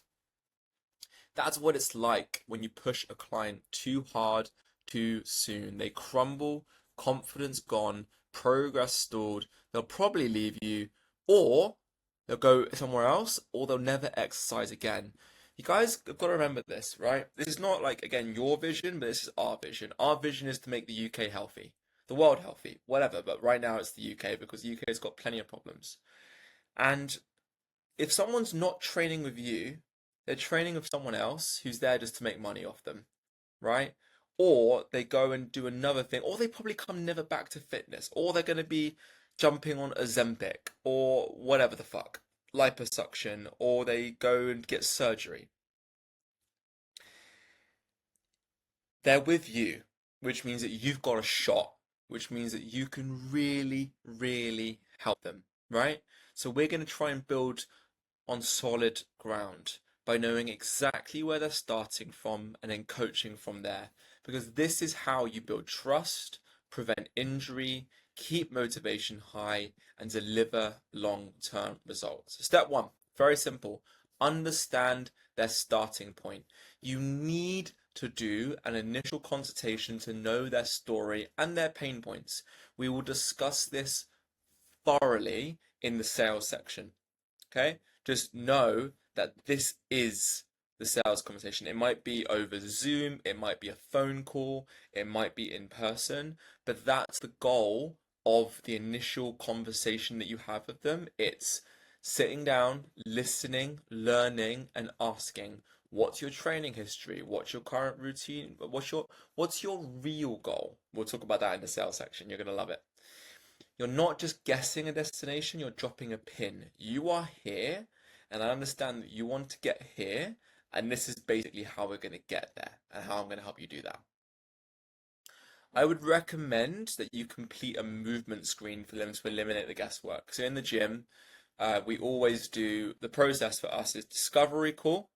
That's what it's like when you push a client too hard too soon. They crumble, confidence gone, progress stalled. They'll probably leave you, or they'll go somewhere else, or they'll never exercise again. You guys have got to remember this, right? This is not like, again, your vision, but this is our vision. Our vision is to make the UK healthy, the world healthy, whatever. But right now it's the UK because the UK has got plenty of problems. And if someone's not training with you, they're training with someone else who's there just to make money off them, right? Or they go and do another thing, or they probably come never back to fitness, or they're going to be jumping on Ozempic, or whatever the fuck, liposuction, or they go and get surgery. They're with you, which means that you've got a shot, which means that you can really, really help them, right? So we're going to try and build on solid ground by knowing exactly where they're starting from and then coaching from there. Because this is how you build trust, prevent injury, keep motivation high, and deliver long term results. Step one, very simple, understand their starting point. You need to do an initial consultation to know their story and their pain points. We will discuss this thoroughly in the sales section. Okay? Just know that this is the sales conversation. It might be over Zoom, it might be a phone call, it might be in person, but that's the goal of the initial conversation that you have with them. It's sitting down, listening, learning, and asking, what's your training history? What's your current routine? What's your real goal? We'll talk about that in the sales section. You're gonna love it. You're not just guessing a destination, you're dropping a pin. You are here, and I understand that you want to get here, and this is basically how we're going to get there and how I'm going to help you do that. I would recommend that you complete a movement screen for them to eliminate the guesswork. So in the gym, we always do the process for us is discovery call,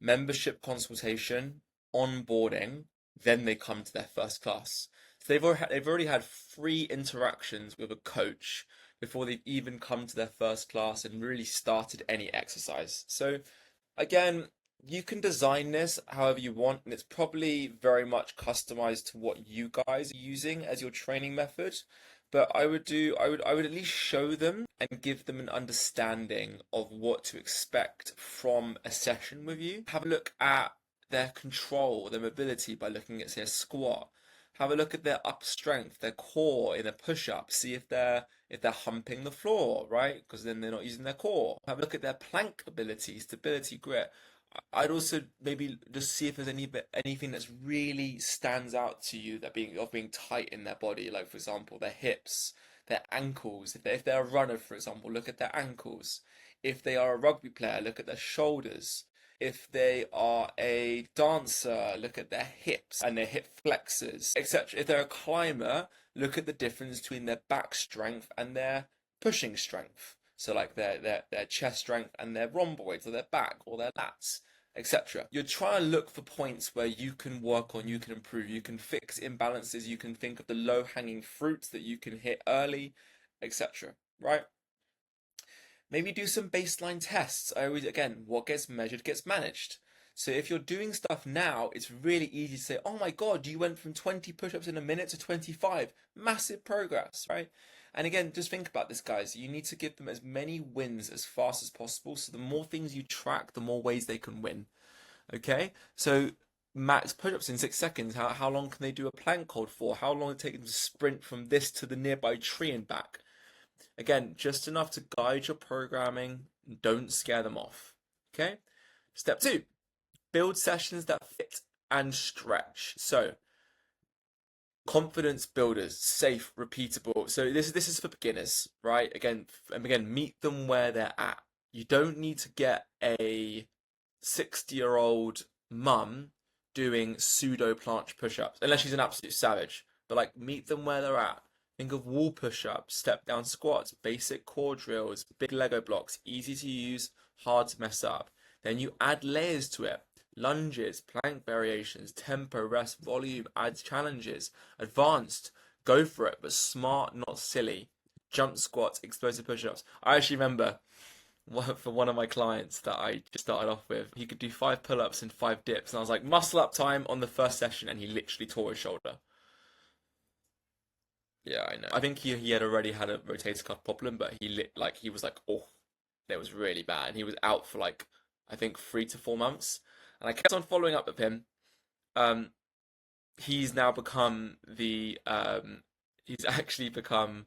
membership consultation, onboarding, then they come to their first class. So they've already had 3 interactions with a coach before they've even come to their first class and really started any exercise. So again, you can design this however you want, and it's probably very much customized to what you guys are using as your training method. But I would at least show them and give them an understanding of what to expect from a session with you. Have a look at their control, their mobility by looking at, say, a squat. Have a look at their upper strength, their core in a push-up. See if they're humping the floor, right? Because then they're not using their core. Have a look at their plank ability, stability, grit. I'd also maybe just see if there's anything that's really stands out to you that being tight in their body, like for example their hips, their ankles. If they're a runner, for example, look at their ankles. If they are a rugby player, look at their shoulders. If they are a dancer, look at their hips and their hip flexors, etc. If they're a climber, look at the difference between their back strength and their pushing strength. So like their chest strength and their rhomboids, or their back, or their lats, etc. You're trying to look for points where you can work on, you can improve, you can fix imbalances, you can think of the low-hanging fruits that you can hit early, etc. Right? Maybe do some baseline tests. I always, again, what gets measured gets managed. So if you're doing stuff now, it's really easy to say, oh my God, you went from 20 push-ups in a minute to 25. Massive progress, right? And again, just think about this, guys. You need to give them as many wins as fast as possible. So the more things you track, the more ways they can win. Okay? So max push-ups in 6 seconds. How long can they do a plank hold for? How long it take them to sprint from this to the nearby tree and back? Again, just enough to guide your programming. Don't scare them off. Okay? Step 2, build sessions that fit and stretch. So, confidence builders, safe, repeatable. So this is for beginners, right? Again, meet them where they're at. You don't need to get a 60-year-old mum doing pseudo planche push-ups, unless she's an absolute savage. But like, meet them where they're at. Think of wall push-ups, step-down squats, basic core drills, big Lego blocks, easy to use, hard to mess up. Then you add layers to it. Lunges, plank variations, tempo, rest, volume, adds challenges. Advanced, go for it, but smart, not silly. Jump squats, explosive push-ups. I actually remember for one of my clients that I just started off with, he could do 5 pull-ups and 5 dips. And I was like, muscle up time on the first session, and he literally tore his shoulder. Yeah, I know. I think he had already had a rotator cuff problem, but he was like, oh, it was really bad. And he was out for like, I think 3 to 4 months. And I kept on following up with him. He's now become he's actually become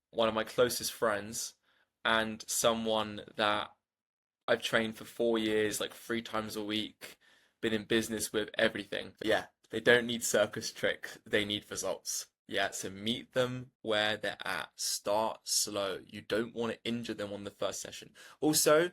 one of my closest friends, and someone that I've trained for 4 years, like 3 times a week, been in business with, everything. But yeah, they don't need circus tricks, they need results. Yeah, so meet them where they're at. Start slow. You don't want to injure them on the first session. Also,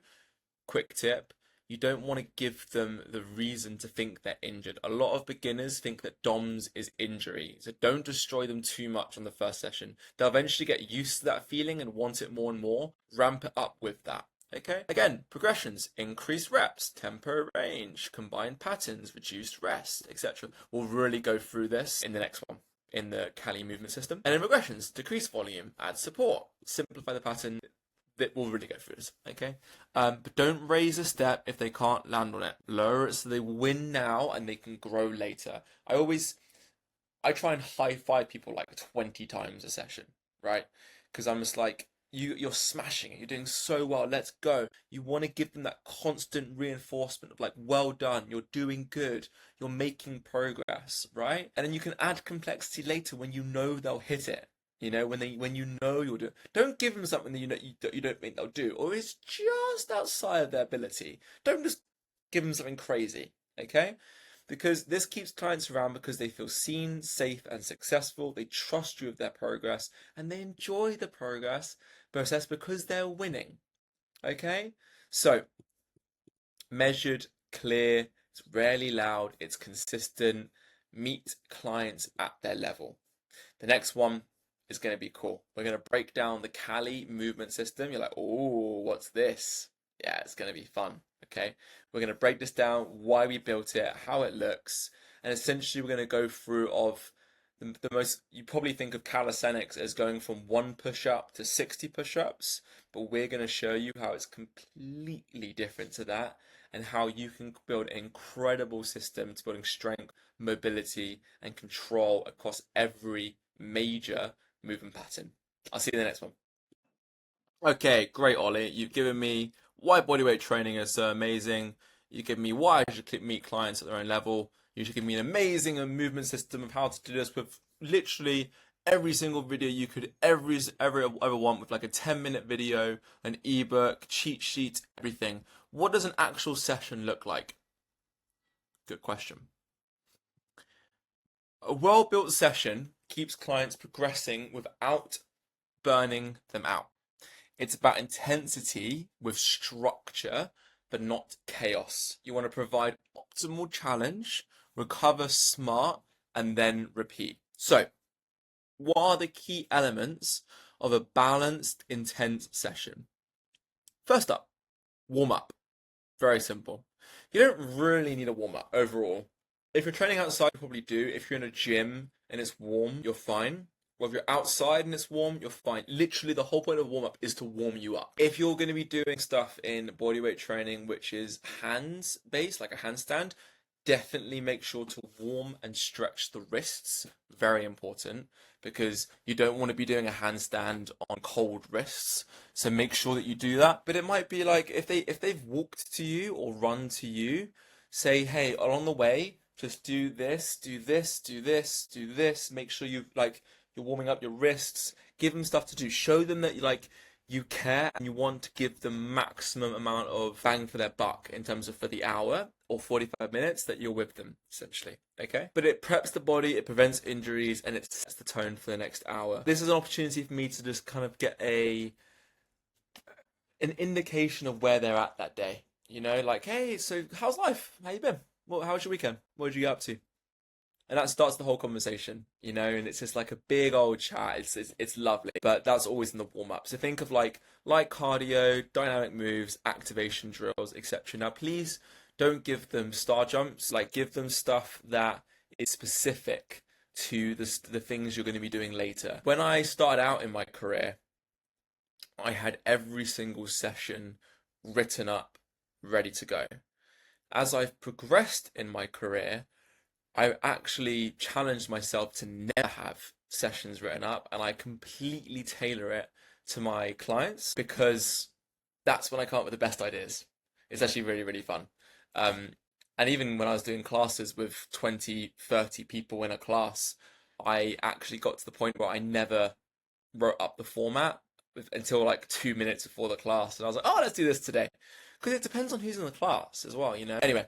quick tip, you don't want to give them the reason to think they're injured. A lot of beginners think that DOMS is injury, so don't destroy them too much on the first session. They'll eventually get used to that feeling and want it more and more. Ramp it up with that. Okay, again, progressions, increased reps, tempo range, combined patterns, reduced rest, etc. We'll really go through this in the next one, in the Kali movement system. And then regressions, decrease volume, add support, simplify the pattern. That will really go through this, okay? But don't raise a step if they can't land on it. Lower it so they win now and they can grow later. I try and high five people like 20 times a session, right? Because I'm just like, you're smashing it. You're doing so well. Let's go. You want to give them that constant reinforcement of like, well done. You're doing good. You're making progress, right? And then you can add complexity later when you know they'll hit it. You know, when you know you'll do it. Don't give them something that you don't think they'll do, or it's just outside of their ability. Don't just give them something crazy, okay? Because this keeps clients around because they feel seen, safe, and successful. They trust you with their progress, and they enjoy the progress process because they're winning, okay? So, measured, clear, it's rarely loud, it's consistent. Meet clients at their level. The next one is going to be cool. We're going to break down the Kali movement system. You're like, oh, what's this? Yeah, it's going to be fun. Okay, we're going to break this down, why we built it, how it looks, and essentially we're going to go through of the most. You probably think of calisthenics as going from 1 push-up to 60 push-ups, but we're going to show you how it's completely different to that, and how you can build an incredible system to building strength, mobility, and control across every major movement pattern. I'll see you in the next one. Okay, great, Ollie. You've given me why bodyweight training is so amazing. You give me why I should meet clients at their own level. You should give me an amazing movement system of how to do this with literally every single video you could ever want, with like a 10-minute video, an ebook, cheat sheet, everything. What does an actual session look like? Good question. A well-built session keeps clients progressing without burning them out. It's about intensity with structure but not chaos. You want to provide optimal challenge, recover smart, and then repeat. So, what are the key elements of a balanced, intense session? First up, warm up. Very simple. You don't really need a warm up overall. If you're training outside, you probably do. If you're in a gym and it's warm, you're fine. Or if you're outside and it's warm, you're fine. Literally, the whole point of warm up is to warm you up. If you're going to be doing stuff in bodyweight training, which is hands based, like a handstand, definitely make sure to warm and stretch the wrists. Very important, because you don't want to be doing a handstand on cold wrists. So make sure that you do that. But it might be like if they've walked to you or run to you, say, hey, along the way, just do this, do this, do this, do this. Make sure you're warming up your wrists. Give them stuff to do. Show them that you care and you want to give them maximum amount of bang for their buck in terms of for the hour or 45 minutes that you're with them, essentially. Okay? But it preps the body, it prevents injuries, and it sets the tone for the next hour. This is an opportunity for me to just kind of get an indication of where they're at that day. You know, like, hey, so how's life? How you been? How was your weekend? What did you get up to? And that starts the whole conversation, you know, and it's just like a big old chat. It's lovely, but that's always in the warm up. So think of like cardio, dynamic moves, activation drills, etc. Now, please don't give them star jumps. Like, give them stuff that is specific to the things you're going to be doing later. When I started out in my career, I had every single session written up, ready to go. As I've progressed in my career, I actually challenged myself to never have sessions written up, and I completely tailor it to my clients because that's when I come up with the best ideas. It's actually really, really fun. And even when I was doing classes with 20, 30 people in a class, I actually got to the point where I never wrote up the format until like 2 minutes before the class. And I was like, oh, let's do this today. Because it depends on who's in the class as well, you know? Anyway,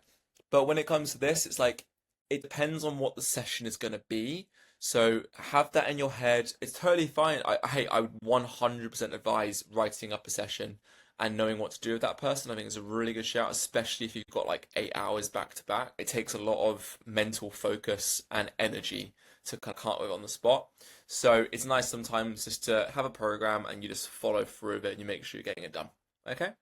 but when it comes to this, it's like, it depends on what the session is going to be. So have that in your head. It's totally fine. I would 100% advise writing up a session and knowing what to do with that person. I think it's a really good shout, especially if you've got like 8 hours back to back. It takes a lot of mental focus and energy to kind of come up with on the spot. So it's nice sometimes just to have a program and you just follow through with it and you make sure you're getting it done. Okay?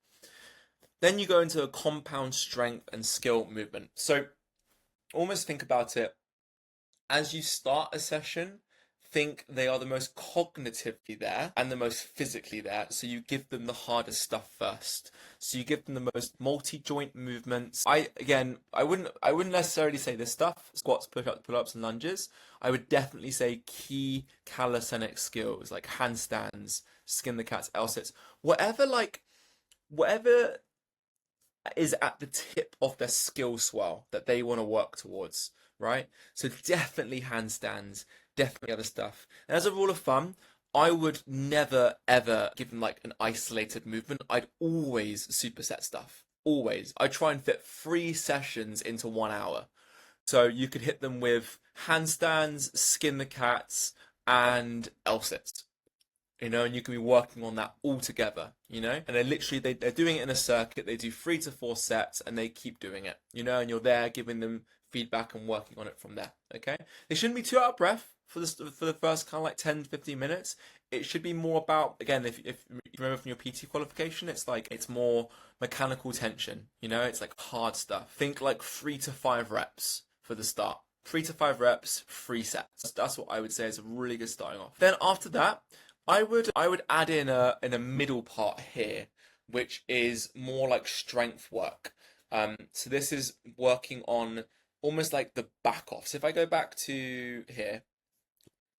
Then you go into a compound strength and skill movement. So almost think about it as you start a session, think they are the most cognitively there and the most physically there. So you give them the hardest stuff first. So you give them the most multi-joint movements. I wouldn't necessarily say this stuff, squats, pull-ups and lunges. I would definitely say key calisthenic skills like handstands, skin the cats, L-sits, whatever is at the tip of their skill swell that they want to work towards, right? So definitely handstands, definitely other stuff. And as a rule of thumb, I would never ever give them like an isolated movement. I'd always superset stuff. Always. I try and fit 3 sessions into 1 hour. So you could hit them with handstands, skin the cats, and L-sits. You know, and you can be working on that all together, you know, and they're doing it in a circuit. They do 3 to 4 sets and they keep doing it, you know, and you're there giving them feedback and working on it from there. Okay. They shouldn't be too out of breath for the first kind of like 10 to 15 minutes. It should be more about, again, if you remember from your PT qualification, it's more mechanical tension, you know, it's like hard stuff. Think like 3 to 5 reps for the start. 3 to 5 reps, 3 sets. That's what I would say is a really good starting off. Then after that, I would add in a middle part here, which is more like strength work. So this is working on almost like the back off. So if I go back to here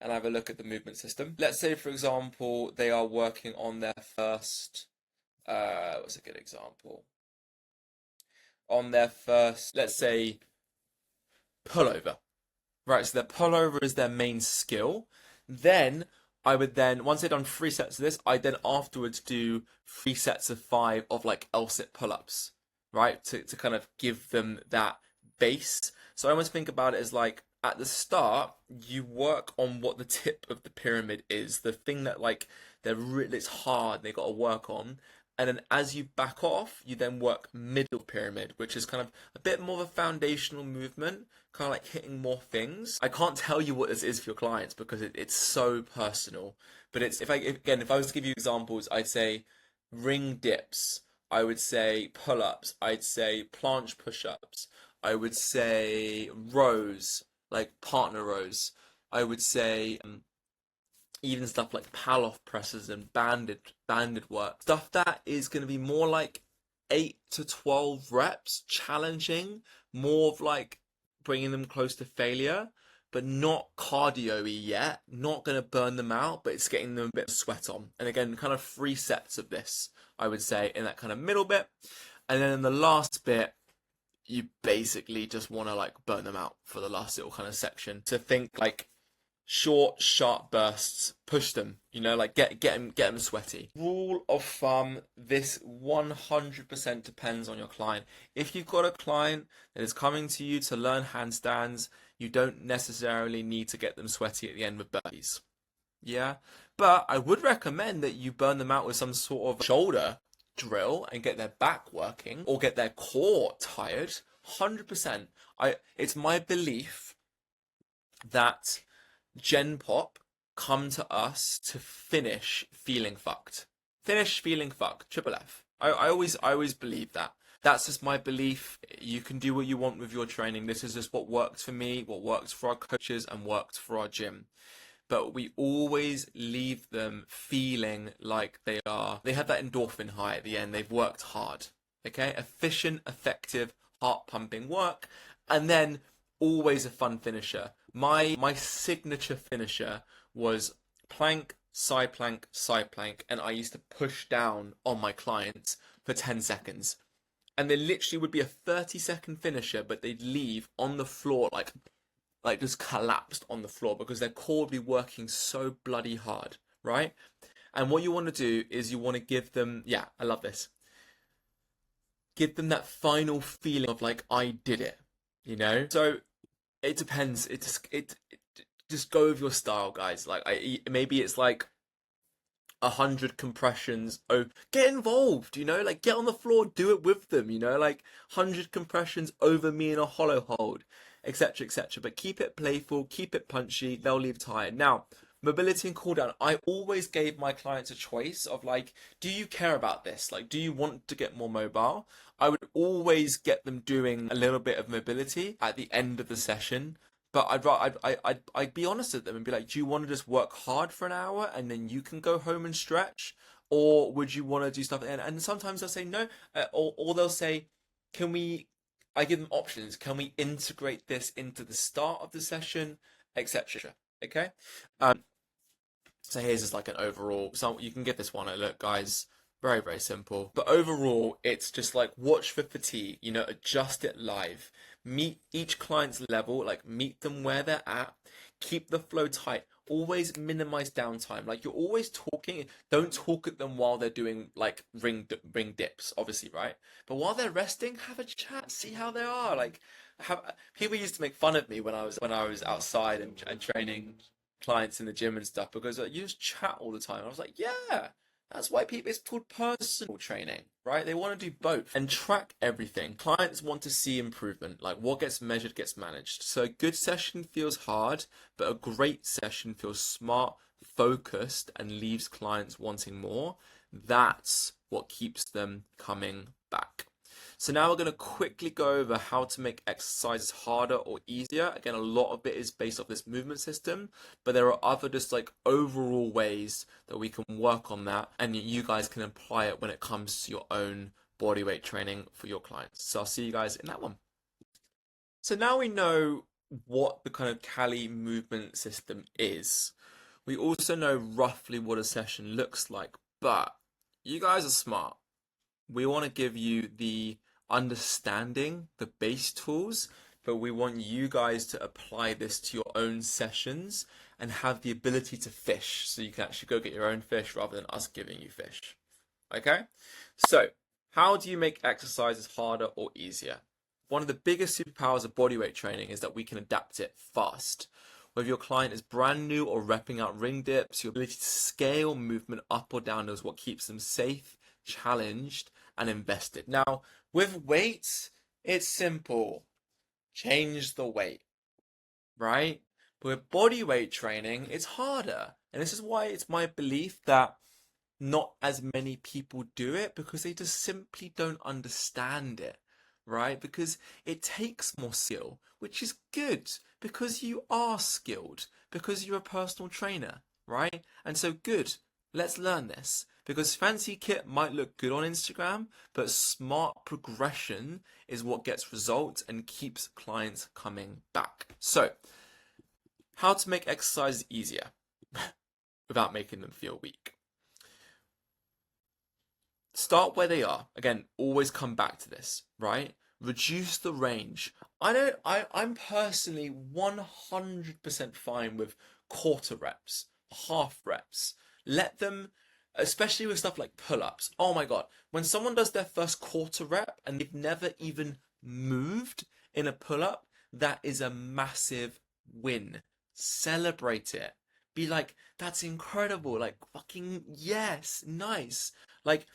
and have a look at the movement system, let's say for example they are working on their first. What's a good example? On their first, let's say, pullover, right? So their pullover is their main skill. Then I would once they've done 3 sets of this, I then afterwards do 3 sets of 5 of like L-sit pull-ups, right? To kind of give them that base. So I almost think about it as like at the start, you work on what the tip of the pyramid is, the thing that like it's hard, they got to work on. And then as you back off, you then work middle pyramid, which is kind of a bit more of a foundational movement, kind of like hitting more things. I can't tell you what this is for your clients because it's so personal. But it's if I was to give you examples, I'd say ring dips, I would say pull-ups, I'd say planche push-ups, I would say rows, like partner rows. I would say even stuff like Pallof presses and banded work, stuff that is going to be more like 8 to 12 reps, challenging, more of like bringing them close to failure, but not cardio-y yet, not going to burn them out, but it's getting them a bit of sweat on. And again, kind of 3 sets of this, I would say, in that kind of middle bit. And then in the last bit, you basically just want to like burn them out for the last little kind of section. To think like short, sharp bursts, push them, like get them sweaty. Rule of thumb, this 100% depends on your client. If you've got a client that is coming to you to learn handstands, you don't necessarily need to get them sweaty at the end with burpees. Yeah, but I would recommend that you burn them out with some sort of shoulder drill and get their back working or get their core tired. 100%. It's my belief that Gen Pop come to us to finish feeling fucked. Finish feeling fucked. Triple F. I always believe that. That's just my belief. You can do what you want with your training. This is just what worked for me, what works for our coaches, and worked for our gym. But we always leave them feeling like they have that endorphin high at the end. They've worked hard. Okay? Efficient, effective, heart-pumping work. And then always a fun finisher. My signature finisher was plank, side plank, and I used to push down on my clients for 10 seconds. And they literally would be a 30-second finisher, but they'd leave on the floor like just collapsed on the floor because their core would be working so bloody hard, right? And what you want to do is you want to give them, I love this. Give them that final feeling of like, I did it, So it depends. It just go with your style, guys. Like maybe it's like 100 compressions. Oh, get involved, like get on the floor, do it with them, like 100 compressions over me in a hollow hold, etc., etc. But keep it playful, keep it punchy. They'll leave tired. Now, mobility and cool down. I always gave my clients a choice of like, do you care about this? Like, do you want to get more mobile? I would always get them doing a little bit of mobility at the end of the session. But I'd be honest with them and be like, do you want to just work hard for an hour and then you can go home and stretch? Or would you want to do stuff? And sometimes they'll say no, or they'll say, I give them options. Can we integrate this into the start of the session, etc. Okay? So here's just like an overall. So you can get this one a look, guys. Very, very simple. But overall, it's just like watch for fatigue, adjust it live. Meet each client's level, like meet them where they're at. Keep the flow tight. Always minimize downtime. Like you're always talking. Don't talk at them while they're doing like ring dips, obviously, right? But while they're resting, have a chat. See how they are. Like people used to make fun of me when I was outside and training clients in the gym and stuff because you just chat all the time. I was like, yeah. That's why it's called personal training, right? They want to do both and track everything. Clients want to see improvement, like what gets measured gets managed. So a good session feels hard, but a great session feels smart, focused, and leaves clients wanting more. That's what keeps them coming back. So now we're going to quickly go over how to make exercises harder or easier. Again, a lot of it is based off this movement system, but there are other just like overall ways that we can work on that and you guys can apply it when it comes to your own bodyweight training for your clients. So I'll see you guys in that one. So now we know what the kind of Kali movement system is. We also know roughly what a session looks like, but you guys are smart. We want to give you the understanding, the base tools, but we want you guys to apply this to your own sessions and have the ability to fish so you can actually go get your own fish rather than us giving you fish. Okay? So, how do you make exercises harder or easier? One of the biggest superpowers of bodyweight training is that we can adapt it fast. Whether your client is brand new or repping out ring dips, your ability to scale movement up or down is what keeps them safe, challenged, and invested. Now, with weights, it's simple. Change the weight, right? But with body weight training, it's harder. And this is why it's my belief that not as many people do it, because they just simply don't understand it, right? Because it takes more skill, which is good because you are skilled, because you're a personal trainer, right? And so good, let's learn this. Because fancy kit might look good on Instagram, but smart progression is what gets results and keeps clients coming back. So, how to make exercise easier without making them feel weak. Start where they are. Again, always come back to this, right? Reduce the range. I'm personally 100% fine with quarter reps, half reps. Let them, especially with stuff like pull-ups. Oh my God. When someone does their first quarter rep and they've never even moved in a pull-up, that is a massive win. Celebrate it. Be like, that's incredible. Like, fucking yes, nice. Like,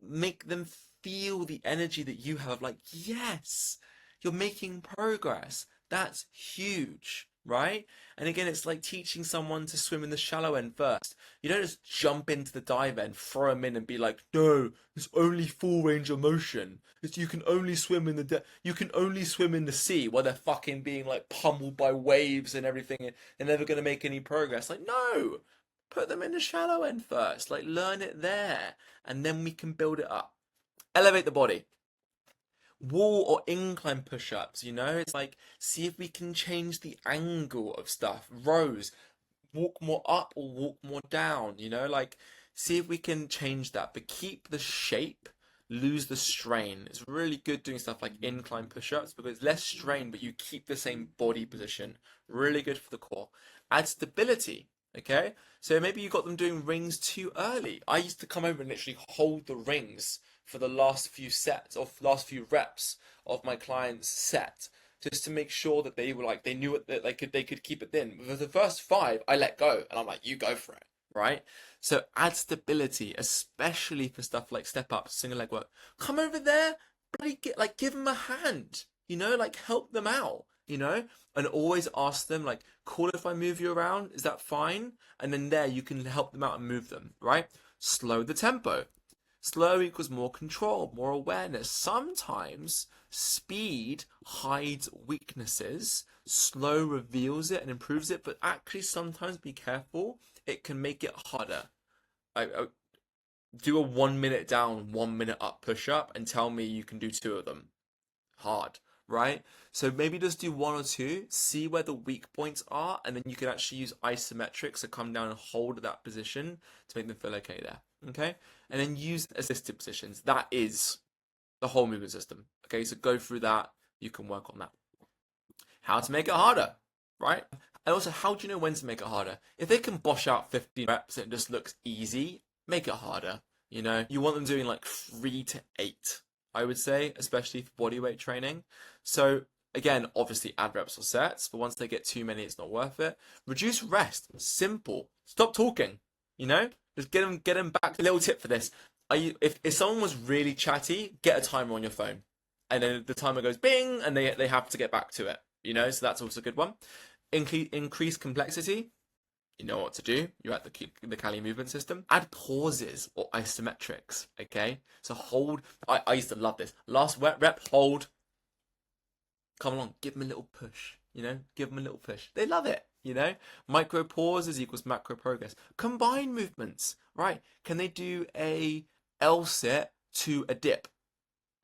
make them feel the energy that you have. Like, yes, you're making progress. That's huge, right? And again, it's like teaching someone to swim in the shallow end first. You don't just jump into the dive end, throw them in, and be like, no, it's only full range of motion. You can only swim in you can only swim in the sea while they're fucking being like pummeled by waves and everything, and they're never gonna make any progress. Like, no, put them in the shallow end first. Like, learn it there, and then we can build it up. Elevate the body. Wall or incline push-ups, it's like, see if we can change the angle of stuff. Rows, walk more up or walk more down, like, see if we can change that, but keep the shape, lose the strain. It's really good doing stuff like incline push-ups because it's less strain, but you keep the same body position. Really good for the core. Add stability. Okay, so maybe you got them doing rings too early. I used to come over and literally hold the rings for the last few sets or last few reps of my client's set, just to make sure that they were like, they knew it, that they could keep it in. For the first 5, I let go and I'm like, you go for it, right? So add stability, especially for stuff like step ups, single leg work. Come over there, bloody give them a hand, like help them out, and always ask them, like, cool if I move you around, is that fine? And then there you can help them out and move them, right? Slow the tempo. Slow equals more control, more awareness. Sometimes speed hides weaknesses, slow reveals it and improves it, but actually sometimes, be careful, it can make it harder. I do a 1 minute down, 1 minute up push up and tell me you can do 2 of them. Hard, right? So maybe just do 1 or 2, see where the weak points are, and then you can actually use isometrics to come down and hold that position to make them feel okay there. Okay? And then use assisted positions. That is the whole movement system. Okay, so go through that. You can work on that. How to make it harder, right? And also, how do you know when to make it harder? If they can bosh out 15 reps and it just looks easy, make it harder. You want them doing like 3 to 8, I would say, especially for bodyweight training. So again, obviously add reps or sets, but once they get too many, it's not worth it. Reduce rest. Simple. Stop talking. Just get them back. A little tip for this: if someone was really chatty, get a timer on your phone, and then the timer goes bing, and they have to get back to it. So that's also a good one. Increase complexity. You know what to do. You're at the Kali movement system. Add pauses or isometrics. Okay, so hold. I used to love this. Last rep, hold. Come along, give them a little push. Give them a little push. They love it. Micro pauses equals macro progress. Combine movements, right? Can they do a L sit to a dip?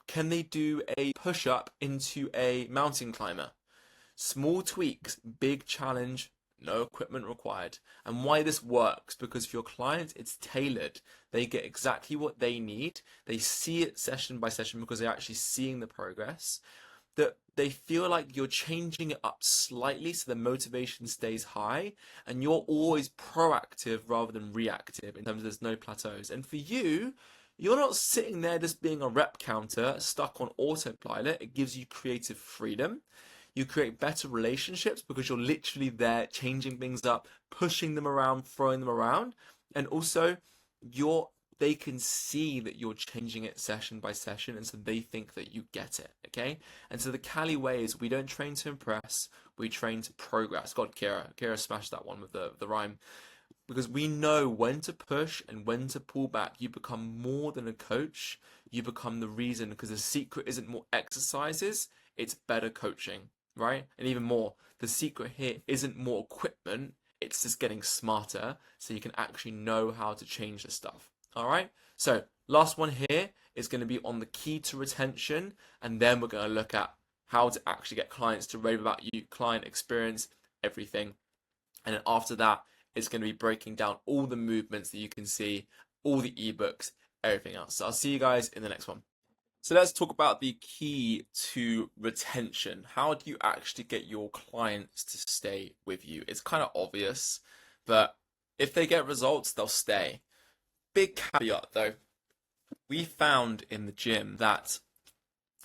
Can they do a push up into a mountain climber? Small tweaks, big challenge, no equipment required. And why this works, because for your clients, it's tailored. They get exactly what they need. They see it session by session because they're actually seeing the progress. That they feel like you're changing it up slightly so the motivation stays high, and you're always proactive rather than reactive in terms of there's no plateaus. And for you, you're not sitting there just being a rep counter stuck on autopilot. It gives you creative freedom. You create better relationships because you're literally there changing things up, pushing them around, throwing them around. And also, you're they can see that you're changing it session by session, and so they think that you get it, okay? And so the Cali way is we don't train to impress, we train to progress. God, Kira smashed that one with the rhyme. Because we know when to push and when to pull back. You become more than a coach, you become the reason, because the secret isn't more exercises, it's better coaching, right? And even more, the secret here isn't more equipment, it's just getting smarter so you can actually know how to change the stuff. All right, so last one here is going to be on the key to retention, and then we're going to look at how to actually get clients to rave about you, client experience, everything. And then after that, it's going to be breaking down all the movements that you can see, all the ebooks, everything else. So I'll see you guys in the next one. So let's talk about the key to retention. How do you actually get your clients to stay with you? It's kind of obvious, but if they get results, they'll stay. Big caveat though, we found in the gym that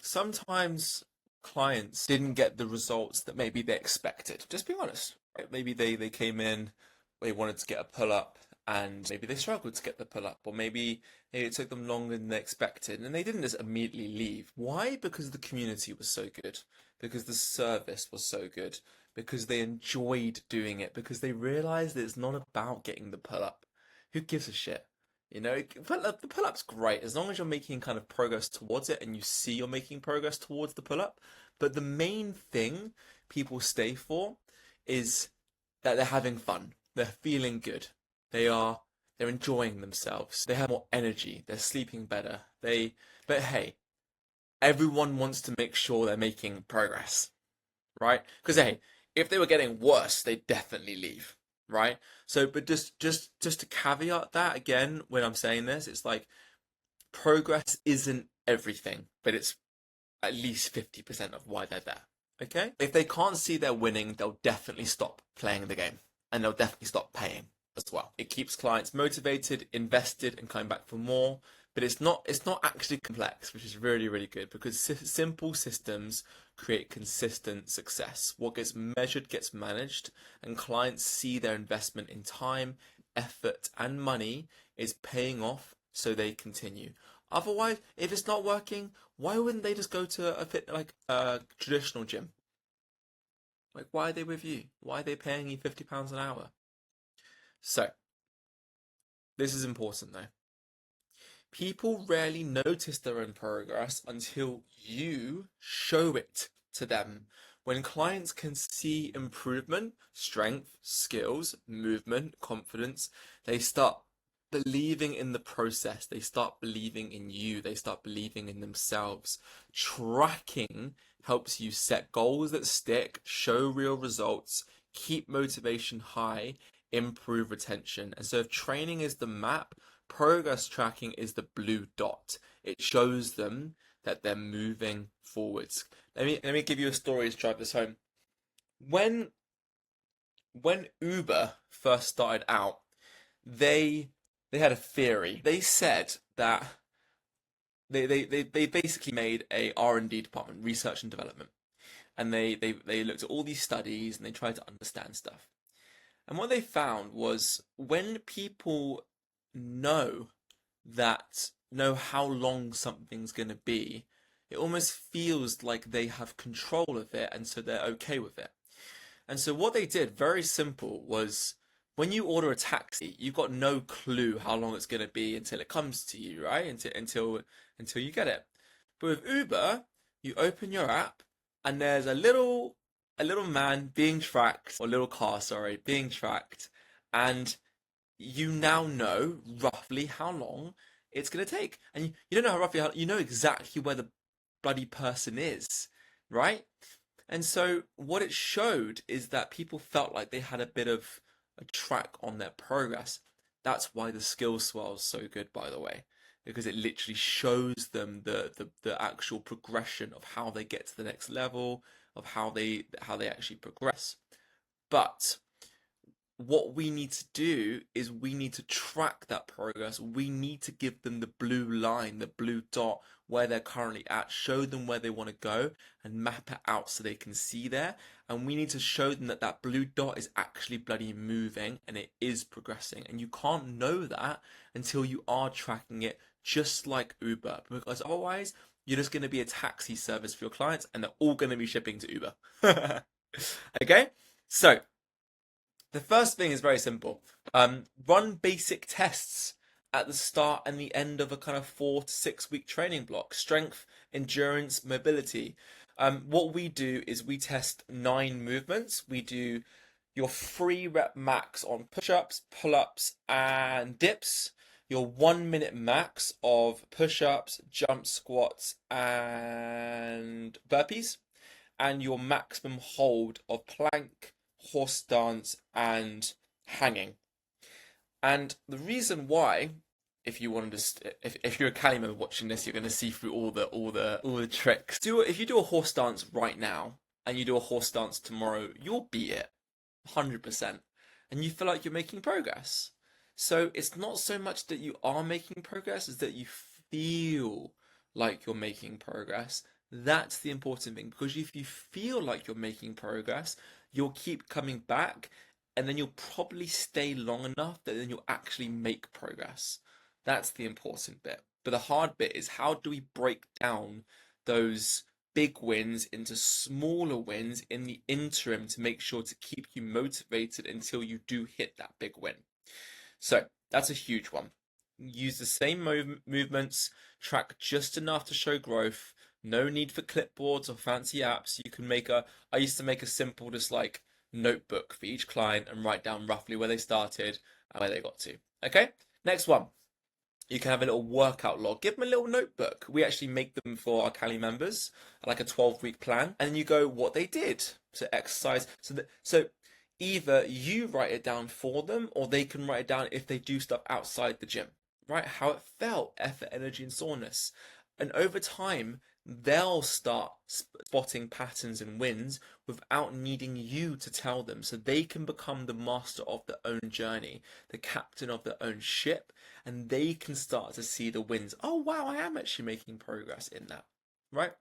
sometimes clients didn't get the results that maybe they expected. Just being honest, right? Maybe they came in, they wanted to get a pull up, and maybe they struggled to get the pull up, or maybe it took them longer than they expected, and they didn't just immediately leave. Why? Because the community was so good, because the service was so good, because they enjoyed doing it, because they realized that it's not about getting the pull up. Who gives a shit? You know, the pull up's great as long as you're making kind of progress towards it and you see you're making progress towards the pull up. But the main thing people stay for is that they're having fun. They're feeling good. They're enjoying themselves. They have more energy. They're sleeping better. But hey, everyone wants to make sure they're making progress, right? Because hey, if they were getting worse, they'd definitely leave, right? So, but just to caveat that again, when I'm saying this, it's like progress isn't everything, but it's at least 50% of why they're there. Okay? If they can't see they're winning, they'll definitely stop playing the game, and they'll definitely stop paying as well. It keeps clients motivated, invested, and coming back for more. But it's not actually complex, which is really, really good, because simple systems create consistent success. What gets measured gets managed, and clients see their investment in time, effort, and money is paying off, so they continue. Otherwise, if it's not working, why wouldn't they just go to a traditional gym? Like, why are they with you? Why are they paying you £50 an hour? So, this is important though. People rarely notice their own progress until you show it to them. When clients can see improvement, strength, skills, movement, confidence, they start believing in the process. They start believing in you. They start believing in themselves. Tracking helps you set goals that stick, show real results, keep motivation high, improve retention. And so if training is the map, progress tracking is the blue dot. It shows them that they're moving forwards. Let me give you a story to drive this home. When Uber first started out, they had a theory. They said that they basically made a R&D department, research and development. And they looked at all these studies and they tried to understand stuff. And what they found was when people know how long something's going to be, it almost feels like they have control of it, and so they're okay with it. And so what they did, very simple, was when you order a taxi, you've got no clue how long it's going to be until it comes to you, right? Until you get it. But with Uber, you open your app and there's a little man being tracked, or little car, sorry, being tracked, and you now know roughly how long it's going to take. And you don't know you know exactly where the bloody person is, right? And so what it showed is that people felt like they had a bit of a track on their progress. That's why the skill swell is so good, by the way, because it literally shows them the actual progression of how they get to the next level, of how they actually progress. But what we need to do is we need to track that progress. We need to give them the blue line, the blue dot. where they're currently at, show them where they want to go, and map it out so they can see there. And we need to show them that that blue dot is actually bloody moving and it is progressing. And you can't know that until you are tracking it, just like Uber, because otherwise you're just going to be a taxi service for your clients and they're all going to be shipping to Uber. Okay? So, the first thing is very simple. Run basic tests at the start and the end of a kind of 4 to 6 week training block. Strength, endurance, mobility. What we do is we test 9 movements. We do your 3 rep max on push-ups, pull-ups, and dips. Your 1 minute max of push-ups, jump squats, and burpees. And your maximum hold of plank, horse stance, and hanging. And the reason why, if you wanted to, if you're a Cali member watching this, you're going to see through all the tricks. If you do a horse stance right now and you do a horse stance tomorrow, you'll beat it 100%, and you feel like you're making progress. So it's not so much that you are making progress, as that you feel like you're making progress. That's the important thing, because if you feel like you're making progress, you'll keep coming back, and then you'll probably stay long enough that then you'll actually make progress. That's the important bit. But the hard bit is, how do we break down those big wins into smaller wins in the interim to make sure to keep you motivated until you do hit that big win? So that's a huge one. Use the same movements, track just enough to show growth. No need for clipboards or fancy apps. You can I used to make a simple, just like, notebook for each client and write down roughly where they started and where they got to. Okay, next one. You can have a little workout log. Give them a little notebook. We actually make them for our Cali members, like a 12-week plan, and then you go what they did. So exercise. So either you write it down for them, or they can write it down if they do stuff outside the gym, right? How it felt, effort, energy, and soreness. And over time, they'll start spotting patterns and wins without needing you to tell them. So they can become the master of their own journey, the captain of their own ship, and they can start to see the wins. Oh, wow, I am actually making progress in that, right?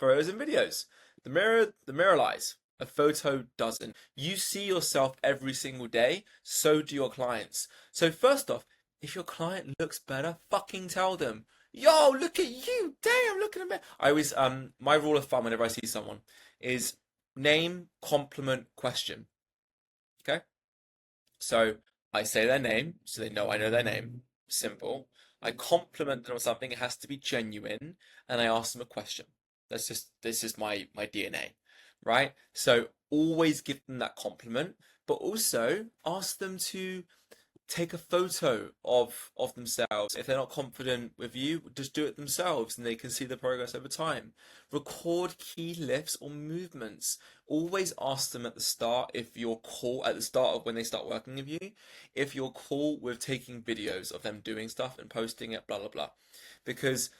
Photos and videos. The mirror lies. A photo doesn't. You see yourself every single day, so do your clients. So first off, if your client looks better, fucking tell them. Yo, look at you! Damn, look at me! I always my rule of thumb whenever I see someone is name, compliment, question. Okay? So I say their name, so they know I know their name. Simple. I compliment them on something, it has to be genuine, and I ask them a question. This is my DNA. Right? So always give them that compliment, but also ask them to take a photo of themselves. If they're not confident with you, just do it themselves and they can see the progress over time. Record key lifts or movements. Always ask them at the start, if you're cool at the start of when they start working with you, if you're cool with taking videos of them doing stuff and posting it, blah blah blah. Because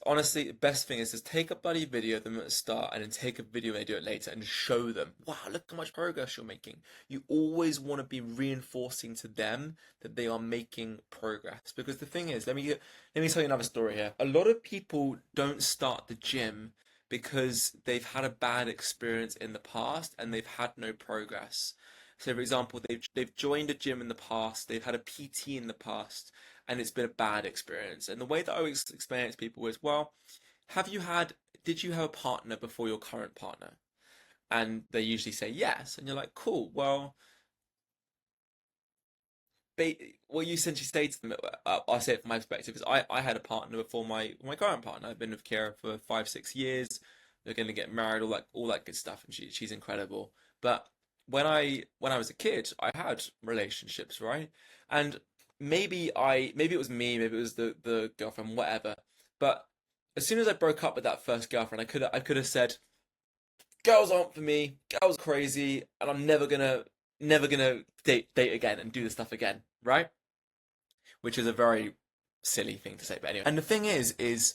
honestly, the best thing is just take a bloody video of them at the start and then take a video when they do it later and show them, wow, look how much progress you're making. You always want to be reinforcing to them that they are making progress. Because the thing is, let me tell you another story here. A lot of people don't start the gym because they've had a bad experience in the past and they've had no progress. So, for example, they've joined a gym in the past, they've had a PT in the past, and it's been a bad experience. And the way that I always explain it to people is, well, did you have a partner before your current partner? And they usually say yes. And you're like, cool, well, what you essentially say to them, I'll say it from my perspective, is I had a partner before my current partner. I've been with Kira for 5-6 years. They're going to get married, all that good stuff, and she's incredible. But when I was a kid, I had relationships, right? And maybe it was me, maybe it was the girlfriend, whatever. But as soon as I broke up with that first girlfriend, I could have said, girls aren't for me, girls are crazy, and I'm never gonna date again and do this stuff again, right? Which is a very silly thing to say, but anyway. And the thing is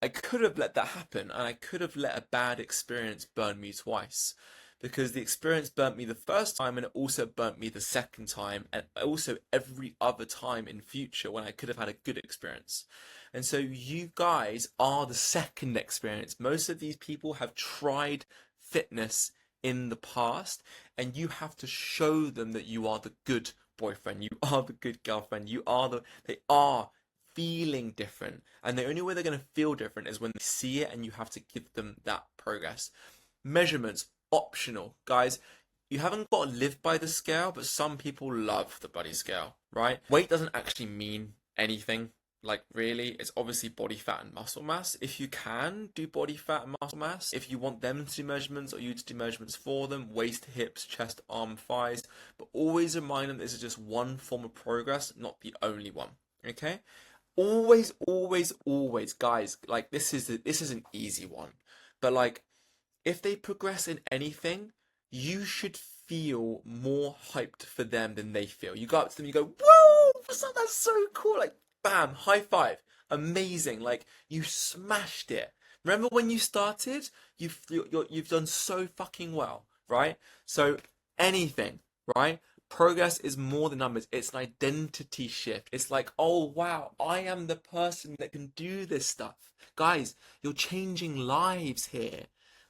I could have let that happen, and I could have let a bad experience burn me twice. Because the experience burnt me the first time, and it also burnt me the second time, and also every other time in future when I could have had a good experience. And so you guys are the second experience. Most of these people have tried fitness in the past, and you have to show them that you are the good boyfriend, you are the good girlfriend, they are feeling different. And the only way they're going to feel different is when they see it, and you have to give them that progress. Measurements, optional. Guys, you haven't got to live by the scale, but some people love the body scale, right? Weight doesn't actually mean anything. Like, really, it's obviously body fat and muscle mass. If you can do body fat and muscle mass, if you want them to do measurements or you to do measurements for them, waist, hips, chest, arm, thighs, but always remind them this is just one form of progress, not the only one. Okay? Always, always, always, guys, like this is an easy one. But like, if they progress in anything, you should feel more hyped for them than they feel. You go up to them, you go, whoa, that's so cool. Like, bam, high five. Amazing. Like, you smashed it. Remember when you started? You've done so fucking well, right? So anything, right? Progress is more than numbers. It's an identity shift. It's like, oh wow, I am the person that can do this stuff. Guys, you're changing lives here,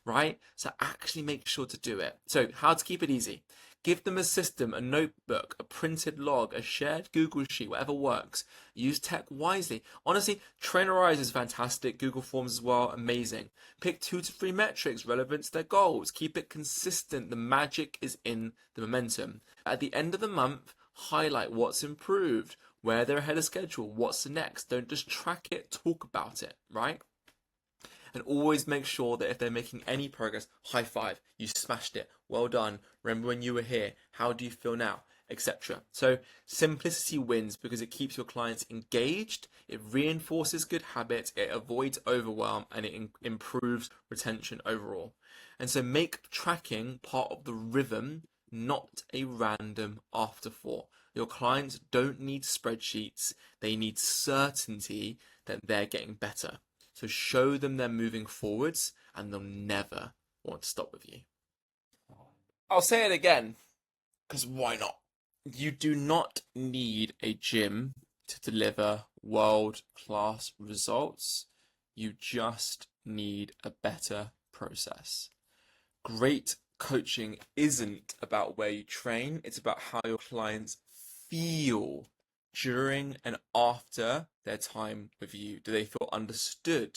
right? So actually make sure to do it. So how to keep it easy. Give them a system, a notebook, a printed log, a shared Google Sheet, whatever works. Use tech wisely. Honestly, Trainerize is fantastic. Google Forms as well, amazing. Pick 2 to 3 metrics relevant to their goals. Keep it consistent. The magic is in the momentum. At the end of the month, highlight what's improved, where they're ahead of schedule, what's the next. Don't just track it, talk about it, right? And always make sure that if they're making any progress, high five, you smashed it, well done, remember when you were here, how do you feel now, etc. So simplicity wins because it keeps your clients engaged, it reinforces good habits, it avoids overwhelm, and it improves retention overall. And so make tracking part of the rhythm, not a random afterthought. Your clients don't need spreadsheets, they need certainty that they're getting better. So show them they're moving forwards and they'll never want to stop with you. I'll say it again, because why not? You do not need a gym to deliver world-class results. You just need a better process. Great coaching isn't about where you train, it's about how your clients feel during and after their time with you. Do they feel understood?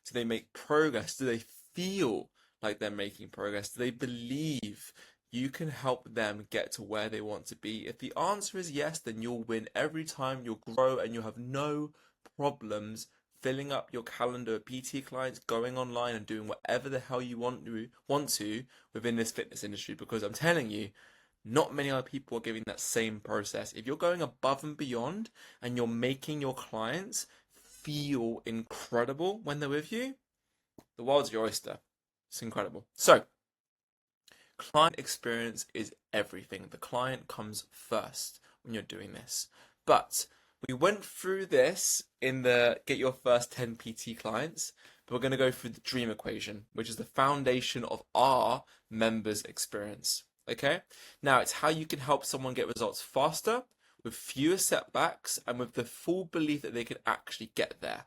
Do they make progress? Do they feel like they're making progress? Do they believe you can help them get to where they want to be? If the answer is yes, then you'll win every time, you'll grow, and you'll have no problems filling up your calendar with PT clients, going online and doing whatever the hell you want to within this fitness industry, because I'm telling you, not many other people are giving that same process. If you're going above and beyond and you're making your clients feel incredible when they're with you, the world's your oyster. It's incredible. So, client experience is everything. The client comes first when you're doing this. But we went through this in the Get Your First 10 PT Clients, but we're going to go through the dream equation, which is the foundation of our members' experience. Okay? Now, it's how you can help someone get results faster, with fewer setbacks, and with the full belief that they can actually get there.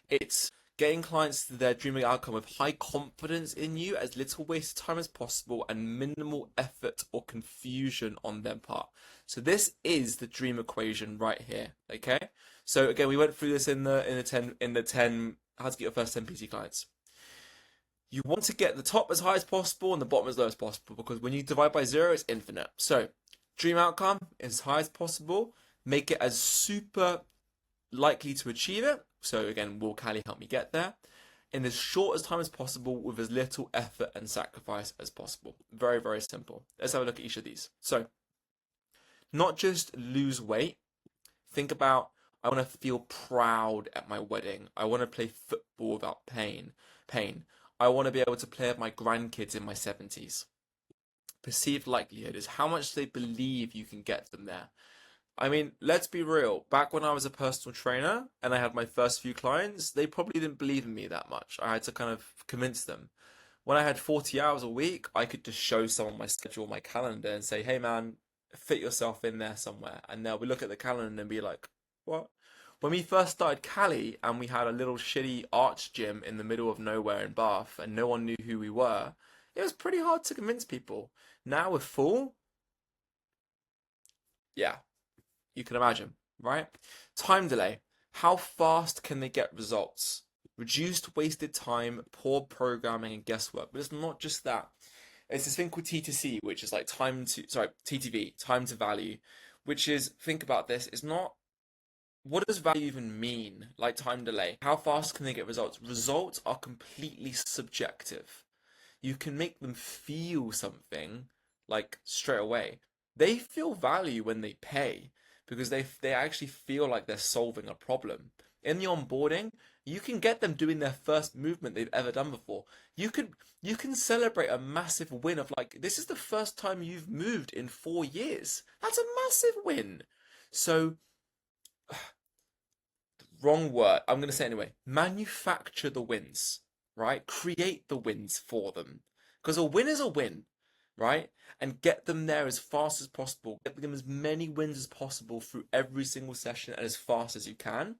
It's getting clients to their dreaming outcome with high confidence in you, as little waste of time as possible, and minimal effort or confusion on their part. So this is the dream equation right here. Okay? So again, we went through this in the 10 how to get your first 10 PT clients. You want to get the top as high as possible and the bottom as low as possible, because when you divide by 0, it's infinite. So, dream outcome as high as possible. Make it as super likely to achieve it. So again, will Callie help me get there? In as short as time as possible with as little effort and sacrifice as possible. Very, very simple. Let's have a look at each of these. So, not just lose weight. Think about, I want to feel proud at my wedding. I want to play football without pain. I want to be able to play with my grandkids in my 70s. Perceived likelihood is how much they believe you can get them there. I mean, let's be real. Back when I was a personal trainer and I had my first few clients, they probably didn't believe in me that much. I had to kind of convince them. When I had 40 hours a week, I could just show someone my schedule, my calendar, and say, hey man, fit yourself in there somewhere. And they'll look at the calendar and be like, what? When we first started Cali and we had a little shitty arch gym in the middle of nowhere in Bath and no one knew who we were, it was pretty hard to convince people. Now we're full. Yeah, you can imagine, right? Time delay. How fast can they get results? Reduced wasted time, poor programming, and guesswork. But it's not just that. It's this thing called T2C, which is like TTV, time to value, which is, think about this, it's not, what does value even mean? Like time delay. How fast can they get results? Results are completely subjective. You can make them feel something like straight away. They feel value when they pay because they actually feel like they're solving a problem. In the onboarding, you can get them doing their first movement they've ever done before. You can celebrate a massive win of like, this is the first time you've moved in 4 years. That's a massive win. So, wrong word. I'm going to say it anyway. Manufacture the wins, right? Create the wins for them. Because a win is a win, right? And get them there as fast as possible. Get them as many wins as possible through every single session and as fast as you can.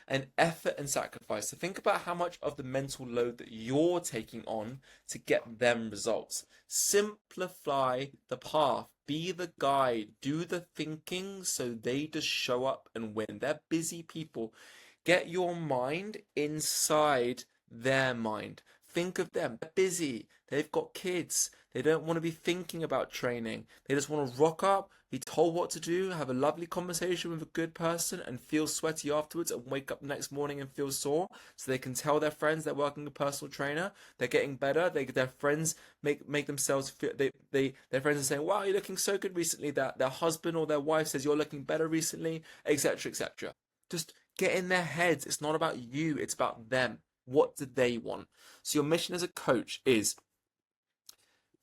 And effort and sacrifice. So think about how much of the mental load that you're taking on to get them results. Simplify the path. Be the guide. Do the thinking so they just show up and win. They're busy people. Get your mind inside their mind. Think of them. They're busy. They've got kids. They don't want to be thinking about training. They just want to rock up, be told what to do, have a lovely conversation with a good person, and feel sweaty afterwards and wake up the next morning and feel sore. So they can tell their friends they're working with a personal trainer. They're getting better. Their friends make themselves feel. Their friends are saying, "Wow, you're looking so good recently." That their husband or their wife says you're looking better recently, etc., etc. Just get in their heads. It's not about you. It's about them. What do they want? So your mission as a coach is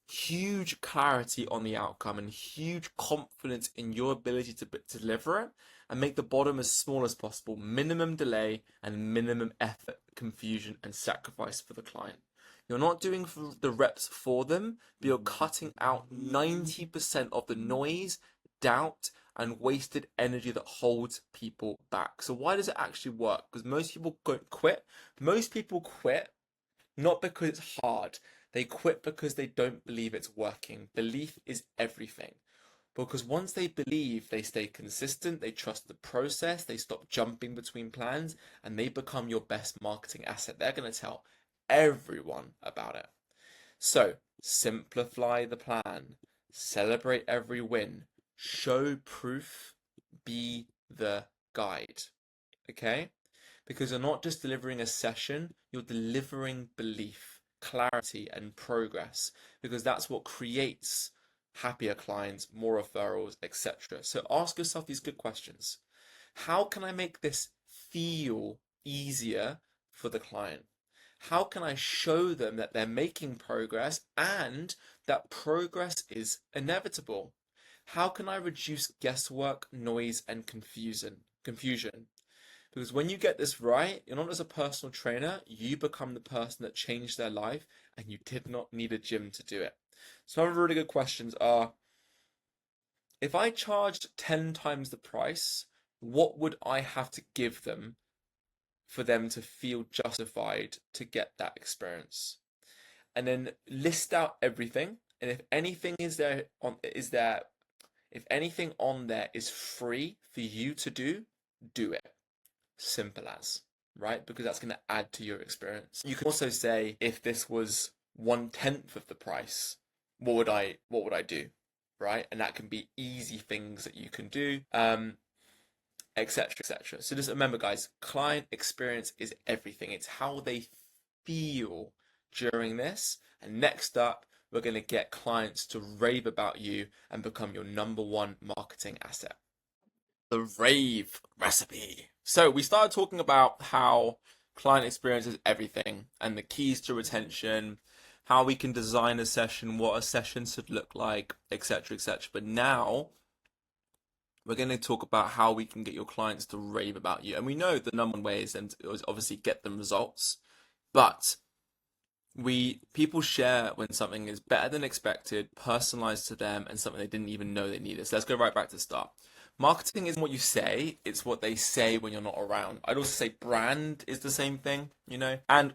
huge clarity on the outcome and huge confidence in your ability to deliver it, and make the bottom as small as possible. Minimum delay and minimum effort, confusion, and sacrifice for the client. You're not doing the reps for them, but you're cutting out 90% of the noise, doubt, and wasted energy that holds people back. So why does it actually work? Because most people don't quit. Most people quit not because it's hard. They quit because they don't believe it's working. Belief is everything. Because once they believe, they stay consistent, they trust the process, they stop jumping between plans, and they become your best marketing asset. They're going to tell everyone about it. So, simplify the plan, celebrate every win, show proof, be the guide. Okay? Because you're not just delivering a session, you're delivering belief, clarity, and progress. Because that's what creates happier clients, more referrals, etc. So ask yourself these good questions. How can I make this feel easier for the client? How can I show them that they're making progress and that progress is inevitable? How can I reduce guesswork, noise, and confusion? Because when you get this right, you're not just a personal trainer, you become the person that changed their life, and you did not need a gym to do it. Some really good questions are, if I charged 10 times the price, what would I have to give them for them to feel justified to get that experience? And then list out everything, and if anything if anything on there is free for you to do it. Simple as, right? Because that's going to add to your experience. You can also say, if this was 1/10 of the price, what would I do, right? And that can be easy things that you can do, etc., etc. So just remember, guys, client experience is everything. It's how they feel during this. And next up, we're going to get clients to rave about you and become your #1 marketing asset. The rave recipe. So we started talking about how client experience is everything and the keys to retention, how we can design a session, what a session should look like, etc., etc. But now we're going to talk about how we can get your clients to rave about you. And we know the #1 way is obviously get them results, but People share when something is better than expected, personalized to them, and something they didn't even know they needed. So let's go right back to the start. Marketing isn't what you say, it's what they say when you're not around. I'd also say brand is the same thing, you know? And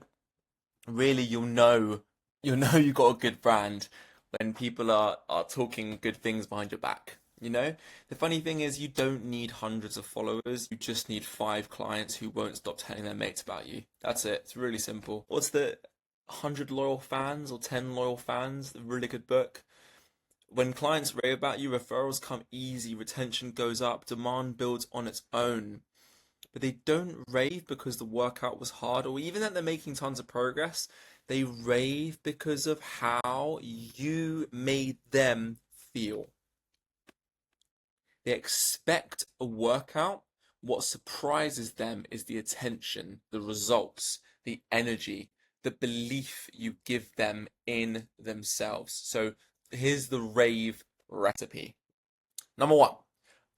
really you'll know you got a good brand when people are talking good things behind your back. You know, the funny thing is you don't need hundreds of followers. You just need 5 clients who won't stop telling their mates about you. That's it. It's really simple. What's the 100 loyal fans or 10 loyal fans? The really good book. When clients rave about you, referrals come easy, retention goes up, demand builds on its own. But they don't rave because the workout was hard or even that they're making tons of progress. They rave because of how you made them feel. They expect a workout. What surprises them is the attention, the results, the energy, the belief you give them in themselves. So here's the rave recipe. Number one,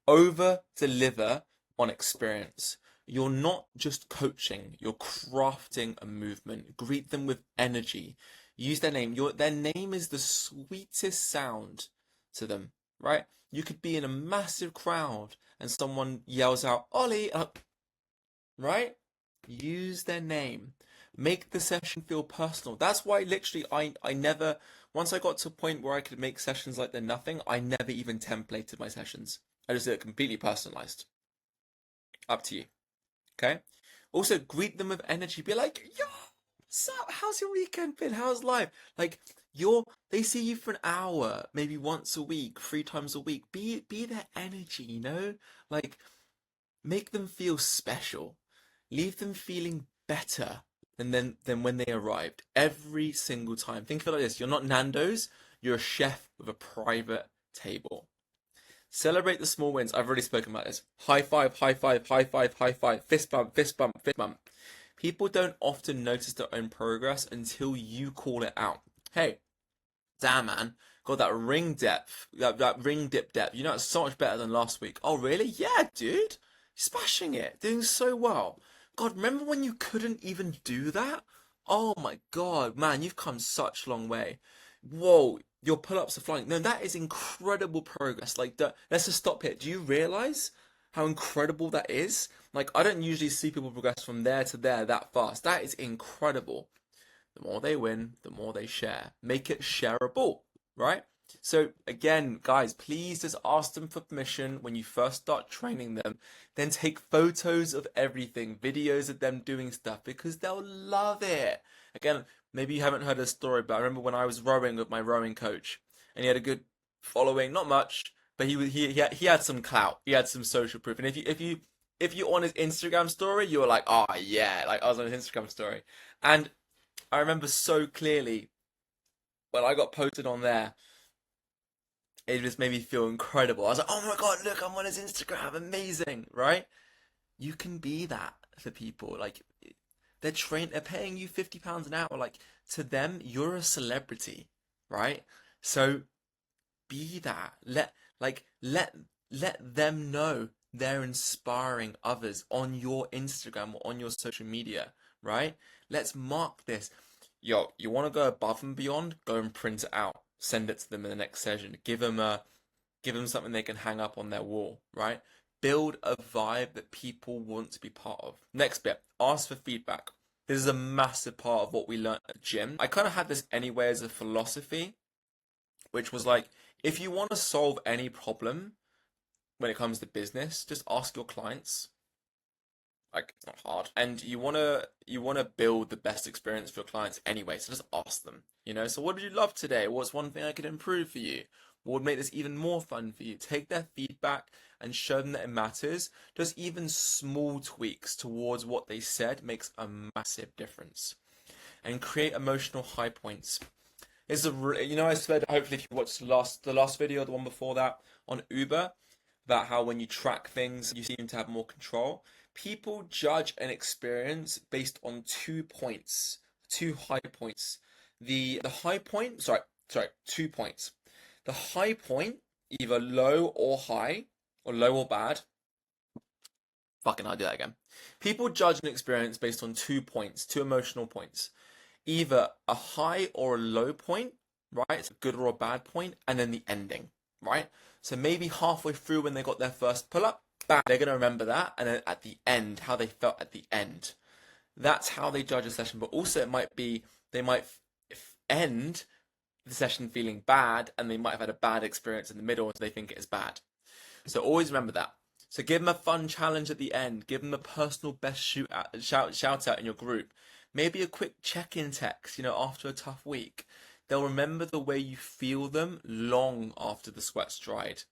over deliver on experience. You're not just coaching, you're crafting a movement. Greet them with energy. Use their name. Their name is the sweetest sound to them, right? You could be in a massive crowd and someone yells out, Ollie, right? Use their name. Make the session feel personal. That's why literally I never, once I got to a point where I could make sessions like they're nothing, I never even templated my sessions. I just did it completely personalized. Up to you. Okay? Also, greet them with energy. Be like, yo, what's up? How's your weekend been? How's life? Like, they see you for an hour, maybe once a week, 3 times a week. Be their energy, you know? Like, make them feel special. Leave them feeling better than when they arrived. Every single time. Think of it like this. You're not Nando's, you're a chef with a private table. Celebrate the small wins. I've already spoken about this. High five, high five, high five, high five, fist bump, fist bump, fist bump. People don't often notice their own progress until you call it out. Hey, damn man, got that ring depth, that ring dip depth. You know, it's so much better than last week. Oh really? Yeah, dude. Smashing it. Doing so well. God, remember when you couldn't even do that? Oh my God, man, you've come such a long way. Whoa, your pull-ups are flying. No, that is incredible progress. Like, let's just stop here. Do you realize how incredible that is? Like, I don't usually see people progress from there to there that fast. That is incredible. The more they win, the more they share. Make it shareable, right? So again, guys, please just ask them for permission when you first start training them. Then take photos of everything, videos of them doing stuff because they'll love it. Again, maybe you haven't heard a story, but I remember when I was rowing with my rowing coach, and he had a good following, not much, but he had some clout, he had some social proof, and if you on his Instagram story, you were like, oh yeah, like I was on his Instagram story, and I remember so clearly when I got posted on there, it just made me feel incredible. I was like, oh my God, look, I'm on his Instagram, amazing, right? You can be that for people. Like they're paying you £50 an hour. Like to them, you're a celebrity, right? So be that. Let them know they're inspiring others on your Instagram or on your social media, right? Let's mark this. Yo, you want to go above and beyond? Go and print it out. Send it to them in the next session. Give them something they can hang up on their wall, right? Build a vibe that people want to be part of. Next bit, ask for feedback. This is a massive part of what we learned at gym. I kind of had this anyway as a philosophy, which was like, if you want to solve any problem when it comes to business, just ask your clients. Like, it's not hard. And you wanna build the best experience for your clients anyway, so just ask them. You know, so what did you love today? What's one thing I could improve for you? What would make this even more fun for you? Take their feedback and show them that it matters. Just even small tweaks towards what they said makes a massive difference. And create emotional high points. I said, hopefully if you watched the last video, the one before that on Uber, about how when you track things, you seem to have more control. People judge an experience based on 2 points, 2 high points. The high point, sorry, 2 points. The high point, either low or high, or low or bad. Fucking, I'll do that again. People judge an experience based on 2 points, 2 emotional points. either a high or a low point, right? It's a good or a bad point, and then the ending, right? So maybe halfway through when they got their first pull up, bam, they're going to remember that. And then at the end, how they felt at the end. That's how they judge a session. But also, it might be they might end the session feeling bad, and they might have had a bad experience in the middle, so they think it is bad. So always remember that. So give them a fun challenge at the end. Give them a personal best shout out in your group. Maybe a quick check-in text, after a tough week. They'll remember the way you feel them long after the sweat's dried.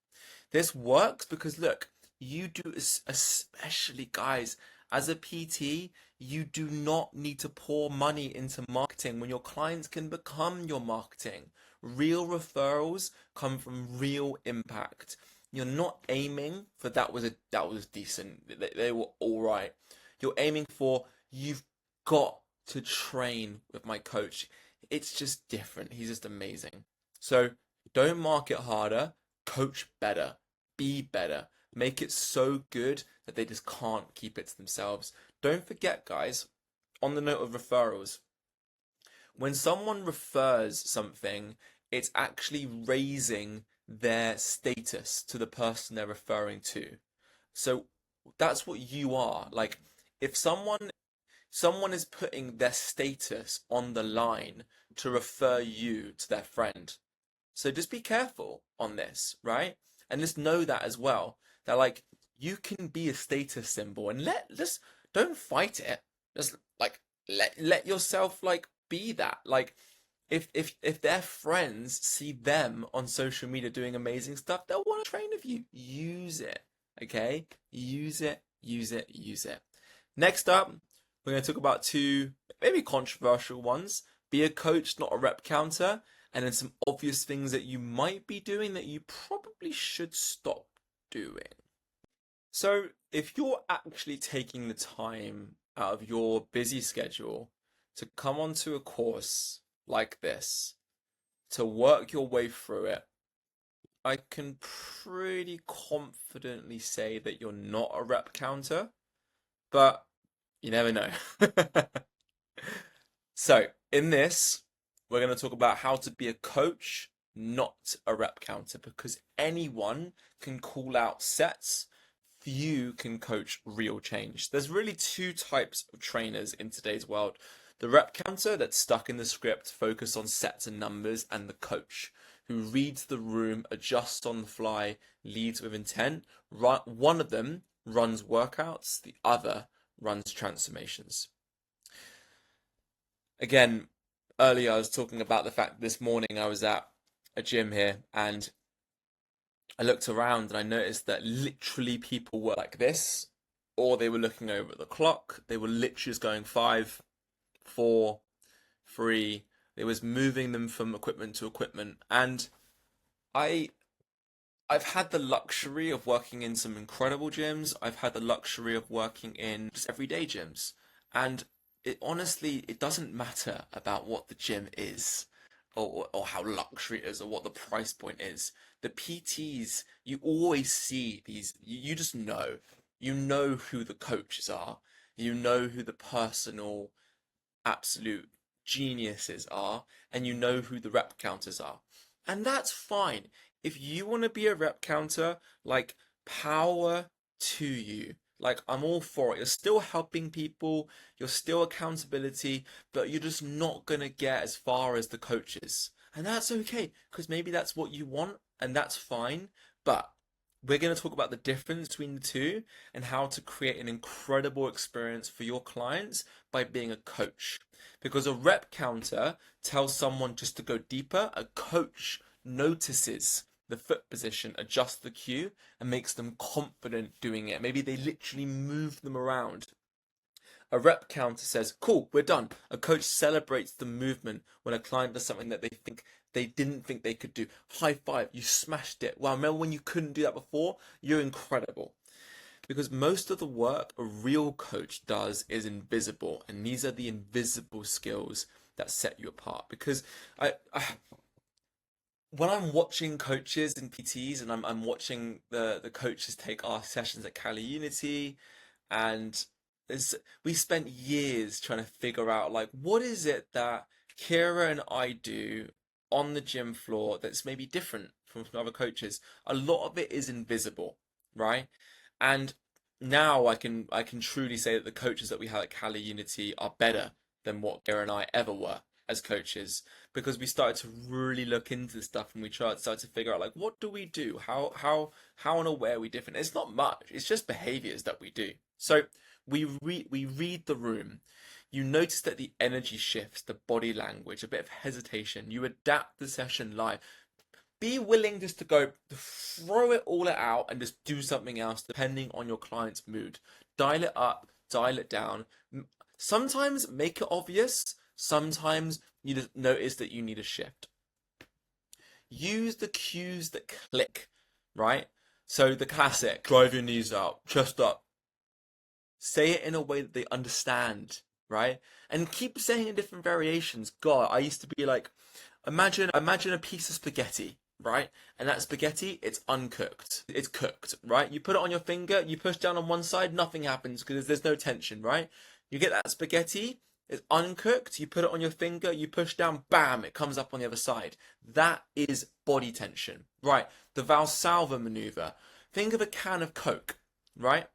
This works because look, you do, especially guys, as a PT, you do not need to pour money into marketing when your clients can become your marketing. Real referrals come from real impact. You're not aiming for that was decent. They were all right. You're aiming for you've got to train with my coach. It's just different. He's just amazing. So don't market harder, coach better, be better. Make it so good that they just can't keep it to themselves. Don't forget, guys, on the note of referrals, when someone refers something, it's actually raising their status to the person they're referring to. So that's what you are. Like, if someone is putting their status on the line to refer you to their friend. So just be careful on this, right? And just know that as well. That like you can be a status symbol and just don't fight it. Just like let yourself like be that. Like if their friends see them on social media doing amazing stuff, they'll want to train with you. Use it. Okay? Use it, use it, use it. Next up, we're going to talk about two maybe controversial ones. Be a coach, not a rep counter. And then some obvious things that you might be doing that you probably should stop doing. So if you're actually taking the time out of your busy schedule to come onto a course like this, to work your way through it, I can pretty confidently say that you're not a rep counter, but you never know. So in this, we're going to talk about how to be a coach, not a rep counter, because anyone can call out sets. Few can coach real change. There's really two types of trainers in today's world. The rep counter that's stuck in the script, focused on sets and numbers, and the coach who reads the room, adjusts on the fly, leads with intent. One of them runs workouts, the other runs transformations. Again, earlier I was talking about the fact that this morning I was at a gym here and I looked around and I noticed that literally people were like this, or they were looking over at the clock. They were literally just going 5, 4, 3. It was moving them from equipment to equipment. And I've had the luxury of working in some incredible gyms. I've had the luxury of working in just everyday gyms. And it doesn't matter about what the gym is or how luxury it is or what the price point is. The PTs, you always see these, you just know. You know who the coaches are. You know who the personal absolute geniuses are. And you know who the rep counters are. And that's fine. If you want to be a rep counter, like, power to you. Like, I'm all for it. You're still helping people, you're still accountability, but you're just not gonna get as far as the coaches. And that's okay, because maybe that's what you want, and that's fine. But we're going to talk about the difference between the two and how to create an incredible experience for your clients by being a coach. Because a rep counter tells someone just to go deeper, a coach notices the foot position, adjusts the cue, and makes them confident doing it. Maybe they literally move them around. A rep counter says, cool, we're done. A coach celebrates the movement when a client does something that they didn't think they could do. High five, you smashed it. Wow, remember when you couldn't do that before? You're incredible. Because most of the work a real coach does is invisible, and these are the invisible skills that set you apart. Because when I'm watching coaches and PTs, and I'm watching the coaches take our sessions at Cali Unity, and There's, we spent years trying to figure out like what is it that Kira and I do on the gym floor that's maybe different from other coaches. A lot of it is invisible, right? And now I can truly say that the coaches that we have at Cali Unity are better than what Kira and I ever were as coaches because we started to really look into this stuff and we started to figure out like what do we do? How and where are we different? It's not much. It's just behaviors that we do. So we read the room. You notice that the energy shifts, the body language, a bit of hesitation. You adapt the session live. Be willing just to go throw it all out and just do something else depending on your client's mood. Dial it up, dial it down. Sometimes make it obvious. Sometimes you just notice that you need a shift. Use the cues that click, right? So the classic, drive your knees out, chest up. Say it in a way that they understand, right? And keep saying it in different variations. God, I used to be like, imagine a piece of spaghetti, right? And that spaghetti, it's uncooked. It's cooked, right? You put it on your finger, you push down on one side, nothing happens because there's no tension, right? You get that spaghetti, it's uncooked, you put it on your finger, you push down, bam, it comes up on the other side. That is body tension, right? The Valsalva maneuver. Think of a can of Coke, right?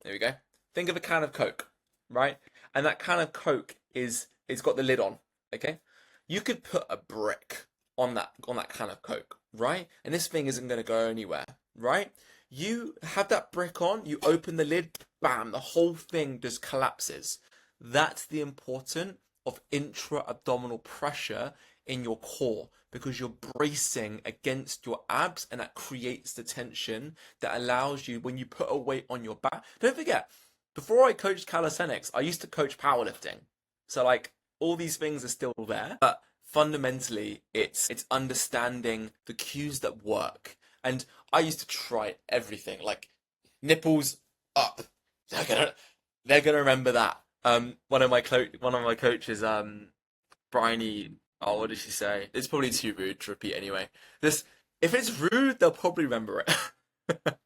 There we go. Think of a can of Coke, right? And that can of Coke it's got the lid on, okay? You could put a brick on that can of Coke, right? And this thing isn't going to go anywhere, right? You have that brick on, you open the lid, bam, the whole thing just collapses. That's the importance of intra-abdominal pressure in your core because you're bracing against your abs and that creates the tension that allows you when you put a weight on your back. Don't forget, before I coached calisthenics, I used to coach powerlifting. So like all these things are still there, but fundamentally it's understanding the cues that work. And I used to try everything, like nipples up. They're gonna remember that. One of my coaches, Bryony. Oh, what did she say? It's probably too rude to repeat anyway. This, if it's rude, they'll probably remember it.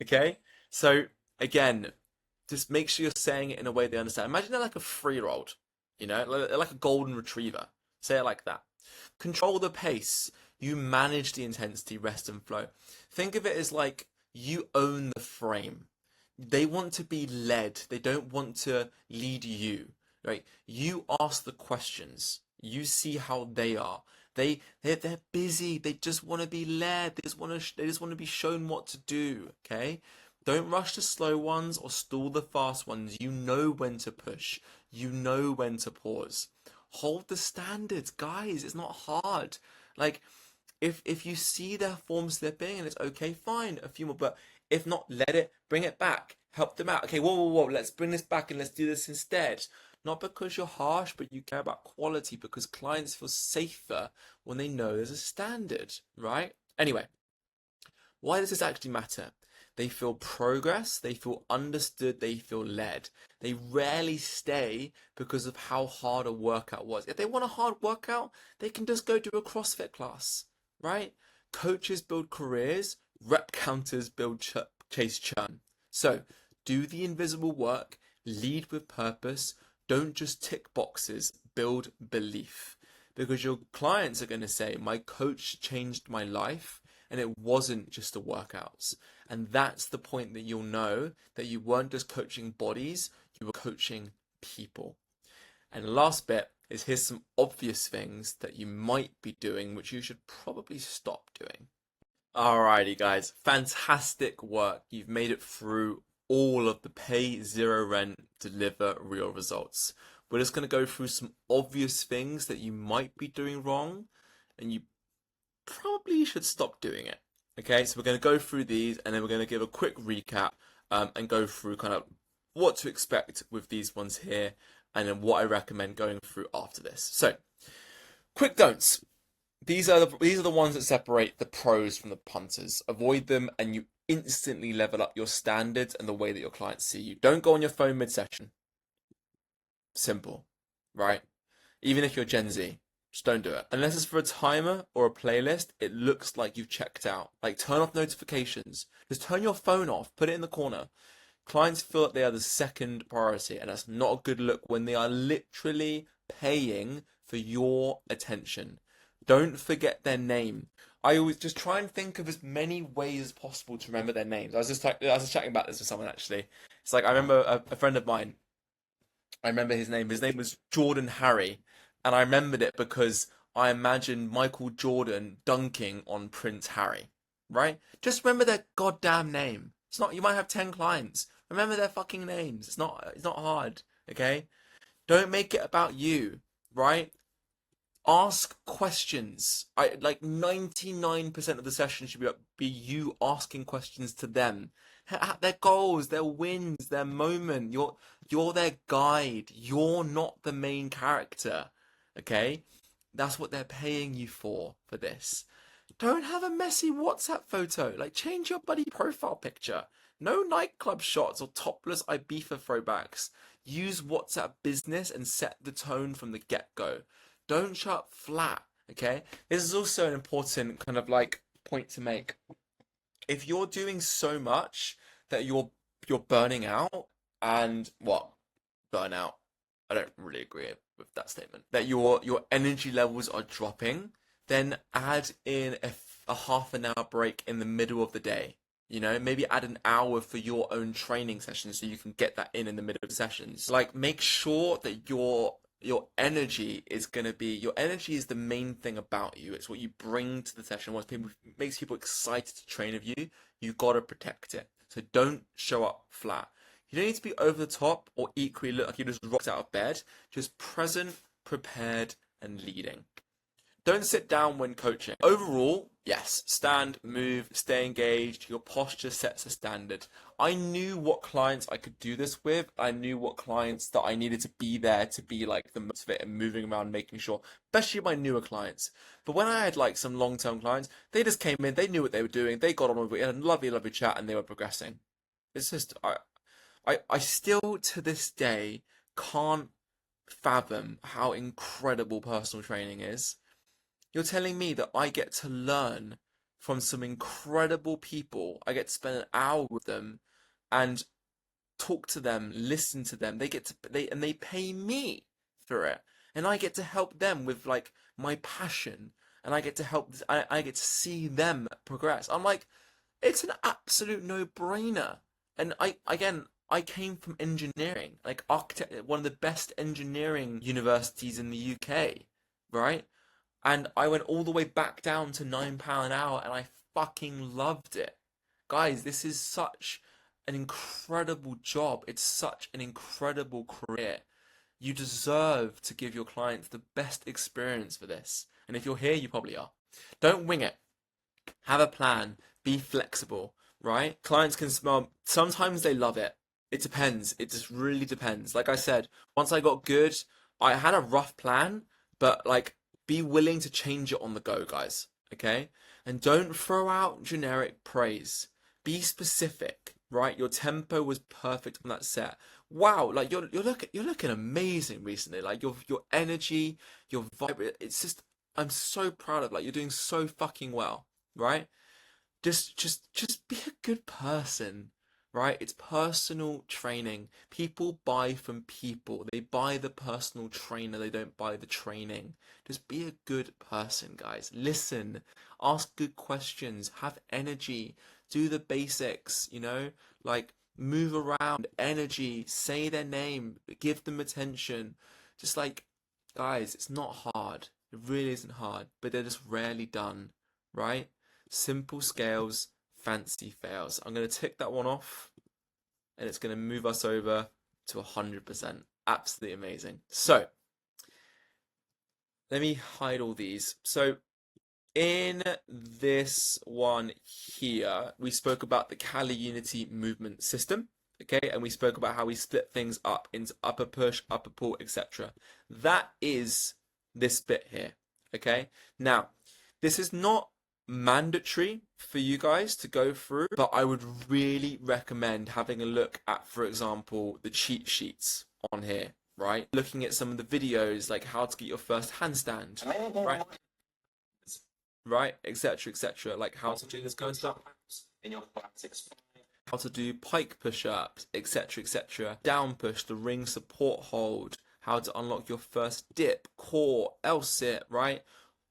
Okay, so again, just make sure you're saying it in a way they understand. Imagine they're like a 3-year-old, like a golden retriever. Say it like that. Control the pace. You manage the intensity, rest and flow. Think of it as like you own the frame. They want to be led. They don't want to lead you, right? You ask the questions. You see how they are. They're busy. They just want to be led. They just want to be shown what to do, okay? Don't rush the slow ones or stall the fast ones. You know when to push. You know when to pause. Hold the standards, guys. It's not hard. Like if you see their form slipping and it's okay, fine, a few more, but if not, let it, bring it back, help them out. Okay, whoa, let's bring this back and let's do this instead. Not because you're harsh, but you care about quality because clients feel safer when they know there's a standard, right? Anyway, why does this actually matter? They feel progress, they feel understood, they feel led. They rarely stay because of how hard a workout was. If they want a hard workout, they can just go do a CrossFit class, right? Coaches build careers, rep counters build chase churn. So do the invisible work, lead with purpose, don't just tick boxes, build belief. Because your clients are going to say, my coach changed my life and it wasn't just the workouts. And that's the point that you'll know that you weren't just coaching bodies, you were coaching people. And the last bit is here's some obvious things that you might be doing, which you should probably stop doing. Alrighty, guys, fantastic work. You've made it through all of the pay zero rent, deliver real results. We're just going to go through some obvious things that you might be doing wrong and you probably should stop doing it. Okay, so we're going to go through these and then we're going to give a quick recap and go through kind of what to expect with these ones here and then what I recommend going through after this. So, quick don'ts. These are the ones that separate the pros from the punters. Avoid them and you instantly level up your standards and the way that your clients see you. Don't go on your phone mid-session. Simple, right? Even if you're Gen Z, just don't do it. Unless it's for a timer or a playlist, it looks like you've checked out. Like turn off notifications. Just turn your phone off, put it in the corner. Clients feel that they are the second priority, and that's not a good look when they are literally paying for your attention. Don't forget their name. I always just try and think of as many ways as possible to remember their names. I was just chatting about this with someone actually. It's like I remember a friend of mine. I remember his name. His name was Jordan Harry, and I remembered it because I imagined Michael Jordan dunking on Prince Harry. Right? Just remember their goddamn name. It's not. You might have 10 clients. Remember their fucking names. It's not. It's not hard. Okay? Don't make it about you. Right? Ask questions. I like 99% of the session should be you asking questions to them. Their goals, their wins, their moment. You're their guide. You're not the main character. Okay? That's what they're paying you for this. Don't have a messy WhatsApp photo. Like change your bloody profile picture. No nightclub shots or topless Ibiza throwbacks. Use WhatsApp Business and set the tone from the get-go. Don't show up flat, okay? This is also an important kind of like point to make. If you're doing so much that you're burning out, and what? Burn out. I don't really agree with that statement. That your energy levels are dropping, then add in a half an hour break in the middle of the day. You know, maybe add an hour for your own training session so you can get that in the middle of sessions. Like make sure that your energy is gonna be your energy is the main thing about you. It's what you bring to the session. What people makes people excited to train with you. You've got to protect it. So don't show up flat. You don't need to be over the top or equally look like you just rocked out of bed. Just present, prepared, and leading. Don't sit down when coaching. Overall, yes, stand, move, stay engaged. Your posture sets a standard. I knew what clients I could do this with. I knew what clients that I needed to be there to be like the motivator and moving around, making sure, especially my newer clients. But when I had like some long-term clients, they just came in, they knew what they were doing, they got on with it, had a lovely, lovely chat, and they were progressing. It's just, I still to this day can't fathom how incredible personal training is. You're telling me that I get to learn from some incredible people. I get to spend an hour with them and talk to them, listen to them. They pay me for it. And I get to help them with like my passion and I get to I get to see them progress. I'm like, it's an absolute no-brainer. And I came from engineering, like architect, one of the best engineering universities in the UK, right? And I went all the way back down to £9 an hour and I fucking loved it. Guys, this is such an incredible job. It's such an incredible career. You deserve to give your clients the best experience for this. And if you're here, you probably are. Don't wing it. Have a plan. Be flexible, right? Clients can smell. Sometimes they love it. It depends. It just really depends. Like I said, once I got good, I had a rough plan, but like be willing to change it on the go, guys. Okay? And don't throw out generic praise. Be specific, right? Your tempo was perfect on that set. Wow, like you're looking amazing recently. Like your energy, your vibe, it's just I'm so proud of like you're doing so fucking well, right? Just be a good person, right? It's personal training. People buy from people. They buy the personal trainer. They don't buy the training. Just be a good person, guys. Listen, ask good questions, have energy, do the basics, you know, like move around, energy, say their name, give them attention. Just like, guys, it's not hard. It really isn't hard, but they're just rarely done, right? Simple scales, fancy fails. I'm going to tick that one off and it's going to move us over to 100%. Absolutely amazing. So, let me hide all these. So, in this one here, we spoke about the Kali Unity movement system, okay? And we spoke about how we split things up into upper push, upper pull, etc. That is this bit here, okay? Now, this is not mandatory for you guys to go through, but I would really recommend having a look at, for example, the cheat sheets on here, right? Looking at some of the videos, like how to get your first handstand, right? Right, etc., etc. Like how to do this kind of stuff. In your classics, how to do pike push-ups, etc., etc. Down push, the ring support hold, how to unlock your first dip, core, L-sit, right?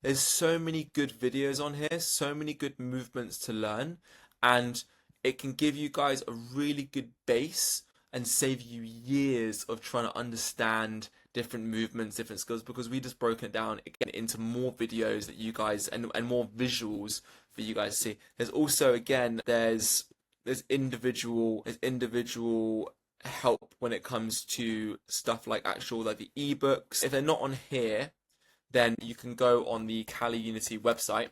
There's so many good videos on here, so many good movements to learn, and it can give you guys a really good base and save you years of trying to understand different movements, different skills, because we just broken it down again into more videos that you guys and more visuals for you guys to see. There's also, again, there's individual help when it comes to stuff like actual like the ebooks. If they're not on here, then you can go on the Kali Unity website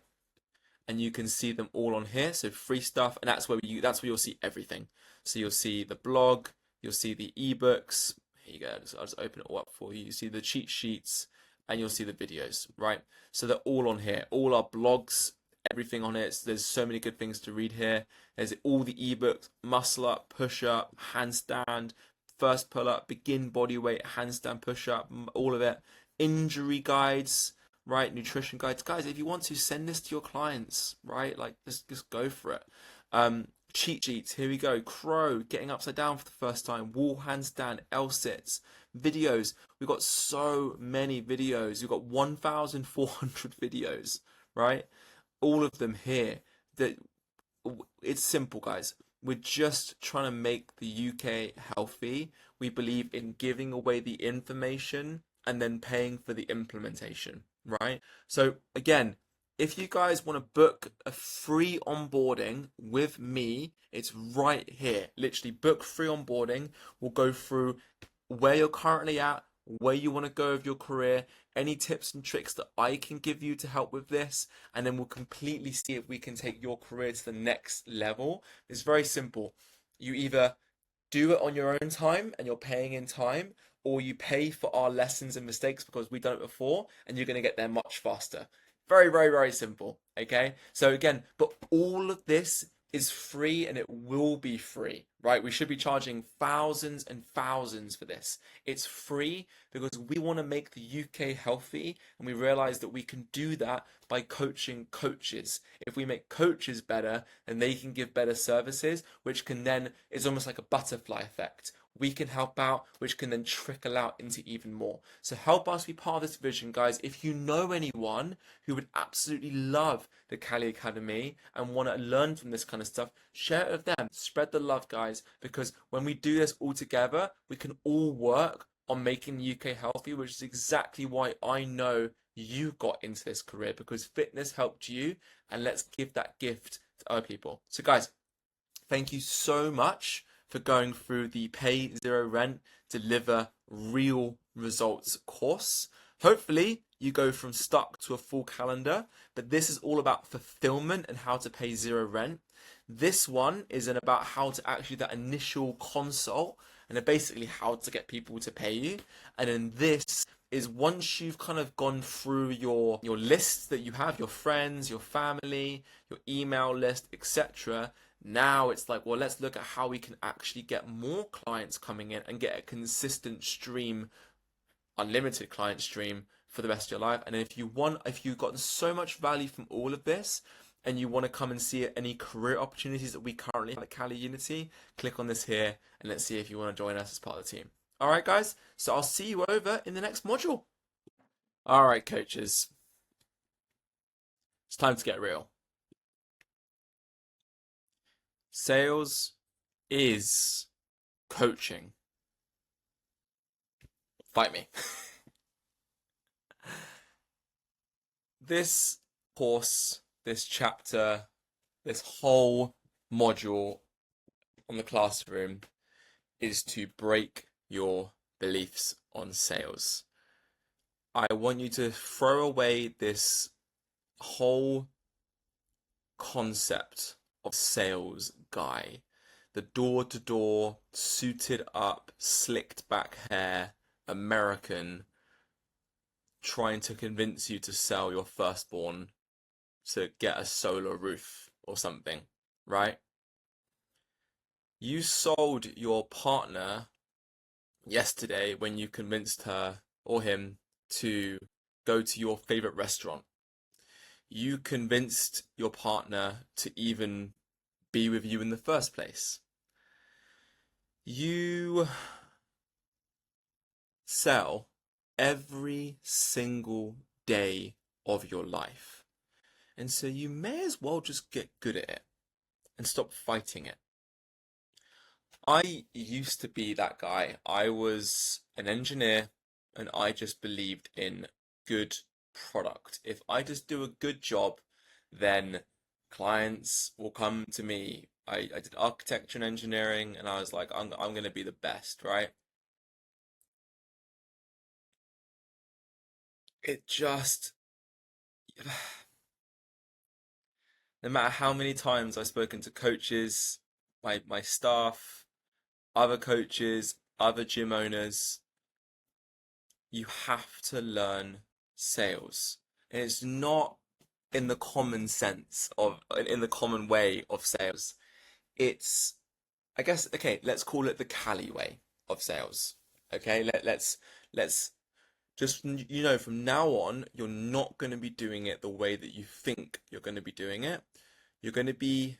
and you can see them all on here. So free stuff, and that's where you'll see everything. So you'll see the blog, you'll see the ebooks. Here you go. I'll just open it all up for you. You see the cheat sheets, and you'll see the videos, right? So they're all on here. All our blogs, everything on it. So there's so many good things to read here. There's all the ebooks: muscle up, push up, handstand, first pull up, begin body weight, handstand, push up, all of it. Injury guides, right? Nutrition guides. Guys, if you want to, send this to your clients, right? Like, just go for it. Cheat sheets, here we go. Crow, getting upside down for the first time. Wall handstand, L-sits. Videos, we've got so many videos. We've got 1,400 videos, right? All of them here. It's simple, guys. We're just trying to make the UK healthy. We believe in giving away the information and then paying for the implementation, right? So again, if you guys want to book a free onboarding with me, it's right here. Literally book free onboarding. We'll go through where you're currently at, where you want to go with your career, any tips and tricks that I can give you to help with this, and then we'll completely see if we can take your career to the next level. It's very simple. You either do it on your own time and you're paying in time, or you pay for our lessons and mistakes because we've done it before, and you're going to get there much faster. Very, very, very simple. Okay. So again, but all of this is free, and it will be free, right? We should be charging thousands and thousands for this. It's free because we want to make the UK healthy, and we realize that we can do that by coaching coaches. If we make coaches better, then they can give better services, which can then, it's almost like a butterfly effect. We can help out, which can then trickle out into even more. So help us be part of this vision, guys. If you know anyone who would absolutely love the Kali Academy and want to learn from this kind of stuff, share it with them. Spread the love, guys, because when we do this all together, we can all work on making the UK healthy, which is exactly why I know you got into this career, because fitness helped you, and let's give that gift to other people. So guys, thank you so much for going through the Pay Zero Rent, Deliver Real Results course. Hopefully you go from stuck to a full calendar, but this is all about fulfillment and how to pay zero rent. This one is about how to actually that initial consult, and then basically how to get people to pay you. And then this is once you've kind of gone through your lists that you have, your friends, your family, your email list, etc. Now it's like, well, let's look at how we can actually get more clients coming in and get a consistent stream, unlimited client stream for the rest of your life. And if you've gotten so much value from all of this, and you want to come and see any career opportunities that we currently have at Kali Unity, click on this here and let's see if you want to join us as part of the team. All right, guys. So I'll see you over in the next module. All right, coaches. It's time to get real. Sales is coaching. Fight me. This course, this chapter, this whole module on the classroom is to break your beliefs on sales. I want you to throw away this whole concept of sales guy, the door-to-door, suited up, slicked back hair, American, trying to convince you to sell your firstborn to get a solar roof or something, right? You sold your partner yesterday when you convinced her or him to go to your favorite restaurant. You convinced your partner to even be with you in the first place, You sell every single day of your life. And so you may as well just get good at it and stop fighting it. I used to be that guy. I was an engineer and I just believed in good product. If I just do a good job, then clients will come to me. I did architecture and engineering and I was like, I'm going to be the best, right? It just, no matter how many times I've spoken to coaches, my staff, other coaches, other gym owners, you have to learn sales. And it's not in the common sense of, in the common way of sales. It's, I guess, okay, let's call it the Cali way of sales. Okay, let's just, from now on, you're not going to be doing it the way that you think you're going to be doing it. You're going to be,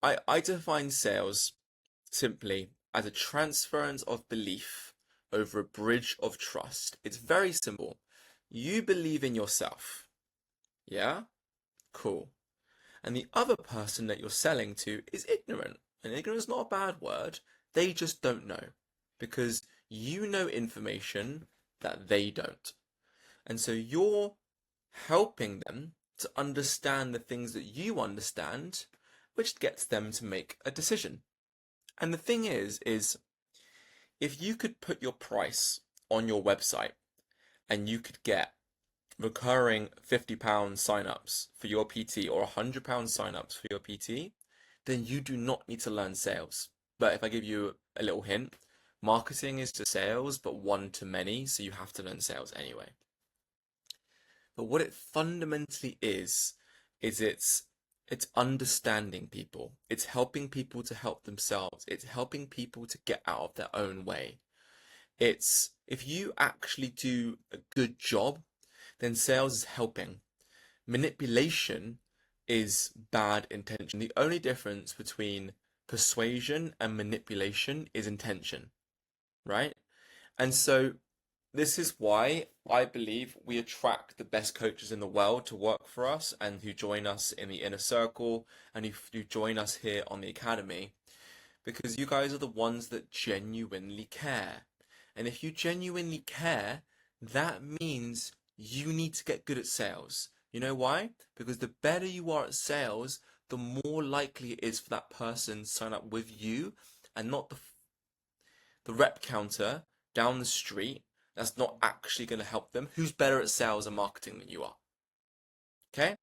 I define sales simply as a transference of belief over a bridge of trust. It's very simple. You believe in yourself. Yeah? Cool. And the other person that you're selling to is ignorant. And ignorant is not a bad word. They just don't know. Because you know information that they don't. And so you're helping them to understand the things that you understand, which gets them to make a decision. And the thing is if you could put your price on your website and you could get recurring £50 sign-ups for your PT or £100 sign-ups for your PT, then you do not need to learn sales. But if I give you a little hint, marketing is to sales, but one to many, so you have to learn sales anyway. But what it fundamentally is it's understanding people. It's helping people to help themselves. It's helping people to get out of their own way. It's if you actually do a good job, then sales is helping. Manipulation is bad intention. The only difference between persuasion and manipulation is intention, right? And so this is why I believe we attract the best coaches in the world to work for us and who join us in the inner circle and who join us here on the academy because you guys are the ones that genuinely care. And if you genuinely care, that means you need to get good at sales. You know why? Because the better you are at sales, the more likely it is for that person to sign up with you and not the rep counter down the street that's not actually going to help them, who's better at sales and marketing than you are. Okay?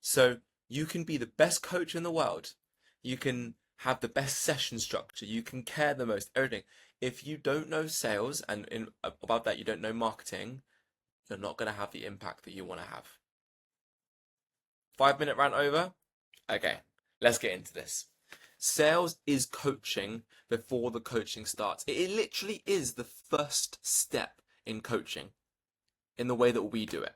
So you can be the best coach in the world. You can have the best session structure. You can care the most, everything. If you don't know sales and above that you don't know marketing, you're not going to have the impact that you want to have. 5 minute rant over? Okay, let's get into this. Sales is coaching before the coaching starts. It literally is the first step in coaching in the way that we do it.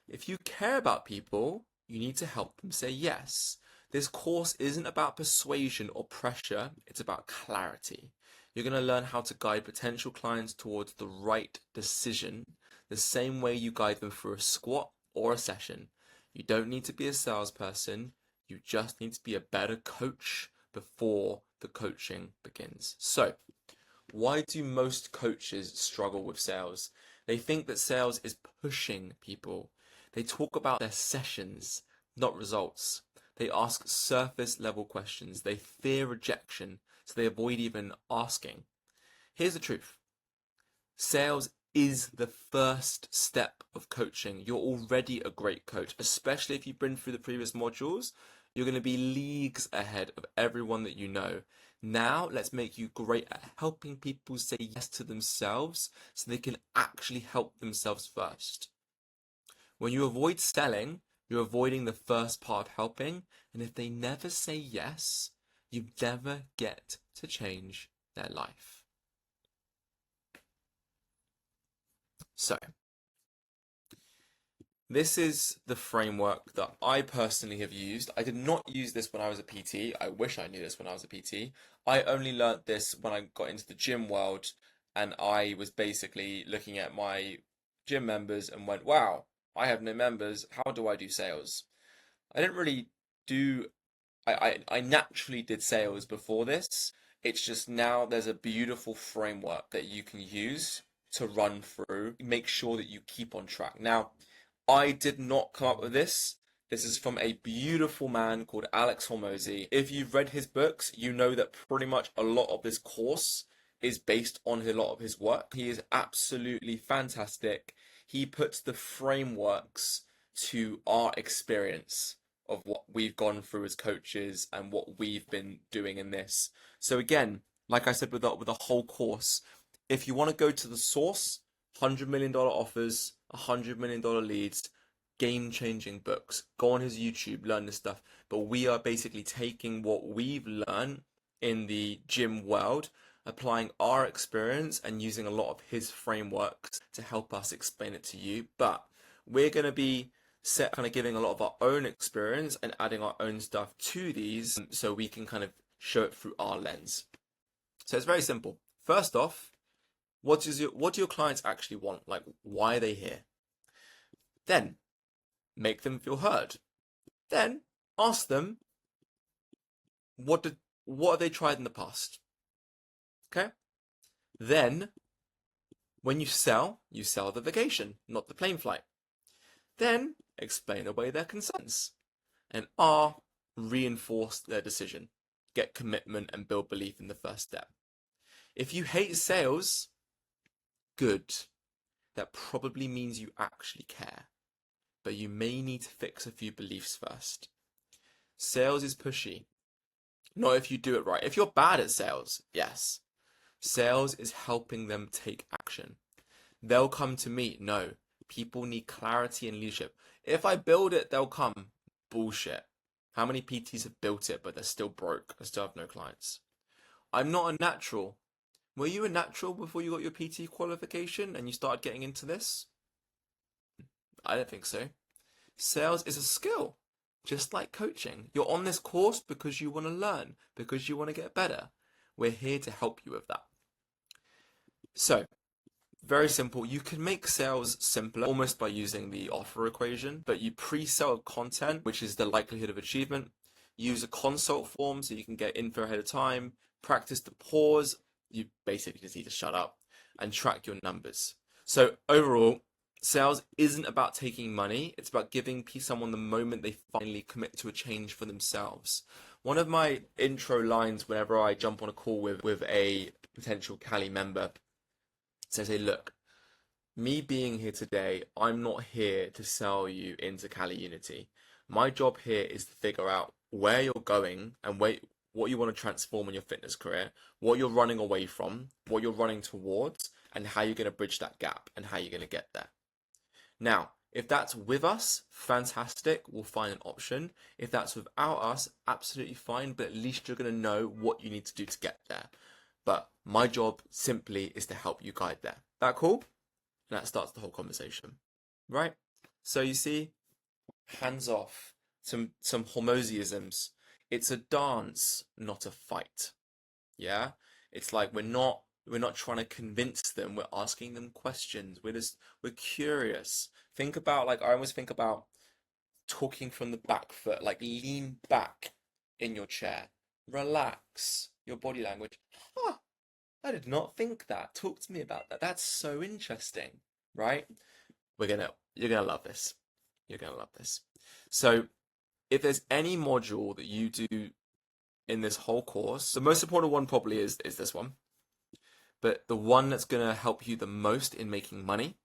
If you care about people, you need to help them say yes. This course isn't about persuasion or pressure, it's about clarity. You're going to learn how to guide potential clients towards the right decision, the same way you guide them through a squat or a session. You don't need to be a salesperson, you just need to be a better coach before the coaching begins. So, why do most coaches struggle with sales? They think that sales is pushing people. They talk about their sessions, not results. They ask surface level questions. They fear rejection, so they avoid even asking. Here's the truth. Sales is the first step of coaching. You're already a great coach, especially if you've been through the previous modules. You're going to be leagues ahead of everyone that you know. Now, let's make you great at helping people say yes to themselves so they can actually help themselves first. When you avoid selling, you're avoiding the first part of helping, and if they never say yes, you never get to change their life. So, This is the framework that I personally have used. I did not use this when I was a PT. I wish I knew this when I was a PT. I only learnt this when I got into the gym world, and I was basically looking at my gym members and went, wow, I have no members. How do I do sales? I didn't really do, I naturally did sales before this. It's just now there's a beautiful framework that you can use to run through, make sure that you keep on track. Now, I did not come up with this. This is from a beautiful man called Alex Hormozi. If you've read his books, you know that pretty much a lot of this course is based on a lot of his work. He is absolutely fantastic. He puts the frameworks to our experience of what we've gone through as coaches and what we've been doing in this. So again, like I said with the whole course, if you want to go to the source, $100 million offers, $100 million leads, game-changing books. Go on his YouTube, learn this stuff. But we are basically taking what we've learned in the gym world, applying our experience and using a lot of his frameworks to help us explain it to you. But we're going to be kind of giving a lot of our own experience and adding our own stuff to these so we can kind of show it through our lens. So it's very simple. First off, what do your clients actually want? Like, why are they here? Then make them feel heard. Then ask them what have they tried in the past? Okay? Then when you sell the vacation, not the plane flight. Then explain away their concerns. And reinforce their decision. Get commitment and build belief in the first step. If you hate sales, good. That probably means you actually care. But you may need to fix a few beliefs first. Sales is pushy. Not if you do it right. If you're bad at sales, yes. Sales is helping them take action. They'll come to me. No. People need clarity and leadership. If I build it, they'll come. Bullshit. How many PTs have built it, but they're still broke and still have no clients? I'm not a natural. Were you a natural before you got your PT qualification and you started getting into this? I don't think so. Sales is a skill, just like coaching. You're on this course because you want to learn, because you want to get better. We're here to help you with that. So, very simple. You can make sales simpler almost by using the offer equation, but you pre-sell content, which is the likelihood of achievement. Use a consult form so you can get info ahead of time. Practice the pause. You basically just need to shut up and track your numbers. So overall, sales isn't about taking money. It's about giving someone the moment they finally commit to a change for themselves. One of my intro lines whenever I jump on a call with a potential Cali member says, hey, look, me being here today, I'm not here to sell you into Cali Unity. My job here is to figure out where you're going and what you want to transform in your fitness career, what you're running away from, what you're running towards, and how you're going to bridge that gap and how you're going to get there. Now, if that's with us, fantastic, we'll find an option. If that's without us, absolutely fine, but at least you're going to know what you need to do to get there. But my job simply is to help you guide there. That cool? And that starts the whole conversation, right? So you see, hands off, some Hormoziisms. It's a dance, not a fight. Yeah? It's like we're not trying to convince them, we're asking them questions. We're curious. I always think about talking from the back foot, like lean back in your chair. Relax your body language. Huh, I did not think that. Talk to me about that. That's so interesting, right? You're gonna love this. You're gonna love this. So if there's any module that you do in this whole course, the most important one probably is this one. But the one that's going to help you the most in making money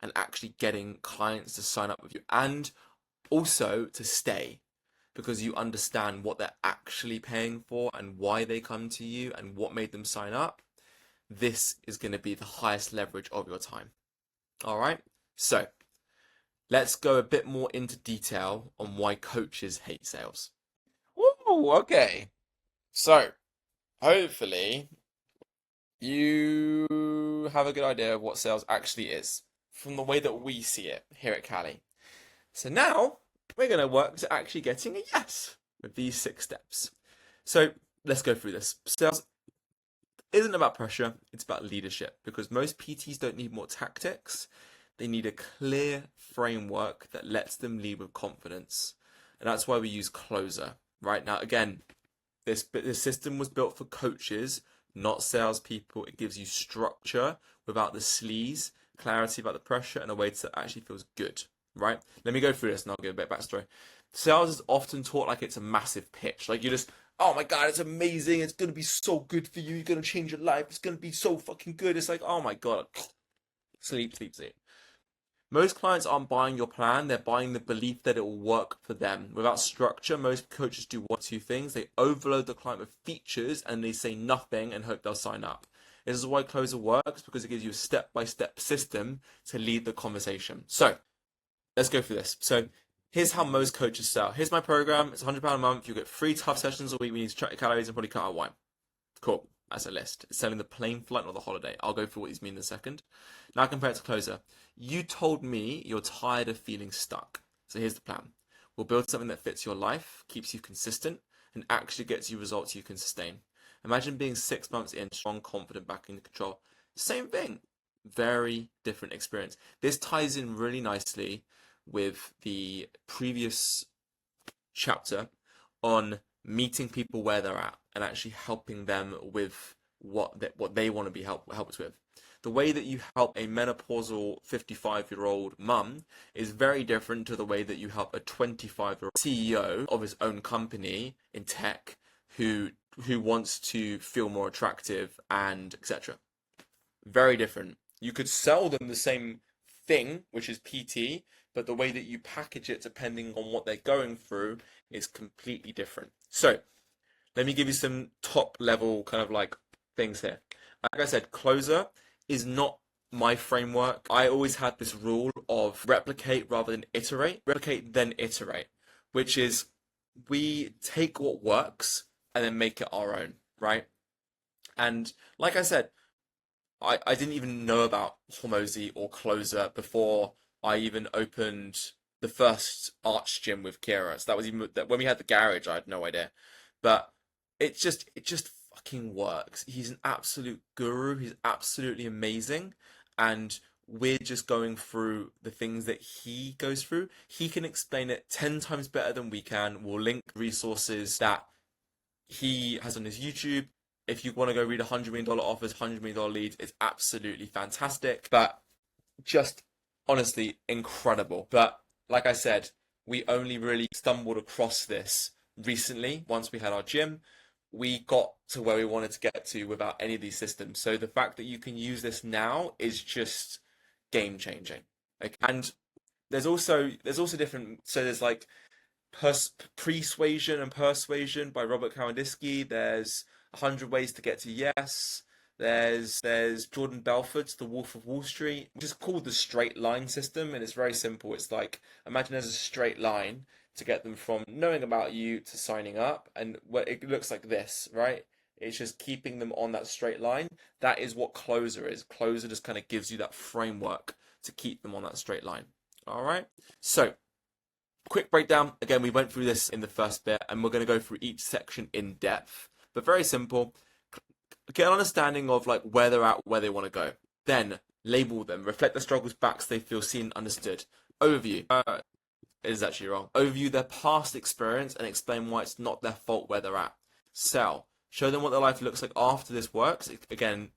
and actually getting clients to sign up with you and also to stay because you understand what they're actually paying for and why they come to you and what made them sign up, this is going to be the highest leverage of your time. All right? So let's go a bit more into detail on why coaches hate sales. Woo, okay. So, hopefully, you have a good idea of what sales actually is from the way that we see it here at Cali. So now we're going to work to actually getting a yes with these 6 steps. So let's go through this. Sales isn't about pressure, it's about leadership, because most PTs don't need more tactics. They need a clear framework that lets them lead with confidence. And that's why we use Closer. Right now, again, this system was built for coaches, not salespeople. It gives you structure without the sleaze, clarity about the pressure, and a way that actually feels good. Right? Let me go through this and I'll give a bit of backstory. Sales is often taught like it's a massive pitch. Like you just, oh my God, it's amazing. It's going to be so good for you. You're going to change your life. It's going to be so fucking good. It's like, oh my God. Sleep, sleep, sleep. Most clients aren't buying your plan, they're buying the belief that it will work for them. Without structure, most coaches do one of 2 things. They overload the client with features and they say nothing and hope they'll sign up. This is why Closer works, because it gives you a step-by-step system to lead the conversation. So, let's go through this. So, here's how most coaches sell. Here's my program. It's £100 a month. You'll get 3 tough sessions a week. We need to track your calories and probably cut out wine. Cool. That's a list. It's selling the plane flight, not the holiday. I'll go through what these mean in a second. Now compare it to Closer. You told me you're tired of feeling stuck. So here's the plan. We'll build something that fits your life, keeps you consistent, and actually gets you results you can sustain. Imagine being 6 months in, strong, confident, back in control. Same thing. Very different experience. This ties in really nicely with the previous chapter on meeting people where they're at and actually helping them with what they want to be helped with. The way that you help a menopausal 55-year-old mum is very different to the way that you help a 25-year-old CEO of his own company in tech who wants to feel more attractive and etc. Very different. You could sell them the same thing, which is PT, but the way that you package it depending on what they're going through is completely different. So let me give you some top level kind of like things here. Like I said, Closer is not my framework. I always had this rule of replicate rather than iterate. Replicate then iterate, which is we take what works and then make it our own, right? And like I said, I didn't even know about Hormozi or Closer before I even opened the first Arch gym with Kira. So that was even when we had the garage, I had no idea. But it just fucking works. He's an absolute guru. He's absolutely amazing. And we're just going through the things that he goes through. He can explain it 10 times better than we can. We'll link resources that he has on his YouTube. If you want to go read $100 million offers, $100 million leads, it's absolutely fantastic. But just honestly incredible. But like I said, we only really stumbled across this recently. Once we had our gym, we got to where we wanted to get to without any of these systems. So the fact that you can use this now is just game changing. Like, and there's also different. So there's like Persuasion and Persuasion by Robert Kawandisky. There's 100 Ways to Get to Yes. There's Jordan Belfort's The Wolf of Wall Street, which is called the straight line system, and it's very simple. It's like, imagine there's a straight line to get them from knowing about you to signing up, and it looks like this, right? It's just keeping them on that straight line. That is what Closer is. Closer just kind of gives you that framework to keep them on that straight line. All right. So, quick breakdown. Again, we went through this in the first bit, and we're going to go through each section in depth, but very simple. Get an understanding of like where they're at, where they want to go. Then label them, reflect their struggles back so they feel seen and understood. Overview. It is actually wrong. Overview their past experience and explain why it's not their fault where they're at. Sell. Show them what their life looks like after this works. Again,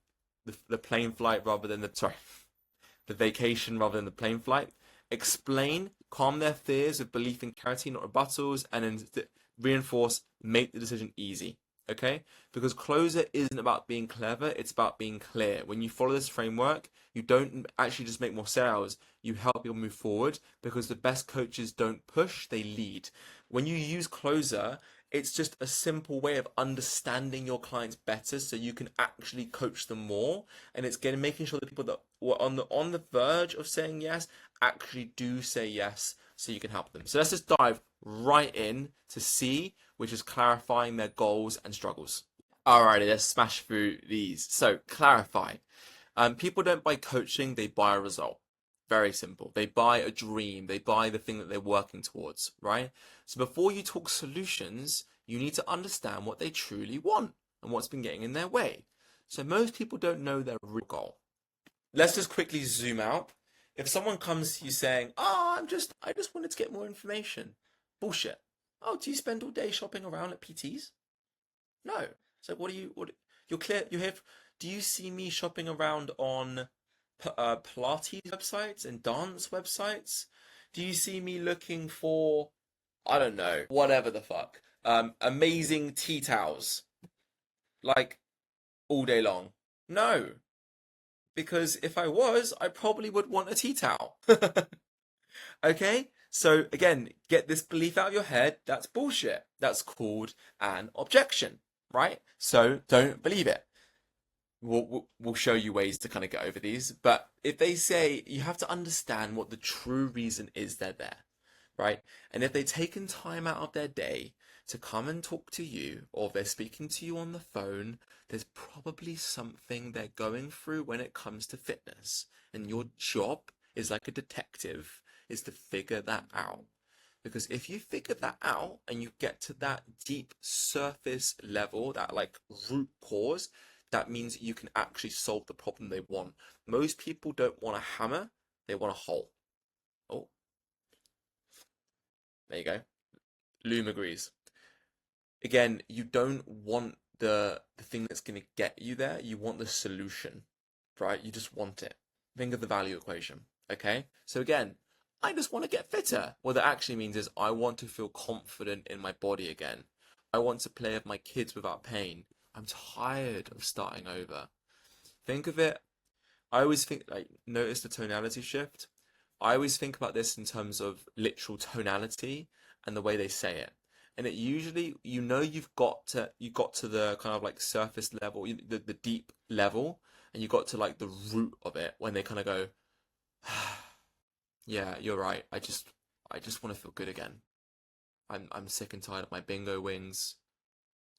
the plane flight rather than the vacation rather than the plane flight. Explain, calm their fears with belief and clarity, not rebuttals, and then reinforce, make the decision easy. Okay? Because Closer isn't about being clever, it's about being clear. When you follow this framework, you don't actually just make more sales, you help people move forward, because the best coaches don't push, they lead. When you use Closer, it's just a simple way of understanding your clients better so you can actually coach them more, and it's making sure that people that were on the verge of saying yes actually do say yes so you can help them. So let's just dive right in to C, which is clarifying their goals and struggles. Alrighty, let's smash through these. So clarify. People don't buy coaching, they buy a result. Very simple. They buy a dream. They buy the thing that they're working towards, right? So before you talk solutions, you need to understand what they truly want and what's been getting in their way. So most people don't know their real goal. Let's just quickly zoom out. If someone comes to you saying, "Oh, I just wanted to get more information," bullshit. Oh, do you spend all day shopping around at PTs? No. So you're clear, do you see me shopping around on Pilates websites and dance websites? Do you see me looking for, I don't know, whatever the fuck, amazing tea towels, like all day long? No, because if I was, I probably would want a tea towel. Okay? So again, get this belief out of your head. That's bullshit. That's called an objection, right? So don't believe it. We'll show you ways to kind of get over these. But if they say, you have to understand what the true reason is they're there, right? And if they've taken time out of their day to come and talk to you, or they're speaking to you on the phone, there's probably something they're going through when it comes to fitness. And your job is like a detective, is to figure that out. Because if you figure that out and you get to that deep surface level, that like root cause, that means you can actually solve the problem they want. Most people don't want a hammer, they want a hole. Oh, there you go. Loom agrees. Again, you don't want the thing that's going to get you there. You want the solution, right? You just want it. Think of the value equation, okay? So again, I just want to get fitter. What that actually means is I want to feel confident in my body again. I want to play with my kids without pain. I'm tired of starting over. Think of it, I always think, like, notice the tonality shift. I always think about this in terms of literal tonality and the way they say it. And it usually, you got to the kind of like surface level, the deep level, and you got to like the root of it when they kind of go, yeah, you're right. I just want to feel good again. I'm sick and tired of my bingo wings,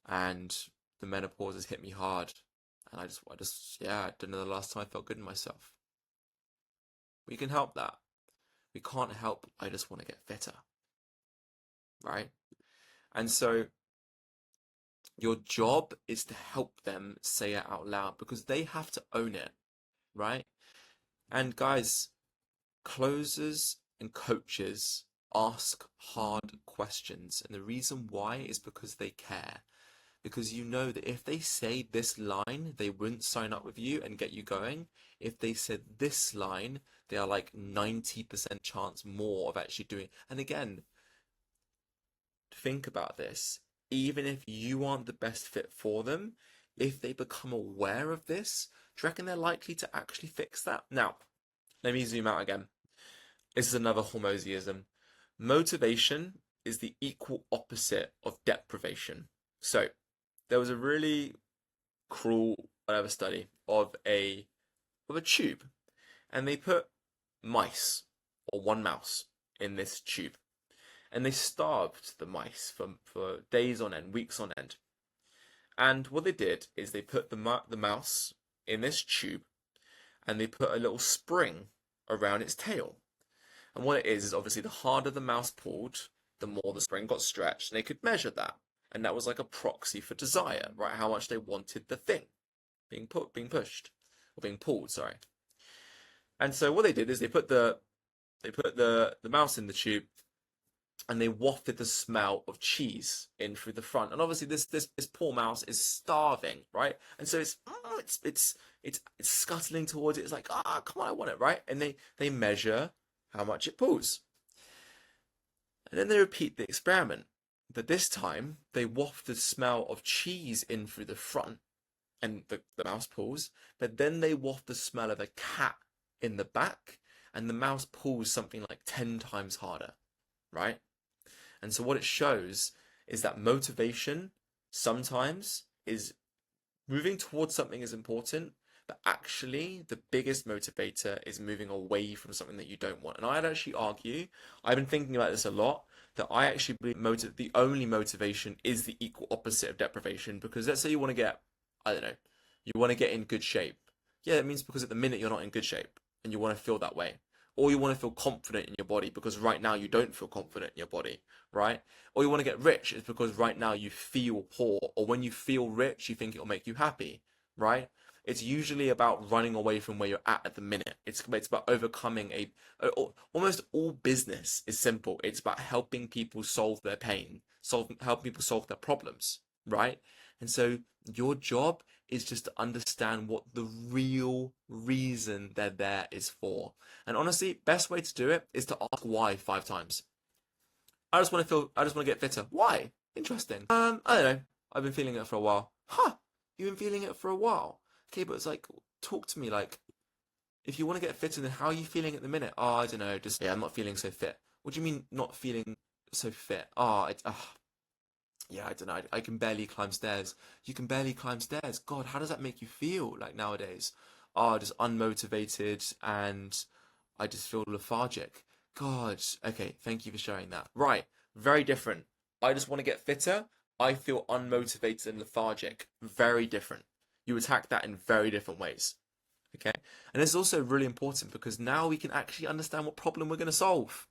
and the menopause has hit me hard, and yeah, I don't know the last time I felt good in myself. We can help that. We can't help, I just want to get fitter, right? And so your job is to help them say it out loud because they have to own it, right? And guys, closers and coaches ask hard questions. And the reason why is because they care. Because you know that if they say this line, they wouldn't sign up with you and get you going. If they said this line, they are like 90% chance more of actually doing. And again, think about this. Even if you aren't the best fit for them, if they become aware of this, do you reckon they're likely to actually fix that? Now, let me zoom out again. This is another Hormozyism. Motivation is the equal opposite of deprivation. So, there was a really cruel whatever study of a tube, and they put mice or one mouse in this tube, and they starved the mice for days on end, weeks on end. And what they did is they put the mouse in this tube, and they put a little spring around its tail. And what it is obviously the harder the mouse pulled, the more the spring got stretched, and they could measure that. And that was like a proxy for desire, right? How much they wanted the thing being pushed, or being pulled, sorry. And so what they did is they put the mouse in the tube, and they wafted the smell of cheese in through the front. And obviously this poor mouse is starving, right? And so it's scuttling towards it. It's like, come on, I want it, right? And they measure how much it pulls. And then they repeat the experiment. But this time, they waft the smell of cheese in through the front, and the mouse pulls. But then they waft the smell of a cat in the back, and the mouse pulls something like 10 times harder, right? And so what it shows is that motivation sometimes is moving towards something is important, but actually the biggest motivator is moving away from something that you don't want. And I'd actually argue, I've been thinking about this a lot, that I actually believe the only motivation is the equal opposite of deprivation. Because let's say you want to get, I don't know, you want to get in good shape. Yeah, that means because at the minute you're not in good shape and you want to feel that way. or you want to feel confident in your body because right now you don't feel confident in your body, right? Or you want to get rich, it's because right now you feel poor, or when you feel rich, you think it'll make you happy, right? It's usually about running away from where you're at the minute. It's about overcoming almost all business is simple. It's about helping people solve their pain, helping people solve their problems, right? And so your job is just to understand what the real reason they're there is for. And honestly, best way to do it is to ask why 5 times. I just want to get fitter. Why? Interesting. I don't know. I've been feeling it for a while. Huh? You've been feeling it for a while. Okay, but it's like, talk to me. Like, if you want to get fitter, then how are you feeling at the minute? Oh, I don't know. Just, yeah, I'm not feeling so fit. What do you mean not feeling so fit? Yeah, I don't know. I can barely climb stairs. You can barely climb stairs. God, how does that make you feel like nowadays? Oh, just unmotivated and I just feel lethargic. God, okay, thank you for sharing that. Right, very different. I just want to get fitter. I feel unmotivated and lethargic. Very different. You attack that in very different ways. Okay, and it's also really important because now we can actually understand what problem we're going to solve.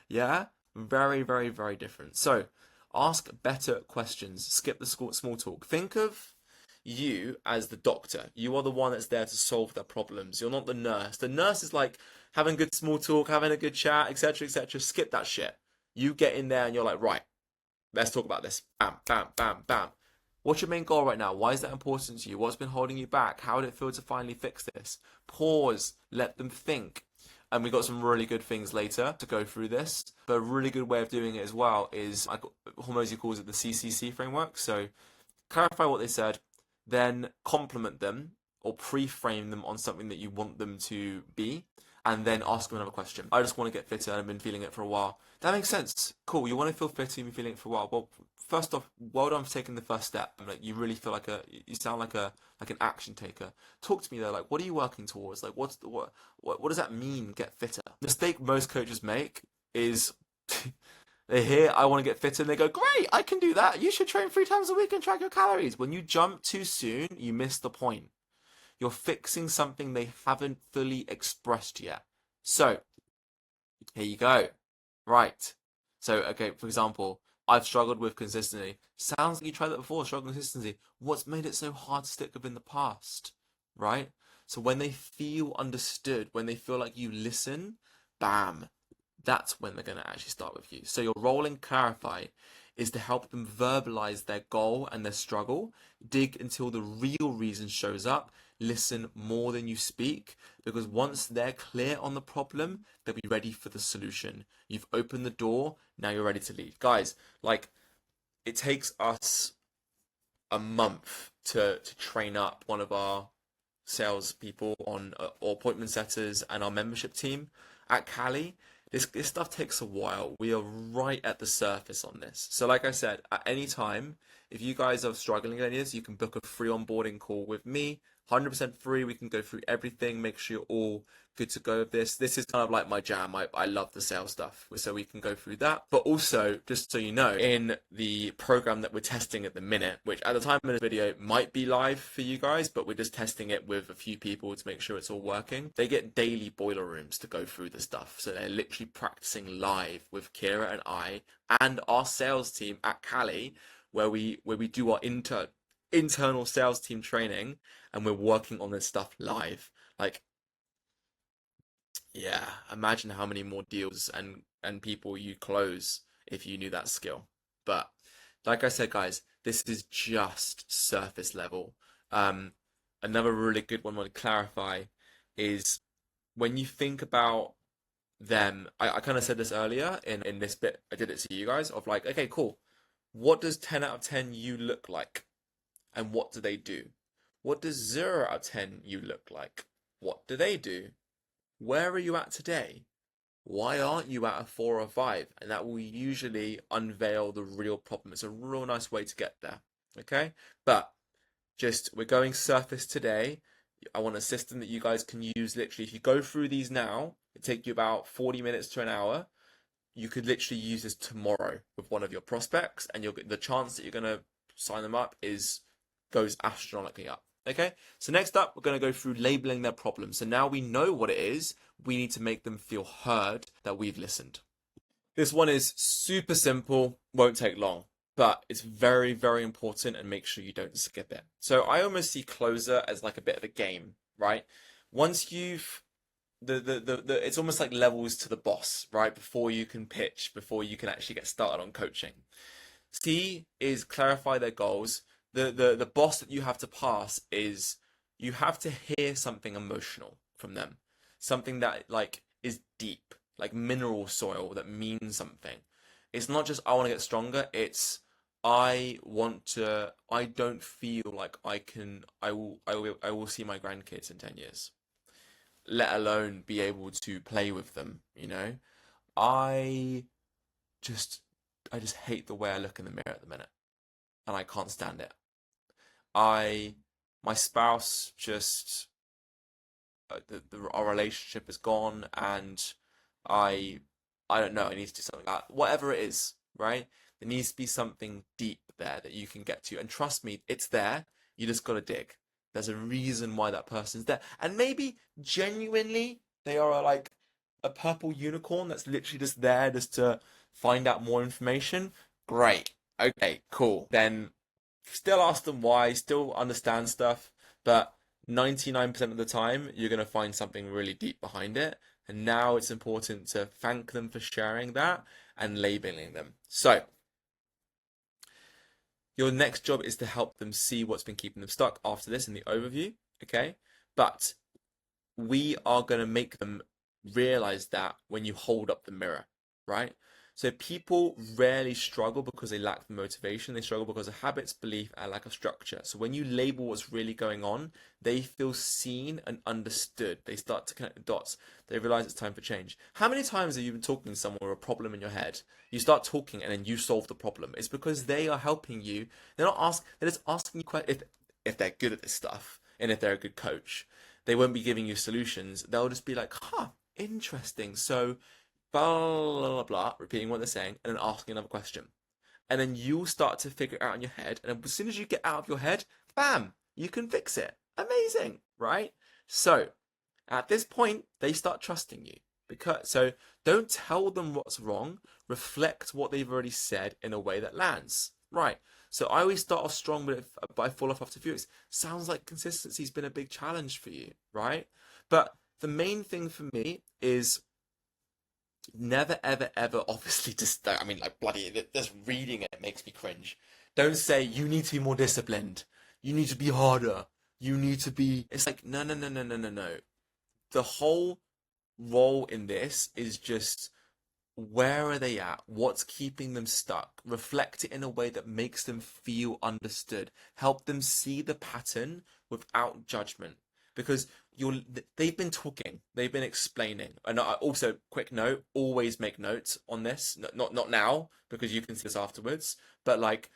Yeah, very, very, very different. So, ask better questions. Skip the small talk. Think of you as the doctor. You are the one that's there to solve their problems. You're not the nurse. The nurse is like having good small talk, having a good chat, etc., etc. Skip that shit. You get in there and you're like, right, let's talk about this. Bam, bam, bam, bam. What's your main goal right now? Why is that important to you? What's been holding you back? How did it feel to finally fix this? Pause. Let them think. And we got some really good things later to go through this. But a really good way of doing it as well is, Hormozy calls it the CCC framework. So clarify what they said, then compliment them or pre-frame them on something that you want them to be, and then ask them another question. I just want to get fitter and I've been feeling it for a while. That makes sense. Cool. You want to feel fitter, you've been feeling it for a while. Well, first off, well done for taking the first step. Like you really feel you sound like an action taker. Talk to me though. Like, what are you working towards? Like, what does that mean? Get fitter. The mistake most coaches make is they hear I want to get fitter and they go, great, I can do that. You should train 3 times a week and track your calories. When you jump too soon, you miss the point. You're fixing something they haven't fully expressed yet. So, here you go. Right. So, okay, for example, I've struggled with consistency. Sounds like you tried that before, struggling with consistency. What's made it so hard to stick with in the past? Right? So when they feel understood, when they feel like you listen, bam, that's when they're going to actually start with you. So your role in Clarify is to help them verbalize their goal and their struggle, dig until the real reason shows up, listen more than you speak, because once they're clear on the problem, they'll be ready for the solution. You've opened the door, now you're ready to lead. Guys, like, it takes us a month to train up one of our salespeople on or appointment setters and our membership team at Cali. This stuff takes a while. We are right at the surface on this. So like I said, at any time, if you guys are struggling with any of this, you can book a free onboarding call with me. 100% free. We can go through everything, make sure you're all good to go with this. This is kind of like my jam. I love the sales stuff, so we can go through that. But also, just so you know, in the program that we're testing at the minute, which at the time of this video might be live for you guys, but we're just testing it with a few people to make sure it's all working. They get daily boiler rooms to go through the stuff. So they're literally practicing live with Kira and I and our sales team at Cali, where we do our internal sales team training, and we're working on this stuff live. Like, yeah, imagine how many more deals and people you close if you knew that skill. But like I said, guys, this is just surface level. Another really good one I want to clarify is when you think about them, I kind of said this earlier in this bit, I did it to you guys, of like, okay, cool. What does 10 out of 10 you look like? And what do they do? What does 0 out of 10 you look like? What do they do? Where are you at today? Why aren't you at a 4 or 5? And that will usually unveil the real problem. It's a real nice way to get there. Okay? But we're going surface today. I want a system that you guys can use literally. If you go through these now, it take you about 40 minutes to an hour. You could literally use this tomorrow with one of your prospects, and the chance that you're going to sign them up goes astronomically up. Okay, so next up, we're going to go through labeling their problems. So now we know what it is. We need to make them feel heard, that we've listened. This one is super simple, won't take long, but it's very, very important, and make sure you don't skip it. So I almost see closer as like a bit of a game, right? Once you've it's almost like levels to the boss, right? Before you can pitch, before you can actually get started on coaching. C is clarify their goals. The boss that you have to pass is you have to hear something emotional from them, something that like is deep, like mineral soil that means something. It's not just I want to get stronger. It's I don't feel like I will see my grandkids in 10 years, let alone be able to play with them, you know? I just I just hate the way I look in the mirror at the minute, and I can't stand it. I my spouse just our relationship is gone, and I I don't know, I need to do something like that. Whatever it is, right? There needs to be something deep there that you can get to. And trust me, it's there. You just gotta dig. There's a reason why that person's there. And maybe genuinely they are like a purple unicorn that's literally just there just to find out more information. Great. Okay, cool. Then still ask them why, still understand stuff, but 99% of the time, you're going to find something really deep behind it. And now it's important to thank them for sharing that and labeling them. So, your next job is to help them see what's been keeping them stuck after this in the overview, okay? But we are going to make them realize that when you hold up the mirror, right? So people rarely struggle because they lack the motivation. They struggle because of habits, belief, and lack of structure. So when you label what's really going on, they feel seen and understood. They start to connect the dots. They realize it's time for change. How many times have you been talking to someone with a problem in your head? You start talking and then you solve the problem. It's because they are helping you. They're just asking you if they're good at this stuff and if they're a good coach. They won't be giving you solutions. They'll just be like, huh, interesting. So blah, blah, blah, blah, repeating what they're saying, and then asking another question. And then you'll start to figure it out in your head. And as soon as you get out of your head, bam, you can fix it. Amazing, right? So at this point, they start trusting you. So don't tell them what's wrong. Reflect what they've already said in a way that lands. Right. So I always start off strong, but I fall off after a few weeks. Sounds like consistency's been a big challenge for you, right? But the main thing for me is never, ever, ever, obviously, just, I mean, like, bloody, just reading it makes me cringe. Don't say, you need to be more disciplined. You need to be harder. You need to be. It's like, no, no, no, no, no, no, no. The whole role in this is just where are they at? What's keeping them stuck? Reflect it in a way that makes them feel understood. Help them see the pattern without judgment. Because they've been talking, they've been explaining. And also, quick note, always make notes on this. Not now, because you can see this afterwards, but like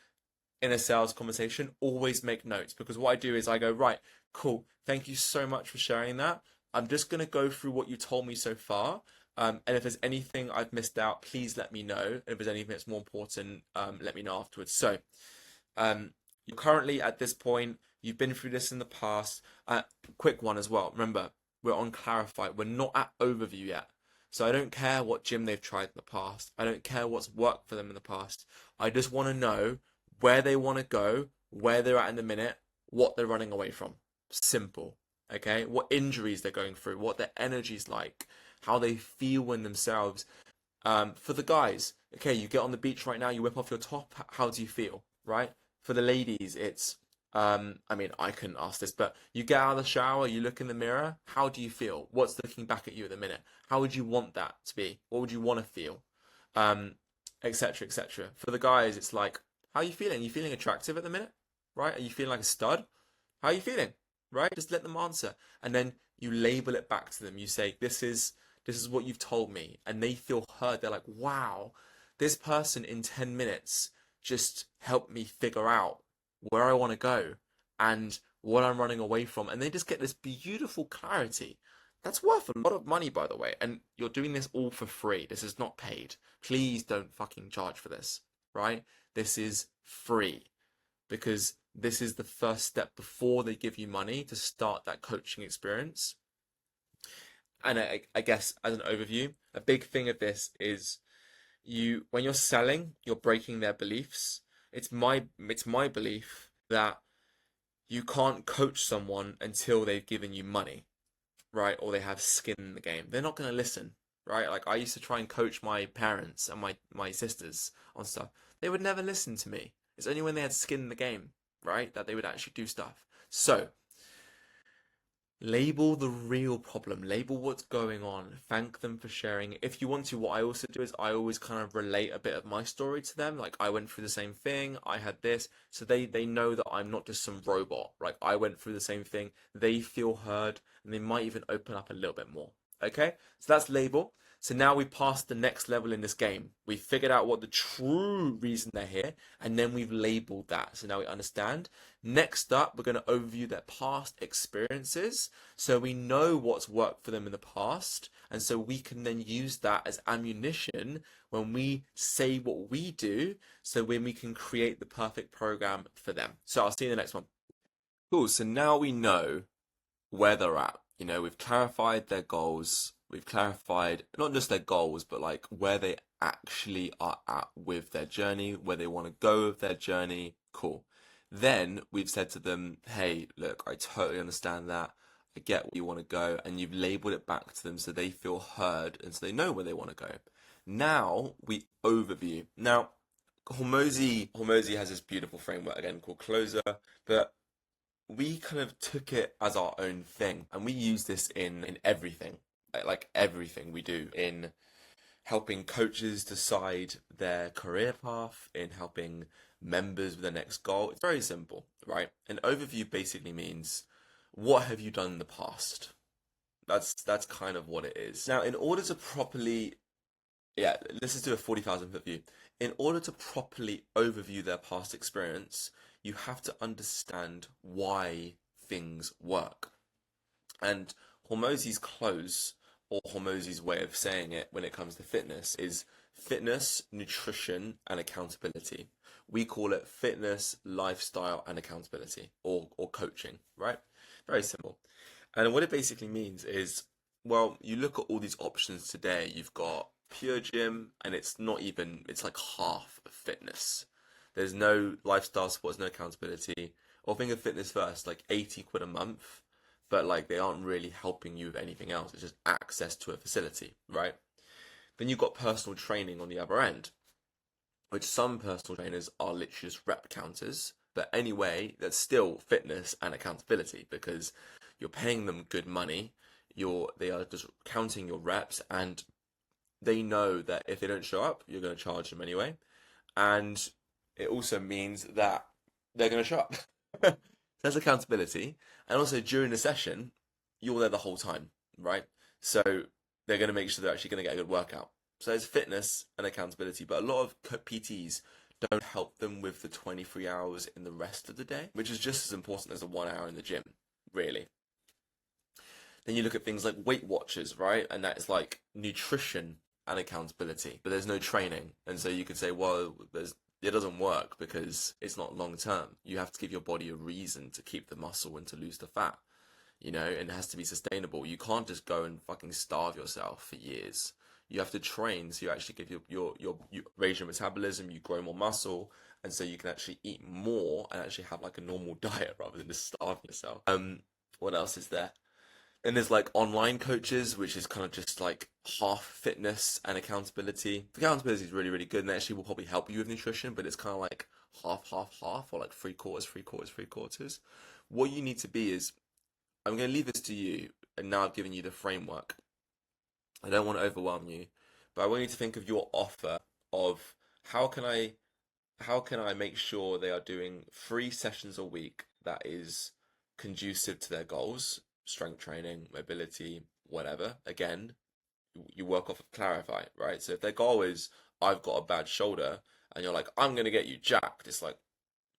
in a sales conversation, always make notes. Because what I do is I go, right, cool, thank you so much for sharing that. I'm just going to go through what you told me so far. And if there's anything I've missed out, please let me know. And if there's anything that's more important, let me know afterwards. So, you're currently at this point, you've been through this in the past. Quick one as well. Remember, we're on clarify. We're not at overview yet. So I don't care what gym they've tried in the past. I don't care what's worked for them in the past. I just want to know where they want to go, where they're at in the minute, what they're running away from. Simple. Okay? What injuries they're going through, what their energy's like, how they feel in themselves. For the guys, okay, you get on the beach right now, you whip off your top, how do you feel, right? For the ladies, it's, I mean, I couldn't ask this, but you get out of the shower, you look in the mirror, how do you feel? What's looking back at you at the minute? How would you want that to be? What would you want to feel? Etc., etc. For the guys, it's like, how are you feeling? Are you feeling attractive at the minute, right? Are you feeling like a stud? How are you feeling, right? Just let them answer. And then you label it back to them. You say, this is what you've told me. And they feel heard. They're like, wow, this person in 10 minutes just helped me figure out where I want to go and what I'm running away from. And they just get this beautiful clarity. That's worth a lot of money, by the way. And you're doing this all for free. This is not paid. Please don't fucking charge for this, right? This is free because this is the first step before they give you money to start that coaching experience. And I guess as an overview, a big thing of this is when you're selling, you're breaking their beliefs. It's my belief that you can't coach someone until they've given you money, right? Or they have skin in the game. They're not going to listen, right? Like I used to try and coach my parents and my sisters on stuff. They would never listen to me. It's only when they had skin in the game, right, that they would actually do stuff. So label the real problem, label what's going on, thank them for sharing. If you want to, what I also do is I always kind of relate a bit of my story to them. Like I went through the same thing, I had this, so they know that I'm not just some robot. Like I went through the same thing, they feel heard, and they might even open up a little bit more. Okay, so that's label. So now we passed the next level in this game. We figured out what the true reason they're here, and then we've labeled that. So now we understand. Next up, we're going to overview their past experiences, so we know what's worked for them in the past, and so we can then use that as ammunition when we say what we do, so when we can create the perfect program for them. So I'll see you in the next one. Cool, so now we know where they're at. You know, we've clarified their goals. We've clarified not just their goals, but like where they actually are at with their journey, where they want to go with their journey. Cool. Then we've said to them, hey, look, I totally understand that. I get where you want to go. And you've labeled it back to them so they feel heard and so they know where they want to go. Now we overview. Now, Hormozi has this beautiful framework again called Closer, but we kind of took it as our own thing, and we use this in everything, like everything we do, in helping coaches decide their career path, in helping members with their next goal. It's very simple, right? An overview basically means, what have you done in the past? That's kind of what it is. Now, in order to properly, let's just do a 40,000 foot view. In order to properly overview their past experience, you have to understand why things work. And Hormozi's close, or Hormozi's way of saying it when it comes to fitness, is fitness, nutrition, and accountability. We call it fitness, lifestyle, and accountability, or coaching, right? Very simple. And what it basically means is, well, you look at all these options today. You've got Pure Gym, and it's like half of fitness. There's no lifestyle support, there's no accountability. Or think of fitness first, like 80 quid a month, but like they aren't really helping you with anything else. It's just access to a facility, right? Then you've got personal training on the other end, which some personal trainers are literally just rep counters. But anyway, that's still fitness and accountability because you're paying them good money. They are just counting your reps, and they know that if they don't show up, you're going to charge them anyway. And it also means that they're going to show up. There's accountability. And also during the session, you're there the whole time, right? So they're going to make sure they're actually going to get a good workout. So there's fitness and accountability, but a lot of PTs don't help them with the 23 hours in the rest of the day, which is just as important as the 1 hour in the gym, really. Then you look at things like Weight Watchers, right? And that is like nutrition and accountability, but there's no training. And so you could say, well, it doesn't work because it's not long term. You have to give your body a reason to keep the muscle and to lose the fat, and it has to be sustainable. You can't just go and fucking starve yourself for years. You have to train so you actually give you raise your metabolism, you grow more muscle, and so you can actually eat more and actually have like a normal diet rather than just starving yourself. What else is there? And there's like online coaches, which is kind of just like half fitness and accountability. The accountability is really, really good, and they actually will probably help you with nutrition, but it's kind of like half, half, half, or like three quarters, three quarters, three quarters. What you need to be is, I'm going to leave this to you, and now I've given you the framework. I don't want to overwhelm you, but I want you to think of your offer of how can I make sure they are doing 3 sessions a week that is conducive to their goals, strength training, mobility, whatever. Again, you work off of Clarify, right? So if their goal is, I've got a bad shoulder, and you're like, I'm going to get you jacked, it's like,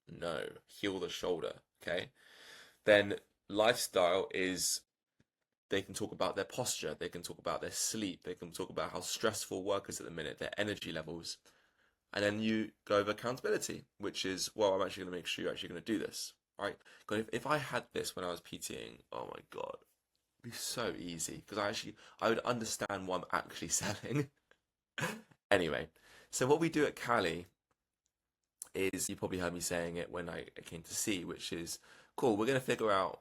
no, heal the shoulder, okay? Then lifestyle is, they can talk about their posture, they can talk about their sleep, they can talk about how stressful work is at the minute, their energy levels. And then you go over accountability, which is, well, I'm actually going to make sure you're actually going to do this, right? Because if I had this when I was PTing, oh my God, it'd be so easy because I would understand what I'm actually selling. Anyway, so what we do at Cali is, you probably heard me saying it when I came to see, which is, cool, we're going to figure out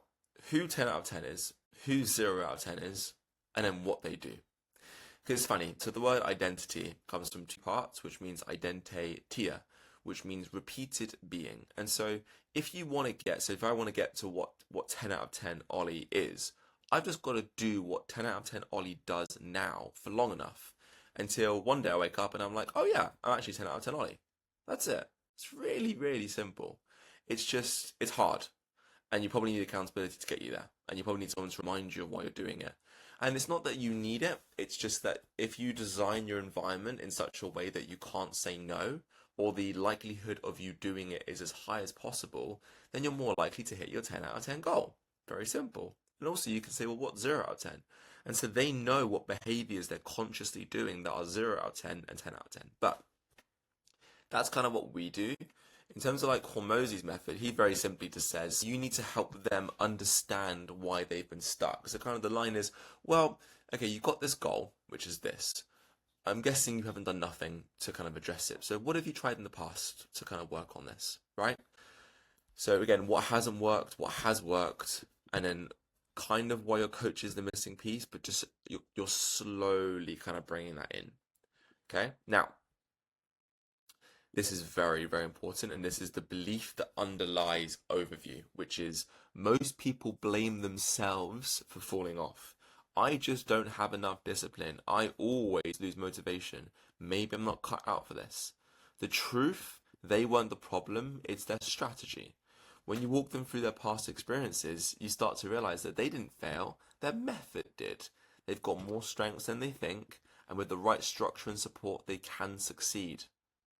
who 10 out of 10 is, who 0 out of 10 is, and then what they do. Because it's funny, so the word identity comes from two parts, which means identitia, which means repeated being. And so if you want to get, so if I want to get to what 10 out of 10 Ollie is, I've just got to do what 10 out of 10 Ollie does now for long enough until one day I wake up and I'm like, oh yeah, I'm actually 10 out of 10 Ollie. That's it. It's really, really simple. It's just, it's hard. And you probably need accountability to get you there. And you probably need someone to remind you of why you're doing it. And it's not that you need it, it's just that if you design your environment in such a way that you can't say no, or the likelihood of you doing it is as high as possible, then you're more likely to hit your 10 out of 10 goal. Very simple. And also you can say, well, what's 0 out of 10? And so they know what behaviors they're consciously doing that are 0 out of 10 and 10 out of 10. But that's kind of what we do. In terms of like Hormozi's method, he very simply just says you need to help them understand why they've been stuck. So kind of the line is, well, okay, you've got this goal, which is this. I'm guessing you haven't done nothing to kind of address it. So what have you tried in the past to kind of work on this, right? So again, what hasn't worked, what has worked, and then kind of why your coach is the missing piece, but just you're slowly kind of bringing that in. Okay, now this is very, very important, and this is the belief that underlies overview, which is most people blame themselves for falling off. I just don't have enough discipline. I always lose motivation. Maybe I'm not cut out for this. The truth, they weren't the problem, it's their strategy. When you walk them through their past experiences, you start to realize that they didn't fail, their method did. They've got more strengths than they think, and with the right structure and support, they can succeed,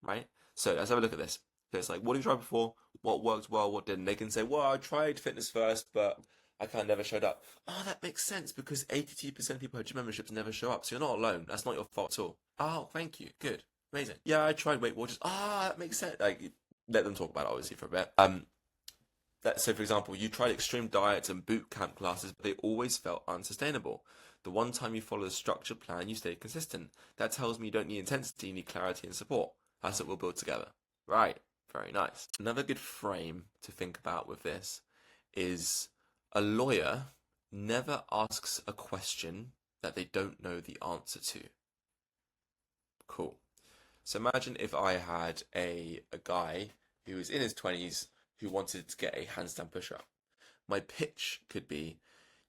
right? So let's have a look at this. So it's like, what have you tried before? What worked well? What didn't? They can say, well, I tried fitness first, but I kind of never showed up. Oh, that makes sense because 82% of people who have gym memberships never show up. So you're not alone. That's not your fault at all. Oh, thank you. Good. Amazing. Yeah, I tried Weight Watchers. That makes sense. Like, let them talk about it, obviously, for a bit. So for example, you tried extreme diets and boot camp classes, but they always felt unsustainable. The one time you follow a structured plan, you stay consistent. That tells me you don't need intensity, you need clarity and support. That's what we'll build together. Right. Very nice. Another good frame to think about with this is a lawyer never asks a question that they don't know the answer to. Cool. So imagine if I had a guy who was in his 20s who wanted to get a handstand push-up. My pitch could be,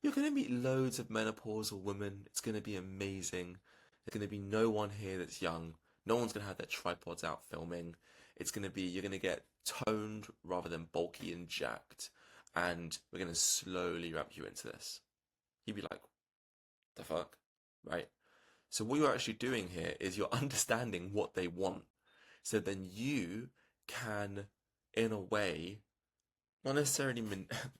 you're going to meet loads of menopausal women. It's going to be amazing. There's going to be no one here that's young. No one's going to have their tripods out filming. It's going to be, you're going to get toned rather than bulky and jacked. And we're going to slowly ramp you into this. He'd be like, the fuck? Right? So what you're actually doing here is you're understanding what they want. So then you can, in a way, not necessarily,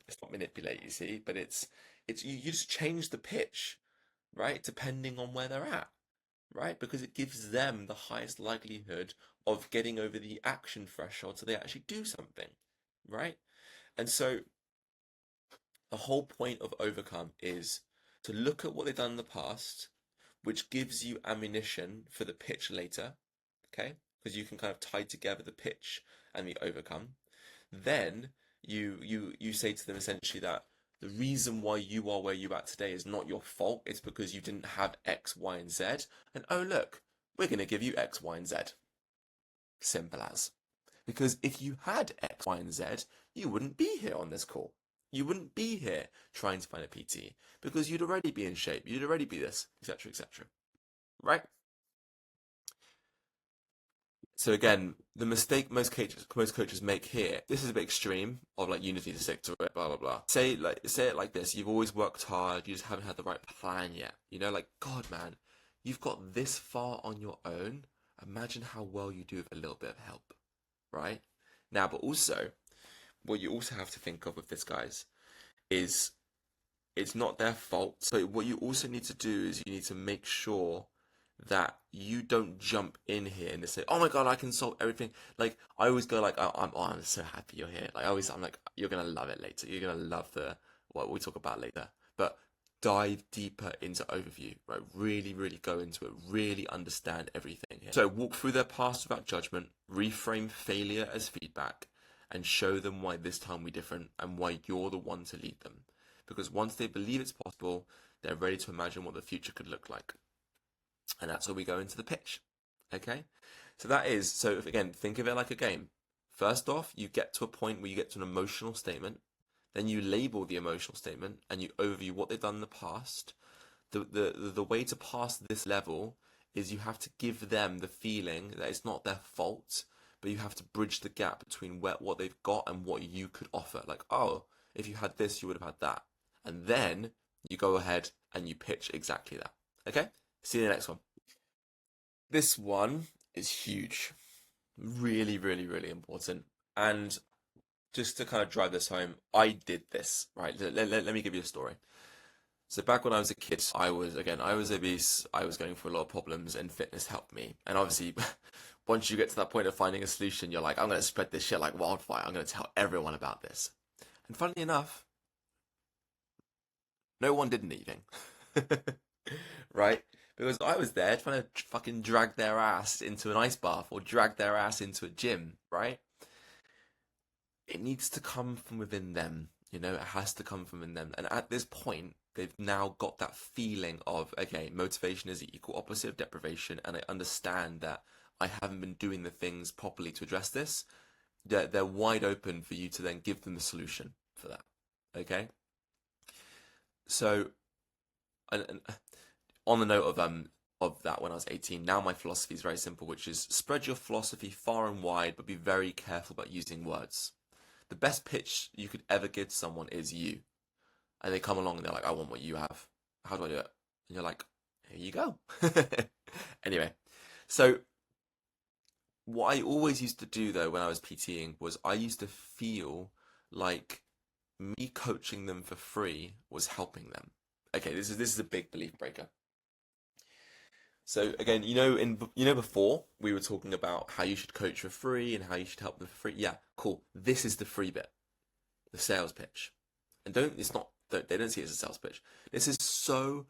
it's not manipulate, you see, but it's you just change the pitch, right? Depending on where they're at. Right? Because it gives them the highest likelihood of getting over the action threshold so they actually do something, right? And so the whole point of Overcome is to look at what they've done in the past, which gives you ammunition for the pitch later, okay? Because you can kind of tie together the pitch and the Overcome. Then you say to them essentially that the reason why you are where you are today is not your fault. It's because you didn't have X, Y, and Z. And oh, look, we're going to give you X, Y, and Z. Simple as. Because if you had X, Y, and Z, you wouldn't be here on this call. You wouldn't be here trying to find a PT because you'd already be in shape. You'd already be this, etc., etc. Right? So again, the mistake most coaches make here, this is a bit extreme of like you need to stick to it, blah blah blah. Say it like this: you've always worked hard, you just haven't had the right plan yet. You know, like God, man, you've got this far on your own. Imagine how well you do with a little bit of help, right? Now, but also, what you also have to think of with this, guys, is it's not their fault. So what you also need to do is you need to make sure that you don't jump in here and just say, "Oh my God, I can solve everything." Like I always go, like, I'm so happy you're here." Like I'm like, "You're gonna love it later. You're gonna love the what we talk about later." But dive deeper into overview, right? Really, really go into it. Really understand everything here. So walk through their past without judgment. Reframe failure as feedback, and show them why this time we're different and why you're the one to lead them. Because once they believe it's possible, they're ready to imagine what the future could look like. And that's where we go into the pitch. Okay? So that is, so if, again, think of it like a game. First off, you get to a point where you get to an emotional statement. Then you label the emotional statement and you overview what they've done in the past. The way to pass this level is you have to give them the feeling that it's not their fault, but you have to bridge the gap between what they've got and what you could offer. Like, oh, if you had this, you would have had that. And then you go ahead and you pitch exactly that. Okay? See you in the next one. This one is huge. Really, really, really important. And just to kind of drive this home, I did this, right? Let me give you a story. So back when I was a kid, I was obese, I was going through a lot of problems, and fitness helped me. And obviously, once you get to that point of finding a solution, you're like, I'm going to spread this shit like wildfire. I'm going to tell everyone about this. And funnily enough, no one did anything. Right? Because I was there trying to fucking drag their ass into an ice bath or drag their ass into a gym, right? It needs to come from within them. It has to come from within them. And at this point, they've now got that feeling of, okay, motivation is the equal opposite of deprivation, and I understand that I haven't been doing the things properly to address this. They're wide open for you to then give them the solution for that. Okay? So, and on the note of that, when I was 18, now my philosophy is very simple, which is spread your philosophy far and wide, but be very careful about using words. The best pitch you could ever give to someone is you. And they come along and they're like, I want what you have. How do I do it? And you're like, here you go. Anyway, so what I always used to do though when I was PTing was I used to feel like me coaching them for free was helping them. Okay, this is a big belief breaker. So again, before we were talking about how you should coach for free and how you should help them for free. Yeah, cool. This is the free bit, the sales pitch. And they don't see it as a sales pitch. This is so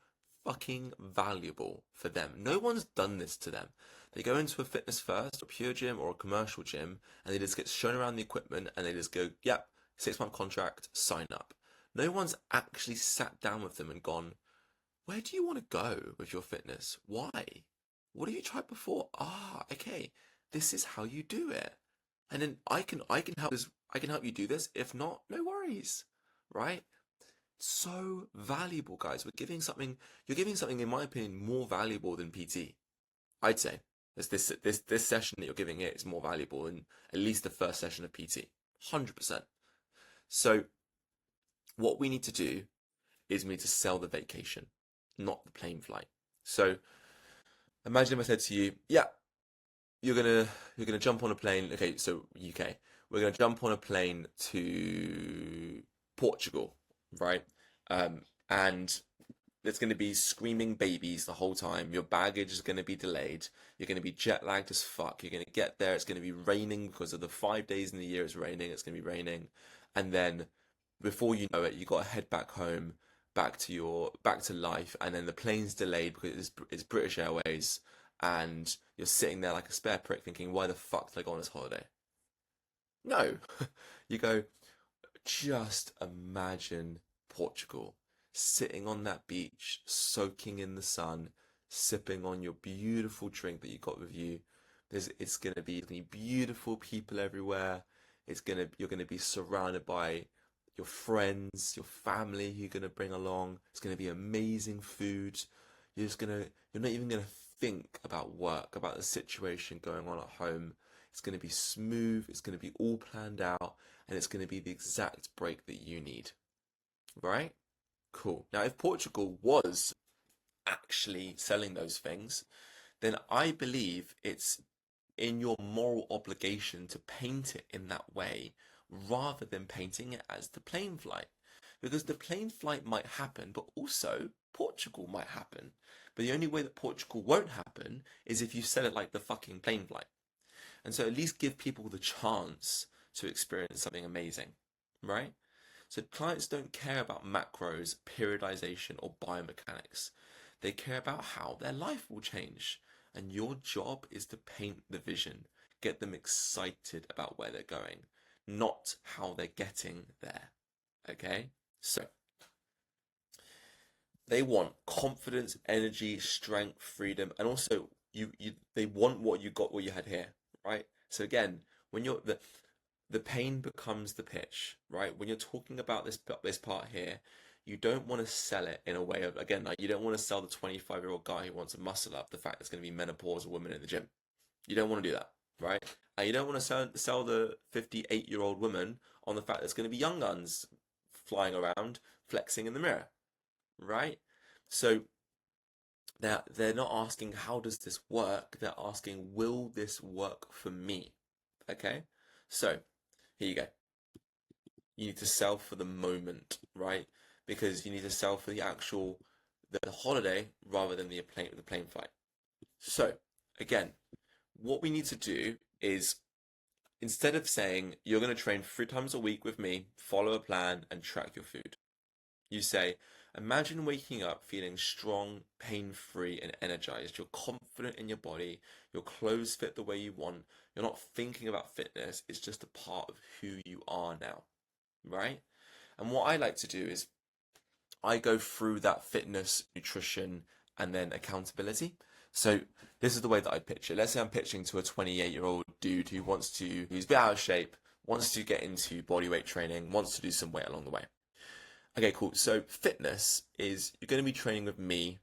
fucking valuable for them. No one's done this to them. They go into a Fitness First, a pure gym or a commercial gym, and they just get shown around the equipment and they just go, yep, 6-month contract, sign up. No one's actually sat down with them and gone, where do you want to go with your fitness? Why? What have you tried before? Ah, okay. This is how you do it. And then I can help you do this. If not, no worries. Right? So valuable, guys. You're giving something, in my opinion, more valuable than PT. I'd say. This session that you're giving it is more valuable than at least the first session of PT. 100%. So what we need to do is we need to sell the vacation, not the plane flight. So imagine if I said to you, yeah, you're gonna jump on a plane. Okay, so UK, we're gonna jump on a plane to Portugal, right? And there's gonna be screaming babies the whole time. Your baggage is gonna be delayed. You're gonna be jet lagged as fuck. You're gonna get there. It's gonna be raining because of the 5 days in the year it's raining. It's gonna be raining, and then before you know it, you got to head back home, back to life, and then the plane's delayed because it's British Airways, and you're sitting there like a spare prick thinking, why the fuck did I go on this holiday? No. You go, just imagine Portugal, sitting on that beach, soaking in the sun, sipping on your beautiful drink that you got with you. It's gonna be beautiful people everywhere. You're gonna be surrounded by your friends, your family who you're gonna bring along. It's gonna be amazing food. You're not even gonna think about work, about the situation going on at home. It's gonna be smooth. It's gonna be all planned out, and it's gonna be the exact break that you need. Right? Cool. Now, if Portugal was actually selling those things, then I believe it's in your moral obligation to paint it in that way rather than painting it as the plane flight. Because the plane flight might happen, but also Portugal might happen. But the only way that Portugal won't happen is if you sell it like the fucking plane flight. And so at least give people the chance to experience something amazing, right? So clients don't care about macros, periodization, or biomechanics. They care about how their life will change. And your job is to paint the vision, get them excited about where they're going, not how they're getting there. Okay? So they want confidence, energy, strength, freedom, and also they want what you had here, right? So again, when you're the pain becomes the pitch, right? When you're talking about this part here, you don't want to sell it in a way of, again, like you don't want to sell the 25-year-old guy who wants to muscle up the fact there's going to be menopausal women in the gym. You don't want to do that, right? And you don't want to sell the 58-year-old woman on the fact there's going to be young guns flying around flexing in the mirror, right? So they're not asking how does this work, they're asking will this work for me? Okay, so here you go. You need to sell for the moment, right? Because you need to sell for the actual the holiday rather than the plane flight. So again, what we need to do is instead of saying you're going to train 3 times a week with me, follow a plan and track your food, you say, imagine waking up feeling strong, pain-free, and energized. You're confident in your body. Your clothes fit the way you want. You're not thinking about fitness. It's just a part of who you are now, right? And what I like to do is I go through that fitness, nutrition, and then accountability. So this is the way that I pitch it. Let's say I'm pitching to a 28-year-old dude who's a bit out of shape, wants to get into bodyweight training, wants to do some weight along the way. Okay, cool. So fitness is you're going to be training with me,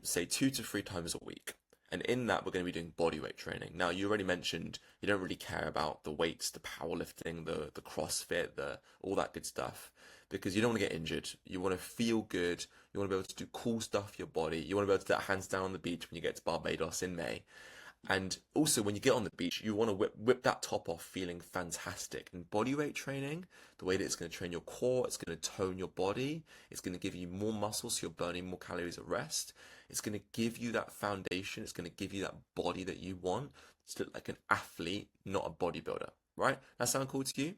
say 2 to 3 times a week. And in that, we're going to be doing bodyweight training. Now, you already mentioned you don't really care about the weights, the powerlifting, the CrossFit, all that good stuff, because you don't want to get injured. You want to feel good. You want to be able to do cool stuff for your body. You want to be able to do that handstand on the beach when you get to Barbados in May. And also, when you get on the beach, you want to whip that top off feeling fantastic. And bodyweight training, the way that it's going to train your core, it's going to tone your body, it's going to give you more muscle so you're burning more calories at rest. It's going to give you that foundation, it's going to give you that body that you want to look like an athlete, not a bodybuilder, right? That sound cool to you?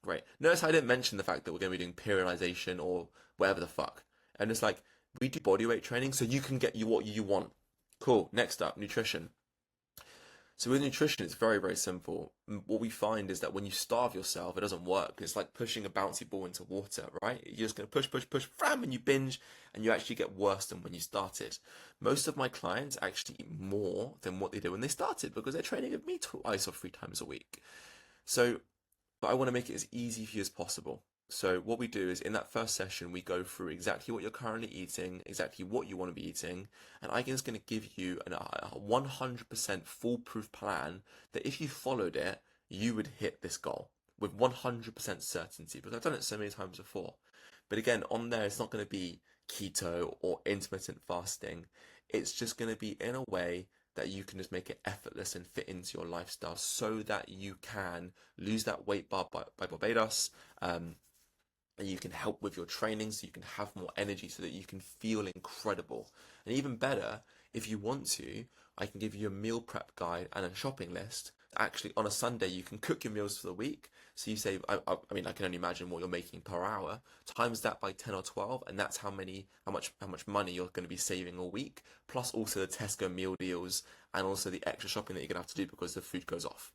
Great. Notice I didn't mention the fact that we're going to be doing periodization or whatever the fuck. And it's like, we do bodyweight training so you can get you what you want. Cool. Next up, nutrition. So with nutrition, it's very, very simple. What we find is that when you starve yourself, it doesn't work. It's like pushing a bouncy ball into water, right? You're just going to push, push, push, and you binge, and you actually get worse than when you started. Most of my clients actually eat more than what they did when they started because they're training with me 2 or 3 times a week. So, but I want to make it as easy for you as possible. So what we do is in that first session, we go through exactly what you're currently eating, exactly what you want to be eating, and I'm just going to give you a 100% foolproof plan that if you followed it, you would hit this goal with 100% certainty, because I've done it so many times before. But again, on there, it's not going to be keto or intermittent fasting. It's just going to be in a way that you can just make it effortless and fit into your lifestyle so that you can lose that weight by Barbados, and you can help with your training so you can have more energy so that you can feel incredible. And even better, if you want to, I can give you a meal prep guide and a shopping list. Actually, on a Sunday, you can cook your meals for the week. So you save, I mean, I can only imagine what you're making per hour. Times that by 10 or 12, and that's how much money you're going to be saving a week. Plus also the Tesco meal deals and also the extra shopping that you're going to have to do because the food goes off.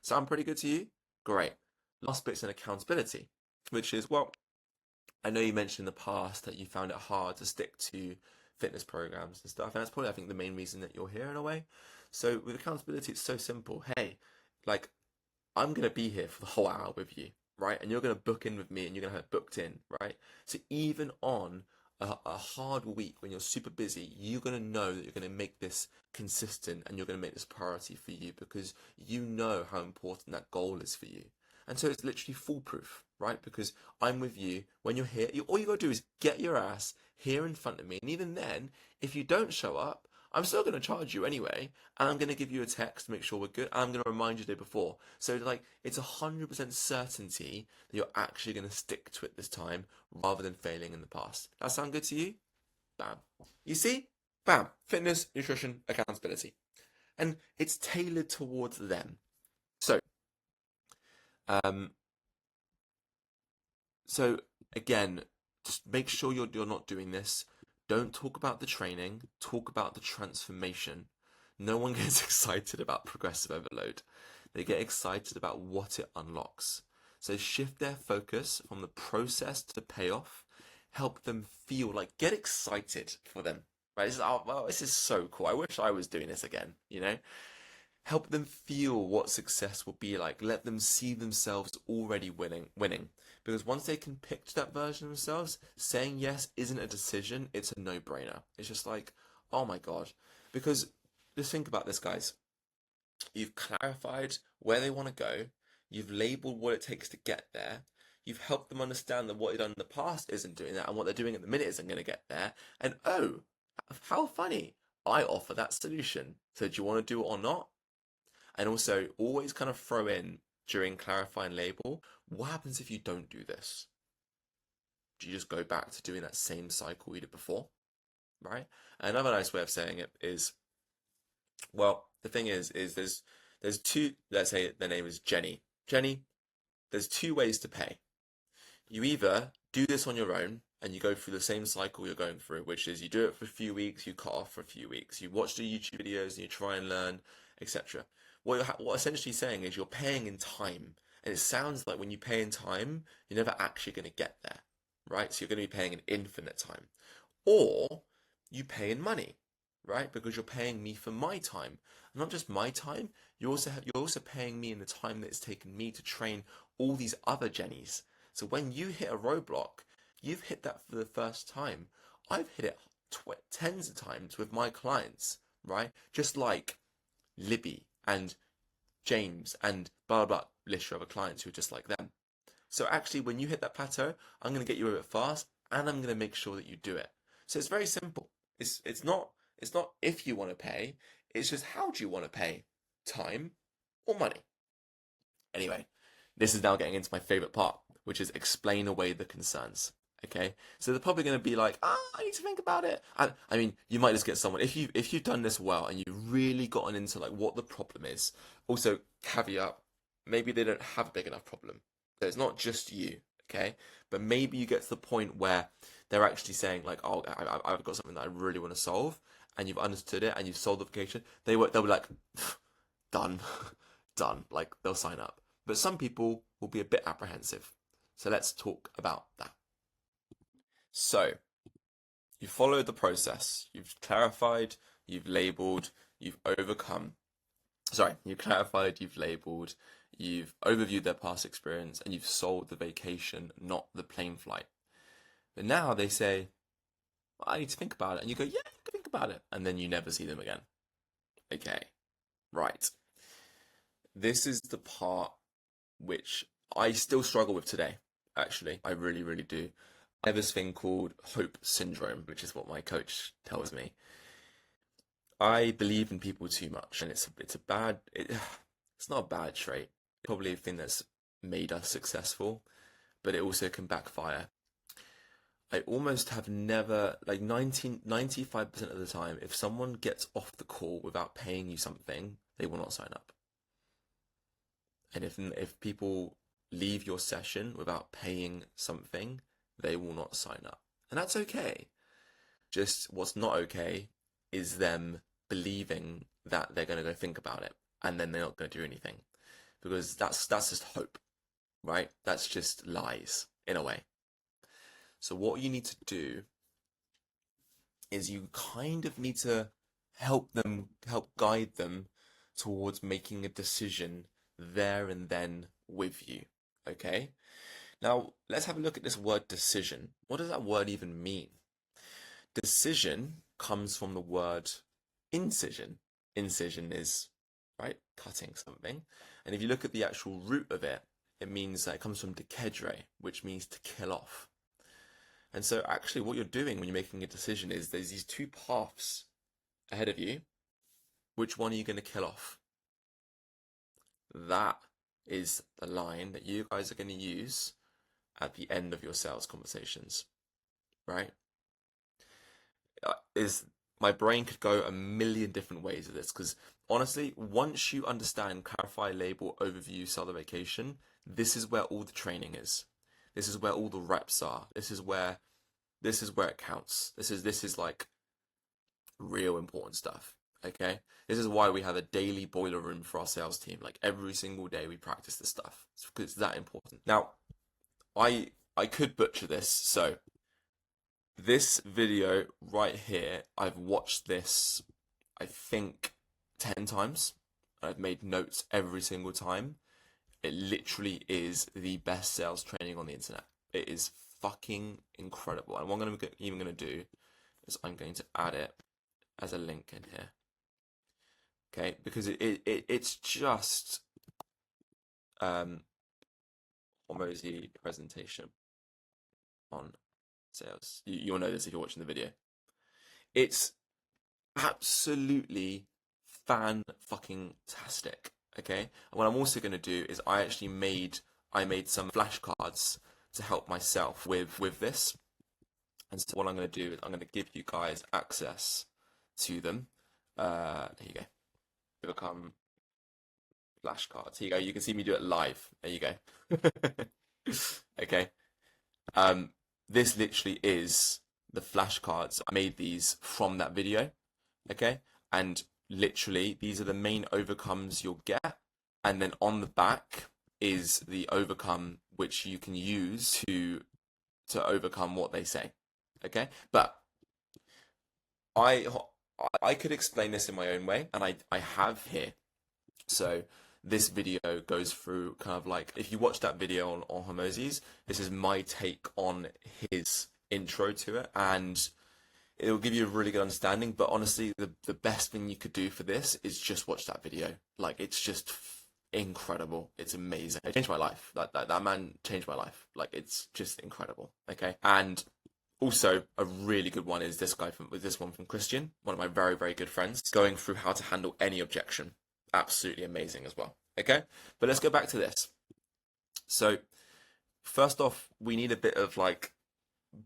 Sound pretty good to you? Great. Last bit's an accountability, which is, well, I know you mentioned in the past that you found it hard to stick to fitness programs and stuff, and that's probably, I think, the main reason that you're here in a way. So with accountability, it's so simple. Hey, like, I'm going to be here for the whole hour with you, right? And you're going to book in with me and you're going to have it booked in, right? So even on a hard week when you're super busy, you're going to know that you're going to make this consistent and you're going to make this priority for you because you know how important that goal is for you. And so it's literally foolproof, right? Because I'm with you when you're here. All you got to do is get your ass here in front of me. And even then, if you don't show up, I'm still going to charge you anyway. And I'm going to give you a text to make sure we're good. And I'm going to remind you the day before. So like, it's 100% certainty that you're actually going to stick to it this time rather than failing in the past. That sound good to you? Bam. You see? Bam, fitness, nutrition, accountability. And it's tailored towards them. So, um, so again, just make sure you're not doing this. Don't talk about the training, talk about the transformation. No one gets excited about progressive overload. They get excited about what it unlocks. So shift their focus from the process to the payoff. Help them feel like, get excited for them. Right? This is, oh, well, this is so cool. I wish I was doing this again, you know? Help them feel what success will be like. Let them see themselves already winning. Because once they can picture that version of themselves, saying yes isn't a decision, it's a no-brainer. It's just like, oh my God. Because just think about this, guys. You've clarified where they want to go. You've labeled what it takes to get there. You've helped them understand that what they've done in the past isn't doing that, and what they're doing at the minute isn't going to get there. And oh, how funny. I offer that solution. So do you want to do it or not? And also, always kind of throw in during clarify and label, what happens if you don't do this? Do you just go back to doing that same cycle you did before? Right? Another nice way of saying it is, well, the thing is there's two, let's say the name is Jenny. Jenny, there's two ways to pay. You either do this on your own and you go through the same cycle you're going through, which is you do it for a few weeks, you cut off for a few weeks, you watch the YouTube videos and you try and learn, etc. What essentially saying is you're paying in time, and it sounds like when you pay in time, you're never actually going to get there, right? So you're going to be paying in infinite time, or you pay in money, right? Because you're paying me for my time, and not just my time. You're also paying me in the time that it's taken me to train all these other Jennies. So when you hit a roadblock, you've hit that for the first time. I've hit it tens of times with my clients, right? Just like Libby and James and blah, blah, blah, list of other clients who are just like them. So actually, when you hit that plateau, I'm going to get you over it fast, and I'm going to make sure that you do it. So it's very simple. It's not if you want to pay. It's just how do you want to pay, time or money. Anyway, this is now getting into my favorite part, which is explain away the concerns. Okay, so they're probably going to be like, I need to think about it. I mean, you might just get someone if you've done this well and you've really gotten into like what the problem is. Also, caveat, maybe they don't have a big enough problem. So it's not just you, okay? But maybe you get to the point where they're actually saying like, oh, I've got something that I really want to solve, and you've understood it and you've solved the application. They'll be like, done, done. Like they'll sign up. But some people will be a bit apprehensive. So let's talk about that. So, you followed the process, you've clarified, you've labeled, you've overcome. Sorry, you've clarified, you've labeled, you've overviewed their past experience, and you've sold the vacation, not the plane flight. But now they say, I need to think about it. And you go, yeah, you can think about it. And then you never see them again. Okay, right. This is the part which I still struggle with today, actually. I really, really do. I have this thing called hope syndrome, which is what my coach tells me. I believe in people too much, and it's it's not a bad trait. It's probably a thing that's made us successful, but it also can backfire. I almost have never, like 95% of the time, if someone gets off the call without paying you something, they will not sign up. And if people leave your session without paying something, they will not sign up. And that's okay. Just what's not okay is them believing that they're going to go think about it and then they're not going to do anything. Because that's just hope, right? That's just lies in a way. So what you need to do is you kind of need to help guide them towards making a decision there and then with you. Okay? Now, let's have a look at this word decision. What does that word even mean? Decision comes from the word incision. Incision is, right, cutting something. And if you look at the actual root of it, it means that it comes from dekedre, which means to kill off. And so actually what you're doing when you're making a decision is there's these two paths ahead of you. Which one are you going to kill off? That is the line that you guys are going to use at the end of your sales conversations, right? my brain could go a million different ways with this because honestly, once you understand clarify, label, overview, sell the vacation, this is where all the training is. This is where all the reps are. This is where it counts. This is like real important stuff. Okay, this is why we have a daily boiler room for our sales team. Like every single day we practice this stuff. It's because it's that important. Now, I could butcher this, so this video right here, I've watched this, I think, 10 times. I've made notes every single time. It literally is the best sales training on the internet. It is fucking incredible. And what I'm even going to do is I'm going to add it as a link in here. Okay, because it's just Hormozi presentation on sales. You'll know this if you're watching the video. It's absolutely fan-fucking-tastic. Okay, and what I'm also going to do is I made some flashcards to help myself with this. And so what I'm going to do is I'm going to give you guys access to them. There you go. Become flashcards. Here you go. You can see me do it live. There you go. Okay. This literally is the flashcards. I made these from that video. Okay. And literally, these are the main overcomes you'll get. And then on the back is the overcome which you can use to overcome what they say. Okay. But I could explain this in my own way, and I have here. So this video goes through kind of like, if you watch that video on Hormozi's, this is my take on his intro to it, and it will give you a really good understanding. But honestly, the best thing you could do for this is just watch that video. Like, it's just incredible. It's amazing. It changed my life. That man changed my life. Like, it's just incredible. Okay. And also, a really good one is this one from Christian, one of my very, very good friends, going through how to handle any objection. Absolutely amazing as well. Okay, but let's go back to this. So, first off, we need a bit of like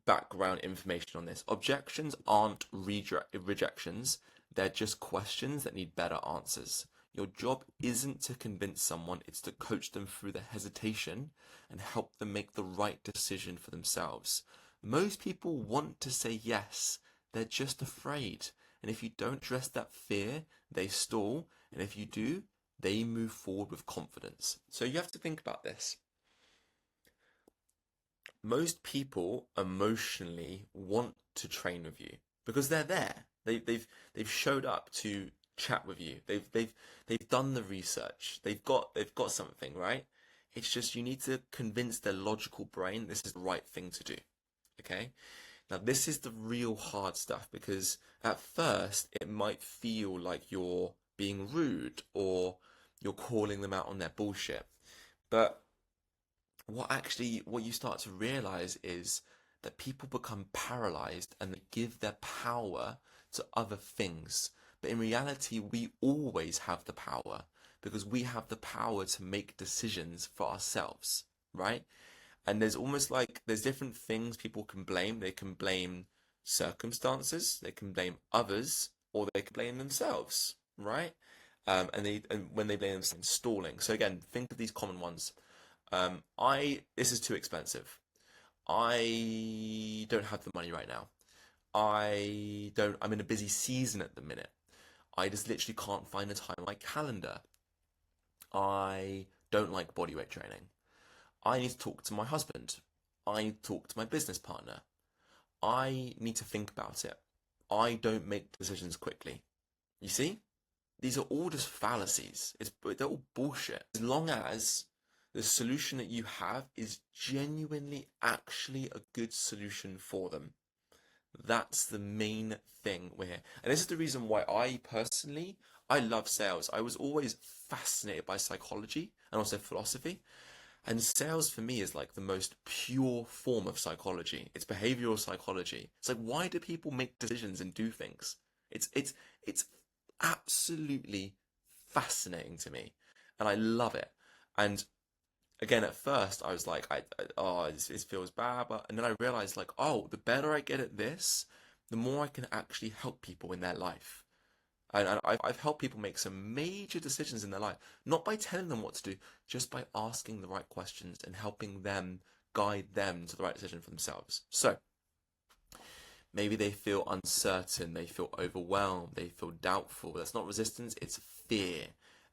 background information on this. Objections aren't rejections, they're just questions that need better answers. Your job isn't to convince someone, it's to coach them through the hesitation and help them make the right decision for themselves. Most people want to say yes, they're just afraid. And if you don't address that fear, they stall. And if you do, they move forward with confidence. So you have to think about this. Most people emotionally want to train with you because they're there. They've showed up to chat with you. They've done the research. They've got something, right? It's just you need to convince their logical brain this is the right thing to do. Okay, now this is the real hard stuff because at first it might feel like you're being rude or you're calling them out on their bullshit. But what you start to realize is that people become paralyzed and they give their power to other things. But in reality, we always have the power because we have the power to make decisions for ourselves, right? And there's different things people can blame. They can blame circumstances, they can blame others, or they can blame themselves, right? And when they blame themselves, stalling. So again, think of these common ones. This is too expensive. I don't have the money right now. I'm in a busy season at the minute. I just literally can't find a time on my calendar. I don't like bodyweight training. I need to talk to my husband. I need to talk to my business partner. I need to think about it. I don't make decisions quickly. You see? These are all just fallacies. They're all bullshit. As long as the solution that you have is genuinely actually a good solution for them. That's the main thing we're here. And this is the reason why I love sales. I was always fascinated by psychology and also philosophy. And sales for me is like the most pure form of psychology. It's behavioral psychology. It's like, why do people make decisions and do things? It's absolutely fascinating to me, and I love it. And again, at first I was like, it feels bad, and then I realized like, oh, the better I get at this, the more I can actually help people in their life. And I've helped people make some major decisions in their life, not by telling them what to do, just by asking the right questions and helping them guide them to the right decision for themselves. So maybe they feel uncertain, they feel overwhelmed, they feel doubtful. That's not resistance, it's fear.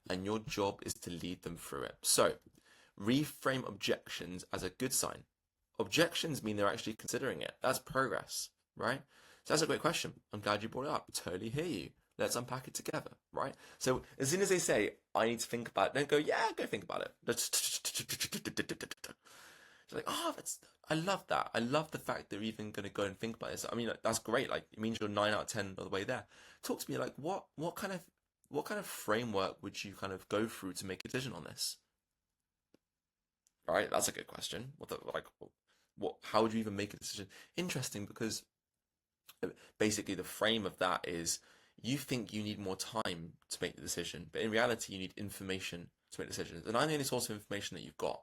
And your job is to lead them through it. So reframe objections as a good sign. Objections mean they're actually considering it. That's progress, right? So that's a great question. I'm glad you brought it up. Totally hear you. Let's unpack it together, right? So as soon as they say, I need to think about it, don't go, yeah, go think about it. It's like, oh, I love that. I love the fact they're even going to go and think about this. I mean, like, that's great. Like, it means you're 9 out of 10 of the way there. Talk to me, like, what kind of framework would you kind of go through to make a decision on this? All right, that's a good question. How would you even make a decision? Interesting, because basically the frame of that is you think you need more time to make the decision, but in reality you need information to make decisions. And I'm the only source of information that you've got.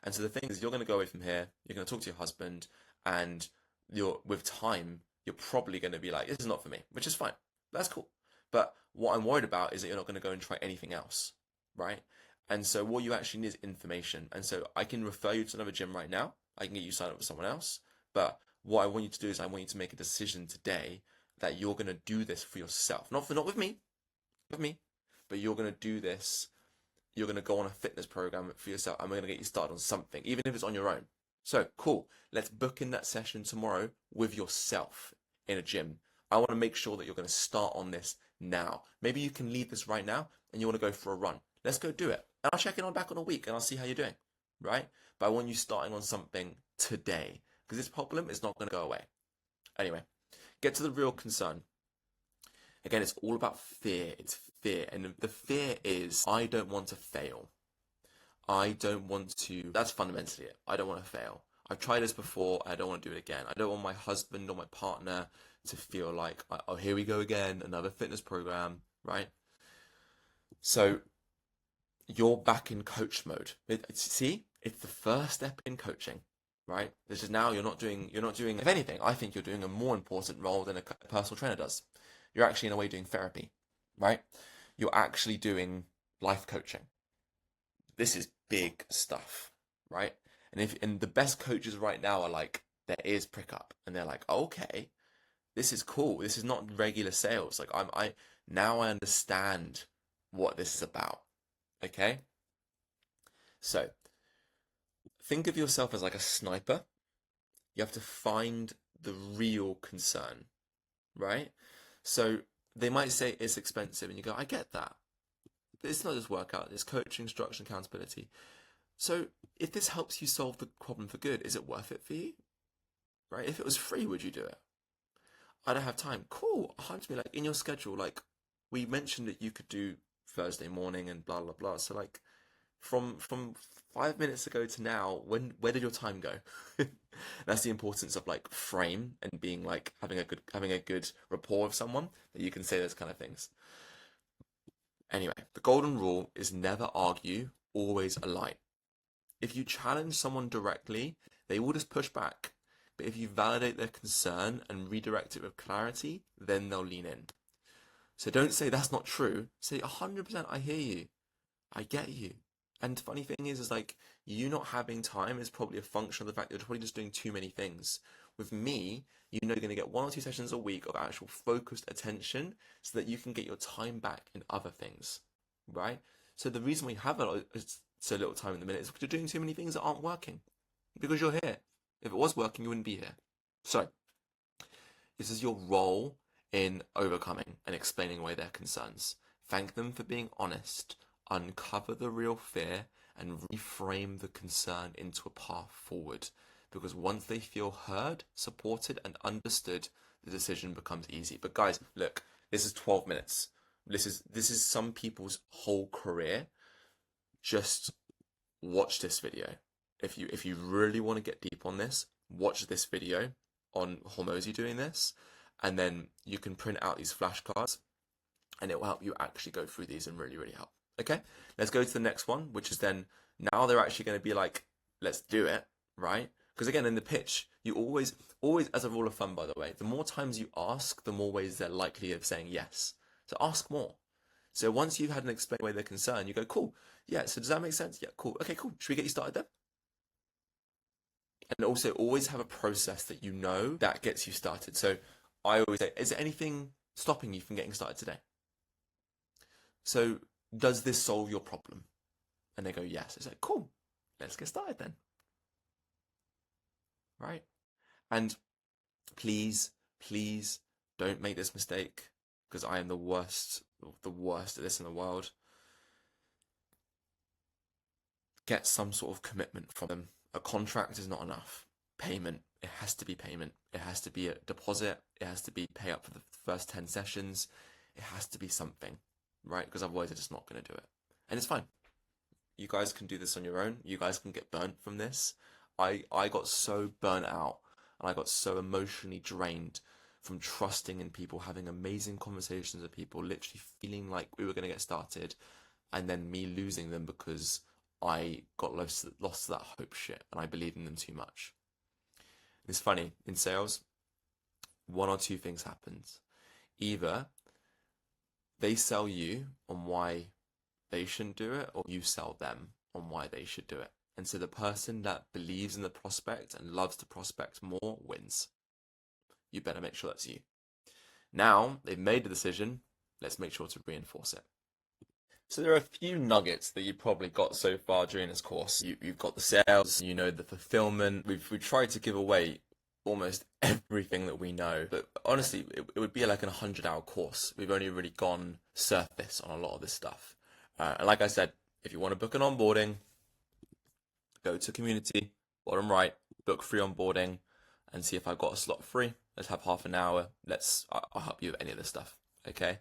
And so the thing is, you're going to go away from here, you're going to talk to your husband, and with time, you're probably going to be like, this is not for me, which is fine. That's cool. But what I'm worried about is that you're not going to go and try anything else, right? And so what you actually need is information. And so I can refer you to another gym right now. I can get you signed up with someone else. But what I want you to do is I want you to make a decision today that you're going to do this for yourself. Not with me, but you're going to do this. You're going to go on a fitness program for yourself, and we're going to get you started on something, even if it's on your own. So cool. Let's book in that session tomorrow with yourself in a gym. I want to make sure that you're going to start on this now. Maybe you can leave this right now and you want to go for a run. Let's go do it. And I'll check in back on a week and I'll see how you're doing, right? But I want you starting on something today, because this problem is not going to go away. Anyway, get to the real concern. Again, it's all about fear. It's fear. And the fear is, I don't want to fail. I don't want to, that's fundamentally it. I don't want to fail. I've tried this before. I don't want to do it again. I don't want my husband or my partner to feel like, oh, here we go again, another fitness program, right? So you're back in coach mode. See, it's the first step in coaching, right? This is now you're not doing, if anything, I think you're doing a more important role than a personal trainer does. You're actually in a way doing therapy, right? You're actually doing life coaching. This is big stuff, right? And the best coaches right now are like, their ears prick up and they're like, okay, this is cool. This is not regular sales. Like now I understand what this is about. Okay? So think of yourself as like a sniper. You have to find the real concern, right? So they might say it's expensive, and you go, I get that. But it's not just workout, it's coaching, structure, and accountability. So if this helps you solve the problem for good, is it worth it for you? Right? If it was free, would you do it? I don't have time. Cool. I'll to be like in your schedule, like we mentioned that you could do Thursday morning and blah blah blah. So like from 5 minutes ago to now, where did your time go? That's the importance of like frame and being like having a good rapport with someone that you can say those kind of things. Anyway, the golden rule is never argue, always align. If you challenge someone directly, they will just push back. But if you validate their concern and redirect it with clarity, then they'll lean in. So don't say that's not true. Say 100% I hear you. I get you. And the funny thing is like you not having time is probably a function of the fact that you're probably just doing too many things. With me, you know you're going to get 1 or 2 sessions a week of actual focused attention so that you can get your time back in other things, right? So the reason we have so little time in the minute is because you're doing too many things that aren't working. Because you're here. If it was working, you wouldn't be here. So this is your role in overcoming and explaining away their concerns. Thank them for being honest. Uncover the real fear and reframe the concern into a path forward. Because once they feel heard, supported, and understood, the decision becomes easy. But guys, look, this is 12 minutes. This is some people's whole career. Just watch this video. If you really want to get deep on this, watch this video on Hormozi doing this, and then you can print out these flashcards, and it will help you actually go through these and really, really help. Okay, let's go to the next one, which is then now they're actually going to be like, let's do it, right? Because again, in the pitch, you always, as a rule of thumb, by the way, the more times you ask, the more ways they're likely of saying yes. So ask more. So once you've had an explain away their concern, you go, cool. Yeah, so does that make sense? Yeah, cool. Okay, cool. Should we get you started then? And also always have a process that you know that gets you started. So I always say, is there anything stopping you from getting started today? So does this solve your problem? And they go, yes. It's like, cool. Let's get started then. Right? And please, please don't make this mistake, because I am the worst at this in the world. Get some sort of commitment from them. A contract is not enough. Payment, it has to be payment. It has to be a deposit. It has to be pay up for the first 10 sessions. It has to be something, right? Because otherwise they're just not going to do it. And it's fine. You guys can do this on your own. You guys can get burnt from this. I got so burnt out, and I got so emotionally drained from trusting in people, having amazing conversations with people, literally feeling like we were going to get started, and then me losing them because I got lost to that hope shit, and I believed in them too much. It's funny, in sales, one or two things happens. Either they sell you on why they shouldn't do it, or you sell them on why they should do it. And so the person that believes in the prospect and loves the prospect more wins. You better make sure that's you. Now they've made the decision, let's make sure to reinforce it. So there are a few nuggets that you probably got so far during this course. You've got the sales, you know, the fulfillment. We've tried to give away almost everything that we know, but honestly, it would be like an 100-hour course. We've only really gone surface on a lot of this stuff. And like I said, if you want to book an onboarding, go to community, bottom right, book free onboarding, and see if I've got a slot free. Let's have half an hour. I'll help you with any of this stuff. Okay.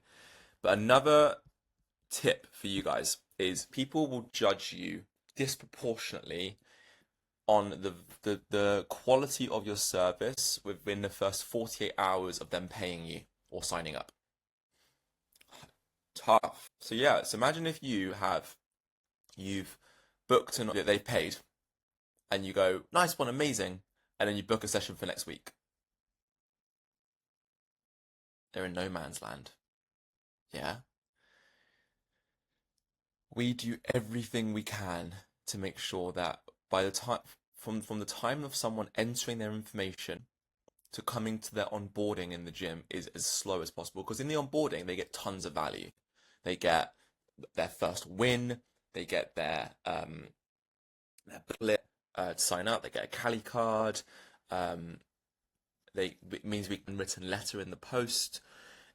But another tip for you guys is people will judge you disproportionately on the quality of your service within the first 48 hours of them paying you or signing up. Tough. So yeah, so imagine if you've booked and they've paid, and you go, nice one, amazing, and then you book a session for next week. They're in no man's land. Yeah. We do everything we can to make sure that by the time from the time of someone entering their information to coming to their onboarding in the gym is as slow as possible, because in the onboarding they get tons of value. They get their first win, they get their booklet to sign up, they get a Cali card, it means we can written letter in the post.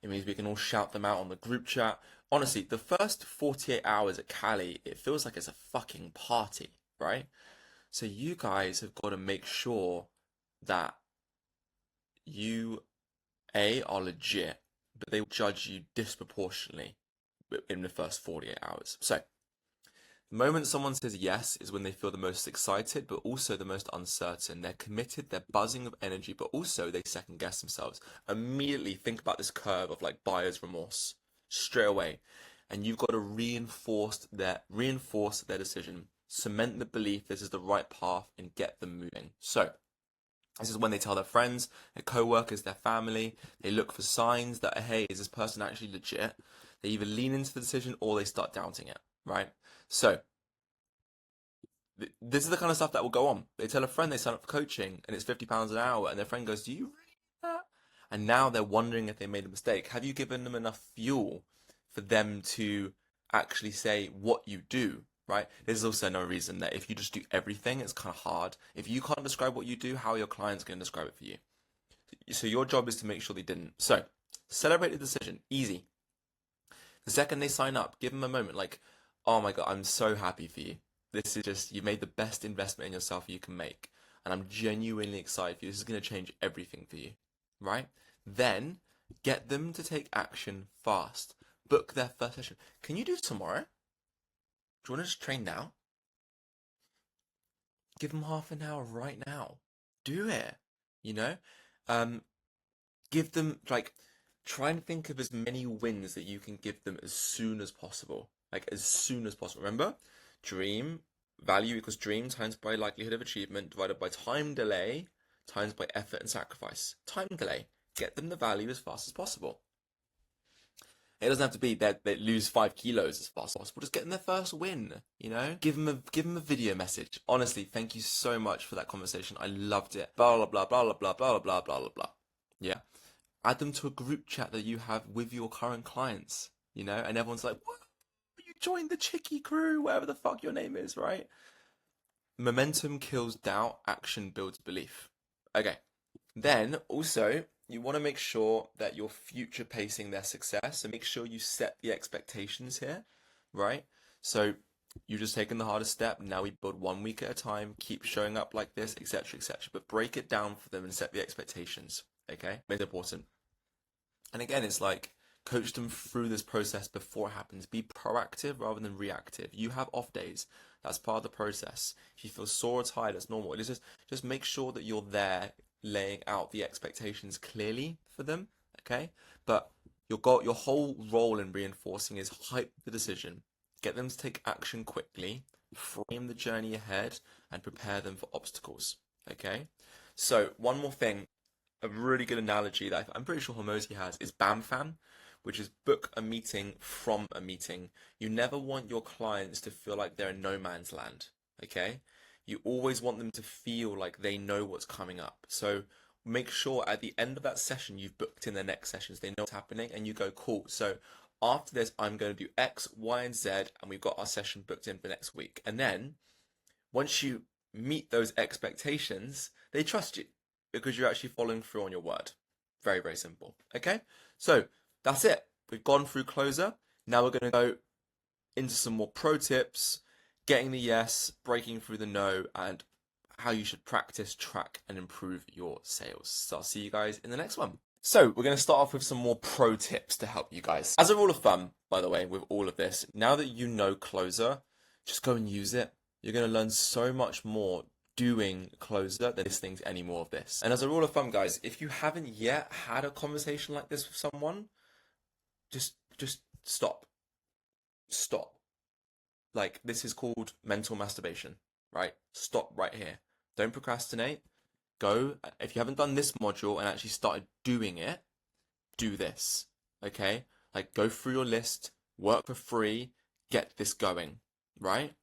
It means we can all shout them out on the group chat. Honestly, the first 48 hours at Cali, it feels like it's a fucking party, right? So you guys have got to make sure that you, A, are legit, but they will judge you disproportionately in the first 48 hours. So the moment someone says yes is when they feel the most excited, but also the most uncertain. They're committed, they're buzzing of energy, but also they second guess themselves. Immediately think about this curve of like buyer's remorse straight away. And you've got to reinforce their decision, cement the belief this is the right path, and get them moving. So this is when they tell their friends, their co-workers, their family. They look for signs that, hey, is this person actually legit? They either lean into the decision or they start doubting it, right? So this is the kind of stuff that will go on. They tell a friend they sign up for coaching and it's £50 an hour, and their friend goes, do you really need that? And now they're wondering if they made a mistake. Have you given them enough fuel for them to actually say what you do, right? There's also no reason that if you just do everything, it's kind of hard. If you can't describe what you do, how are your clients going to describe it for you? So your job is to make sure they didn't. So celebrate the decision. Easy. The second they sign up, give them a moment like, oh my God, I'm so happy for you. This is just, you made the best investment in yourself you can make. And I'm genuinely excited for you. This is going to change everything for you, right? Then get them to take action fast. Book their first session. Can you do it tomorrow? Do you want to just train now? Give them half an hour right now. Do it, you know? Give them, like, try and think of as many wins that you can give them as soon as possible. Like, as soon as possible. Remember? Dream, value equals dream times by likelihood of achievement divided by time delay times by effort and sacrifice. Time delay. Get them the value as fast as possible. It doesn't have to be that they lose 5 kilos as fast as possible. Just get them their first win, you know? Give them a video message. Honestly, thank you so much for that conversation. I loved it. Blah, blah, blah, blah, blah, blah, blah, blah, blah, blah. Yeah. Add them to a group chat that you have with your current clients, you know? And everyone's like, what? You joined the Chicky crew, whatever the fuck your name is, right? Momentum kills doubt. Action builds belief. Okay. Then, also, you want to make sure that you're future pacing their success and make sure you set the expectations here, right? So you've just taken the hardest step. Now we build 1 week at a time, keep showing up like this, etc., etc. But break it down for them and set the expectations, okay? It's important. And again, it's like coach them through this process before it happens. Be proactive rather than reactive. You have off days. That's part of the process. If you feel sore or tired, that's normal. It is just make sure that you're there laying out the expectations clearly for them, okay? But your whole role in reinforcing is hype the decision, get them to take action quickly, frame the journey ahead, and prepare them for obstacles, okay? So one more thing, a really good analogy that I'm pretty sure Hormozi has is BAMFAM, which is book a meeting from a meeting. You never want your clients to feel like they're in no man's land, okay? You always want them to feel like they know what's coming up. So make sure at the end of that session, you've booked in their next sessions. They know what's happening and you go, cool. So after this, I'm going to do X, Y, and Z, and we've got our session booked in for next week. And then once you meet those expectations, they trust you because you're actually following through on your word. Very, very simple. Okay. So that's it. We've gone through closer. Now we're going to go into some more pro tips, getting the yes, breaking through the no, and how you should practice, track, and improve your sales. So I'll see you guys in the next one. So we're going to start off with some more pro tips to help you guys. As a rule of thumb, by the way, with all of this, now that you know Closer, just go and use it. You're going to learn so much more doing Closer than listening to any more of this. And as a rule of thumb, guys, if you haven't yet had a conversation like this with someone, just stop. Stop. Like, this is called mental masturbation, right? Stop right here. Don't procrastinate. Go, if you haven't done this module and actually started doing it, do this, okay? Like, go through your list, work for free, get this going, right?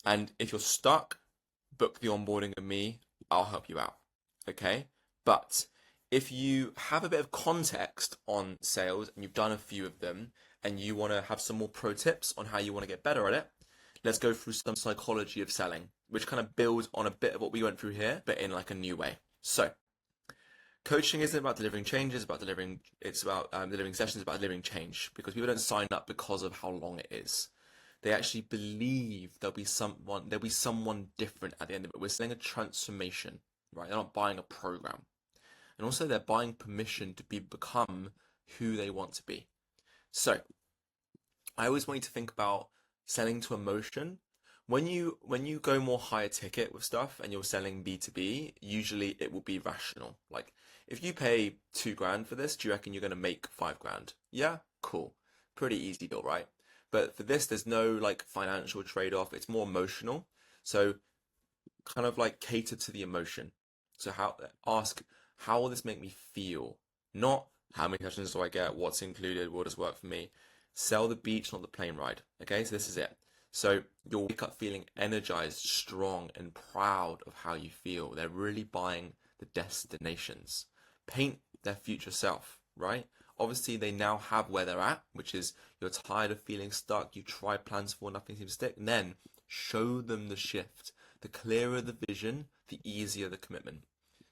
And if you're stuck, book the onboarding with me. I'll help you out, okay? But if you have a bit of context on sales and you've done a few of them and you want to have some more pro tips on how you want to get better at it, let's go through some psychology of selling, which kind of builds on a bit of what we went through here, but in like a new way. So, coaching isn't about delivering changes, it's about delivering sessions, it's about delivering change, because people don't sign up because of how long it is. They actually believe there'll be someone different at the end of it. We're selling a transformation, right? They're not buying a program. And also they're buying permission to become who they want to be. So, I always want you to think about selling to emotion. When you go more higher ticket with stuff and you're selling B2B, usually it will be rational. Like, if you pay $2,000 for this, do you reckon you're going to make $5,000? Yeah, cool. Pretty easy deal, right? But for this, there's no like financial trade-off. It's more emotional. So kind of like cater to the emotion. So ask, how will this make me feel? Not how many sessions do I get? What's included? Will this work for me? Sell the beach, not the plane ride. Okay, so this is it. So you'll wake up feeling energized, strong, and proud of how you feel. They're really buying the destinations. Paint their future self, right? Obviously, they now have where they're at, which is you're tired of feeling stuck. You try plans for nothing seems to stick. And then show them the shift. The clearer the vision, the easier the commitment.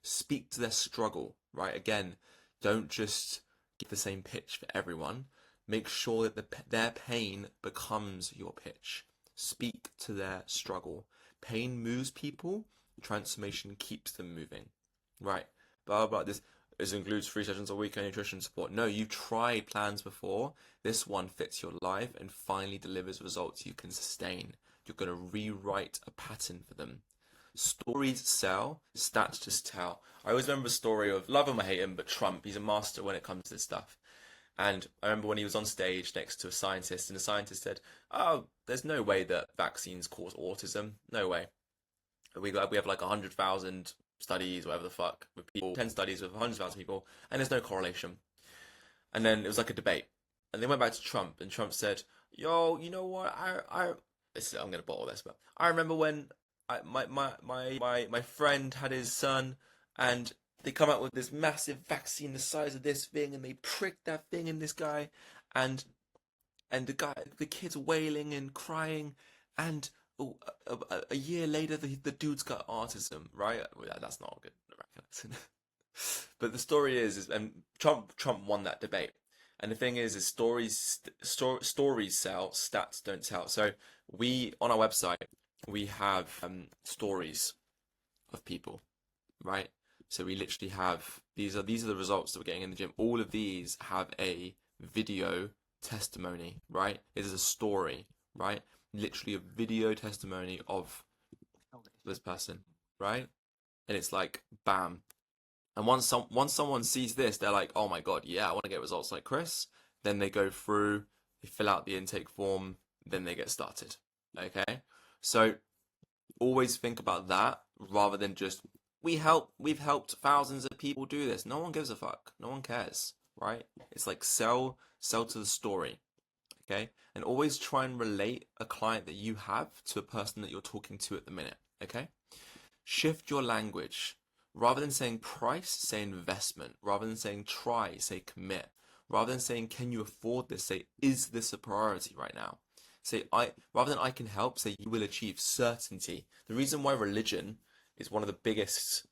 Speak to their struggle, right? Again, don't just give the same pitch for everyone. Make sure that their pain becomes your pitch. Speak to their struggle. Pain moves people. Transformation keeps them moving. Right. Blah, blah, blah. This includes 3 sessions a week and nutrition support. No, you've tried plans before. This one fits your life and finally delivers results you can sustain. You're going to rewrite a pattern for them. Stories sell, stats just tell. I always remember a story of, love him or hate him, but Trump, he's a master when it comes to this stuff. And I remember when he was on stage next to a scientist, and the scientist said, "Oh, there's no way that vaccines cause autism. No way. We have like 100,000 studies, whatever the fuck, with people, 10 studies with 100,000 people, and there's no correlation." And then it was like a debate, and they went back to Trump, and Trump said, "Yo, you know what? I'm gonna bottle this, but I remember when my friend had his son, and they come out with this massive vaccine the size of this thing, and they prick that thing in this guy, and the kid's wailing and crying, and a year later, the dude's got autism, right? Well, that's not a good American. But the story is, and Trump won that debate. And the thing is stories sell, stats don't sell. So we on our website we have stories of people, right? So we literally have these are the results that we're getting in the gym. All of these have a video testimony, right? This is a story, right? Literally a video testimony of this person, right? And it's like bam. And once someone sees this, they're like, "Oh my God, yeah, I want to get results like Chris." Then they go through, they fill out the intake form, then they get started. Okay? So always think about that rather than just we've helped thousands of people do this. No one gives a fuck. No one cares, right? It's like sell to the story. Okay? And always try and relate a client that you have to a person that you're talking to at the minute. Okay? Shift your language. Rather than saying price, say investment. Rather than saying try, say commit. Rather than saying can you afford this, say is this a priority right now? Say rather than I can help, say you will achieve certainty. The reason why religion is one of the biggest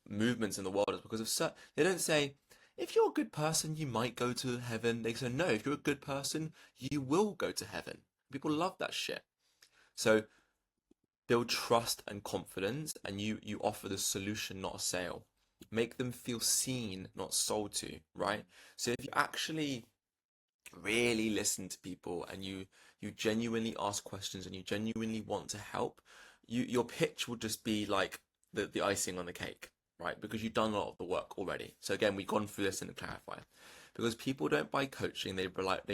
movements in the world is because of they don't say if you're a good person you might go to heaven. They say no, if you're a good person you will go to heaven. People love that shit. So build trust and confidence, and you offer the solution, not a sale. Make them feel seen, not sold to, right? So if you actually really listen to people and you genuinely ask questions and you genuinely want to help, your pitch will just be like the icing on the cake, right? Because you've done a lot of the work already. So again, we've gone through this in the clarifier. Because people don't buy coaching, they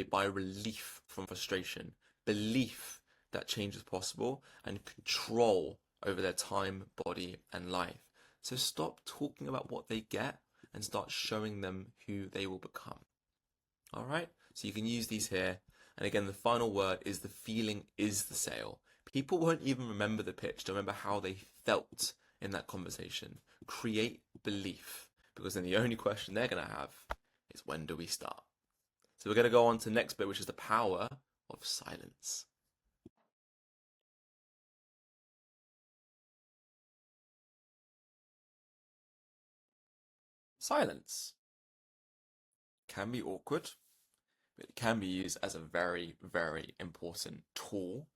buy relief from frustration, belief that change is possible, and control over their time, body, and life. So stop talking about what they get and start showing them who they will become. All right? So you can use these here. And again, the final word is the feeling is the sale. People won't even remember the pitch. They'll remember how they felt in that conversation. Create belief, because then the only question they're going to have is when do we start? So we're going to go on to the next bit, which is the power of silence. Silence can be awkward, but it can be used as a very, very important tool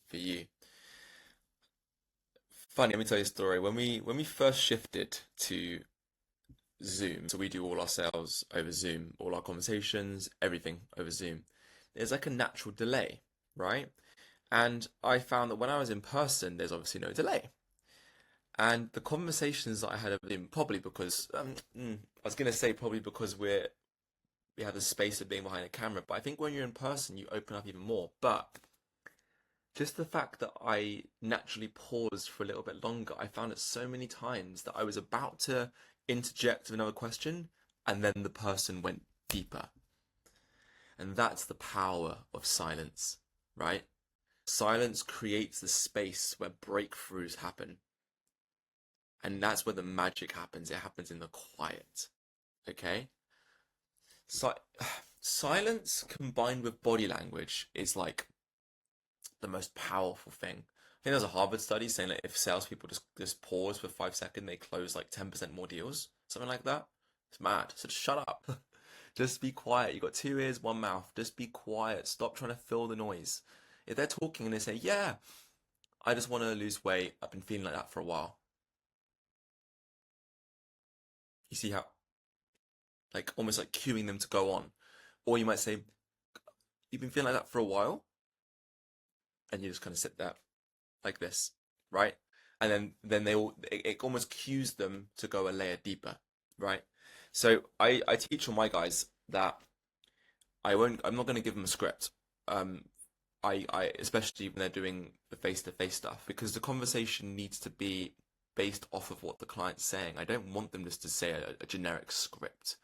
for you. Funny, let me tell you a story. When we first shifted to Zoom, so we do all our sales over Zoom, all our conversations, everything over Zoom. There's like a natural delay, right? And I found that when I was in person, there's obviously no delay. And the conversations that I had with him, probably because I was gonna say probably because we have the space of being behind a camera, but I think when you're in person, you open up even more. But just the fact that I naturally paused for a little bit longer, I found it so many times that I was about to interject with another question, and then the person went deeper. And that's the power of silence, right? Silence creates the space where breakthroughs happen. And that's where the magic happens. It happens in the quiet. Okay? So, silence combined with body language is like the most powerful thing. I think there's a Harvard study saying that if salespeople just pause for 5 seconds, they close like 10% more deals, something like that. It's mad. So just shut up. Just be quiet. You've got two ears, one mouth. Just be quiet. Stop trying to fill the noise. If they're talking and they say, "Yeah, I just want to lose weight. I've been feeling like that for a while." You see how, like, almost like cueing them to go on. Or you might say, "You've been feeling like that for a while," and you just kind of sit there like this, right? And then it almost cues them to go a layer deeper, right? So I teach all my guys that I'm not going to give them a script. I especially when they're doing the face-to-face stuff, because the conversation needs to be based off of what the client's saying. I don't want them just to say a generic script.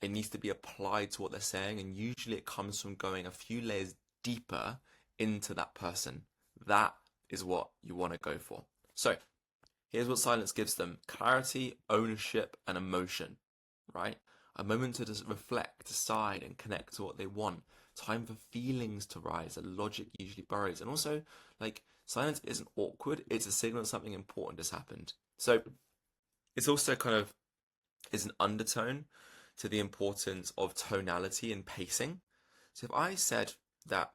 It needs to be applied to what they're saying, and usually it comes from going a few layers deeper into that person. That is what you want to go for. So here's what silence gives them: clarity, ownership, and emotion, right? A moment to just reflect, decide, and connect to what they want. Time for feelings to rise that logic usually buries. And also, like, silence isn't awkward, it's a signal that something important has happened. So it's also kind of is an undertone to the importance of tonality and pacing. So if I said that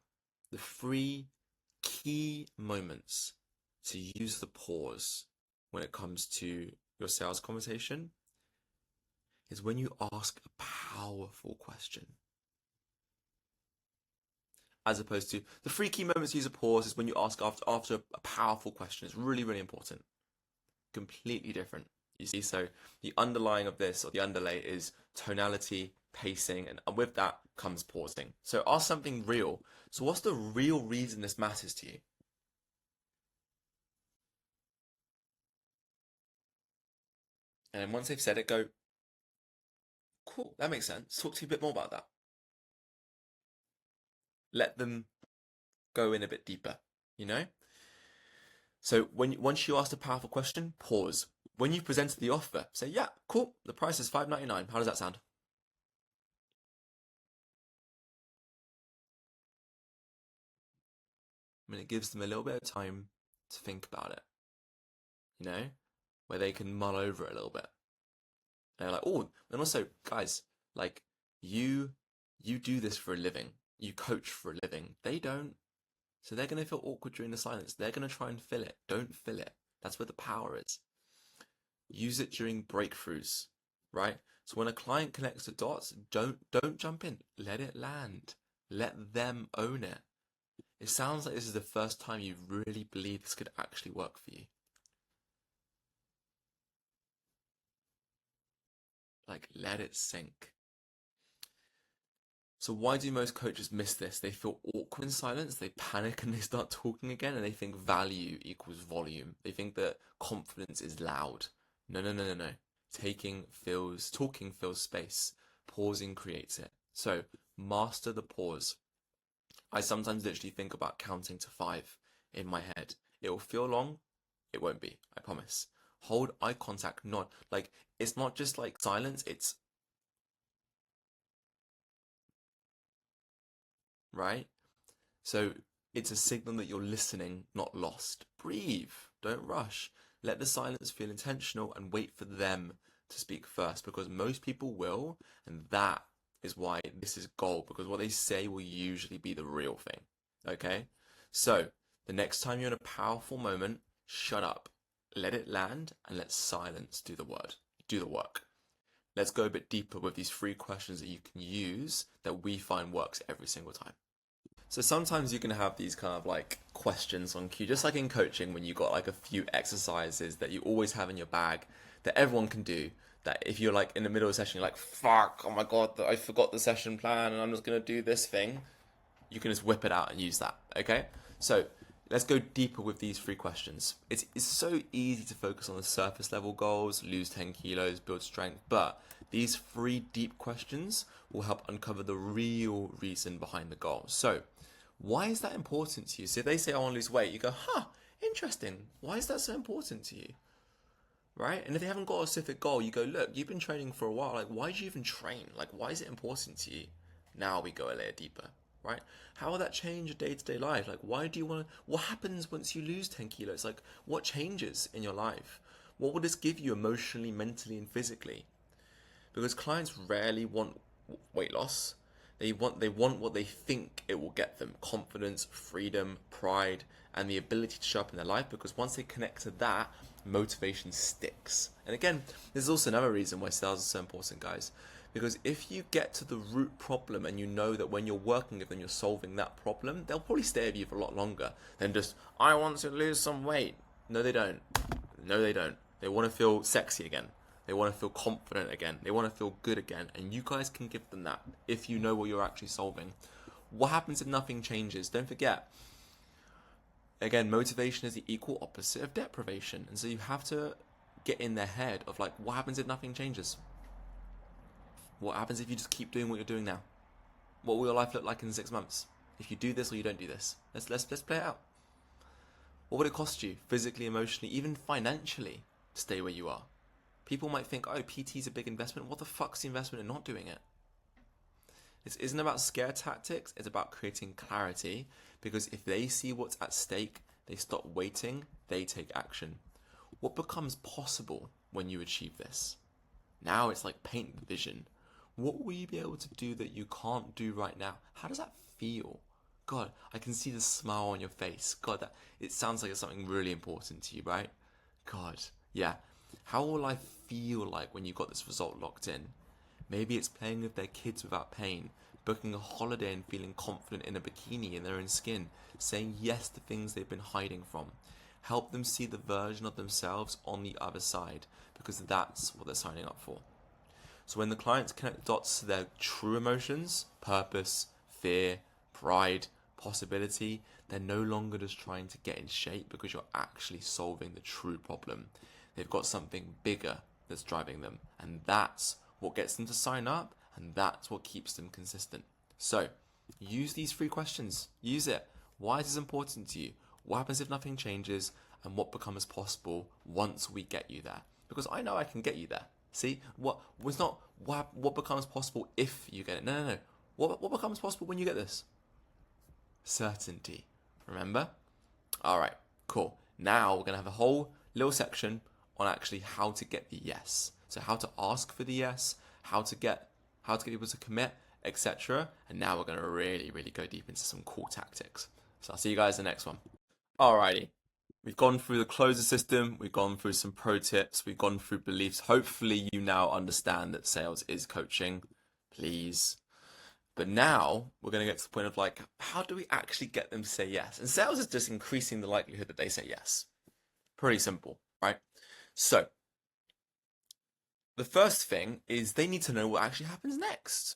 the 3 key moments to use the pause when it comes to your sales conversation is when you ask a powerful question. As opposed to the 3 key moments to use a pause is when you ask after a powerful question. It's really, really important. Completely different. You see, so the underlying of this, or the underlay, is tonality, pacing, and with that comes pausing. So ask something real. So what's the real reason this matters to you? And then once they've said it, go, cool, that makes sense. Talk to you a bit more about that. Let them go in a bit deeper, you know? So once you ask a powerful question, pause. When you presented the offer, say, yeah, cool, the price is $5.99. How does that sound? I mean, it gives them a little bit of time to think about it, you know, where they can mull over it a little bit. And they're like, oh, and also, guys, like, you do this for a living. You coach for a living. They don't. So they're going to feel awkward during the silence. They're going to try and fill it. Don't fill it. That's where the power is. Use it during breakthroughs, right? So when a client connects the dots, don't jump in. Let it land. Let them own it. It sounds like this is the first time you really believe this could actually work for you. Like, let it sink. So why do most coaches miss this? They feel awkward in silence, they panic and they start talking again, and they think value equals volume. They think that confidence is loud. No. Talking fills space. Pausing creates it. So master the pause. I sometimes literally think about counting to 5 in my head. It will feel long. It won't be, I promise. Hold eye contact, not like, it's not just like silence, it's right? So it's a signal that you're listening, not lost. Breathe, don't rush. Let the silence feel intentional and wait for them to speak first, because most people will, and that is why this is gold, because what they say will usually be the real thing. Okay? So the next time you're in a powerful moment, shut up, let it land, and let silence do the work. Let's go a bit deeper with these 3 questions that you can use that we find works every single time. So sometimes you can have these kind of like questions on cue, just like in coaching when you got like a few exercises that you always have in your bag that everyone can do. That if you're like in the middle of a session, you're like, fuck, oh my God, I forgot the session plan and I'm just going to do this thing. You can just whip it out and use that, okay? So let's go deeper with these 3 questions. It's so easy to focus on the surface level goals, lose 10 kilos, build strength, but these 3 deep questions will help uncover the real reason behind the goal. So why is that important to you? So if they say, I want to lose weight, you go, interesting. Why is that so important to you? Right? And if they haven't got a specific goal, you go, look, you've been training for a while. Like, why did you even train? Like, why is it important to you? Now we go a layer deeper, right? How will that change your day-to-day life? Like, why do you want to, what happens once you lose 10 kilos? Like, what changes in your life? What will this give you emotionally, mentally, and physically? Because clients rarely want weight loss. They want what they think it will get them: confidence, freedom, pride, and the ability to show up in their life. Because once they connect to that, motivation sticks. And again, there's also another reason why sales is so important, guys. Because if you get to the root problem and you know that when you're working with them, you're solving that problem, they'll probably stay with you for a lot longer than just, I want to lose some weight. No, they don't. No, they don't. They want to feel sexy again. They want to feel confident again. They want to feel good again. And you guys can give them that if you know what you're actually solving. What happens if nothing changes? Don't forget, again, motivation is the equal opposite of deprivation. And so you have to get in their head of like, what happens if nothing changes? What happens if you just keep doing what you're doing now? What will your life look like in 6 months? If you do this or you don't do this? Let's play it out. What would it cost you physically, emotionally, even financially to stay where you are? People might think, oh, PT is a big investment. What the fuck's the investment in not doing it? This isn't about scare tactics. It's about creating clarity, because if they see what's at stake, they stop waiting, they take action. What becomes possible when you achieve this? Now it's like paint the vision. What will you be able to do that you can't do right now? How does that feel? God, I can see the smile on your face. God, it sounds like it's something really important to you, right? God, yeah. How will life feel like when you got this result locked in? Maybe it's playing with their kids without pain, booking a holiday and feeling confident in a bikini in their own skin, saying yes to things they've been hiding from. Help them see the version of themselves on the other side, because that's what they're signing up for. So when the clients connect the dots to their true emotions, purpose, fear, pride, possibility, they're no longer just trying to get in shape, because you're actually solving the true problem. They've got something bigger that's driving them, and that's what gets them to sign up, and that's what keeps them consistent. So use these 3 questions. Use it. Why is this important to you? What happens if nothing changes? And what becomes possible once we get you there? Because I know I can get you there. See, what was not what becomes possible if you get it. No. What becomes possible when you get this? Certainty. Remember? All right, cool. Now we're gonna have a whole little section on actually how to get the yes. So how to ask for the yes, how to get people to commit, etc. And now we're gonna really go deep into some cool tactics. So I'll see you guys in the next one. Alrighty. We've gone through the closer system, we've gone through some pro tips, we've gone through beliefs. Hopefully you now understand that sales is coaching, please. But now we're going to get to the point of like, how do we actually get them to say yes? And sales is just increasing the likelihood that they say yes. Pretty simple, right? So the first thing is they need to know what actually happens next.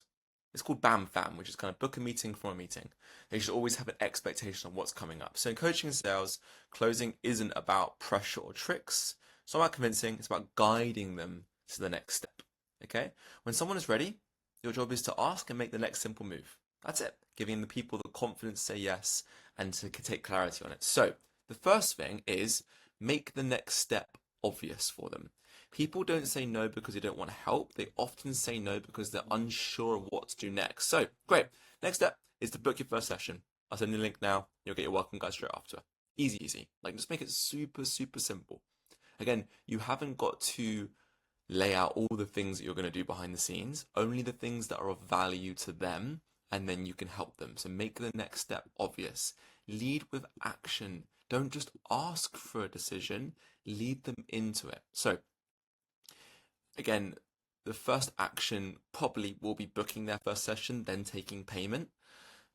It's called BAM FAM, which is kind of book a meeting from a meeting. They should always have an expectation of what's coming up. So in coaching and sales, closing isn't about pressure or tricks. It's not about convincing, it's about guiding them to the next step. Okay? When someone is ready, your job is to ask and make the next simple move. That's it. Giving the people the confidence to say yes and to take clarity on it. So the first thing is make the next step obvious for them. People don't say no because they don't want help. They often say no because they're unsure of what to do next. So, great. Next step is to book your first session. I'll send you a link now. You'll get your welcome guide straight after. Easy. Like, just make it super simple. Again, you haven't got to lay out all the things that you're going to do behind the scenes. Only the things that are of value to them, and then you can help them. So make the next step obvious. Lead with action. Don't just ask for a decision. Lead them into it. So, again, the first action probably will be booking their first session, then taking payment.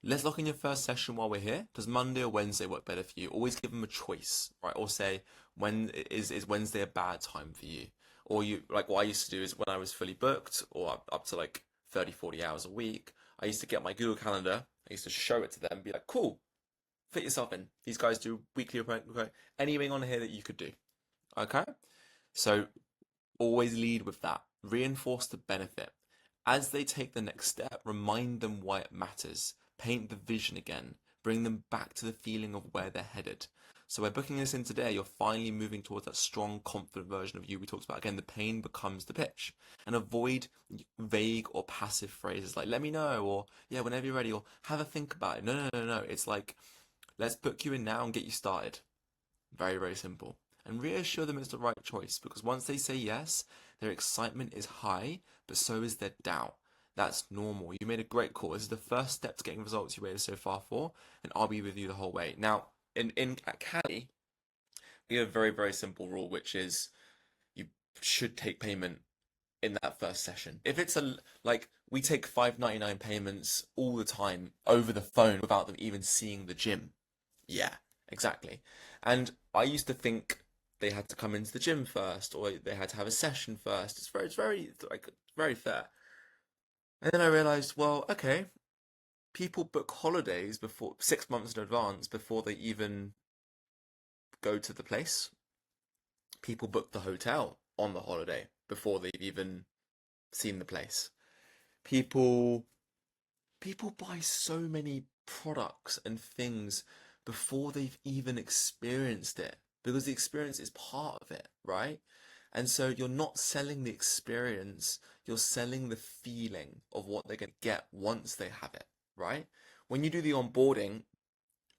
Let's lock in your first session while we're here. Does Monday or Wednesday work better for you? Always give them a choice, right? Or say, when is Wednesday a bad time for you? Or you, like what I used to do is when I was fully booked or up to like 30, 40 hours a week, I used to get my Google Calendar. I used to show it to them, be like, cool, fit yourself in. These guys do weekly appointment, anything on here that you could do. Okay? So always lead with that. Reinforce the benefit. As they take the next step, remind them why it matters. Paint the vision again. Bring them back to the feeling of where they're headed. So by booking this in today, you're finally moving towards that strong, confident version of you we talked about. Again, the pain becomes the pitch. And avoid vague or passive phrases like, let me know, or yeah, whenever you're ready, or have a think about it. No. It's like, let's book you in now and get you started. Very simple. And reassure them it's the right choice, because once they say yes, their excitement is high, but so is their doubt. That's normal. You made a great call. This is the first step to getting results you waited so far for, and I'll be with you the whole way. Now, at Cali, we have a very simple rule, which is you should take payment in that first session. If it's we take $5.99 payments all the time over the phone without them even seeing the gym. Yeah, exactly. And I used to think they had to come into the gym first, or they had to have a session first. It's very fair. And then I realized, well, okay, people book holidays before 6 months in advance before they even go to the place. People book the hotel on the holiday before they've even seen the place. People people buy so many products and things before they've even experienced it because the experience is part of it, right? And so you're not selling the experience, you're selling the feeling of what they're going to get once they have it, right? When you do the onboarding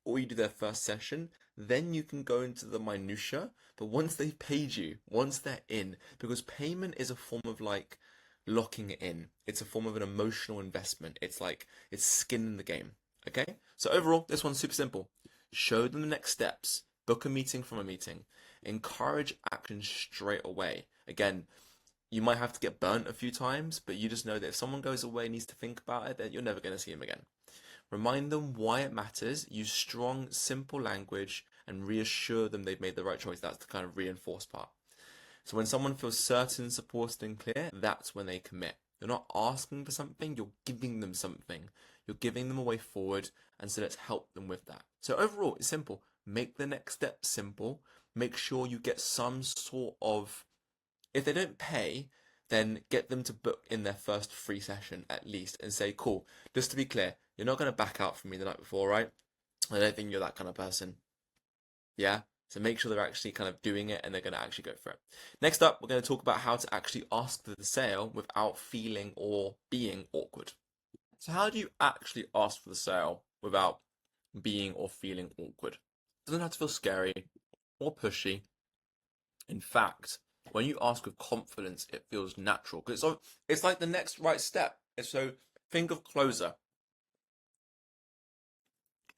or you do their first session, then you can go into the minutia. But once they've paid you, once they're in, because payment is a form of like locking it in. It's a form of an emotional investment. It's like it's skin in the game. Okay? So overall, this one's super simple. Show them the next steps. Book a meeting from a meeting. Encourage action straight away. Again, you might have to get burnt a few times, but you just know that if someone goes away and needs to think about it, then you're never going to see them again. Remind them why it matters, use strong, simple language, and reassure them they've made the right choice. That's the kind of reinforced part. So when someone feels certain, supported, and clear, that's when they commit. You're not asking for something, you're giving them something. You're giving them a way forward, and so let's help them with that. So overall, it's simple. Make the next step simple. Make sure you get some sort of, if they don't pay, then get them to book in their first free session at least and say, cool, just to be clear, you're not going to back out from me the night before, right? I don't think you're that kind of person. Yeah? So make sure they're actually kind of doing it and they're going to actually go for it. Next up, we're going to talk about how to actually ask for the sale without feeling or being awkward. So how do you actually ask for the sale without being or feeling awkward? It doesn't have to feel scary or pushy. In fact, when you ask with confidence, it feels natural because it's like the next right step. So think of closer.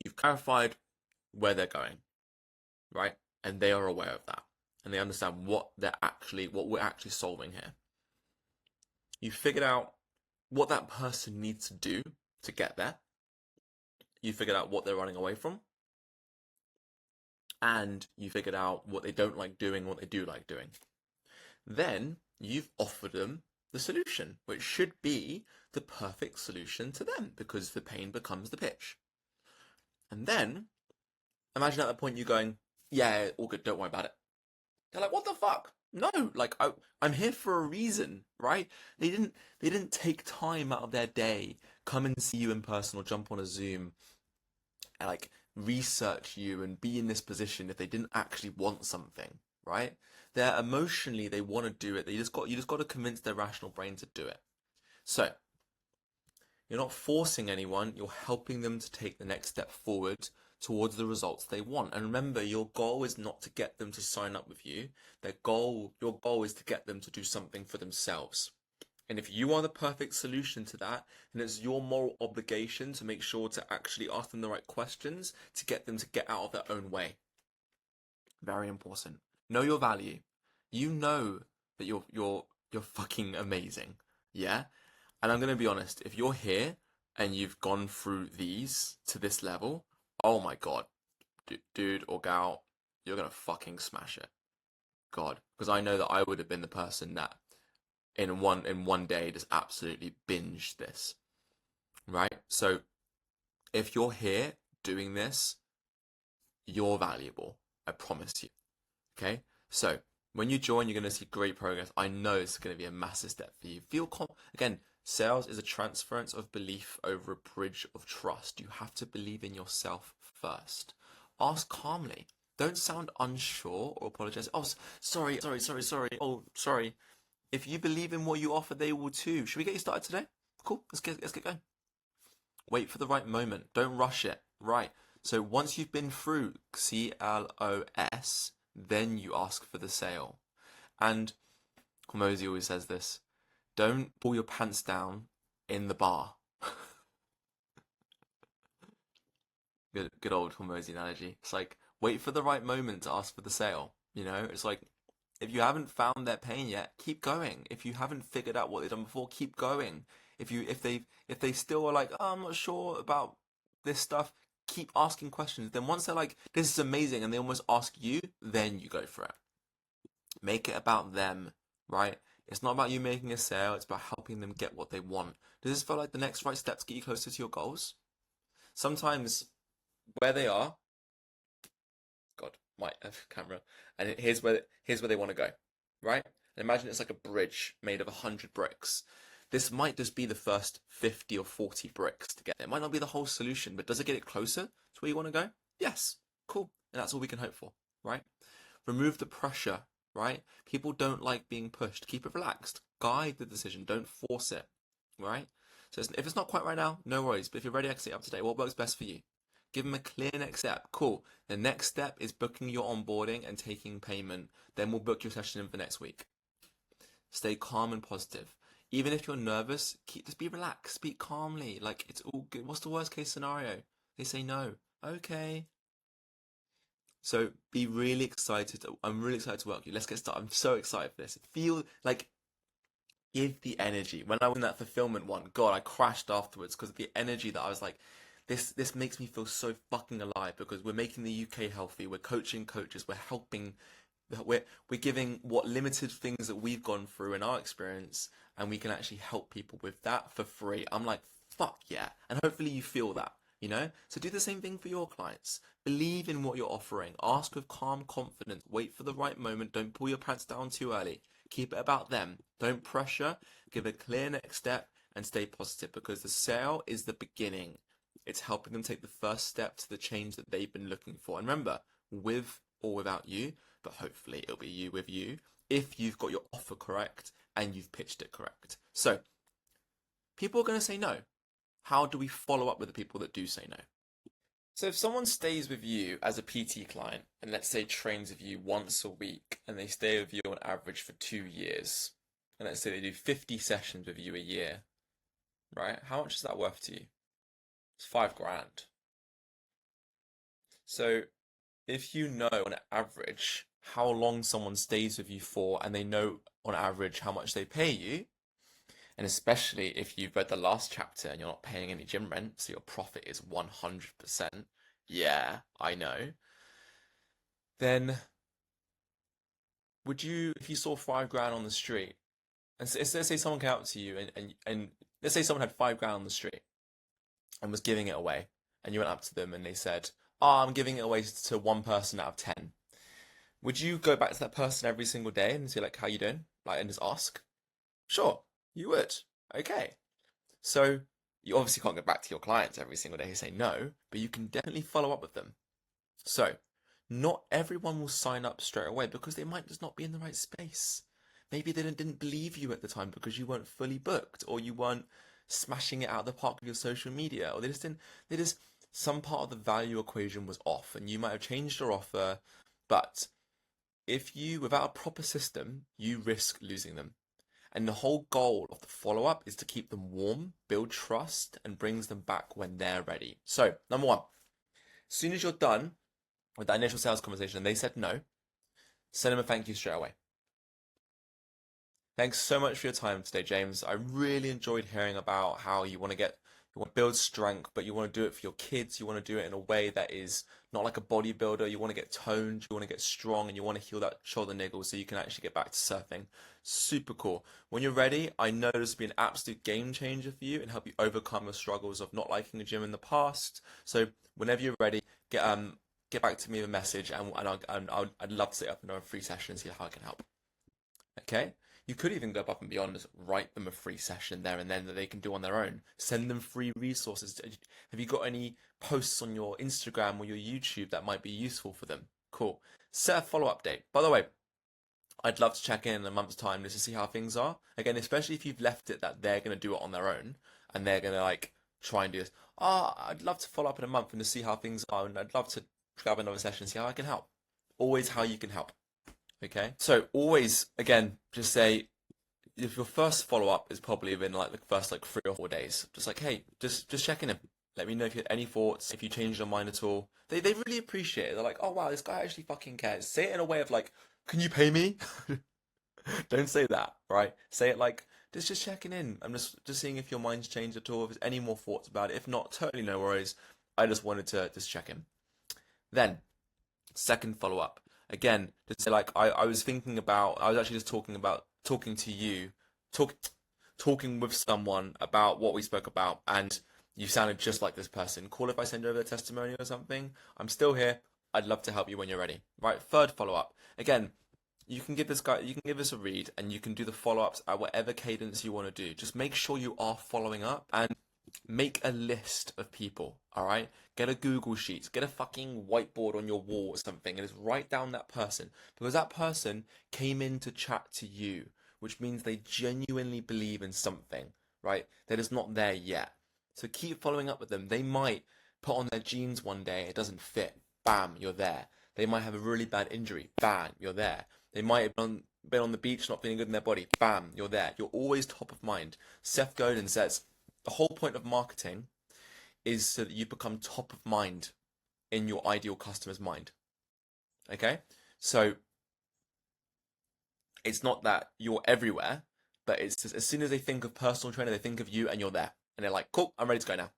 You've clarified where they're going, right? And they are aware of that. And they understand what we're actually solving here. You figured out what that person needs to do to get there. You figured out what they're running away from. And you figured out what they don't like doing, what they do like doing. Then you've offered them the solution, which should be the perfect solution to them because the pain becomes the pitch. And then imagine at that point you going, yeah, all good, don't worry about it. They're like, what the fuck? No, like I'm here for a reason, right? They didn't take time out of their day, come and see you in person or jump on a Zoom and like research you and be in this position if they didn't actually want something, right? They're emotionally they want to do it. You just got to convince their rational brain to do it. So you're not forcing anyone, you're helping them to take the next step forward towards the results they want. And remember, your goal is not to get them to sign up with you. Your goal is to get them to do something for themselves. And if you are the perfect solution to that, then it's your moral obligation to make sure to actually ask them the right questions to get them to get out of their own way. Very important. Know your value. You know that you're fucking amazing. Yeah? And I'm gonna be honest, if you're here and you've gone through these to this level, oh my god, dude or gal, you're gonna fucking smash it. God, because I know that I would have been the person that in one day just absolutely binged this. Right? So if you're here doing this, you're valuable. I promise you. Okay? So when you join, you're going to see great progress. I know it's going to be a massive step for you. Again, sales is a transference of belief over a bridge of trust. You have to believe in yourself first. Ask calmly. Don't sound unsure or apologize. Oh, sorry. Oh, sorry. If you believe in what you offer, they will too. Should we get you started today? Cool. Let's get going. Wait for the right moment. Don't rush it. Right. So once you've been through CLOS, then you ask for the sale. And Hormozi always says this. Don't pull your pants down in the bar. Good old Hormozi analogy. It's like, wait for the right moment to ask for the sale. You know, it's like, if you haven't found their pain yet, keep going. If you haven't figured out what they've done before, keep going. If they still are like, oh, I'm not sure about this stuff, keep asking questions. Then once they're like, this is amazing, and they almost ask you, then you go for it. Make it about them, right? It's not about you making a sale, it's about helping them get what they want. Does this feel like the next right step to get you closer to your goals? Sometimes where they are, God, my camera, and here's where they want to go, right? And imagine it's like a bridge made of 100 bricks. This might just be the first 50 or 40 bricks to get there. It might not be the whole solution, but does it get it closer to where you want to go? Yes, cool. And that's all we can hope for, right? Remove the pressure, right? People don't like being pushed. Keep it relaxed. Guide the decision. Don't force it, right? So if it's not quite right now, no worries. But if you're ready to exit up today, what works best for you? Give them a clear next step. Cool. The next step is booking your onboarding and taking payment. Then we'll book your session in for next week. Stay calm and positive. Even if you're nervous, just be relaxed. Speak calmly. Like, it's all good. What's the worst case scenario? They say no. Okay. So be really excited. I'm really excited to work with you. Let's get started. I'm so excited for this. Feel like, give the energy. When I won that fulfillment one, God, I crashed afterwards because of the energy that I was like, this makes me feel so fucking alive because we're making the UK healthy. We're coaching coaches. We're helping. We're giving what limited things that we've gone through in our experience, and we can actually help people with that for free. I'm like, fuck yeah. And hopefully you feel that, you know? So do the same thing for your clients. Believe in what you're offering. Ask with calm confidence. Wait for the right moment. Don't pull your pants down too early. Keep it about them. Don't pressure. Give a clear next step and stay positive because the sale is the beginning. It's helping them take the first step to the change that they've been looking for. And remember, with or without you, but hopefully it'll be you with you, if you've got your offer correct and you've pitched it correct. So, people are going to say no. How do we follow up with the people that do say no? So if someone stays with you as a PT client and let's say trains with you once a week and they stay with you on average for 2 years, and let's say they do 50 sessions with you a year, right? How much is that worth to you? It's $5,000. So if you know on average how long someone stays with you for and they know on average how much they pay you, and especially if you've read the last chapter and you're not paying any gym rent, so your profit is 100%, yeah, I know, then would you, if you saw $5,000 on the street, and let's say someone came out to you and let's say someone had $5,000 on the street and was giving it away, and you went up to them and they said, oh, I'm giving it away to one person out of 10. Would you go back to that person every single day and say, like, how you doing? Like, and just ask? Sure, you would. Okay. So you obviously can't go back to your clients every single day who say no, but you can definitely follow up with them. So not everyone will sign up straight away because they might just not be in the right space. Maybe they didn't believe you at the time because you weren't fully booked or you weren't smashing it out of the park with your social media, or some part of the value equation was off and you might have changed your offer, but if you, without a proper system, you risk losing them. And the whole goal of the follow-up is to keep them warm, build trust, and brings them back when they're ready. So, number one, as soon as you're done with that initial sales conversation and they said no, send them a thank you straight away. Thanks so much for your time today, James. I really enjoyed hearing about how you want to build strength, but you want to do it for your kids. You want to do it in a way that is not like a bodybuilder. You want to get toned, you want to get strong, and you want to heal that shoulder niggle so you can actually get back to surfing. Super cool. When you're ready, I know this will be an absolute game changer for you and help you overcome the struggles of not liking a gym in the past. So whenever you're ready, get back to me with a message, and I'd love to set up another free session and see how I can help. Okay? You could even go above and beyond, just write them a free session there and then that they can do on their own. Send them free resources. Have you got any posts on your Instagram or your YouTube that might be useful for them? Cool. Set a follow-up date. By the way, I'd love to check in a month's time just to see how things are. Again, especially if you've left it that they're going to do it on their own and they're going to like try and do this. I'd love to follow up in a month and to see how things are, and I'd love to grab another session and see how I can help. Always how you can help. Okay, so always, again, just say, if your first follow-up is probably within like the first like 3 or 4 days, just like, hey, just checking in. Let me know if you had any thoughts, if you changed your mind at all. They really appreciate it. They're like, oh wow, this guy actually fucking cares. Say it in a way of like, can you pay me? Don't say that, right? Say it like, just checking in. I'm just seeing if your mind's changed at all, if there's any more thoughts about it. If not, totally no worries. I just wanted to just check in. Then, second follow-up. again, just say like I was thinking about, I was actually just talking to you, talking with someone about what we spoke about, and you sounded just like this person. Cool if I send you over the testimonial or something. I'm still here. I'd love to help you when you're ready. Right? Third follow up. Again, you can give this a read, and you can do the follow ups at whatever cadence you want to do. Just make sure you are following up, and make a list of people. All right? Get a Google Sheet, get a fucking whiteboard on your wall or something, and just write down that person, because that person came in to chat to you, which means they genuinely believe in something, right? They're just not there yet. So keep following up with them. They might put on their jeans one day, it doesn't fit. Bam, you're there. They might have a really bad injury. Bam, you're there. They might have been on the beach not feeling good in their body. Bam, you're there. You're always top of mind. Seth Godin says the whole point of marketing is so that you become top of mind in your ideal customer's mind. Okay? So it's not that you're everywhere, but it's just, as soon as they think of personal trainer, they think of you and you're there. And they're like, cool, I'm ready to go now.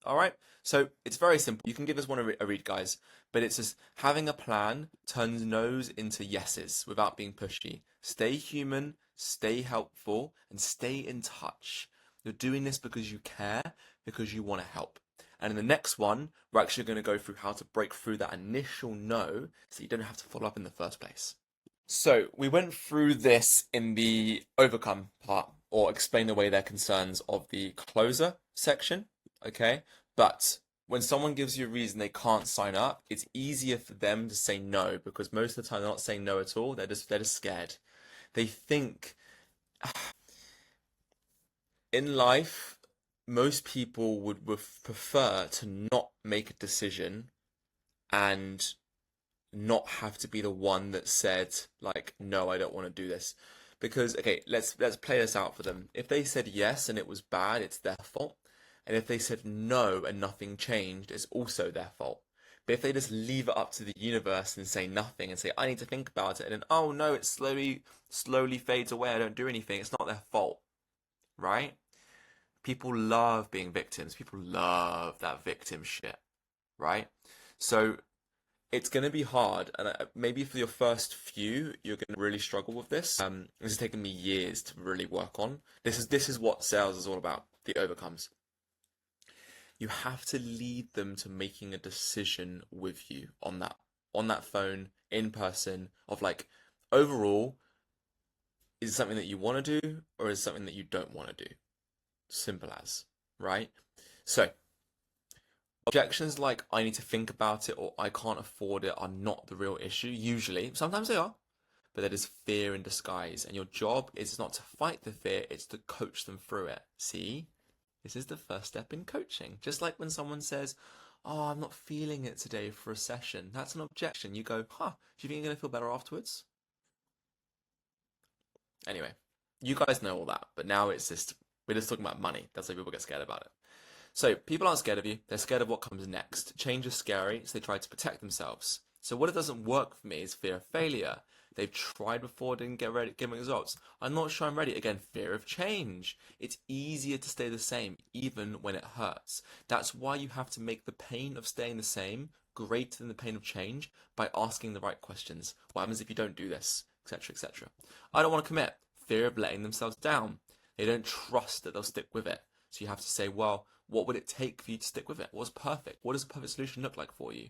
All right? So it's very simple. You can give this one a read, guys, but it's just having a plan turns no's into yeses without being pushy. Stay human, stay helpful, and stay in touch. You're doing this because you care, because you want to help. And in the next one, we're actually going to go through how to break through that initial no so you don't have to follow up in the first place. So we went through this in the overcome part, or explain away their concerns of the closer section, okay? But when someone gives you a reason they can't sign up, it's easier for them to say no, because most of the time they're not saying no at all. They're just scared. They think in life, most people would prefer to not make a decision and not have to be the one that said like, no, I don't want to do this. Because okay, let's play this out for them. If they said yes and it was bad, it's their fault. And if they said no and nothing changed, it's also their fault. But if they just leave it up to the universe and say nothing and say, I need to think about it, and then, oh no, it slowly fades away, I don't do anything, it's not their fault. Right? People love being victims. People love that victim shit. Right? So it's going to be hard, and maybe for your first few, you're going to really struggle with this. This has taken me years to really work on. This is what sales is all about, the overcomes. You have to lead them to making a decision with you on that phone, in person, of like, overall, is it something that you want to do, or is it something that you don't want to do? Simple as, right? So, objections like I need to think about it or I can't afford it are not the real issue, usually. Sometimes they are, but that is fear in disguise. And your job is not to fight the fear, it's to coach them through it. See? This is the first step in coaching. Just like when someone says, oh, I'm not feeling it today for a session. That's an objection. You go, do you think you're going to feel better afterwards? Anyway, you guys know all that, but now we're just talking about money. That's why people get scared about it. So people aren't scared of you. They're scared of what comes next. Change is scary, so they try to protect themselves. So what it doesn't work for me is fear of failure. They've tried before, didn't get results. I'm not sure I'm ready. Again, fear of change. It's easier to stay the same, even when it hurts. That's why you have to make the pain of staying the same greater than the pain of change by asking the right questions. What happens if you don't do this? Etc., etc. I don't want to commit. Fear of letting themselves down. They don't trust that they'll stick with it. So you have to say, well, what would it take for you to stick with it? What's perfect? What does a perfect solution look like for you?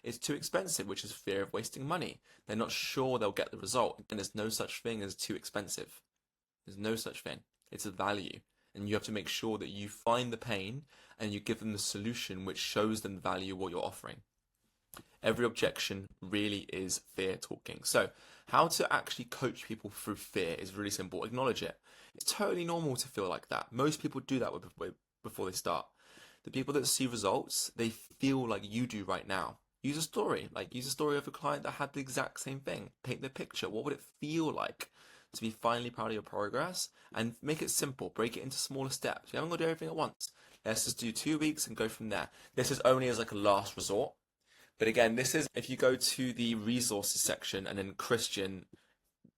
It's too expensive, which is fear of wasting money. They're not sure they'll get the result. And there's no such thing as too expensive. There's no such thing. It's a value. And you have to make sure that you find the pain and you give them the solution which shows them the value of what you're offering. Every objection really is fear talking. So how to actually coach people through fear is really simple. Acknowledge it. It's totally normal to feel like that. Most people do that before they start. The people that see results, they feel like you do right now. Use a story. Use a story of a client that had the exact same thing. Paint the picture. What would it feel like to be finally proud of your progress? And make it simple. Break it into smaller steps. You haven't got to do everything at once. Let's just do 2 weeks and go from there. This is only as like a last resort. But again, this is, if you go to the resources section, and then Christian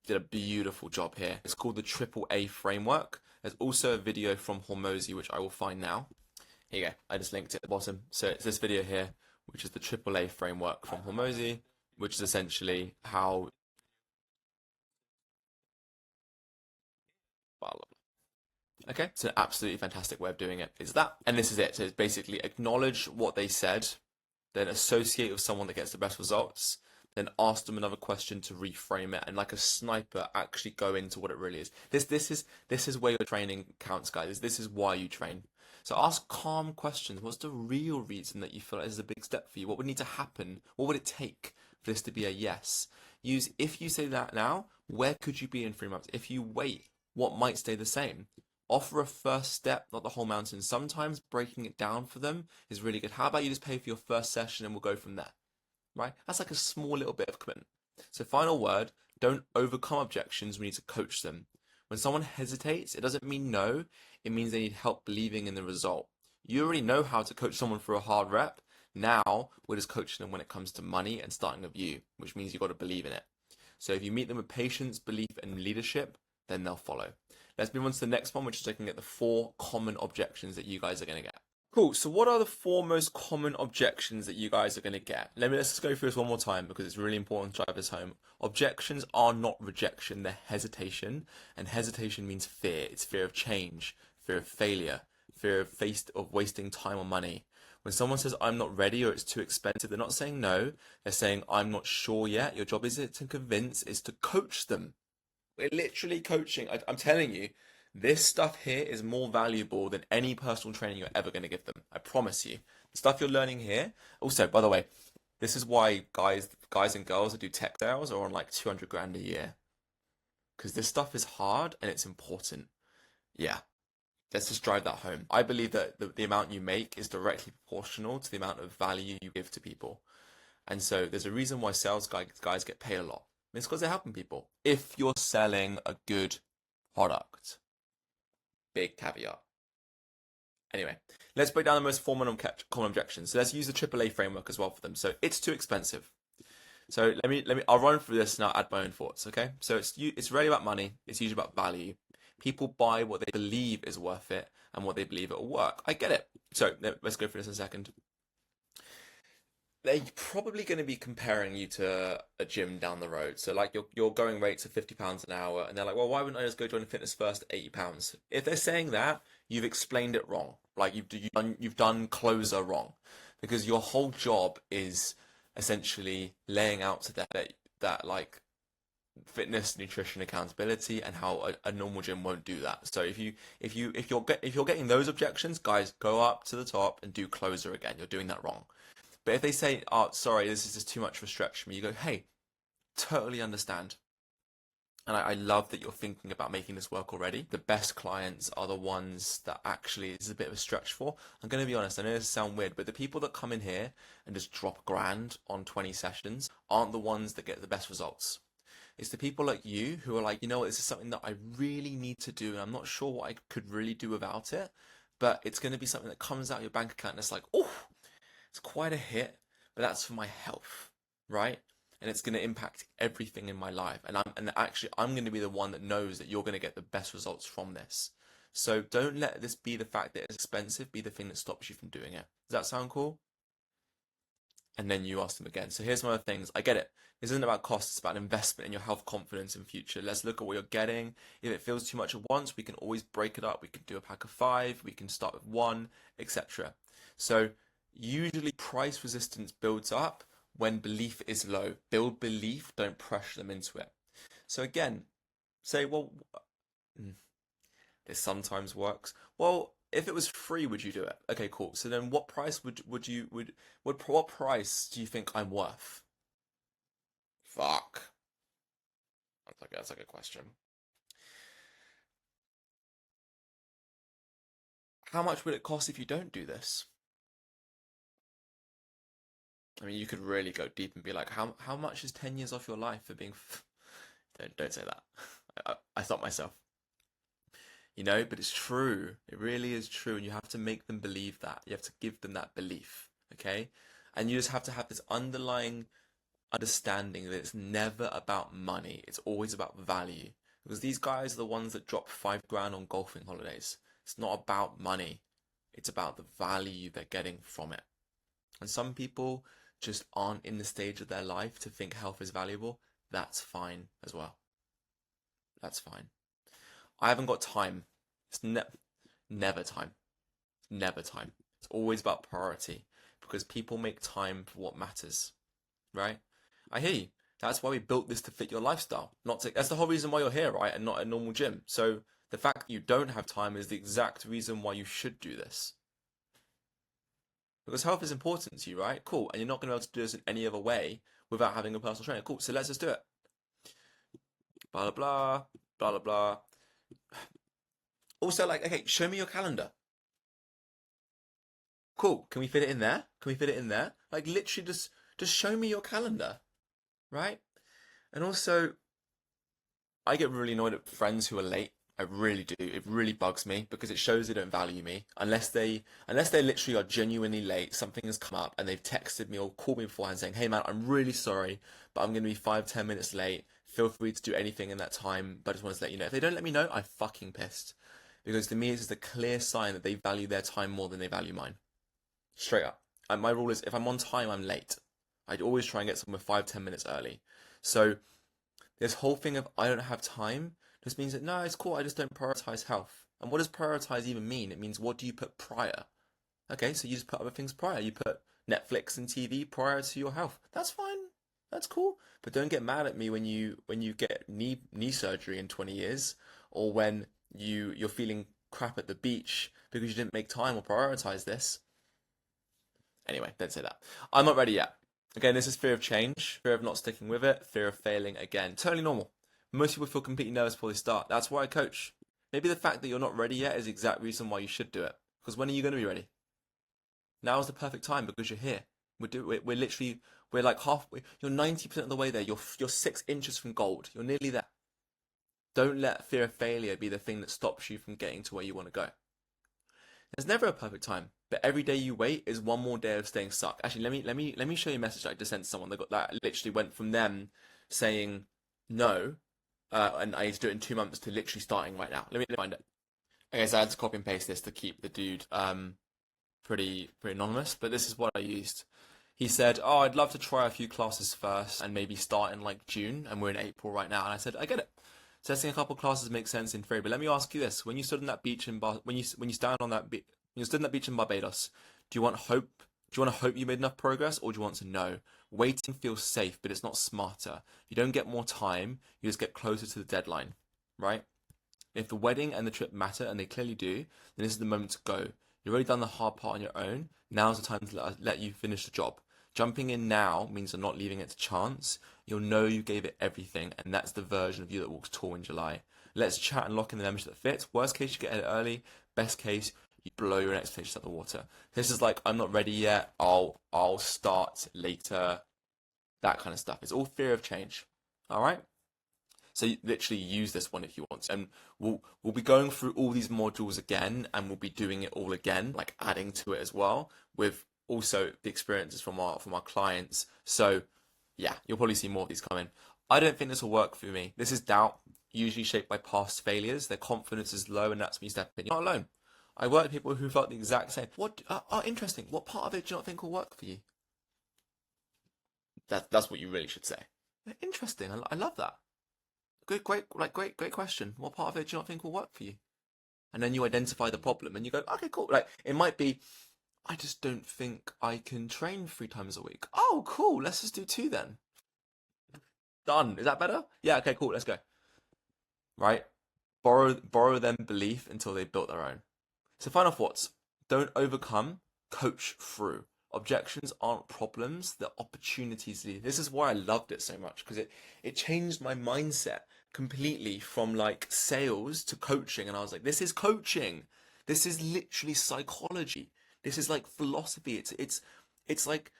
did a beautiful job here. It's called the AAA framework. There's also a video from Hormozi, which I will find now. Here you go. I just linked it at the bottom. So it's this video here, which is the AAA framework from Hormozi. which is essentially how. Okay, so an absolutely fantastic way of doing it is that. And this is it. So it's basically acknowledge what they said, then associate with someone that gets the best results, then ask them another question to reframe it, and like a sniper, actually go into what it really is. This is where your training counts, guys. This is why you train. So ask calm questions. What's the real reason that you feel like this is a big step for you? What would need to happen? What would it take for this to be a yes? Use if you say that now, where could you be in 3 months? If you wait, what might stay the same? Offer a first step, not the whole mountain. Sometimes breaking it down for them is really good. How about you just pay for your first session and we'll go from there, right? That's like a small little bit of commitment. So final word, don't overcome objections. We need to coach them. When someone hesitates, it doesn't mean no. It means they need help believing in the result. You already know how to coach someone for a hard rep. Now we're just coaching them when it comes to money and starting a view, which means you've got to believe in it. So if you meet them with patience, belief, and leadership, then they'll follow. Let's move on to the next one, which is looking at the 4 common objections that you guys are going to get. Cool. So what are the 4 most common objections that you guys are going to get? Let's just go through this one more time because it's really important to drive this home. Objections are not rejection, they're hesitation. And hesitation means fear. It's fear of change, fear of failure, fear of wasting time or money. When someone says, I'm not ready or it's too expensive, they're not saying no. They're saying, I'm not sure yet. Your job isn't to convince, is to coach them. We're literally coaching. I'm telling you, this stuff here is more valuable than any personal training you're ever going to give them. I promise you. The stuff you're learning here. Also, by the way, this is why guys and girls that do tech sales are on like 200 grand a year. Because this stuff is hard and it's important. Yeah. Let's just drive that home. I believe that the amount you make is directly proportional to the amount of value you give to people. And so there's a reason why sales guys get paid a lot. It's because they're helping people. If you're selling a good product, big caveat. Anyway, let's break down the most common objections. So let's use the AAA framework as well for them. So it's too expensive. So I'll run through this and I'll add my own thoughts. Okay. So it's really about money. It's usually about value. People buy what they believe is worth it and what they believe it will work. I get it. So let's go through this in a second. They're probably going to be comparing you to a gym down the road. So like your going rates are £50 an hour, and they're like, well, why wouldn't I just go join Fitness First at £80? If they're saying that, you've explained it wrong. Like you've done closer wrong, because your whole job is essentially laying out to them that like fitness, nutrition, accountability, and how a normal gym won't do that. So if you're getting those objections, guys, go up to the top and do closer again. You're doing that wrong. But if they say, oh, sorry, this is just too much for a stretch for me, you go, hey, totally understand. And I love that you're thinking about making this work already. The best clients are the ones that actually is a bit of a stretch for. I'm going to be honest, I know this sounds weird, but the people that come in here and just drop grand on 20 sessions aren't the ones that get the best results. It's the people like you who are like, you know what, this is something that I really need to do, and I'm not sure what I could really do without it, but it's going to be something that comes out of your bank account and it's like, oh, it's quite a hit, but that's for my health, right? And it's going to impact everything in my life. And I'm going to be the one that knows that you're going to get the best results from this. So don't let this be the fact that it's expensive, be the thing that stops you from doing it. Does that sound cool? And then you ask them again. So here's one of the things. I get it. This isn't about cost. It's about investment in your health, confidence, and future. Let's look at what you're getting. If it feels too much at once, we can always break it up. We can do a pack of 5. We can start with 1, etc. So usually price resistance builds up when belief is low. Build belief, don't pressure them into it. So again, say, well, this sometimes works. Well, if it was free, would you do it? Okay, cool. So then what price what price do you think I'm worth? Fuck. That's like a question. How much would it cost if you don't do this? I mean, you could really go deep and be like, how much is 10 years off your life for being... Don't say that. I stopped myself. You know, but it's true. It really is true. And you have to make them believe that. You have to give them that belief. Okay? And you just have to have this underlying understanding that it's never about money. It's always about value. Because these guys are the ones that drop 5 grand on golfing holidays. It's not about money. It's about the value they're getting from it. And some people just aren't in the stage of their life to think health is valuable, that's fine as well. That's fine. I haven't got time. It's never time. Never time. It's always about priority because people make time for what matters, right? I hear you. That's why we built this to fit your lifestyle. That's the whole reason why you're here, right? And not a normal gym. So the fact that you don't have time is the exact reason why you should do this. Because health is important to you, right? Cool. And you're not going to be able to do this in any other way without having a personal trainer. Cool. So let's just do it. Blah, blah, blah, blah, blah. Also, like, okay, show me your calendar. Cool. Can we fit it in there? Can we fit it in there? Like, literally just show me your calendar, right? And also, I get really annoyed at friends who are late. I really do. It really bugs me because it shows they don't value me. Unless they literally are genuinely late, something has come up and they've texted me or called me beforehand saying, "Hey man, I'm really sorry, but I'm going to be 5-10 minutes late. Feel free to do anything in that time, but I just wanted to let you know." If they don't let me know, I'm fucking pissed. Because to me, it's just a clear sign that they value their time more than they value mine. Straight up. And my rule is if I'm on time, I'm late. I'd always try and get somewhere 5-10 minutes early. So this whole thing of I don't have time just means that no, it's cool, I just don't prioritize health. And what does prioritize even mean? It means what do you put prior? Okay, so you just put other things prior. You put Netflix and TV prior to your health. That's fine. That's cool. But don't get mad at me when you get knee surgery in 20 years or when you're feeling crap at the beach because you didn't make time or prioritize this. Anyway, don't say that. I'm not ready yet. Again, this is fear of change, fear of not sticking with it, fear of failing again. Totally normal. Most people feel completely nervous before they start. That's why I coach. Maybe the fact that you're not ready yet is the exact reason why you should do it. Because when are you going to be ready? Now is the perfect time because you're here. We're like halfway. You're 90% of the way there. You're 6 inches from gold. You're nearly there. Don't let fear of failure be the thing that stops you from getting to where you want to go. There's never a perfect time, but every day you wait is one more day of staying stuck. Actually, let me show you a message I just sent to someone that literally went from them saying no, and I need to do it in 2 months to literally starting right now. Let me find it. Okay, so I had to copy and paste this to keep the dude pretty anonymous, but this is what I used. He said, "Oh, I'd love to try a few classes first and maybe start in like June, and we're in April right now." And I said, "I get it. Testing a couple classes makes sense in theory, but let me ask you this: when you stood on that beach in when you stood on that beach in Barbados, do you want hope? Do you want to hope you made enough progress, or do you want to know? Waiting feels safe, but it's not smarter. You don't get more time; you just get closer to the deadline, right? If the wedding and the trip matter, and they clearly do, then this is the moment to go. You've already done the hard part on your own. Now's the time to let you finish the job. Jumping in now means you're not leaving it to chance. You'll know you gave it everything, and that's the version of you that walks tall in July. Let's chat and lock in the membership that fits. Worst case, you get it early. Best case, you blow your expectations out the water. This is like, I'm not ready yet. I'll start later. That kind of stuff. It's all fear of change. All right? So you literally use this one if you want to. And we'll be going through all these modules again, and we'll be doing it all again, like adding to it as well, with also the experiences from our clients. So yeah, you'll probably see more of these coming. I don't think this will work for me. This is doubt, usually shaped by past failures. Their confidence is low, and that's when you step in. You're not alone. I work with people who felt the exact same. Interesting. What part of it do you not think will work for you? That's what you really should say. Interesting. I love that. Great question. What part of it do you not think will work for you? And then you identify the problem, and you go, okay, cool. Like it might be, I just don't think I can train 3 times a week. Oh, cool. Let's just do 2 then. Done. Is that better? Yeah. Okay. Cool. Let's go. Right. Borrow them belief until they built their own. So final thoughts. Don't overcome. Coach through. Objections aren't problems. They're opportunities. This is why I loved it so much because it changed my mindset completely from like sales to coaching, and I was like, this is coaching. This is literally psychology. This is like philosophy. It's like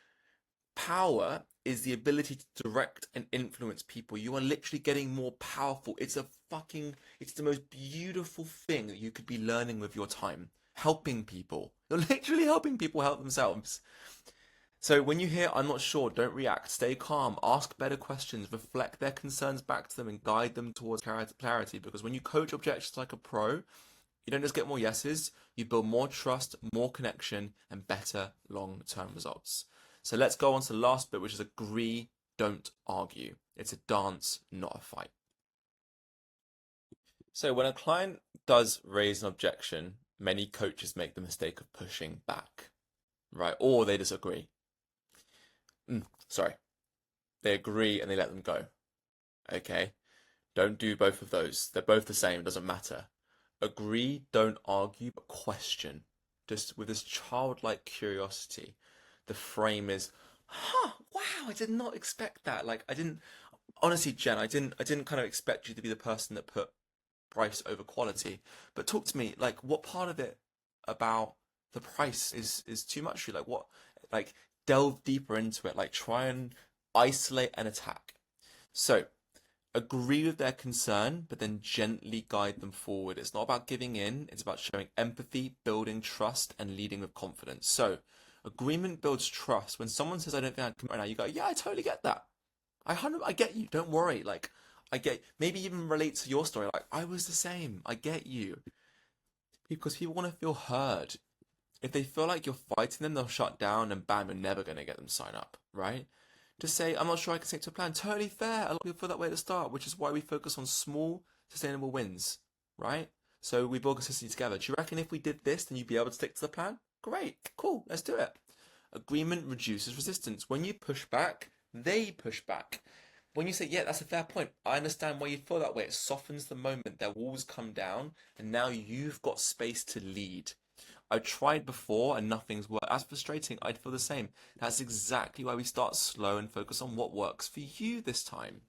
power is the ability to direct and influence people. You are literally getting more powerful. It's the most beautiful thing that you could be learning with your time. Helping people. You're literally helping people help themselves. So when you hear, I'm not sure, don't react. Stay calm. Ask better questions. Reflect their concerns back to them and guide them towards clarity. Because when you coach objections like a pro, you don't just get more yeses. You build more trust, more connection, and better long-term results. So let's go on to the last bit, which is agree, don't argue. It's a dance, not a fight. So when a client does raise an objection, many coaches make the mistake of pushing back, right? Or they disagree. Sorry. They agree and they let them go. Okay? Don't do both of those. They're both the same. It doesn't matter. Agree, don't argue, but question. Just with this childlike curiosity. The frame is, wow, I did not expect that. Like, I didn't, honestly, Jen, I didn't kind of expect you to be the person that put price over quality. But talk to me, like, what part of it about the price is too much for you? Like, what, like, delve deeper into it. Like, try and isolate and attack. So, agree with their concern, but then gently guide them forward. It's not about giving in, it's about showing empathy, building trust, and leading with confidence. So, agreement builds trust. When someone says, I don't think I can right now, you go, yeah, I totally get that. I get you. Don't worry. Like, I get, maybe even relate to your story. Like, I was the same. I get you. Because people want to feel heard. If they feel like you're fighting them, they'll shut down and bam, you're never going to get them to sign up, right? Just say, I'm not sure I can stick to a plan. Totally fair. A lot of people feel that way at the start, which is why we focus on small, sustainable wins, right? So we build consistency together. Do you reckon if we did this, then you'd be able to stick to the plan? Great, cool, let's do it. Agreement reduces resistance. When you push back, they push back. When you say, yeah, that's a fair point, I understand why you feel that way, it softens the moment, their walls come down, and now you've got space to lead. I've tried before and nothing's worked. That's frustrating. I'd feel the same. That's exactly why we start slow and focus on what works for you this time.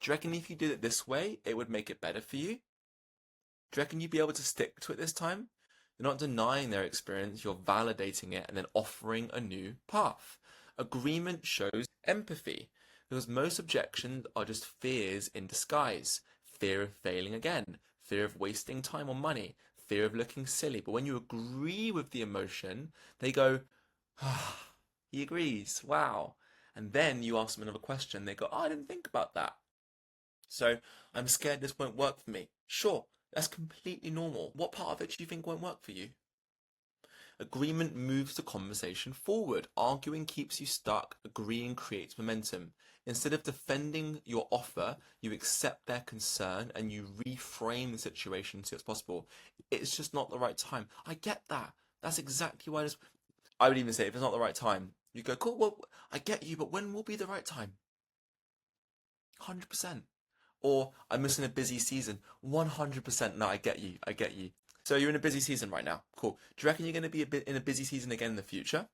Do you reckon if you did it this way, it would make it better for you? Do you reckon you'd be able to stick to it this time? You're not denying their experience, you're validating it and then offering a new path. Agreement shows empathy because most objections are just fears in disguise. Fear of failing again, fear of wasting time or money, fear of looking silly. But when you agree with the emotion, they go, he agrees, wow. And then you ask them another question, they go, I didn't think about that. So I'm scared this won't work for me. Sure, that's completely normal. What part of it do you think won't work for you? Agreement moves the conversation forward. Arguing keeps you stuck. Agreeing creates momentum. Instead of defending your offer, you accept their concern and you reframe the situation so it's possible. It's just not the right time. I get that. That's exactly why this. I would even say if it's not the right time, you go, cool, well, I get you, but when will be the right time? 100%. Or I'm missing a busy season. 100%. No, I get you. I get you. So you're in a busy season right now. Cool. Do you reckon you're going to be in a busy season again in the future?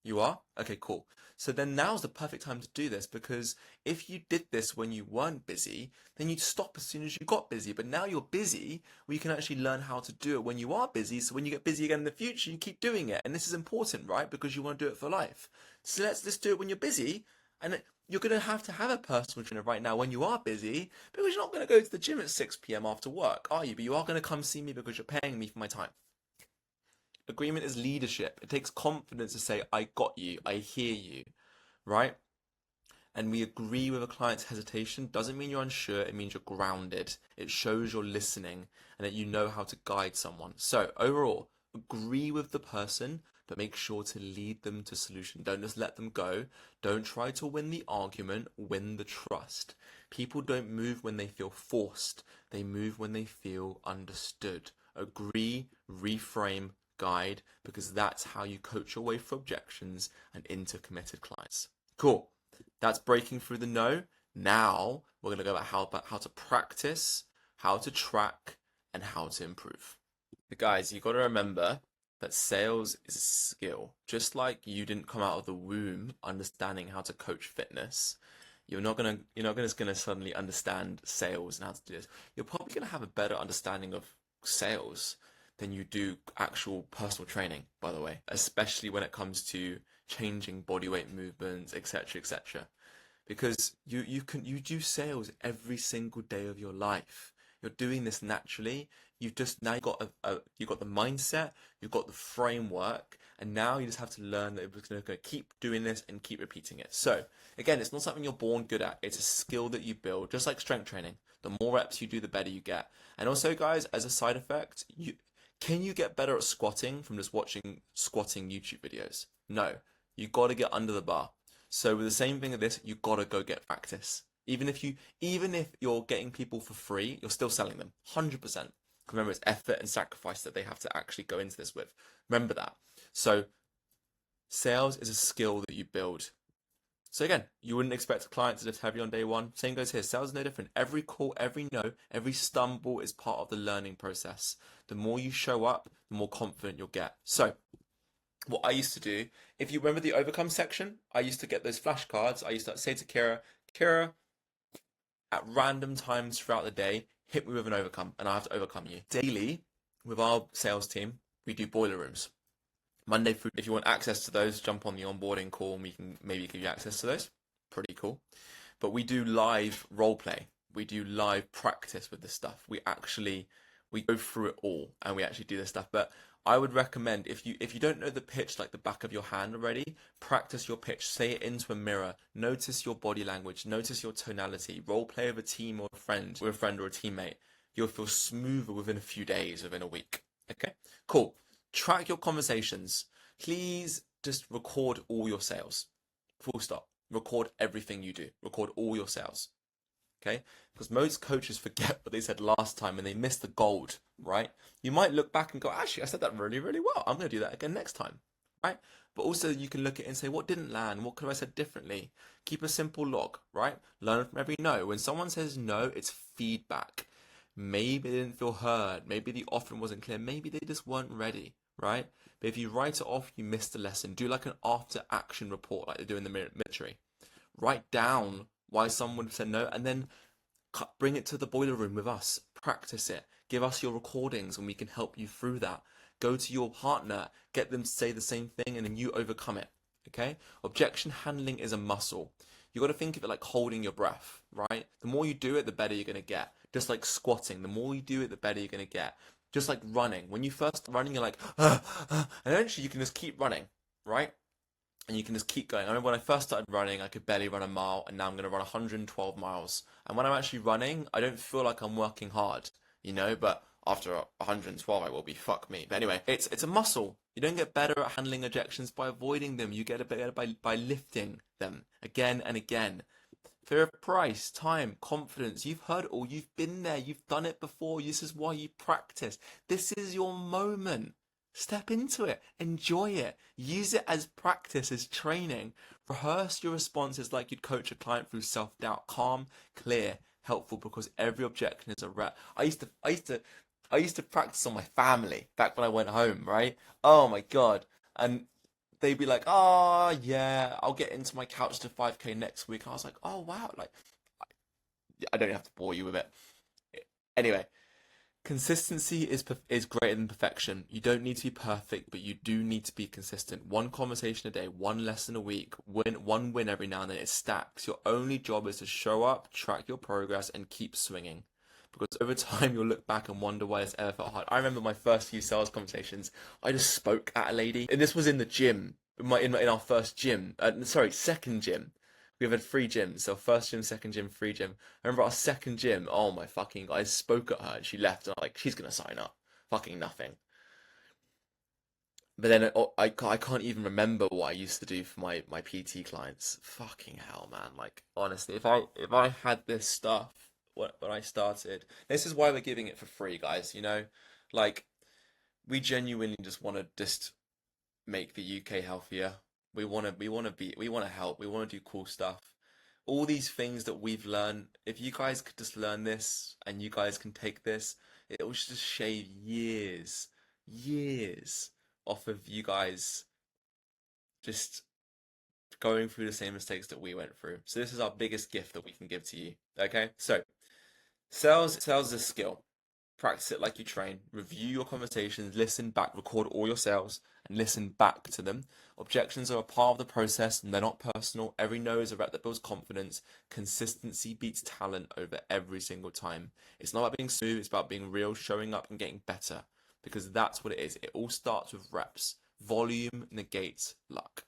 You are? Okay, cool. So then now's the perfect time to do this because if you did this when you weren't busy, then you'd stop as soon as you got busy. But now you're busy, well, you can actually learn how to do it when you are busy. So when you get busy again in the future, you keep doing it. And this is important, right? Because you want to do it for life. So let's just do it when you're busy. And you're going to have a personal trainer right now when you are busy because you're not going to go to the gym at 6 p.m. after work, are you? But you are going to come see me because you're paying me for my time. Agreement is leadership. It takes confidence to say, I got you, I hear you, right? And we agree with a client's hesitation doesn't mean you're unsure, it means you're grounded. It shows you're listening and that you know how to guide someone. So overall, agree with the person, but make sure to lead them to solution. Don't just let them go. Don't try to win the argument, win the trust. People don't move when they feel forced. They move when they feel understood. Agree, reframe, guide, because that's how you coach your way through objections and into committed clients. Cool. That's breaking through the no. Now we're going to go about how to practice, how to track, and how to improve. But guys, you've got to remember that sales is a skill. Just like you didn't come out of the womb understanding how to coach fitness, you're not just gonna suddenly understand sales and how to do this. You're probably gonna have a better understanding of sales than you do actual personal training, by the way, especially when it comes to changing body weight movements, etc., etc. Because you do sales every single day of your life. You're doing this naturally. You've just now got you've got the mindset, you've got the framework, and now you just have to learn that we're going to keep doing this and keep repeating it. So again, it's not something you're born good at. It's a skill that you build, just like strength training. The more reps you do, the better you get. And also, guys, as a side effect, can you get better at squatting from just watching squatting YouTube videos? No. You got to get under the bar. So with the same thing of this, you got to go get practice. Even if you're getting people for free, you're still selling them 100%. Remember, it's effort and sacrifice that they have to actually go into this with. Remember that. So sales is a skill that you build. So again, you wouldn't expect a client to just have you on day one. Same goes here. Sales is no different. Every call, every no, every stumble is part of the learning process. The more you show up, the more confident you'll get. So what I used to do, if you remember the overcome section, I used to get those flashcards. I used to say to Kira, at random times throughout the day, hit me with an overcome, and I have to overcome you. Daily, with our sales team, we do boiler rooms. Monday through, if you want access to those, jump on the onboarding call and we can maybe give you access to those. Pretty cool. But we do live role play. We do live practice with this stuff. We go through it all and we actually do this stuff. But I would recommend, if you don't know the pitch like the back of your hand already, practice your pitch. Say it into a mirror. Notice your body language. Notice your tonality. Role play with a team or a friend, or a teammate. You'll feel smoother within a few days, within a week. Okay, cool. Track your conversations. Please just record all your sales. Full stop. Record everything you do. Record all your sales. Okay? Because most coaches forget what they said last time and they miss the gold, right? You might look back and go, actually, I said that really, really well. I'm going to do that again next time, right? But also you can look at it and say, what didn't land? What could I have said differently? Keep a simple log, right? Learn from every no. When someone says no, it's feedback. Maybe they didn't feel heard. Maybe the offering wasn't clear. Maybe they just weren't ready, right? But if you write it off, you missed the lesson. Do like an after action report like they do in the military. Write down why someone said no and then bring it to the boiler room with us. Practice it. Give us your recordings and we can help you through that. Go to your partner, get them to say the same thing and then you overcome it. Okay? Objection handling is a muscle. You got to think of it like holding your breath, right? The more you do it, the better you're going to get. Just like squatting, the more you do it, the better you're going to get. Just like running. When you first start running, you're like, and eventually you can just keep running, right? And you can just keep going. I remember when I first started running, I could barely run a mile, and now I'm going to run 112 miles. And when I'm actually running, I don't feel like I'm working hard, but after 112, I will be, fuck me. But anyway, it's a muscle. You don't get better at handling objections by avoiding them. You get better by lifting them again and again. Fear of price, time, confidence. You've heard it all. You've been there. You've done it before. This is why you practice. This is your moment. Step into it. Enjoy it. Use it as practice, as training. Rehearse your responses like you'd coach a client through self-doubt. Calm, clear, helpful, because every objection is a rep. I used to practice on my family back when I went home, right? Oh my God. And they'd be like, oh yeah, I'll get into my couch to 5K next week. And I was like, oh wow, like I don't have to bore you with it. Anyway, consistency is greater than perfection. You don't need to be perfect, but you do need to be consistent. One conversation a day, one lesson a week, one win every now and then. It stacks. Your only job is to show up, track your progress, and keep swinging. Because over time, you'll look back and wonder why it's ever felt hard. I remember my first few sales conversations. I just spoke at a lady, and this was in the gym, in our first gym. Second gym. We've had 3 gyms, so first gym, second gym, free gym. I remember our second gym. Oh my fucking God! I spoke at her, and she left, and I'm like, she's gonna sign up. Fucking nothing. But then I can't even remember what I used to do for my PT clients. Fucking hell, man! Like honestly, if I had this stuff when I started. This is why we're giving it for free, guys. Like we genuinely just want to just make the UK healthier. We want to help. We want to do cool stuff. All these things that we've learned, if you guys could just learn this and you guys can take this, it will just shave years off of you guys just going through the same mistakes that we went through. So this is our biggest gift that we can give to you. Okay? So sales is a skill. Practice it like you train. Review your conversations, listen back, record all your sales, and listen back to them. Objections are a part of the process and they're not personal. Every no is a rep that builds confidence. Consistency beats talent over every single time. It's not about being smooth, it's about being real, showing up and getting better. Because that's what it is. It all starts with reps. Volume negates luck.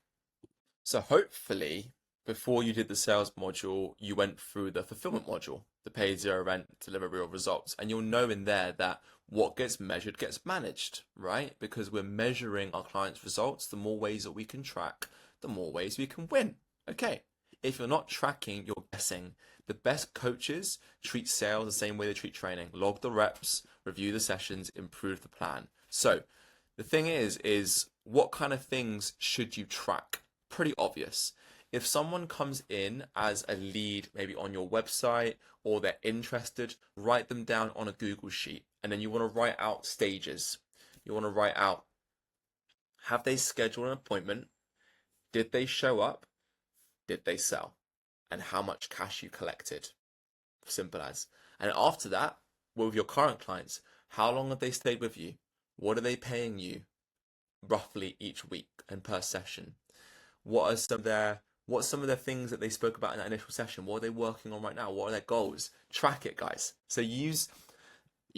So hopefully, before you did the sales module, you went through the fulfillment module, the pay zero rent, deliver real results. And you'll know in there that what gets measured gets managed, right? Because we're measuring our clients' results. The more ways that we can track, the more ways we can win. Okay, if you're not tracking, you're guessing. The best coaches treat sales the same way they treat training. Log the reps, review the sessions, improve the plan. So the thing is what kind of things should you track? Pretty obvious. If someone comes in as a lead, maybe on your website, or they're interested, write them down on a Google Sheet. And then you want to write out stages. You want to write out, have they scheduled an appointment? Did they show up? Did they sell? And how much cash you collected. Simple as. And after that, with your current clients, how long have they stayed with you? What are they paying you roughly each week and per session? What's some of their things that they spoke about in that initial session? What are they working on right now? What are their goals? Track it, guys. So you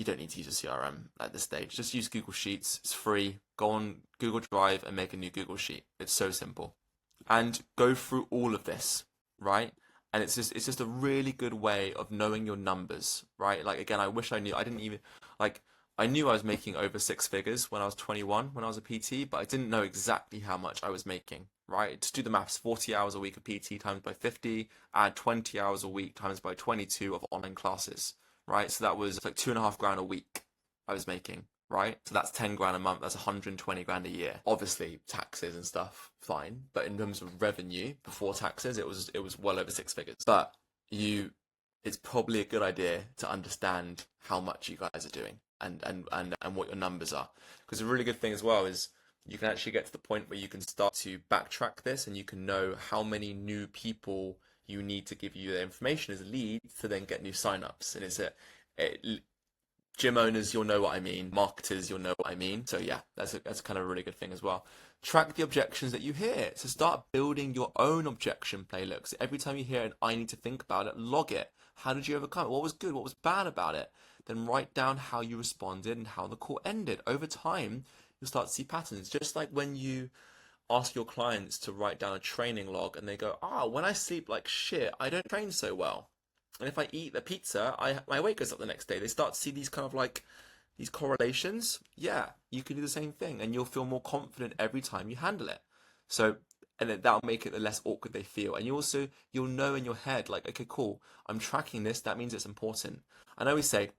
don't need to use a CRM at this stage. Just use Google Sheets. It's free. Go on Google Drive and make a new Google Sheet. It's so simple. And go through all of this, right? And it's just a really good way of knowing your numbers, right? Like, again, I wish I knew. I knew I was making over 6 figures when I was 21, when I was a PT, but I didn't know exactly how much I was making, right? Just do the maths, 40 hours a week of PT times by 50, add 20 hours a week times by 22 of online classes, right? So that was like 2.5 grand a week I was making, right? So that's 10 grand a month, that's 120 grand a year. Obviously, taxes and stuff, fine. But in terms of revenue before taxes, it was well over 6 figures. But it's probably a good idea to understand how much you guys are doing and what your numbers are. Because a really good thing as well is you can actually get to the point where you can start to backtrack this and you can know how many new people you need to give you the information as leads to then get new signups. And gym owners, you'll know what I mean. Marketers, you'll know what I mean. So yeah, that's kind of a really good thing as well. Track the objections that you hear. So start building your own objection playlist. Every time you hear an I need to think about it, log it. How did you overcome it? What was good? What was bad about it? Then write down how you responded and how the call ended. Over time, you'll start to see patterns. Just like when you ask your clients to write down a training log and they go, when I sleep like shit, I don't train so well. And if I eat the pizza, my weight goes up the next day. They start to see these kind of like these correlations. Yeah, you can do the same thing and you'll feel more confident every time you handle it. So, and that'll make it the less awkward they feel. And you'll know in your head, like, okay, cool, I'm tracking this. That means it's important. I know we say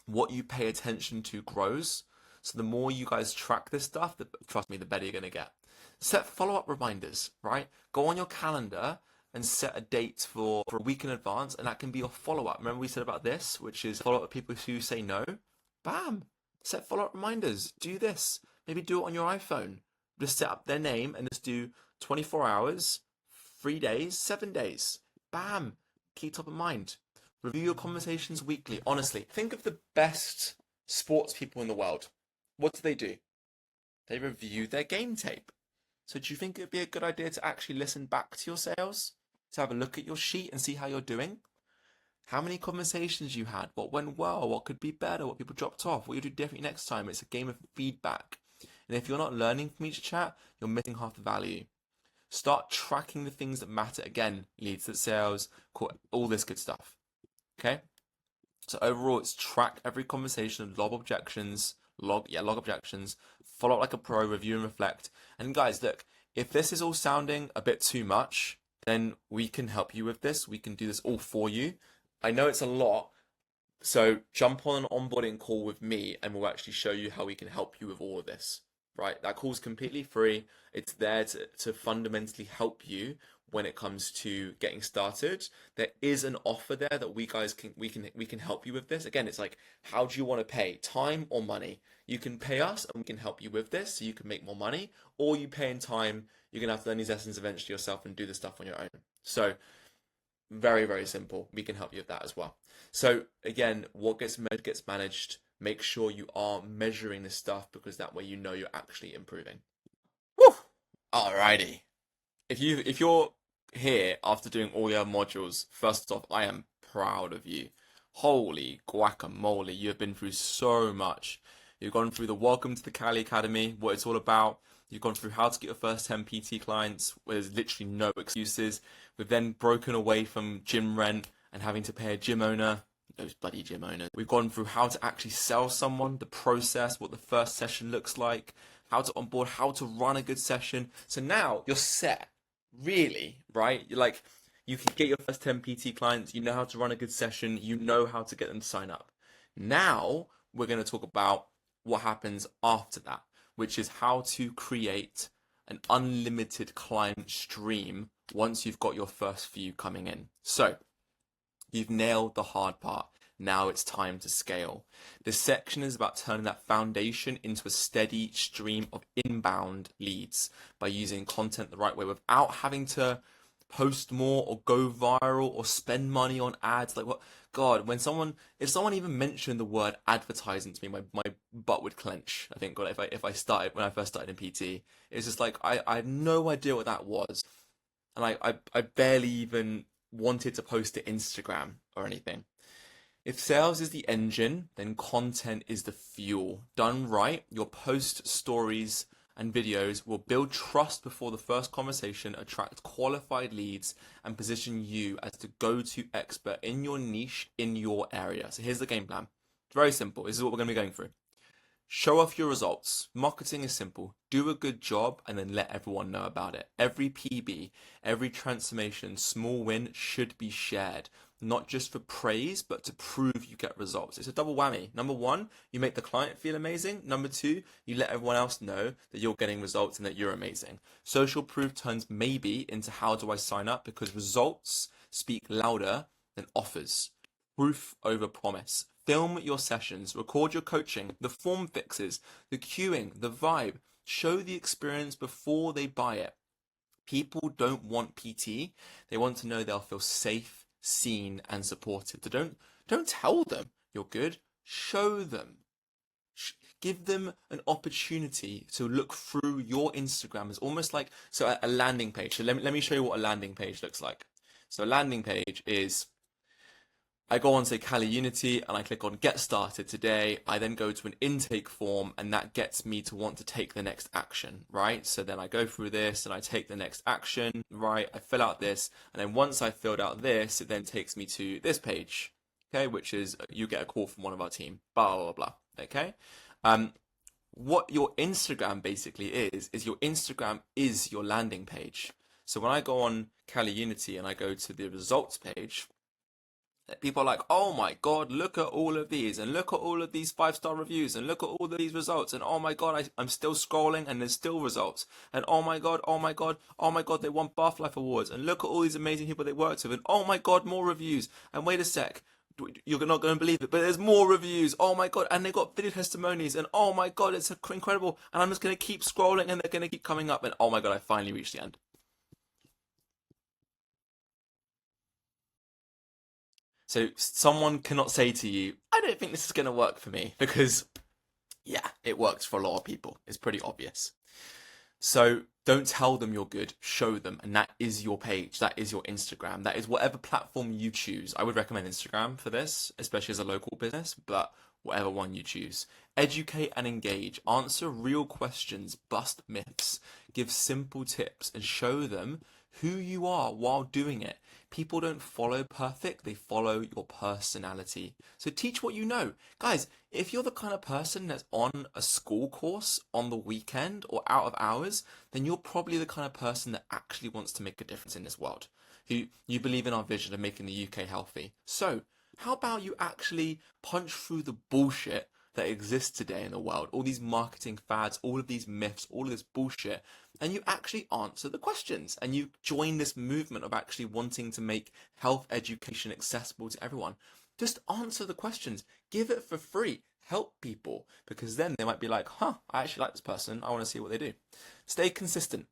what you pay attention to grows. So the more you guys track this stuff, trust me, the better you're going to get. Set follow-up reminders, right? Go on your calendar and set a date for a week in advance, and that can be your follow-up. Remember we said about this, which is follow up with people who say no? Bam! Set follow-up reminders. Do this. Maybe do it on your iPhone. Just set up their name and just do 24 hours, 3 days, 7 days. Bam! Keep top of mind. Review your conversations weekly. Honestly, think of the best sports people in the world. What do? They review their game tape. So do you think it'd be a good idea to actually listen back to your sales? To have a look at your sheet and see how you're doing? How many conversations you had? What went well? What could be better? What people dropped off? What you do differently next time? It's a game of feedback. And if you're not learning from each chat, you're missing half the value. Start tracking the things that matter. Again, leads to sales, all this good stuff. Okay? So overall, it's track every conversation, log objections, follow up like a pro, review and reflect. And guys, look, if this is all sounding a bit too much, then we can help you with this. We can do this all for you. I know it's a lot, so jump on an onboarding call with me and we'll actually show you how we can help you with all of this, right? That call's completely free. It's there to fundamentally help you when it comes to getting started. There is an offer there that we can help you with this. Again, it's like, how do you want to pay? Time or money? You can pay us and we can help you with this so you can make more money, or you pay in time, you're going to have to learn these lessons eventually yourself and do the stuff on your own. So very, very simple. We can help you with that as well. So again, what gets measured gets managed. Make sure you are measuring this stuff because that way you know you're actually improving. Woo! Alrighty. If you're here after doing all your modules, first off, I am proud of you. Holy guacamole, you have been through so much. You've gone through the Welcome to the Cali Academy, what it's all about. You've gone through how to get your first 10 PT clients, where there's literally no excuses. We've then broken away from gym rent and having to pay a gym owner. Those bloody gym owners. We've gone through how to actually sell someone, the process, what the first session looks like, how to onboard, how to run a good session. So now you're set, really, right? You're like, you can get your first 10 PT clients, you know how to run a good session, you know how to get them to sign up. Now we're going to talk about what happens after that, which is how to create an unlimited client stream once you've got your first few coming in. So you've nailed the hard part. Now it's time to scale. This section is about turning that foundation into a steady stream of inbound leads by using content the right way without having to post more or go viral or spend money on ads. Like, what? God, if someone even mentioned the word advertising to me, my butt would clench. I think, God, if I started, when I first started in PT, it's just like, I had no idea what that was. And I barely even wanted to post to Instagram or anything. If sales is the engine, then content is the fuel. Done right, your post stories and videos will build trust before the first conversation, attract qualified leads, and position you as the go-to expert in your niche, in your area. So here's the game plan. It's very simple. This is what we're going to be going through. Show off your results. Marketing is simple. Do a good job and then let everyone know about it. Every PB, every transformation, small win should be shared. Not just for praise, but to prove you get results. It's a double whammy. Number one, you make the client feel amazing. Number two, you let everyone else know that you're getting results and that you're amazing. Social proof turns maybe into how do I sign up, because results speak louder than offers. Proof over promise. Film your sessions, record your coaching, the form fixes, the queuing, the vibe. Show the experience before they buy it. People don't want PT. They want to know they'll feel safe, seen, and supported. So don't tell them you're good. Show them. Give them an opportunity to look through your Instagram. It's almost like a landing page. So let me show you what a landing page looks like. So a landing page is, I go on, say, Kali Unity, and I click on Get Started Today. I then go to an intake form, and that gets me to want to take the next action, right? So then I go through this, and I take the next action, right? I fill out this, and then once I filled out this, it then takes me to this page, okay? Which is, you get a call from one of our team, blah, blah, blah, okay? What your Instagram basically is your Instagram is your landing page. So when I go on Kali Unity, and I go to the results page, people are like, oh my God, look at all of these, and look at all of these 5-star reviews, and look at all of these results, and oh my God, I'm still scrolling and there's still results, and oh my God, oh my God, oh my God, they won Bath Life Awards, and look at all these amazing people they worked with, and oh my God, more reviews, and wait a sec, you're not going to believe it, but there's more reviews, oh my God, and they got video testimonies, and oh my God, it's incredible, and I'm just going to keep scrolling, and they're going to keep coming up, and oh my God, I finally reached the end. So someone cannot say to you, I don't think this is going to work for me, because yeah, it works for a lot of people. It's pretty obvious. So don't tell them you're good, show them, and that is your page, that is your Instagram, that is whatever platform you choose. I would recommend Instagram for this, especially as a local business, but whatever one you choose. Educate and engage, answer real questions, bust myths, give simple tips, and show them who you are while doing it. People don't follow perfect, they follow your personality. So teach what you know. Guys, if you're the kind of person that's on a school course on the weekend or out of hours, then you're probably the kind of person that actually wants to make a difference in this world. You believe in our vision of making the UK healthy. So how about you actually punch through the bullshit that exists today in the world, all these marketing fads, all of these myths, all of this bullshit, and you actually answer the questions, and you join this movement of actually wanting to make health education accessible to everyone. Just answer the questions, give it for free, help people, because then they might be like, I actually like this person, I want to see what they do. Stay consistent.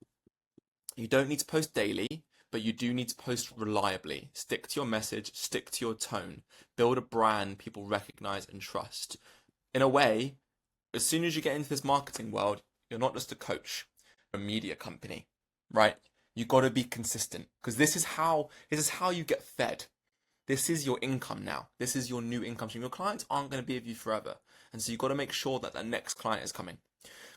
You don't need to post daily, but you do need to post reliably. Stick to your message, stick to your tone, build a brand people recognize and trust. In a way, as soon as you get into this marketing world, you're not just a coach, you're a media company, right? You got to be consistent, because this is how you get fed. This is your income now. This is your new income stream. Your clients aren't going to be with you forever, and so you got to make sure that the next client is coming.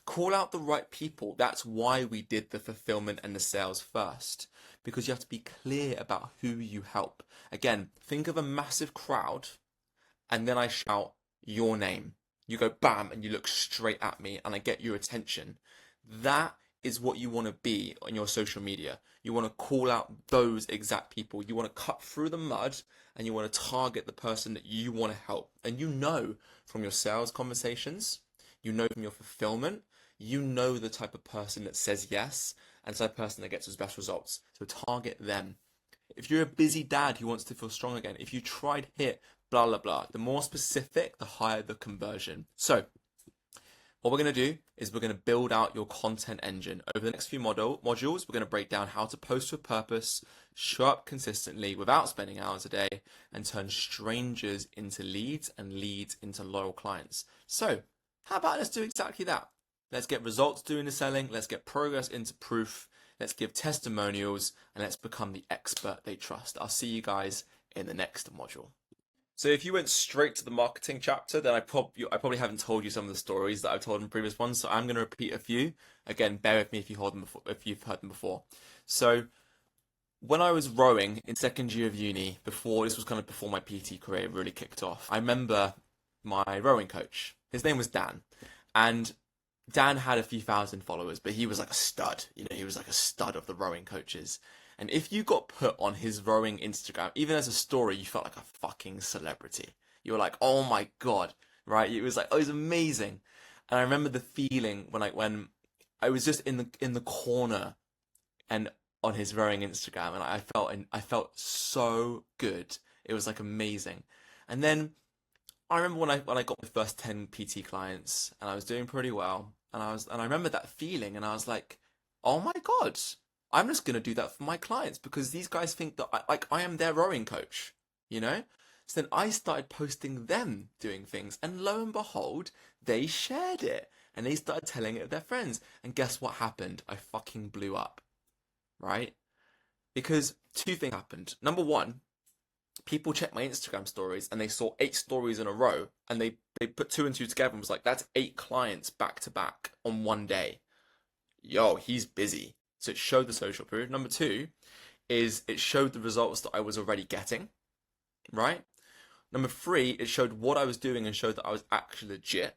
Call out the right people. That's why we did the fulfillment and the sales first, because you have to be clear about who you help. Again, think of a massive crowd, and then I shout your name. You go bam and you look straight at me and I get your attention. That is what you want to be on your social media. You want to call out those exact people. You want to cut through the mud and you want to target the person that you want to help. And you know from your sales conversations, you know from your fulfillment, you know the type of person that says yes and the type of person that gets his best results. So target them. If you're a busy dad who wants to feel strong again, if you tried HIIT, blah, blah, blah, the more specific, the higher the conversion. So what we're going to do is we're going to build out your content engine. Over the next few modules, we're going to break down how to post with purpose, show up consistently without spending hours a day, and turn strangers into leads and leads into loyal clients. So how about let's do exactly that? Let's get results doing the selling. Let's get progress into proof. Let's give testimonials and let's become the expert they trust. I'll see you guys in the next module. So if you went straight to the marketing chapter, then I probably haven't told you some of the stories that I've told in previous ones. So I'm going to repeat a few. Again, bear with me if you've heard them before. So when I was rowing in second year of uni, this was kind of before my PT career really kicked off. I remember my rowing coach. His name was Dan, and Dan had a few thousand followers, but he was like a stud. He was like a stud of the rowing coaches. And if you got put on his rowing Instagram, even as a story, you felt like a fucking celebrity. You were like, oh my God, right? It was like, oh, it was amazing. And I remember the feeling when I was just in the corner and on his rowing Instagram, and I felt so good. It was like amazing. And then I remember when I got my first 10 PT clients and I was doing pretty well, and I remember that feeling, and I was like, oh my God, I'm just gonna do that for my clients because these guys think that I am their rowing coach, you know? So then I started posting them doing things, and lo and behold, they shared it and they started telling it to their friends. And guess what happened? I fucking blew up, right? Because two things happened. Number one, people checked my Instagram stories and they saw 8 stories in a row, and they put 2 and 2 together and was like, that's 8 clients back to back on one day. Yo, he's busy. So it showed the social proof. Number 2 is it showed the results that I was already getting, right? Number 3, it showed what I was doing and showed that I was actually legit,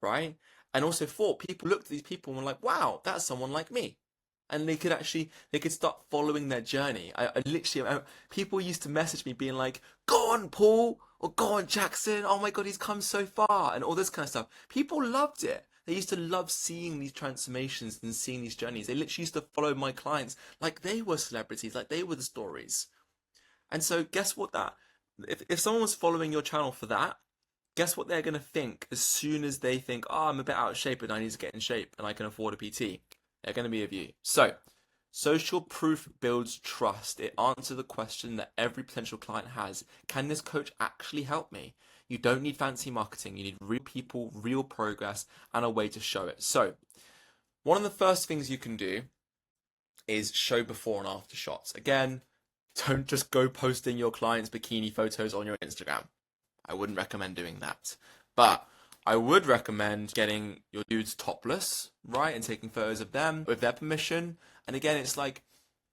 right? And also 4, people looked at these people and were like, wow, that's someone like me. And they could start following their journey. People used to message me being like, go on, Paul, or go on, Jackson. Oh my God, he's come so far, and all this kind of stuff. People loved it. They used to love seeing these transformations and seeing these journeys. They literally used to follow my clients like they were celebrities, like they were the stories. And so guess what if someone was following your channel for that, guess what they're going to think as soon as they think, oh, I'm a bit out of shape and I need to get in shape and I can afford a PT? They're going to be of you. So social proof builds trust. It answers the question that every potential client has. Can this coach actually help me? You don't need fancy marketing. You need real people, real progress, and a way to show it. So one of the first things you can do is show before and after shots. Again, don't just go posting your clients' bikini photos on your Instagram. I wouldn't recommend doing that. But I would recommend getting your dudes topless, right, and taking photos of them with their permission. And again, it's like,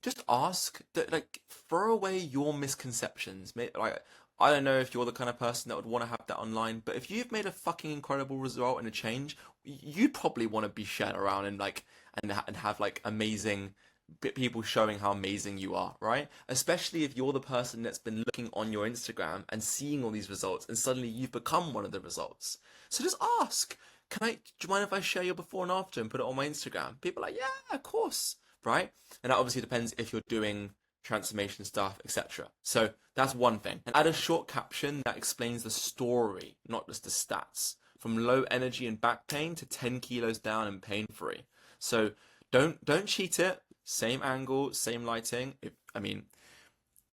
just ask, like, throw away your misconceptions. Like, I don't know if you're the kind of person that would want to have that online, but if you've made a fucking incredible result and a change, you'd probably want to be shared around and like and have like amazing people showing how amazing you are, right? Especially if you're the person that's been looking on your Instagram and seeing all these results, and suddenly you've become one of the results. So just ask, do you mind if I share your before and after and put it on my Instagram? People are like, yeah, of course, right? And that obviously depends if you're doing transformation stuff, etc. So that's one thing. And add a short caption that explains the story, not just the stats. From low energy and back pain to 10 kilos down and pain free. So don't cheat it. Same angle, same lighting.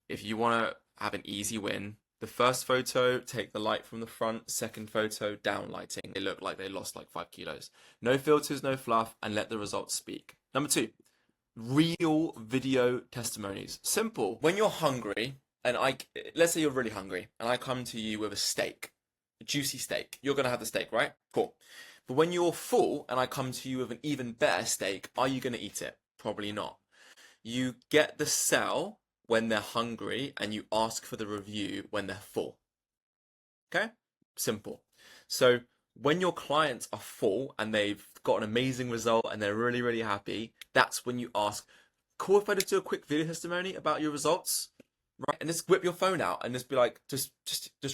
If you want to have an easy win, the first photo, take the light from the front. Second photo, down lighting. They look like they lost like 5 kilos. No filters, no fluff, and let the results speak. Number 2, real video testimonies. Simple. When you're hungry, and let's say you're really hungry, and I come to you with a steak, a juicy steak. You're gonna have the steak, right? Cool. But when you're full, and I come to you with an even better steak, are you gonna eat it? Probably not. You get the sell when they're hungry, and you ask for the review when they're full. Okay? Simple. So when your clients are full and they've got an amazing result and they're really, really happy, that's when you ask, cool if I just do a quick video testimony about your results, right? And just whip your phone out and just be like, just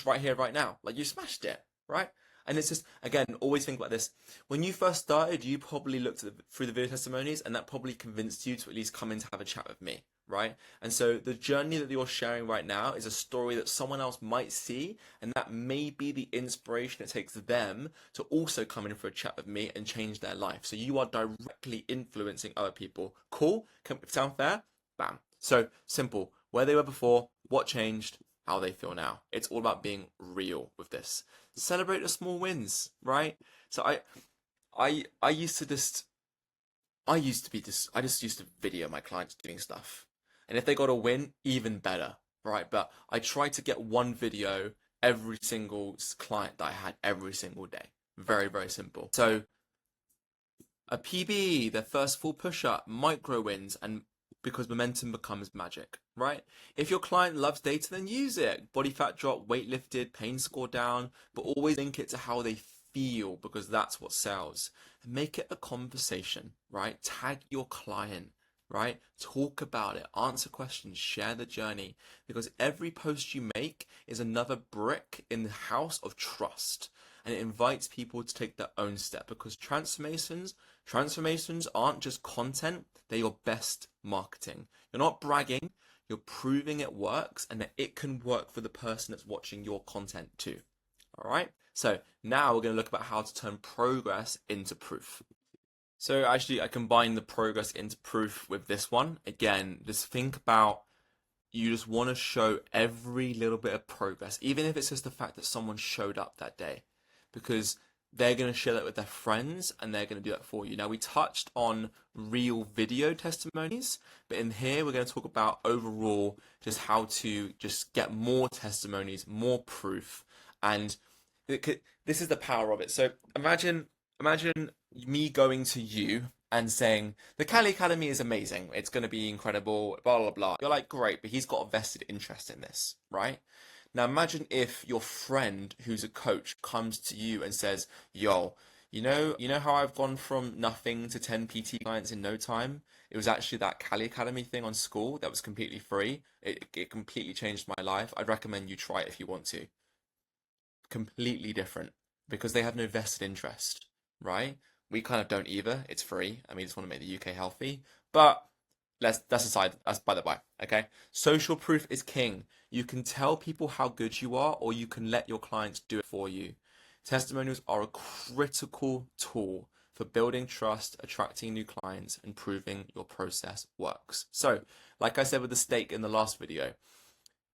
right here, right now. Like you smashed it, right? And it's just, again, always think like this. When you first started, you probably looked at through the video testimonies and that probably convinced you to at least come in to have a chat with me, right? And so the journey that you're sharing right now is a story that someone else might see, and that may be the inspiration it takes them to also come in for a chat with me and change their life. So you are directly influencing other people. Cool? Sound fair? Bam. So simple. Where they were before, what changed, how they feel now. It's all about being real with this. Celebrate the small wins, right? So I used to just I just used to video my clients doing stuff. And if they got a win, even better, right? But I tried to get one video every single client that I had every single day. Very, very simple. So a PB, their first full push-up, micro wins, and because momentum becomes magic, right? If your client loves data, then use it. Body fat drop, weight lifted, pain score down, but always link it to how they feel because that's what sells. And make it a conversation, right? Tag your client, right? Talk about it, answer questions, share the journey, because every post you make is another brick in the house of trust. And it invites people to take their own step because transformations aren't just content, they're your best marketing. You're not bragging, you're proving it works and that it can work for the person that's watching your content too. All right? So now we're going to look about how to turn progress into proof. So actually I combine the progress into proof with this one. Again, just think about you just want to show every little bit of progress, even if it's just the fact that someone showed up that day, because they're going to share that with their friends and they're going to do that for you. Now, we touched on real video testimonies, but in here we're going to talk about overall just how to just get more testimonies, more proof. And this is the power of it. So imagine me going to you and saying, the Cali Academy is amazing. It's going to be incredible, blah, blah, blah. You're like, great, but he's got a vested interest in this, right? Now imagine if your friend who's a coach comes to you and says, yo, you know how I've gone from nothing to 10 PT clients in no time? It was actually that Cali Academy thing on school that was completely free. It completely changed my life. I'd recommend you try it if you want to. Completely different because they have no vested interest, right? We kind of don't either. It's free and we just want to make the UK healthy. But that's aside, that's by the by, okay? Social proof is king. You can tell people how good you are or you can let your clients do it for you. Testimonials are a critical tool for building trust, attracting new clients, and proving your process works. So, like I said with the steak in the last video,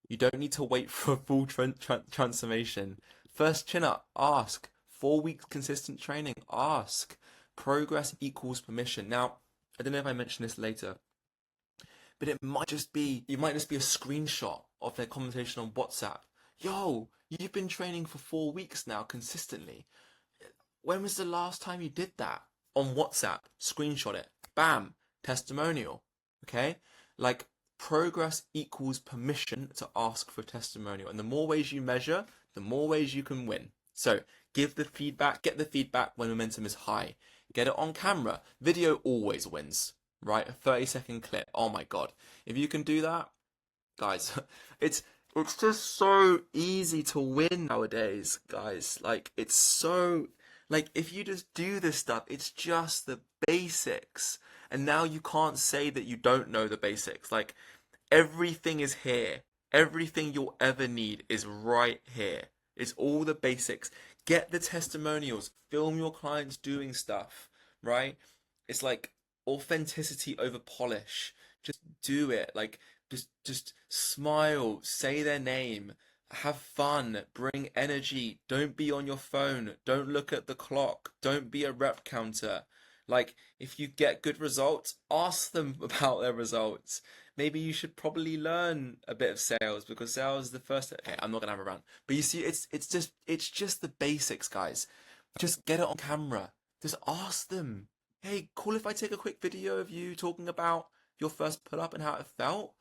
you don't need to wait for a full transformation. First chin up, ask. 4 weeks consistent training, ask. Progress equals permission. Now, I don't know if I mentioned this later, but it might just be a screenshot of their conversation on WhatsApp. Yo, you've been training for 4 weeks now consistently. When was the last time you did that? On WhatsApp, screenshot it. Bam, testimonial. Okay? Like progress equals permission to ask for a testimonial. And the more ways you measure, the more ways you can win. So give the feedback, get the feedback when momentum is high. Get it on camera. Video always wins. Right? A 30-second clip. Oh my God. If you can do that, guys, it's just so easy to win nowadays, guys. Like, it's so, like, if you just do this stuff, it's just the basics. And now you can't say that you don't know the basics. Like, everything is here. Everything you'll ever need is right here. It's all the basics. Get the testimonials. Film your clients doing stuff, right? It's like authenticity over polish. Just do it. Like, just smile, say their name, have fun, bring energy. Don't be on your phone. Don't look at the clock. Don't be a rep counter. Like, if you get good results, ask them about their results. Maybe you should probably learn a bit of sales because sales is the first. Okay, I'm not gonna have a rant, but you see, it's just the basics, guys. Just get it on camera. Just ask them. Hey, cool if I take a quick video of you talking about your first pull up and how it felt.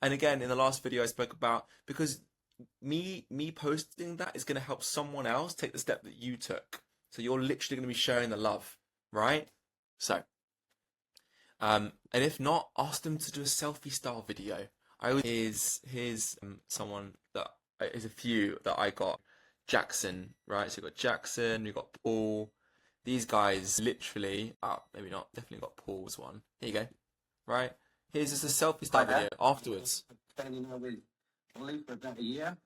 And again, in the last video, I spoke about because me posting that is going to help someone else take the step that you took. So you're literally going to be sharing the love, right? So, and if not, ask them to do a selfie style video. I always here's someone that is a few that I got. Jackson, right? So you got Jackson, you got Paul. These guys literally, maybe not, definitely got Paul's one. Here you go, right? Here's just a selfie style video afterwards. Training with Lee for about a year.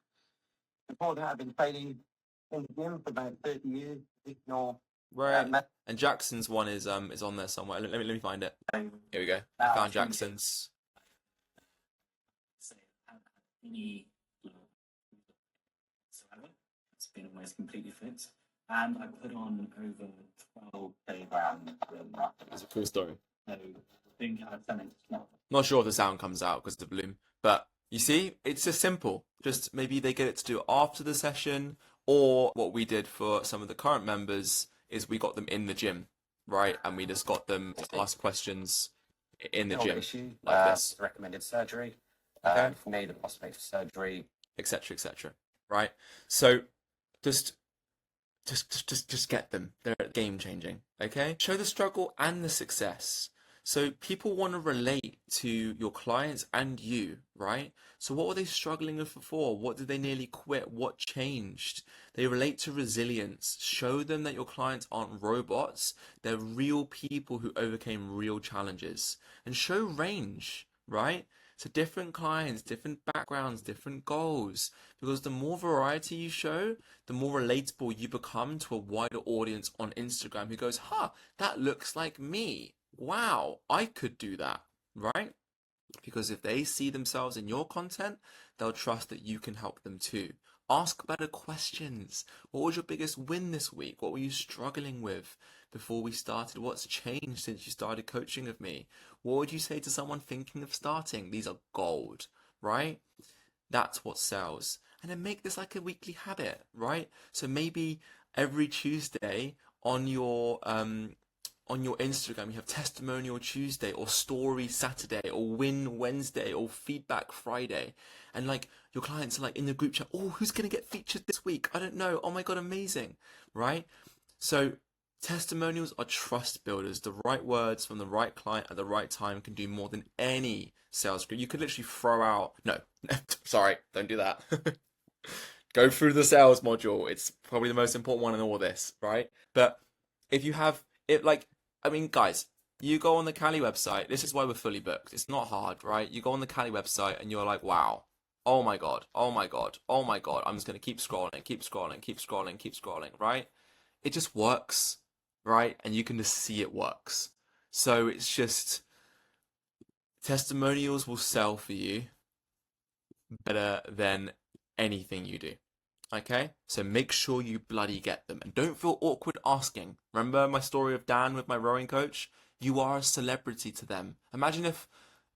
Before that, I've been training in the gym for about 30 years. Ignore. Right. And Jackson's one is on there somewhere. Let me find it. Here we go. I found Jackson's. Any whatsoever. It's been almost completely fit. And I put on over 12 kilograms. That's a cool story. So I think I've done it. Not sure if the sound comes out because of the volume, but you see, it's just simple. Just maybe they get it to do it after the session, or what we did for some of the current members is we got them in the gym, right? And we just got them to ask questions in the gym, like this. Recommended surgery. Okay. For me, the prospect for surgery, etc., etc. Right? So just get them. They're game changing. Okay? Show the struggle and the success. So people want to relate to your clients and you, right? So what were they struggling with before? What did they nearly quit? What changed? They relate to resilience. Show them that your clients aren't robots. They're real people who overcame real challenges. And show range, right? So different clients, different backgrounds, different goals. Because the more variety you show, the more relatable you become to a wider audience on Instagram who goes, that looks like me. Wow, I could do that, right? Because if they see themselves in your content, they'll trust that you can help them too. Ask better questions. What was your biggest win this week? What were you struggling with before we started? What's changed since you started coaching with me? What would you say to someone thinking of starting? These are gold, right? That's what sells. And then make this like a weekly habit, right? So maybe every Tuesday on your Instagram, you have Testimonial Tuesday or Story Saturday or Win Wednesday or Feedback Friday. And like your clients are like in the group chat, oh, who's going to get featured this week? I don't know. Oh my God, amazing. Right? So testimonials are trust builders. The right words from the right client at the right time can do more than any sales script. You could literally throw out, no, sorry, don't do that. Go through the sales module. It's probably the most important one in all this, right? But if you have it, like, I mean, guys, you go on the Cali website. This is why we're fully booked. It's not hard, right? You go on the Cali website and you're like, wow, oh my God, oh my God, oh my God. I'm just going to keep scrolling, keep scrolling, keep scrolling, keep scrolling, right? It just works, right? And you can just see it works. So it's just testimonials will sell for you better than anything you do. Okay, so make sure you bloody get them and don't feel awkward asking. Remember my story of Dan with my rowing coach? You are a celebrity to them. Imagine if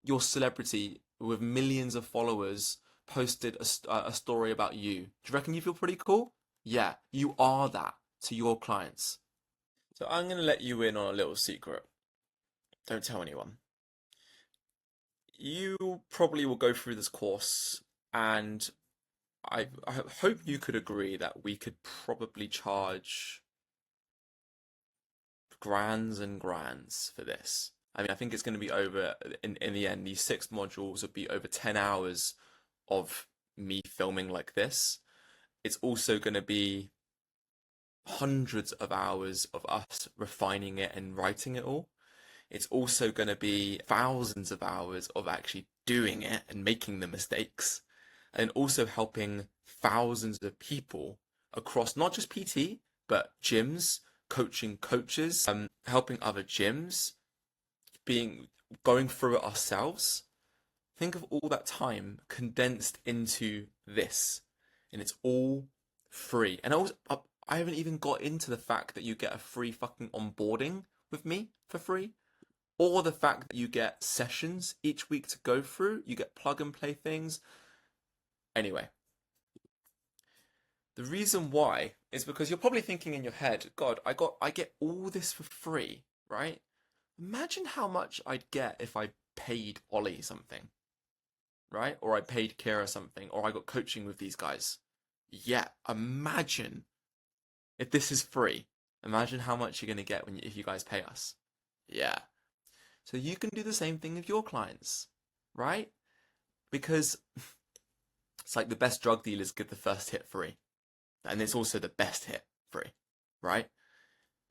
your celebrity with millions of followers posted a story about you. Do you reckon you feel pretty cool? Yeah, you are that to your clients. So I'm going to let you in on a little secret. Don't tell anyone. You probably will go through this course and I hope you could agree that we could probably charge grands and grands for this. I mean, I think it's going to be over, in the end, these 6 modules would be over 10 hours of me filming like this. It's also going to be hundreds of hours of us refining it and writing it all. It's also going to be thousands of hours of actually doing it and making the mistakes. And also helping thousands of people across not just PT, but gyms, coaching coaches, helping other gyms, going through it ourselves. Think of all that time condensed into this, and it's all free. And I haven't even got into the fact that you get a free fucking onboarding with me for free, or the fact that you get sessions each week to go through. You get plug and play things. Anyway, the reason why is because you're probably thinking in your head, God, I get all this for free, right? Imagine how much I'd get if I paid Ollie something. right? Or I paid Kira something, or I got coaching with these guys. Yeah, imagine if this is free. Imagine how much you're going to get if you guys pay us. Yeah. So you can do the same thing with your clients, right? Because it's like the best drug dealers give the first hit free. And it's also the best hit free, right?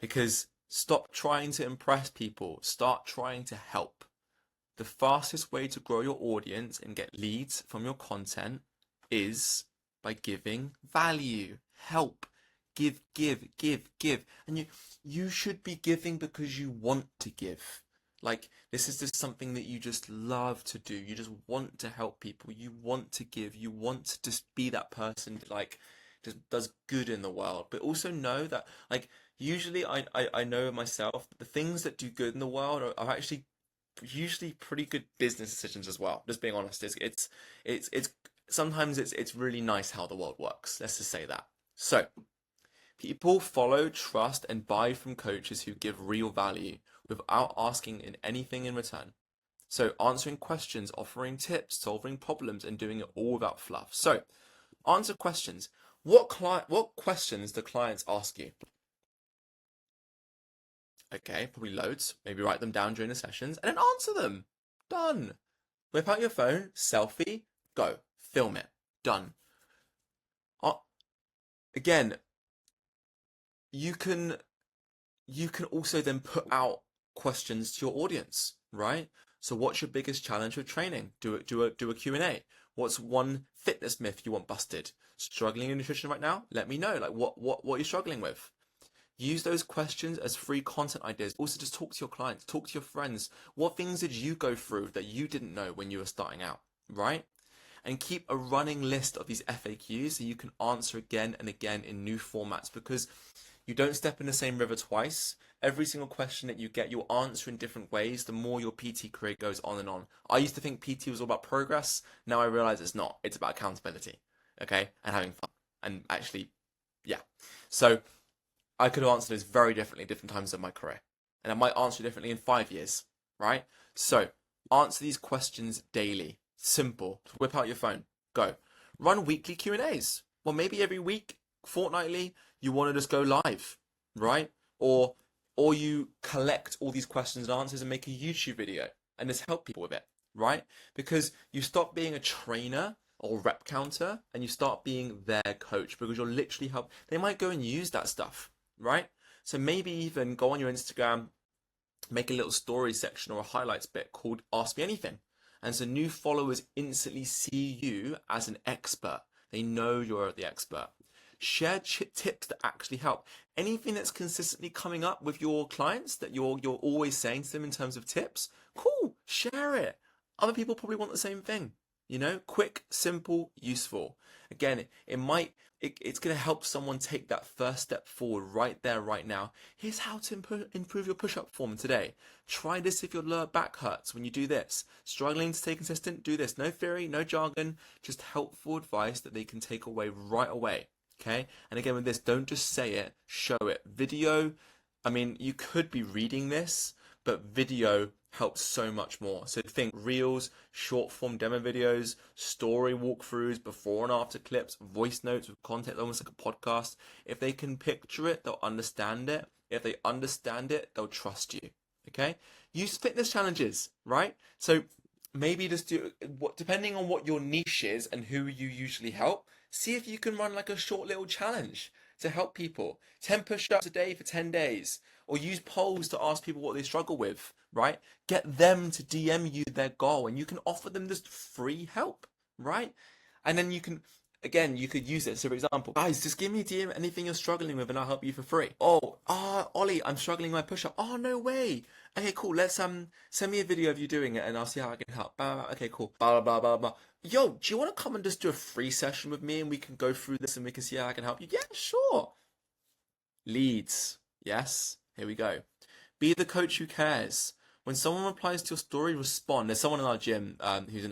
Because stop trying to impress people. Start trying to help. The fastest way to grow your audience and get leads from your content is by giving value, help, give. And you should be giving because you want to give. Like, this is just something that you just love to do. You just want to help people. You want to give. You want to just be that person that, like, just does good in the world. But also know that, like, usually I know myself, the things that do good in the world are actually usually pretty good business decisions as well. Just being honest, it's sometimes it's really nice how the world works. Let's just say that. So people follow, trust, and buy from coaches who give real value without asking anything in return. So answering questions, offering tips, solving problems, and doing it all without fluff. So answer questions. What questions do clients ask you? Okay, probably loads. Maybe write them down during the sessions and then answer them. Done. Whip out your phone, selfie, go. Film it. Done. Again, you can also then put out questions to your audience, right? So what's your biggest challenge with training? Do a Q&A. What's one fitness myth you want busted? Struggling in nutrition right now? Let me know. Like what are you struggling with? Use those questions as free content ideas. Also, just talk to your clients, talk to your friends. What things did you go through that you didn't know when you were starting out, right? And keep a running list of these FAQs so you can answer again and again in new formats, because you don't step in the same river twice. Every single question that you get, you'll answer in different ways the more your PT career goes on and on. I used to think PT was all about progress. Now I realize it's not. It's about accountability, okay? And having fun. And actually, yeah. So I could have answered this very differently at different times of my career. And I might answer differently in 5 years, right? So answer these questions daily. Simple. Whip out your phone. Go. Run weekly Q&As. Well, maybe every week, fortnightly, you want to just go live, right? Or you collect all these questions and answers and make a YouTube video and just help people with it, right? Because you stop being a trainer or rep counter and you start being their coach, because you'll literally help. They might go and use that stuff, right? So maybe even go on your Instagram, make a little story section or a highlights bit called Ask Me Anything. And so new followers instantly see you as an expert. They know you're the expert. Share tips that actually help. Anything that's consistently coming up with your clients that you're always saying to them in terms of tips, cool, share it. Other people probably want the same thing. You know, quick, simple, useful. Again, it's going to help someone take that first step forward right there, right now. Here's how to improve your push-up form today. Try this if your lower back hurts when you do this. Struggling to stay consistent, do this. No theory, no jargon, just helpful advice that they can take away right away. Okay? And again, with this, don't just say it, show it. Video, I mean, you could be reading this, but video helps so much more. So think reels, short form demo videos, story walkthroughs, before and after clips, voice notes with content almost like a podcast. If they can picture it, they'll understand it. If they understand it, they'll trust you. Okay? Use fitness challenges, right? So maybe just do what, depending on what your niche is and who you usually help, see if you can run like a short little challenge to help people. 10 push-ups a day for 10 days. Or use polls to ask people what they struggle with, right? Get them to DM you their goal and you can offer them this free help, right? And then you can, again, you could use it. So for example, guys, just give me a DM anything you're struggling with and I'll help you for free. Ollie, I'm struggling with my push-up. Oh, no way. Okay, cool. Let's send me a video of you doing it and I'll see how I can help. Okay, cool. Blah, blah, blah, blah. Yo, do you want to come and just do a free session with me and we can go through this and we can see how I can help you? Yeah, sure. Leads. Yes. Here we go. Be the coach who cares. When someone replies to your story, respond. There's someone in our gym who's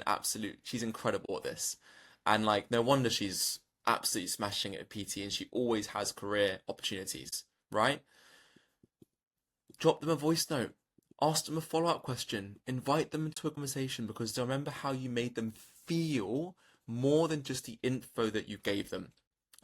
she's incredible at this. And like, no wonder she's absolutely smashing it at PT and she always has career opportunities, right? Drop them a voice note. Ask them a follow-up question. Invite them into a conversation because they'll remember how you made them feel more than just the info that you gave them.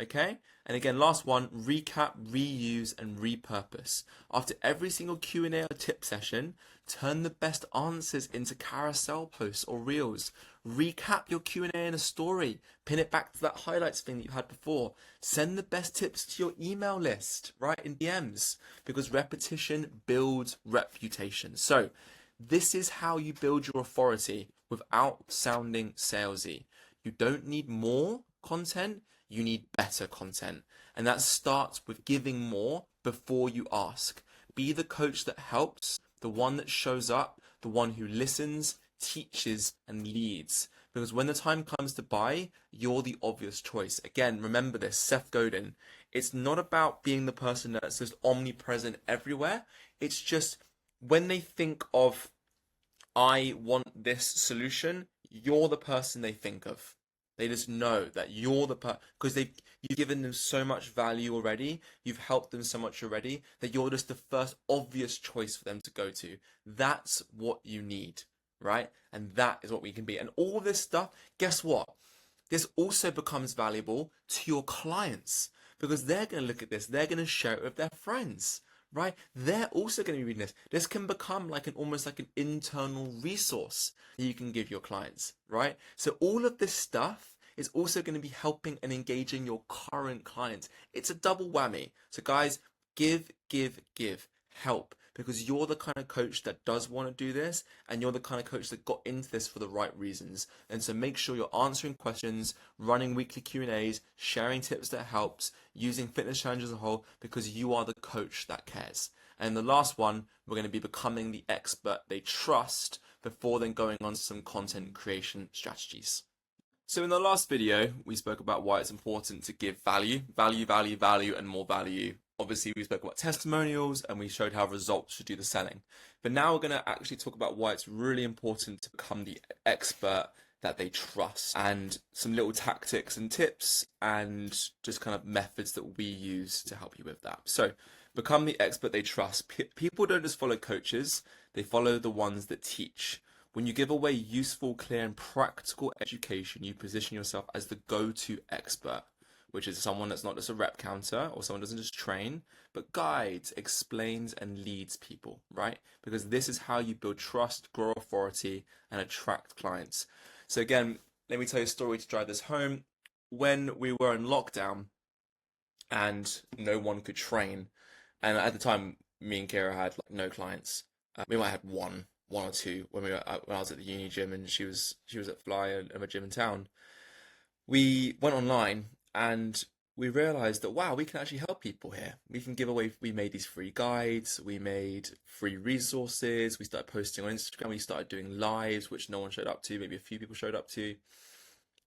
Okay? And again, last one, recap, reuse, and repurpose. After every single Q&A or tip session, turn the best answers into carousel posts or reels. Recap your Q&A in a story. Pin it back to that highlights thing that you had before. Send the best tips to your email list, right, in DMs, because repetition builds reputation. So this is how you build your authority without sounding salesy. You don't need more content. You need better content. And that starts with giving more before you ask. Be the coach that helps, the one that shows up, the one who listens, teaches, and leads. Because when the time comes to buy, you're the obvious choice. Again, remember this, Seth Godin. It's not about being the person that's just omnipresent everywhere. It's just when they think of, I want this solution, you're the person they think of. They just know that you're the person, because you've given them so much value already, you've helped them so much already, that you're just the first obvious choice for them to go to. That's what you need, right? And that is what we can be. And all this stuff, guess what? This also becomes valuable to your clients, because they're going to look at this, they're going to share it with their friends, right? They're also going to be reading this. This can become like almost like an internal resource that you can give your clients, right? So all of this stuff is also going to be helping and engaging your current clients. It's a double whammy. So guys, give, help, because you're the kind of coach that does want to do this, and you're the kind of coach that got into this for the right reasons. And so make sure you're answering questions, running weekly Q&As, sharing tips that helps, using Fitness Challenge as a whole, because you are the coach that cares. And the last one, we're going to be becoming the expert they trust before then going on some content creation strategies. So in the last video, we spoke about why it's important to give value, and more value. Obviously, we spoke about testimonials and we showed how results should do the selling. But now we're going to actually talk about why it's really important to become the expert that they trust, and some little tactics and tips and just kind of methods that we use to help you with that. So become the expert they trust. People don't just follow coaches, they follow the ones that teach. When you give away useful, clear, and practical education, you position yourself as the go-to expert, which is someone that's not just a rep counter or someone who doesn't just train, but guides, explains, and leads people, right? Because this is how you build trust, grow authority, and attract clients. So again, let me tell you a story to drive this home. When we were in lockdown and no one could train, and at the time, me and Kira had like no clients. We might have had one or two when I was at the uni gym, and she was at Fly and a gym in town. We went online and we realized that, wow, we can actually help people here. We can give away, we made these free guides, we made free resources, we started posting on Instagram, we started doing lives, which no one showed up to, maybe a few people showed up to.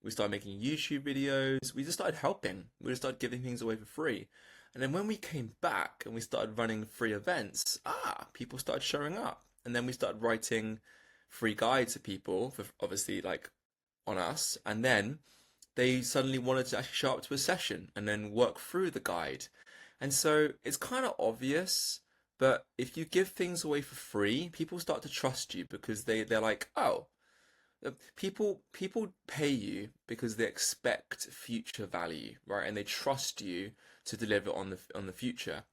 We started making YouTube videos, we just started helping, we just started giving things away for free. And then when we came back and we started running free events, people started showing up. And then we started writing free guides to people, for obviously like on us. And then they suddenly wanted to actually show up to a session and then work through the guide. And so it's kind of obvious, but if you give things away for free, people start to trust you, because they're like, oh, people pay you because they expect future value, right? And they trust you to deliver on the future.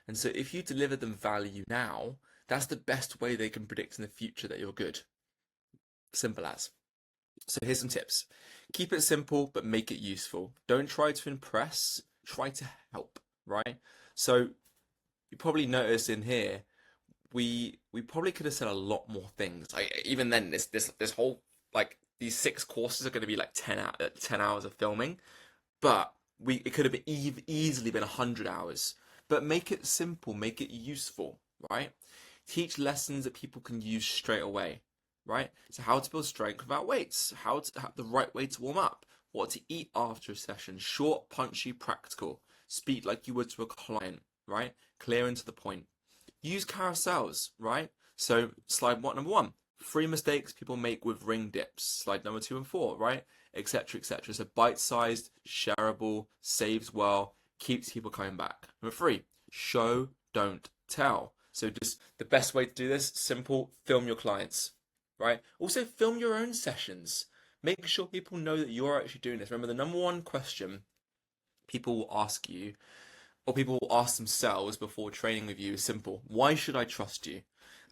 And so if you deliver them value now, that's the best way they can predict in the future that you're good. Simple as. So here's some tips. Keep it simple, but make it useful. Don't try to impress, try to help, right? So you probably noticed in here, we probably could have said a lot more things. Even then, this whole, like, these 6 courses are going to be like 10 hours of filming, but it could have been easily been 100 hours. But make it simple, make it useful, right? Teach lessons that people can use straight away, right? So how to build strength without weights, how the right way to warm up, what to eat after a session, short, punchy, practical. Speak like you would to a client, right? Clear and to the point. Use carousels, right? So slide number 1, 3 mistakes people make with ring dips. Slide number 2 and 4, right? Etc, etc. So bite-sized, shareable, saves well, keeps people coming back. Number 3, show, don't tell. So just the best way to do this, simple, film your clients, right? Also film your own sessions, Make sure people know that you're actually doing this. Remember, the number one question people will ask you, or people will ask themselves before training with you, is simple: why should I trust you?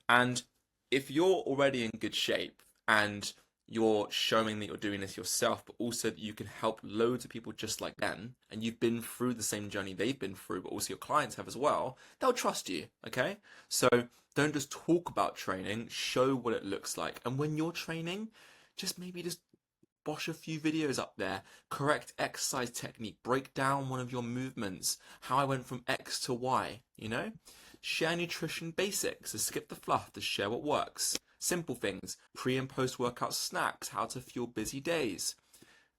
And if you're already in good shape and you're showing that you're doing this yourself, but also that you can help loads of people just like them, and you've been through the same journey they've been through, but also your clients have as well, they'll trust you, okay? So don't just talk about training, show what it looks like. And when you're training, just bosh a few videos up there, correct exercise technique, break down one of your movements, how I went from X to Y, you know? Share nutrition basics, to skip the fluff, to share what works. Simple things, pre and post workout snacks, how to fuel busy days.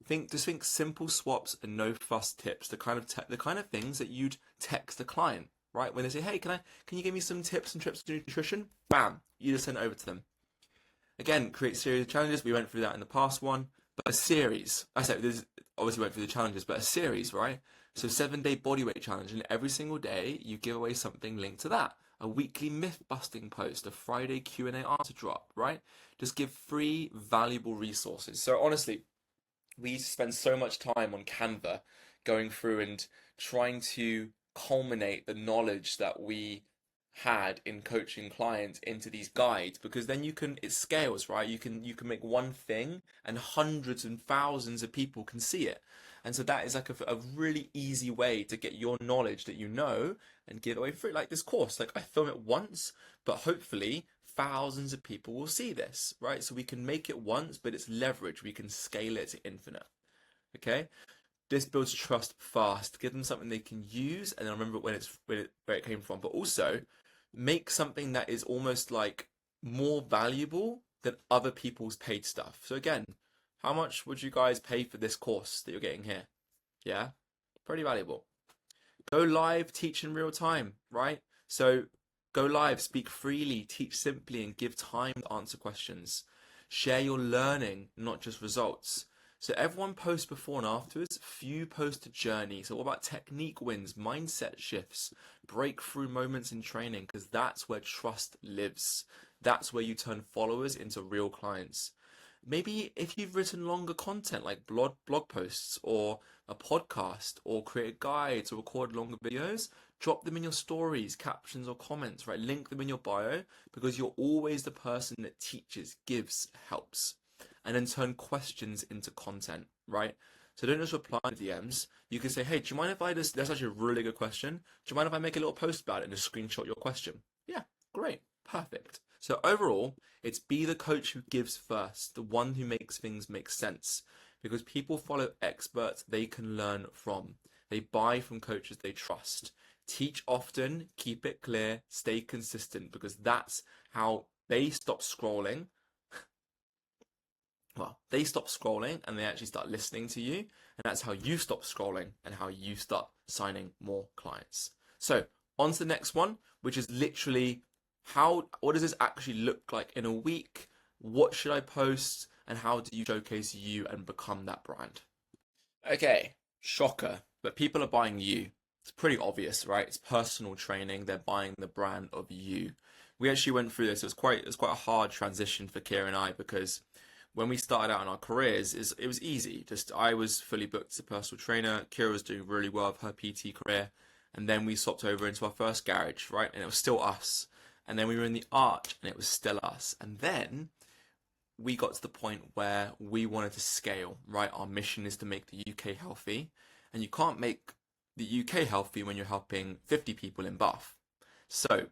Think simple swaps and no fuss tips, the kind of things that you'd text a client, right? When they say, hey, can you give me some tips and trips to nutrition? Bam, you just send it over to them. Again, create series of challenges. We went through that in the past one, but a series. I said this obviously went through the challenges, but a series, right? So 7-day bodyweight challenge, and every single day you give away something linked to that. A weekly myth busting post, a Friday Q&A answer drop, right? Just give free valuable resources. So honestly, we used to spend so much time on Canva going through and trying to culminate the knowledge that we had in coaching clients into these guides, because then it scales, right? You can make one thing and hundreds and thousands of people can see it. And so that is like a really easy way to get your knowledge that you know and give away free. Like this course, like I film it once, but hopefully thousands of people will see this, right? So we can make it once, but it's leverage. We can scale it to infinite. Okay? This builds trust fast. Give them something they can use, and then remember where it came from. But also make something that is almost like more valuable than other people's paid stuff. So again, how much would you guys pay for this course that you're getting here? Yeah, pretty valuable. Go live, teach in real time, right? So go live, speak freely, teach simply, and give time to answer questions. Share your learning, not just results. So everyone posts before and afterwards, few post a journey. So what about technique wins, mindset shifts, breakthrough moments in training? Because that's where trust lives. That's where you turn followers into real clients. Maybe if you've written longer content like blog posts or a podcast, or create guides or record longer videos, drop them in your stories, captions or comments, right? Link them in your bio, because you're always the person that teaches, gives, helps. And then turn questions into content, right? So don't just reply to DMs. You can say, hey, do you mind if that's actually a really good question. Do you mind if I make a little post about it and just screenshot your question? Yeah, great, perfect. So overall, it's be the coach who gives first, the one who makes things make sense. Because people follow experts they can learn from. They buy from coaches they trust. Teach often, keep it clear, stay consistent, because that's how they stop scrolling. Well, they stop scrolling and they actually start listening to you. And that's how you stop scrolling and how you start signing more clients. So on to the next one, which is literally what does this actually look like in a week? What should I post? And how do you showcase you and become that brand? Okay, shocker, but people are buying you. It's pretty obvious, right? It's personal training. They're buying the brand of you. We actually went through this. It was quite a hard transition for Kira and I, because when we started out in our careers, it was easy. Just I was fully booked as a personal trainer. Kira was doing really well with her PT career. And then we swapped over into our first garage, right? And it was still us. And then we were in the Arch and it was still us. And then we got to the point where we wanted to scale, right? Our mission is to make the UK healthy. And you can't make the UK healthy when you're helping 50 people in Bath. So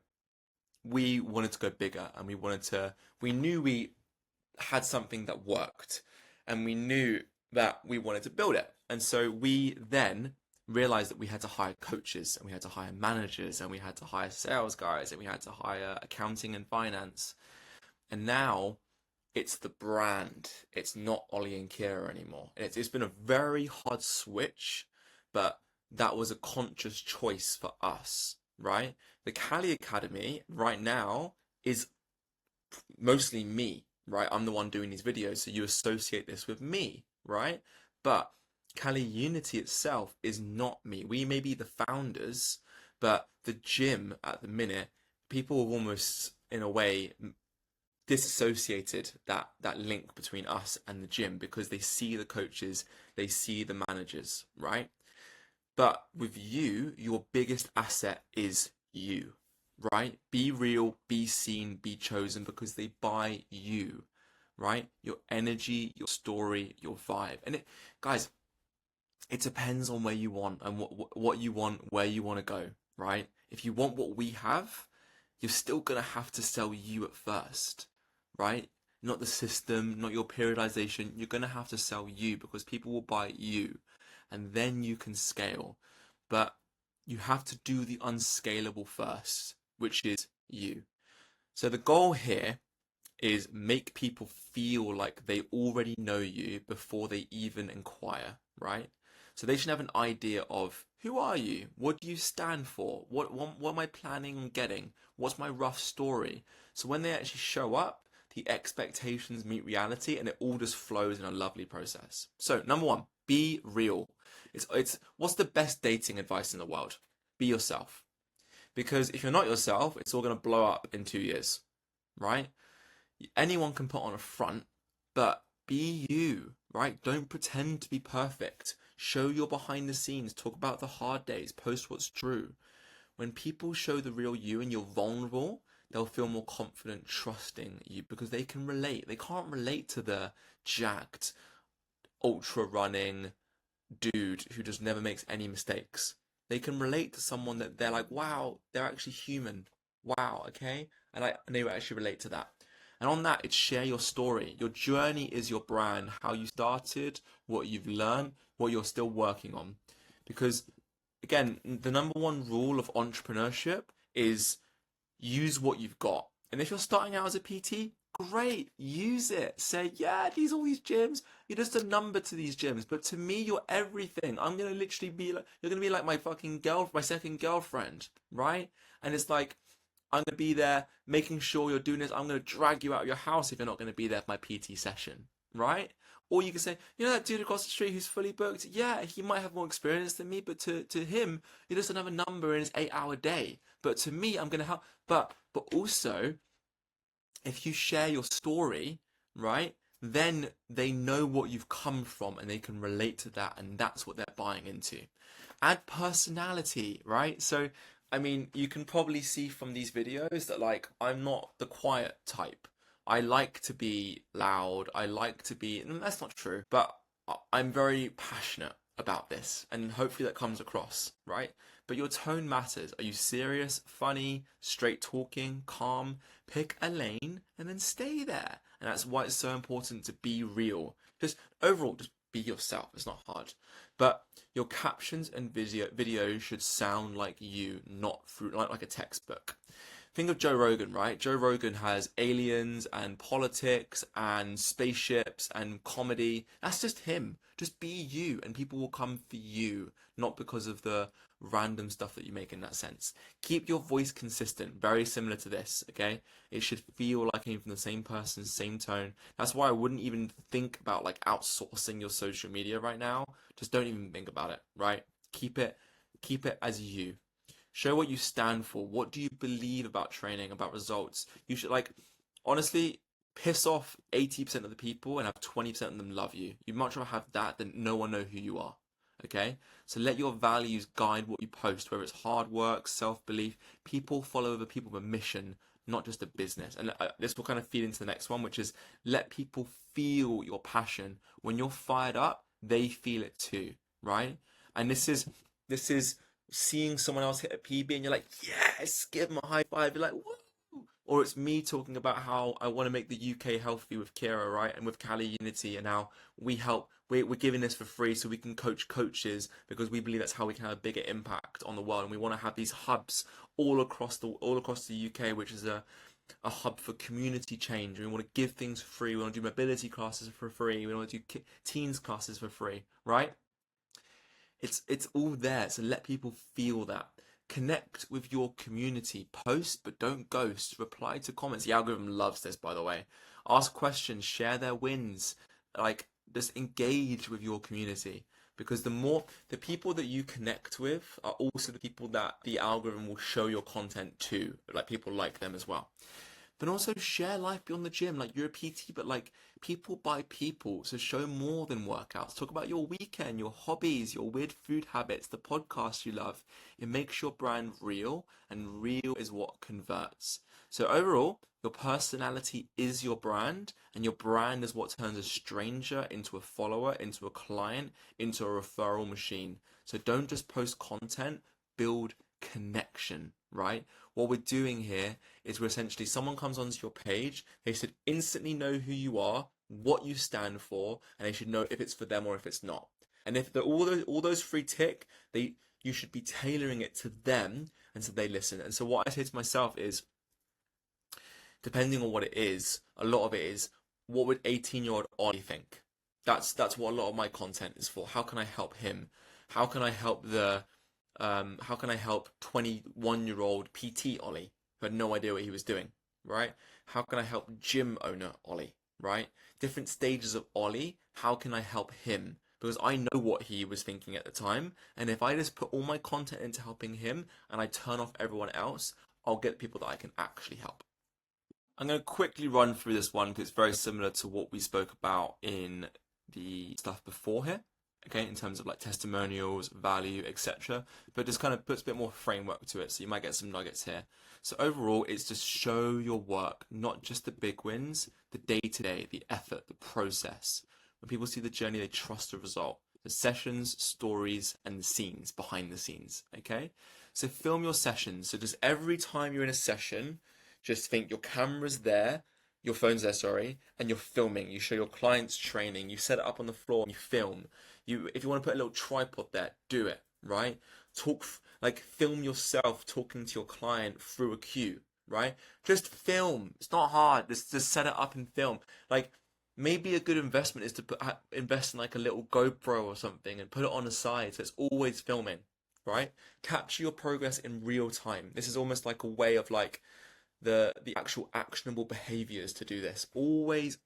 we wanted to go bigger, and we knew we had something that worked, and we knew that we wanted to build it. And so we then realized that we had to hire coaches, and we had to hire managers, and we had to hire sales guys, and we had to hire accounting and finance. And now it's the brand. It's not Ollie and Kira anymore. It's been a very hard switch, but that was a conscious choice for us, right? The Cali Academy right now is mostly me, right? I'm the one doing these videos, so you associate this with me, right? But Cali Unity itself is not me. We may be the founders, but the gym at the minute, people have almost, in a way, disassociated that link between us and the gym because they see the coaches, they see the managers, right? But with you, your biggest asset is you, right? Be real, be seen, be chosen because they buy you, right? Your energy, your story, your vibe. And it, guys, it depends on where you want and what you want, where you want to go, right? If you want what we have, you're still going to have to sell you at first, right? Not the system, not your periodization. You're going to have to sell you because people will buy you and then you can scale. But you have to do the unscalable first, which is you. So the goal here is make people feel like they already know you before they even inquire, right? So they should have an idea of who are you? What do you stand for? What am I planning on getting? What's my rough story? So when they actually show up, the expectations meet reality and it all just flows in a lovely process. So number one, be real. It's what's the best dating advice in the world? Be yourself. Because if you're not yourself, it's all going to blow up in 2 years, right? Anyone can put on a front, but be you, right? Don't pretend to be perfect. Show your behind the scenes. Talk about the hard days. Post what's true. When people show the real you and you're vulnerable, they'll feel more confident trusting you because they can relate. They can't relate to the jacked, ultra running dude who just never makes any mistakes. They can relate to someone that they're like, wow, they're actually human. Wow, okay? And they will actually relate to that. And on that, it's share your story. Your journey is your brand, how you started, what you've learned, what you're still working on. Because, again, the number one rule of entrepreneurship is use what you've got. And if you're starting out as a PT, great, use it. Say, yeah, all these gyms, you're just a number to these gyms. But to me, you're everything. I'm going to literally be like, you're going to be like my fucking my second girlfriend, right? And it's like, I'm going to be there making sure you're doing this. I'm going to drag you out of your house if you're not going to be there for my PT session, right? Or you can say, you know that dude across the street who's fully booked? Yeah, he might have more experience than me, but to him, you're just another number in his 8-hour day. But to me, I'm going to help. But also, if you share your story, right, then they know what you've come from and they can relate to that, and that's what they're buying into. Add personality, right? So I mean, you can probably see from these videos that, like, I'm not the quiet type. I like to be loud. I like to be, and that's not true, but I'm very passionate about this, and hopefully that comes across, right? But your tone matters. Are you serious, funny, straight talking, calm? Pick a lane and then stay there. And that's why it's so important to be real. Just overall, just be yourself. It's not hard. But your captions and videos should sound like you, not through like a textbook. Think of Joe Rogan, right? Joe Rogan has aliens and politics and spaceships and comedy. That's just him. Just be you and people will come for you, not because of the random stuff that you make in that sense. Keep your voice consistent, very similar to this, okay? It should feel like it came from the same person, same tone. That's why I wouldn't even think about like outsourcing your social media right now. Just don't even think about it, right? Keep it as you. Show what you stand for. What do you believe about training, about results? You should, like, honestly, piss off 80% of the people and have 20% of them love you. You'd much rather have that than no one know who you are. Okay? So let your values guide what you post, whether it's hard work, self-belief. People follow other people with a mission, not just a business. And this will kind of feed into the next one, which is let people feel your passion. When you're fired up, they feel it too, right? And this is seeing someone else hit a PB and you're like, yes, give them a high five. You're like, woo! Or it's me talking about how I want to make the UK healthy with Kira, right? And with Cali Unity, and how we help. We're giving this for free so we can coach coaches because we believe that's how we can have a bigger impact on the world. And we want to have these hubs all across the UK, which is a hub for community change. We want to give things free. We want to do mobility classes for free. We want to do teens classes for free, right? It's all there, so let people feel that. Connect with your community. Post, but don't ghost. Reply to comments. The algorithm loves this, by the way. Ask questions. Share their wins. Like, just engage with your community. Because the people that you connect with are also the people that the algorithm will show your content to. Like, people like them as well. But also share life beyond the gym. Like, you're a PT, but like, people buy people. So show more than workouts. Talk about your weekend, your hobbies, your weird food habits, the podcasts you love. It makes your brand real, and real is what converts. So overall, your personality is your brand, and your brand is what turns a stranger into a follower, into a client, into a referral machine. So don't just post content, build connection, right? What we're doing here is we're essentially, someone comes onto your page, they should instantly know who you are, what you stand for, and they should know if it's for them or if it's not. And if all those three tick, you should be tailoring it to them, and so they listen. And so what I say to myself is, depending on what it is, a lot of it is, what would 18-year-old Ollie think? That's what a lot of my content is for. How can I help him? How can I help 21-year-old PT Ollie who had no idea what he was doing, right? How can I help gym owner Ollie, right? Different stages of Ollie, how can I help him? Because I know what he was thinking at the time, and if I just put all my content into helping him and I turn off everyone else, I'll get people that I can actually help. I'm going to quickly run through this one because it's very similar to what we spoke about in the stuff before here, okay, in terms of like testimonials, value, etc. But just kind of puts a bit more framework to it, so you might get some nuggets here. So overall, it's just show your work, not just the big wins, the day-to-day, the effort, the process. When people see the journey, they trust the result. The sessions, stories, and the scenes, behind the scenes, okay? So film your sessions. So just every time you're in a session, just think your camera's there, your phone's there, sorry, and you're filming. You show your clients training, you set it up on the floor, and you film. If you want to put a little tripod there, do it, right? Film yourself talking to your client through a queue, right? Just film. It's not hard. Just set it up and film. Like, maybe a good investment is to invest in like a little GoPro or something and put it on the side so it's always filming, right? Capture your progress in real time. This is almost like a way of like the actual actionable behaviors to do this. Always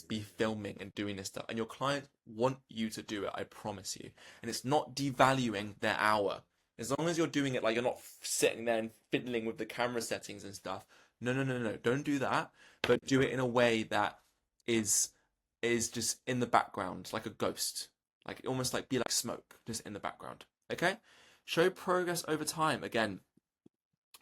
be filming and doing this stuff, and your clients want you to do it, I promise you. And it's not devaluing their hour. As long as you're doing it, like, you're not sitting there and fiddling with the camera settings and stuff. No, don't do that, but do it in a way that is just in the background, like a ghost, like almost like be like smoke, just in the background. Okay, show progress over time. Again,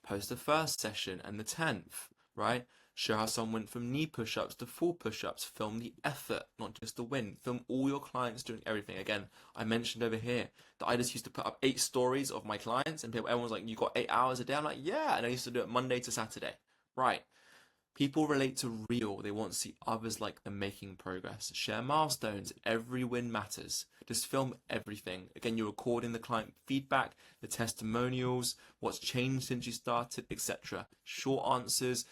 post the first session and the 10th, right? Show how someone went from knee push-ups to full push-ups. Film the effort, not just the win. Film all your clients doing everything. Again, I mentioned over here that I just used to put up 8 stories of my clients, and everyone was like, you got 8 hours a day? I'm like, yeah. And I used to do it Monday to Saturday. Right. People relate to real. They want to see others like them making progress. Share milestones. Every win matters. Just film everything. Again, you're recording the client feedback, the testimonials, what's changed since you started, etc. Short answers,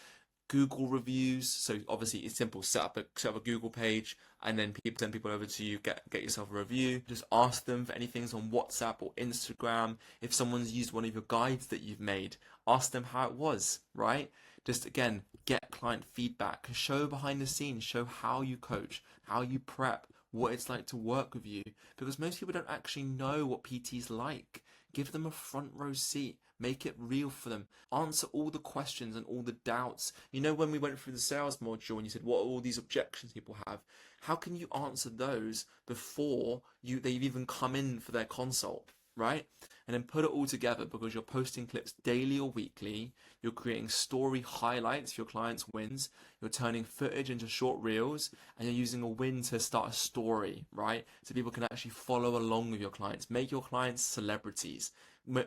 Google reviews. So obviously it's simple. Set up a Google page, and then send people over to you. Get yourself a review. Just ask them for anything on WhatsApp or Instagram. If someone's used one of your guides that you've made, ask them how it was. Right. Just again, get client feedback. Show behind the scenes. Show how you coach, how you prep, what it's like to work with you. Because most people don't actually know what PT's like. Give them a front row seat. Make it real for them. Answer all the questions and all the doubts. You know, when we went through the sales module and you said, what are all these objections people have? How can you answer those before they've even come in for their consult, right? And then put it all together, because you're posting clips daily or weekly. You're creating story highlights for your clients' wins. You're turning footage into short reels, and you're using a win to start a story, right? So people can actually follow along with your clients. Make your clients celebrities.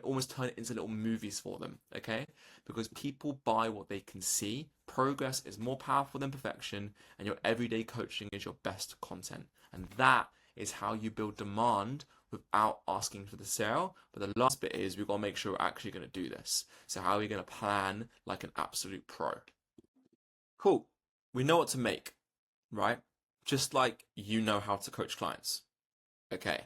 Almost turn it into little movies for them, okay? Because people buy what they can see. Progress is more powerful than perfection, and your everyday coaching is your best content. And that is how you build demand without asking for the sale. But the last bit is we've got to make sure we're actually going to do this. So how are we going to plan like an absolute pro? Cool. We know what to make, right? Just like you know how to coach clients. Okay.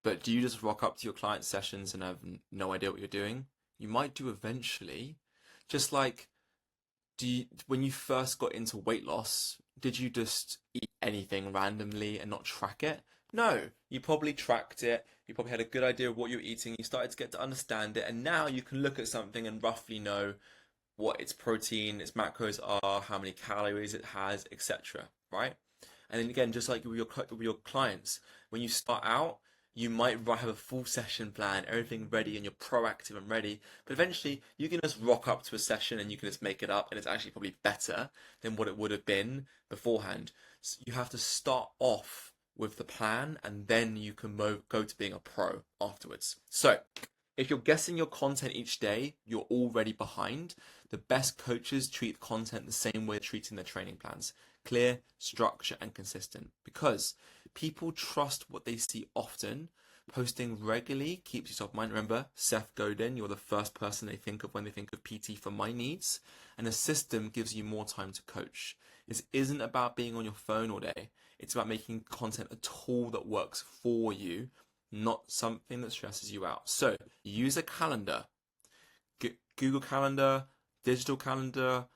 But do you just rock up to your client sessions and have no idea what you're doing? You might do eventually. Just like, when you first got into weight loss, did you just eat anything randomly and not track it? No, you probably tracked it. You probably had a good idea of what you're eating. You started to get to understand it. And now you can look at something and roughly know what its protein, its macros are, how many calories it has, etc. Right? And then again, just like with your clients, when you start out, you might have a full session plan, everything ready, and you're proactive and ready. But eventually, you can just rock up to a session and you can just make it up, and it's actually probably better than what it would have been beforehand. So you have to start off with the plan, and then you can go to being a pro afterwards. So, if you're guessing your content each day, you're already behind. The best coaches treat content the same way they're treating their training plans: clear, structure, and consistent. Because people trust what they see often. Posting regularly keeps you top of mind. Remember, Seth Godin, you're the first person they think of when they think of PT for my needs. And a system gives you more time to coach. This isn't about being on your phone all day. It's about making content a tool that works for you, not something that stresses you out. So use a calendar, Google Calendar, digital calendar,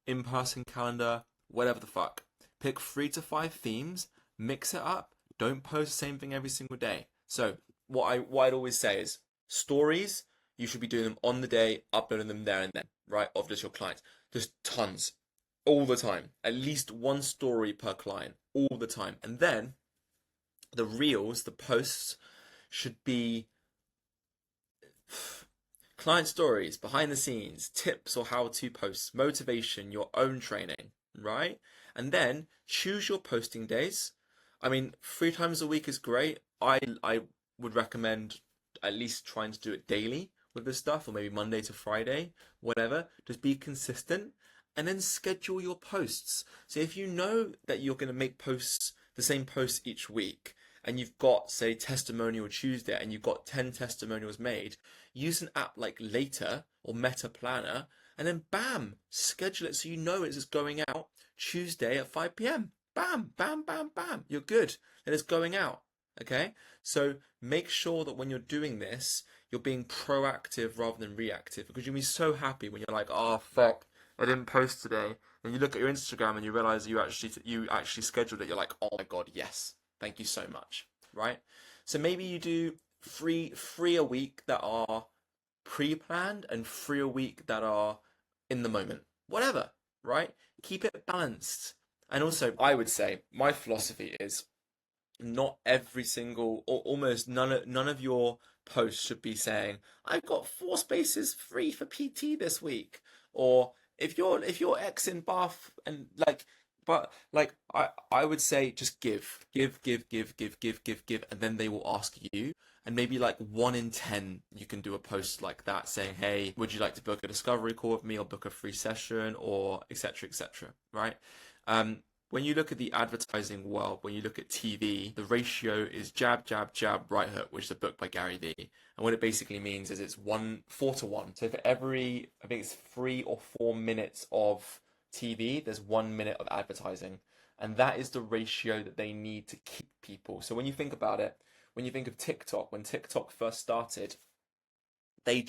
in-person calendar, whatever the fuck. Pick 3 to 5 themes, mix it up. Don't post the same thing every single day. So what I'd always say is stories, you should be doing them on the day, uploading them there and then, right? Of just your clients. Just tons. All the time. At least one story per client. All the time. And then the reels, the posts, should be client stories, behind the scenes, tips or how-to posts, motivation, your own training, right? And then choose your posting days. I mean, 3 times a week is great. I would recommend at least trying to do it daily with this stuff, or maybe Monday to Friday, whatever. Just be consistent, and then schedule your posts. So if you know that you're going to make posts, the same posts each week, and you've got, say, Testimonial Tuesday, and you've got 10 testimonials made, use an app like Later or Meta Planner, and then bam, schedule it so you know it's just going out Tuesday at 5 p.m. Bam, bam, bam, bam. You're good. And it's going out. Okay? So make sure that when you're doing this, you're being proactive rather than reactive, because you'll be so happy when you're like, oh, fuck, I didn't post today. And you look at your Instagram and you realize you actually scheduled it. You're like, oh my God, yes. Thank you so much, right? So maybe you do three a week that are pre-planned and 3 a week that are in the moment. Whatever, right? Keep it balanced. And also, I would say my philosophy is not every single, or almost none of your posts should be saying, I've got 4 spaces free for PT this week, or if you're X in Bath, and like. But like I would say just give, and then they will ask you, and maybe like 1 in 10 you can do a post like that saying, hey, would you like to book a discovery call with me or book a free session, or etc. Right? When you look at the advertising world, when you look at TV, the ratio is jab, jab, jab, right hook, which is a book by Gary Vee. And what it basically means is it's 4 to 1. So for every, I think it's 3 or 4 minutes of TV, there's 1 minute of advertising, and that is the ratio that they need to keep people. So when you think about it, when you think of TikTok, when TikTok first started, there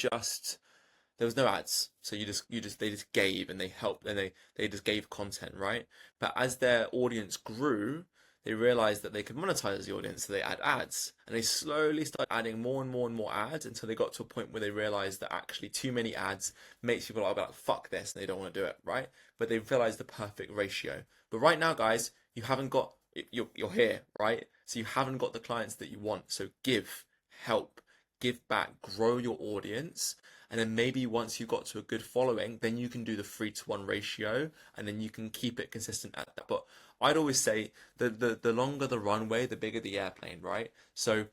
was no ads, so they just gave, and they helped, and they just gave content, right? But as their audience grew, they realized that they could monetize the audience, so they add ads, and they slowly started adding more and more and more ads until they got to a point where they realized that actually too many ads makes people like fuck this, and they don't want to do it, right? But they realized the perfect ratio. But right now, guys, you haven't got, you're here, right? So you haven't got the clients that you want. So give, help, give back, grow your audience. And then maybe once you've got to a good following, then you can do the 3 to 1 ratio, and then you can keep it consistent at that. But I'd always say the longer the runway, the bigger the airplane, right? So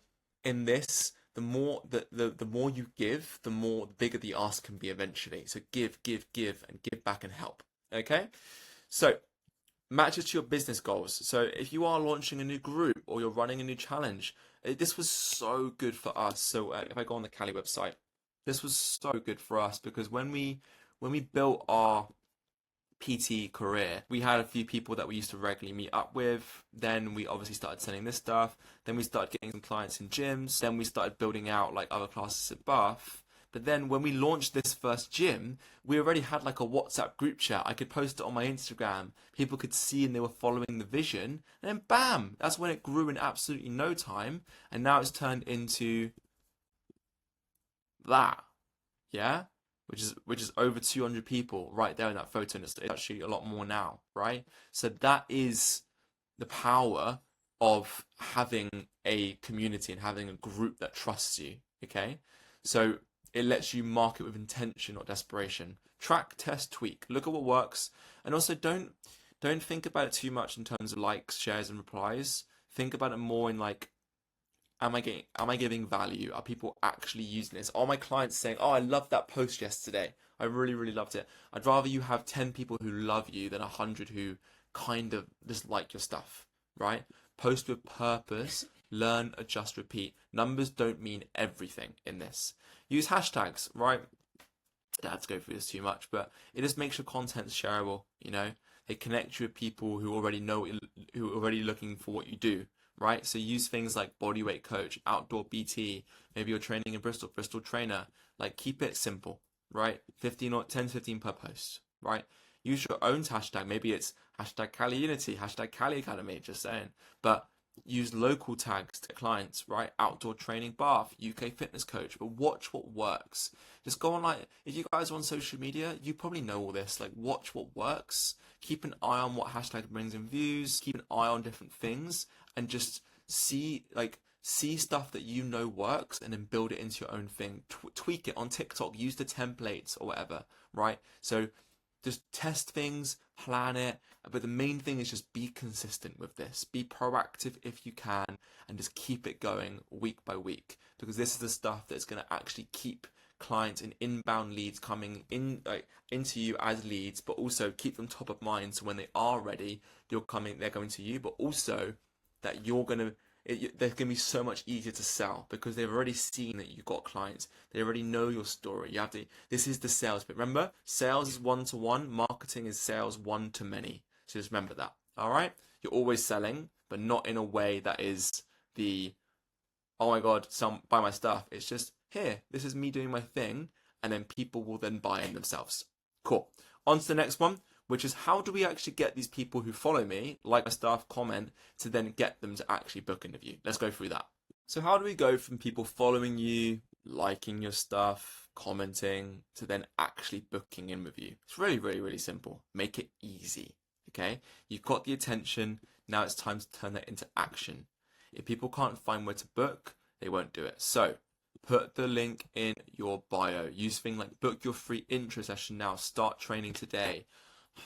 in this, the more you give, the bigger the ask can be eventually. So give, and give back and help. Okay? So matches to your business goals. So if you are launching a new group or you're running a new challenge, this was so good for us. So if I go on the Cali website, this was so good for us, because when we built our PT career, we had a few people that we used to regularly meet up with. Then we obviously started selling this stuff. Then we started getting some clients in gyms. Then we started building out like other classes at Bath. But then when we launched this first gym, we already had like a WhatsApp group chat. I could post it on my Instagram. People could see and they were following the vision. And then bam, that's when it grew in absolutely no time. And now it's turned into that. Yeah? which is over 200 people right there in that photo, and it's actually a lot more now, right? So that is the power of having a community and having a group that trusts you, okay? So it lets you market with intention, not desperation. Track, test, tweak. Look at what works, and also don't think about it too much in terms of likes, shares, and replies. Think about it more in like, am I giving value? Are people actually using this? Are my clients saying, "Oh, I loved that post yesterday. I really, really loved it." I'd rather you have 10 people who love you than 100 who kind of just like your stuff, right? Post with purpose, learn, adjust, repeat. Numbers don't mean everything in this. Use hashtags, right? I don't have to go through this too much, but it just makes your content shareable, you know? They connect you with people who already know, who are already looking for what you do, right? So use things like bodyweight coach, outdoor BT, maybe you're training in Bristol trainer. Like, keep it simple, right? 15 or 10, 15 per post, right? Use your own hashtag. Maybe it's hashtag Cali Unity, hashtag Cali Academy, just saying. But use local tags to clients, right? Outdoor training Bath, UK fitness coach. But watch what works. Just go on, like, if you guys are on social media, you probably know all this. Like, watch what works. Keep an eye on what hashtag brings in views. Keep an eye on different things, and just see stuff that you know works, and then build it into your own thing. Tweak it on TikTok. Use the templates or whatever, right? So just test things, plan it, but the main thing is just be consistent with this. Be proactive if you can, and just keep it going week by week, because this is the stuff that's going to actually keep clients and inbound leads coming in, like, into you as leads, but also keep them top of mind, so when they are ready, they're going to you, but also that they're going to be so much easier to sell, because they've already seen that you've got clients. They already know your story. This is the sales bit. Remember, sales is one-to-one, marketing is sales one-to-many. So just remember that. All right? You're always selling, but not in a way that is oh my God, buy my stuff. It's just, here, this is me doing my thing, and then people will then buy in themselves. Cool. On to the next one, which is, how do we actually get these people who follow me, like my staff, comment, to then get them to actually book an interview? Let's go through that. So how do we go from people following you, liking your stuff, commenting, to then actually booking in with you? It's really, really, really simple. Make it easy, okay? You've got the attention, now it's time to turn that into action. If people can't find where to book, they won't do it. So put the link in your bio. Use things like book your free intro session now, start training today.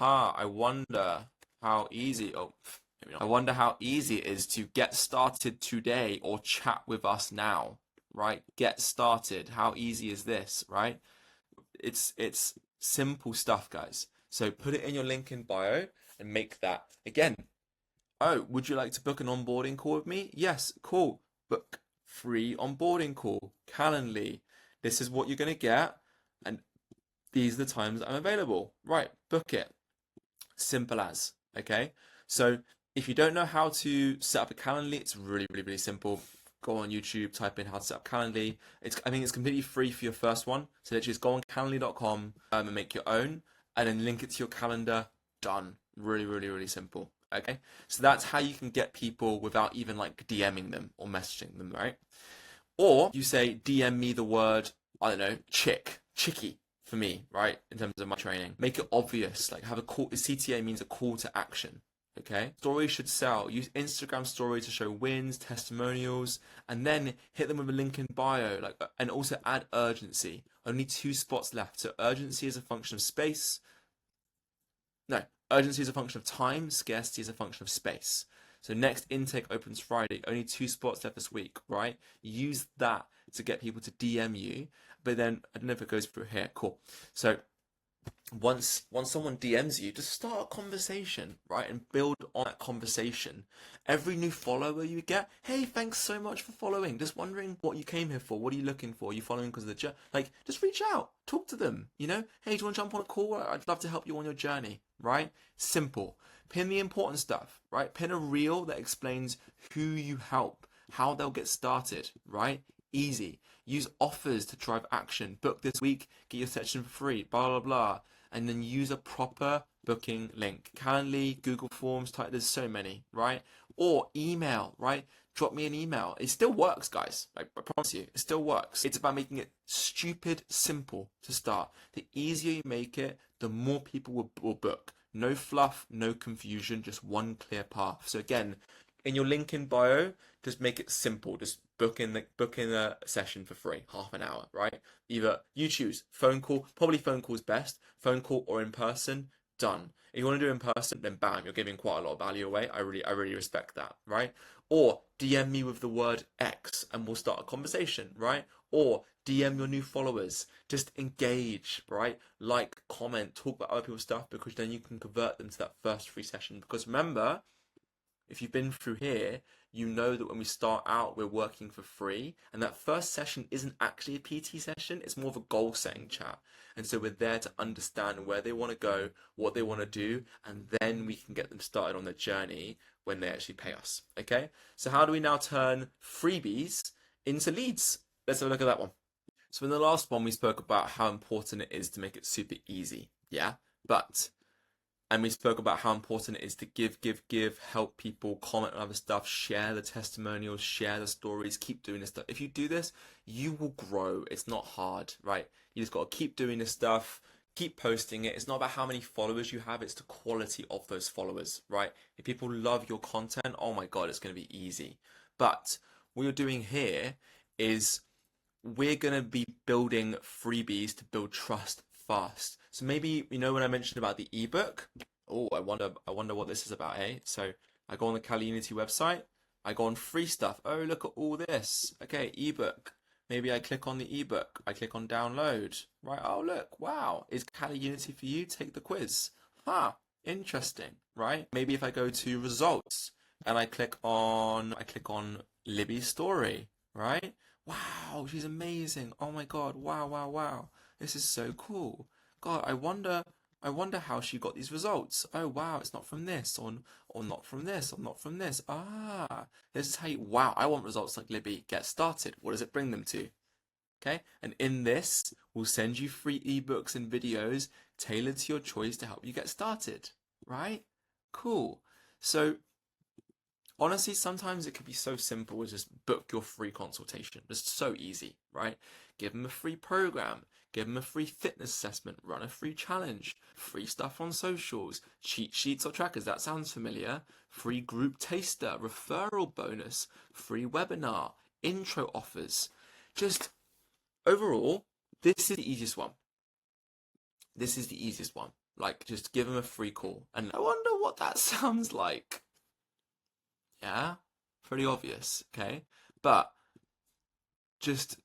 I wonder how easy, I wonder how easy it is to get started today, or chat with us now, right? Get started. How easy is this, right? It's simple stuff, guys. So put it in your link in bio and make that. Again, oh, would you like to book an onboarding call with me? Yes, cool. Book free onboarding call, Calendly. This is what you're going to get, and these are the times I'm available. Right, book it. Simple as, okay? So if you don't know how to set up a Calendly, it's really, really, really simple. Go on YouTube, type in how to set up Calendly. I think it's completely free for your first one. So literally just go on calendly.com and make your own, and then link it to your calendar. Done. Really, really, really simple. Okay, so that's how you can get people without even like DMing them or messaging them, right? Or you say, DM me the word, I don't know, chicky for me, right? In terms of my training, make it obvious. Like, have a call. CTA means a call to action. Okay, stories should sell. Use Instagram stories to show wins, testimonials, and then hit them with a link in bio. Like, and also add urgency. Only 2 spots left. So urgency is a function of space. No, urgency is a function of time. Scarcity is a function of space. So next intake opens Friday. Only 2 spots left this week, right? Use that to get people to DM you. But then, I don't know if it goes through here. Cool. So once someone DMs you, just start a conversation, right? And build on that conversation. Every new follower you get, hey, thanks so much for following. Just wondering what you came here for. What are you looking for? Are you following because of the like, just reach out, talk to them, you know? Hey, do you want to jump on a call? I'd love to help you on your journey, right? Simple. Pin the important stuff, right? Pin a reel that explains who you help, how they'll get started, right? Easy. Use offers to drive action. Book this week, get your session for free, blah, blah, blah. And then use a proper booking link. Calendly, Google Forms, type, there's so many, right? Or email, right? Drop me an email. It still works, guys. I promise you, it still works. It's about making it stupid simple to start. The easier you make it, the more people will book. No fluff, no confusion, just one clear path. So again, in your link in bio, just make it simple. Just book in a session for free, half an hour, right? Either you choose phone call, probably phone call is best, phone call or in person, done. If you want to do in person, then bam, you're giving quite a lot of value away. I really respect that, right? Or DM me with the word X and we'll start a conversation, right? Or DM your new followers. Just engage, right? Like, comment, talk about other people's stuff, because then you can convert them to that first free session. Because remember, if you've been through here, you know that when we start out, we're working for free. And that first session isn't actually a PT session. It's more of a goal setting chat. And so we're there to understand where they want to go, what they want to do, and then we can get them started on their journey when they actually pay us. Okay? So how do we now turn freebies into leads? Let's have a look at that one. So in the last one, we spoke about how important it is to make it super easy. Yeah? And we spoke about how important it is to give, help people, comment on other stuff, share the testimonials, share the stories, keep doing this stuff. If you do this, you will grow. It's not hard, right? You just got to keep doing this stuff, keep posting it. It's not about how many followers you have, it's the quality of those followers, right? If people love your content, oh my God, it's going to be easy. But what you're doing here is we're going to be building freebies to build trust fast. So maybe, you know, when I mentioned about the ebook, oh, I wonder what this is about, eh? So I go on the Kali Unity website, I go on free stuff. Oh, look at all this. Okay, ebook. Maybe I click on the ebook. I click on download. Right, oh look, wow. Is Kali Unity for you? Take the quiz. Interesting, right? Maybe if I go to results and I click on Libby's story, right? Wow, she's amazing. Oh my God, wow. This is so cool. God, I wonder how she got these results. Oh wow, it's not from this, or not from this, or not from this. This is how you, wow, I want results like Libby. Get started. What does it bring them to? Okay, and in this, we'll send you free ebooks and videos tailored to your choice to help you get started. Right? Cool. So honestly, sometimes it could be so simple as just book your free consultation. It's so easy, right? Give them a free program, give them a free fitness assessment, run a free challenge, free stuff on socials, cheat sheets or trackers. That sounds familiar. Free group taster, referral bonus, free webinar, intro offers. Just overall, this is the easiest one. This is the easiest one. Like, just give them a free call. And I wonder what that sounds like. Yeah, pretty obvious, okay? But just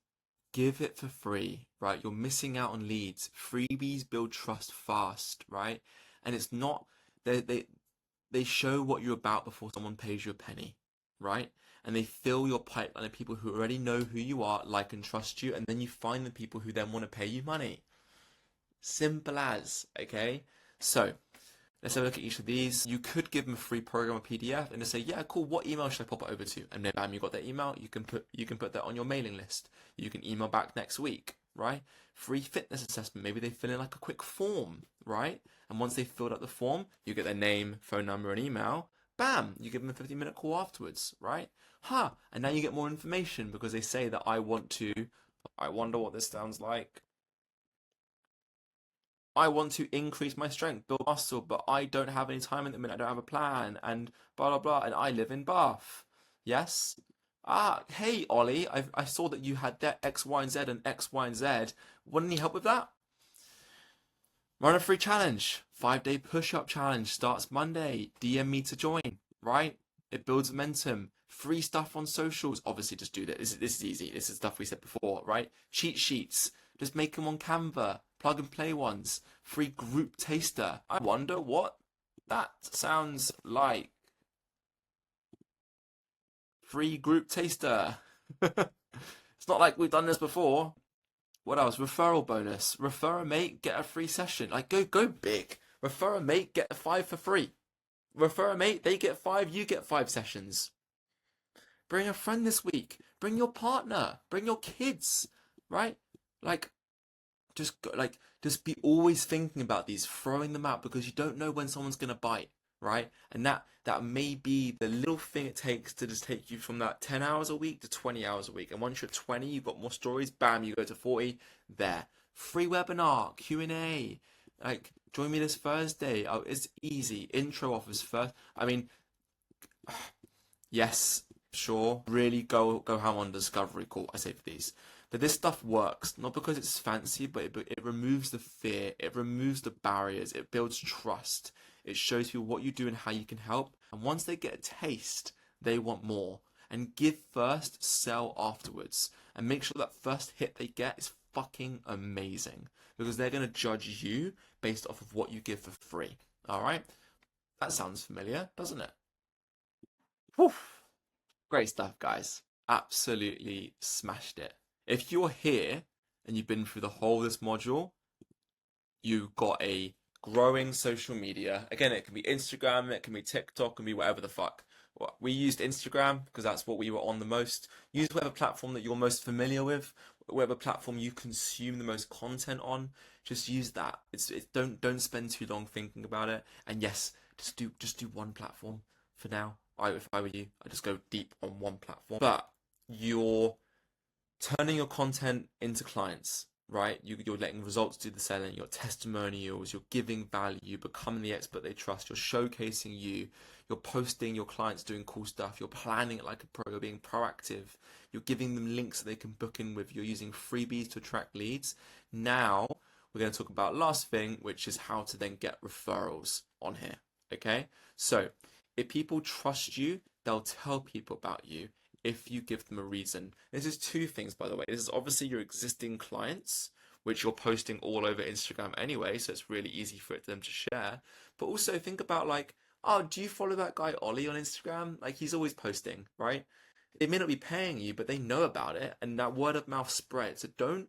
give it for free, right? You're missing out on leads. Freebies build trust fast, right? And it's not, they show what you're about before someone pays you a penny, right? And they fill your pipeline of people who already know who you are, like and trust you, and then you find the people who then want to pay you money. Simple as, okay? So let's have a look at each of these. You could give them a free program or PDF and just say, yeah, cool, what email should I pop it over to? And then bam, you got their email. You can put that on your mailing list. You can email back next week, right? Free fitness assessment. Maybe they fill in like a quick form, right? And once they filled out the form, you get their name, phone number, and email. Bam, you give them a 15-minute call afterwards, right? And now you get more information because they say that I wonder what this sounds like. I want to increase my strength, build muscle, but I don't have any time at the minute. I don't have a plan, and blah, blah, blah. And I live in Bath. Yes? Hey, Ollie, I saw that you had that X, Y, and Z and X, Y, and Z. Want any help with that? Run a free challenge. 5-day push-up challenge starts Monday. DM me to join, right? It builds momentum. Free stuff on socials. Obviously, just do that. This is easy. This is stuff we said before, right? Cheat sheets. Just make them on Canva. Plug and play ones. Free group taster. I wonder what that sounds like. Free group taster. It's not like we've done this before. What else? Referral bonus. Refer a mate, get a free session. Like, go big. Refer a mate, get 5 for free. Refer a mate, they get 5, you get 5 sessions. Bring a friend this week. Bring your partner. Bring your kids. Right? Like, just be always thinking about these, throwing them out, because you don't know when someone's gonna bite, right? And that may be the little thing it takes to just take you from that 10 hours a week to 20 hours a week. And once you're 20, you've got more stories, bam, you go to 40, there. Free webinar, Q&A, like, join me this Thursday. Oh, it's easy. Intro offers first. I mean, yes, sure, really go ham on discovery call, I say, for these. But this stuff works, not because it's fancy, but it removes the fear, it removes the barriers, it builds trust, it shows you what you do and how you can help. And once they get a taste, they want more. And give first, sell afterwards. And make sure that first hit they get is fucking amazing, because they're going to judge you based off of what you give for free. All right? That sounds familiar, doesn't it? Whew. Great stuff, guys. Absolutely smashed it. If you're here and you've been through the whole of this module, you've got a growing social media. Again, it can be Instagram, it can be TikTok, it can be whatever the fuck. We used Instagram because that's what we were on the most. Use whatever platform that you're most familiar with, whatever platform you consume the most content on. Just use that. Don't spend too long thinking about it. And yes, just do one platform for now. If I were you, I'd just go deep on one platform. But you're turning your content into clients, right? You're letting results do the selling, your testimonials, you're giving value, you're becoming the expert they trust, you're showcasing you, you're posting your clients doing cool stuff, you're planning it like a pro, you're being proactive, you're giving them links that they can book in with, you're using freebies to attract leads. Now, we're going to talk about last thing, which is how to then get referrals on here, okay? So, if people trust you, they'll tell people about you if you give them a reason. This is two things, by the way. This is obviously your existing clients, which you're posting all over Instagram anyway, so it's really easy for them to share. But also think about like, oh, do you follow that guy Ollie on Instagram? Like, he's always posting, right? They may not be paying you, but they know about it, and that word of mouth spreads. So don't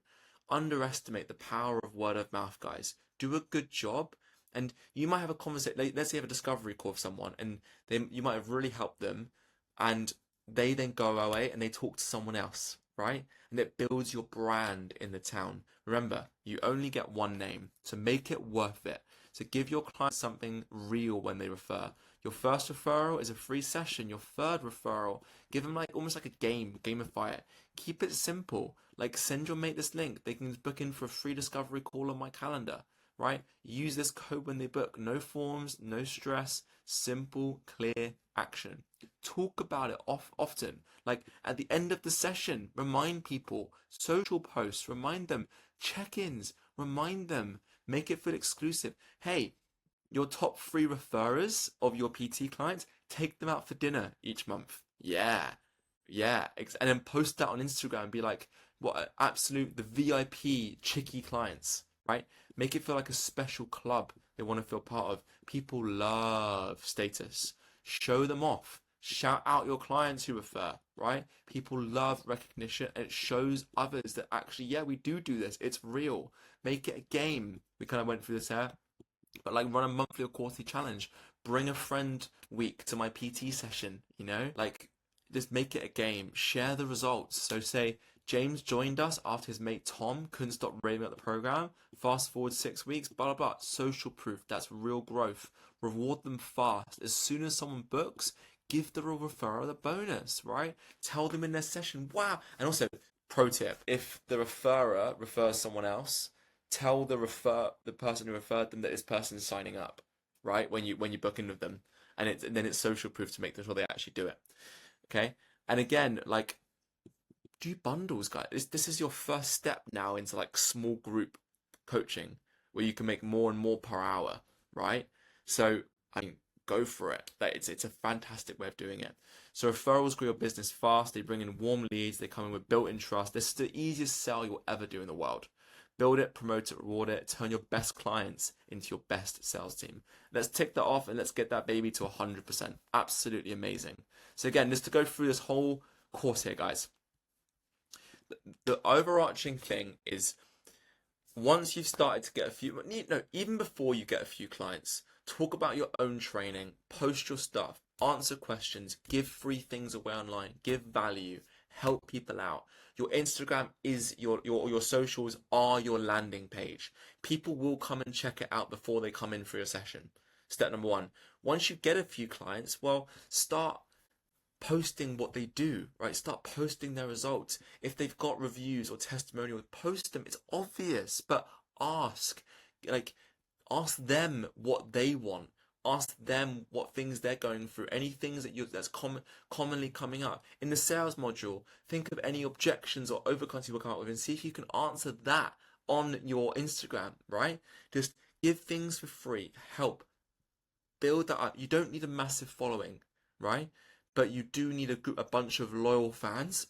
underestimate the power of word of mouth, guys. Do a good job. And you might have a conversation, let's say you have a discovery call with someone, and you might have really helped them, and they then go away and they talk to someone else, right? And it builds your brand in the town. Remember, you only get one name, so make it worth it. So give your clients something real when they refer. Your first referral is a free session. Your third referral, give them like almost like a game, gamify it. Keep it simple. Like, send your mate this link. They can book in for a free discovery call on my calendar. Right? Use this code when they book. No forms, no stress, simple, clear action. Talk about it often. Like at the end of the session, remind people. Social posts, remind them. Check-ins, remind them. Make it feel exclusive. Hey, your top 3 referrers of your PT clients, take them out for dinner each month. Yeah. And then post that on Instagram and be like, what absolute, the VIP chicky clients, right? Make it feel like a special club they want to feel part of. People love status. Show them off. Shout out your clients who refer, right? People love recognition, and it shows others that actually, yeah, we do this. It's real. Make it a game. We kind of went through this here. But like, run a monthly or quarterly challenge. Bring a friend week to my PT session, you know? Like, just make it a game. Share the results. So say, James joined us after his mate Tom couldn't stop raving about the program. Fast forward 6 weeks, blah, blah, blah. Social proof. That's real growth. Reward them fast. As soon as someone books, give the referrer the bonus, right? Tell them in their session, wow. And also, pro tip, if the referrer refers someone else, tell the person who referred them that this person is signing up, right? When you book in with them. And then it's social proof to make sure they actually do it. Okay? And again, like, do bundles, guys. This is your first step now into like small group coaching where you can make more and more per hour, right? So I mean, go for it. Like, it's a fantastic way of doing it. So referrals grow your business fast. They bring in warm leads. They come in with built-in trust. This is the easiest sell you'll ever do in the world. Build it, promote it, reward it. Turn your best clients into your best sales team. Let's tick that off and let's get that baby to 100%. Absolutely amazing. So again, just to go through this whole course here, guys. The overarching thing is, once you've started to get a few, no, even before you get a few clients, talk about your own training, post your stuff, answer questions, give free things away online, give value, Help people out. Your Instagram is your socials are your landing page. People will come and check it out before they come in for your session. Step number one. Once you get a few clients, well, start posting what they do, right? Start posting their results. If they've got reviews or testimonials, post them. It's obvious, but ask them what they want. Ask them what things they're going through, any things that's commonly coming up. In the sales module, think of any objections or overcomes you will come up with and see if you can answer that on your Instagram, right? Just give things for free, help build that up. You don't need a massive following, right? But you do need a bunch of loyal fans.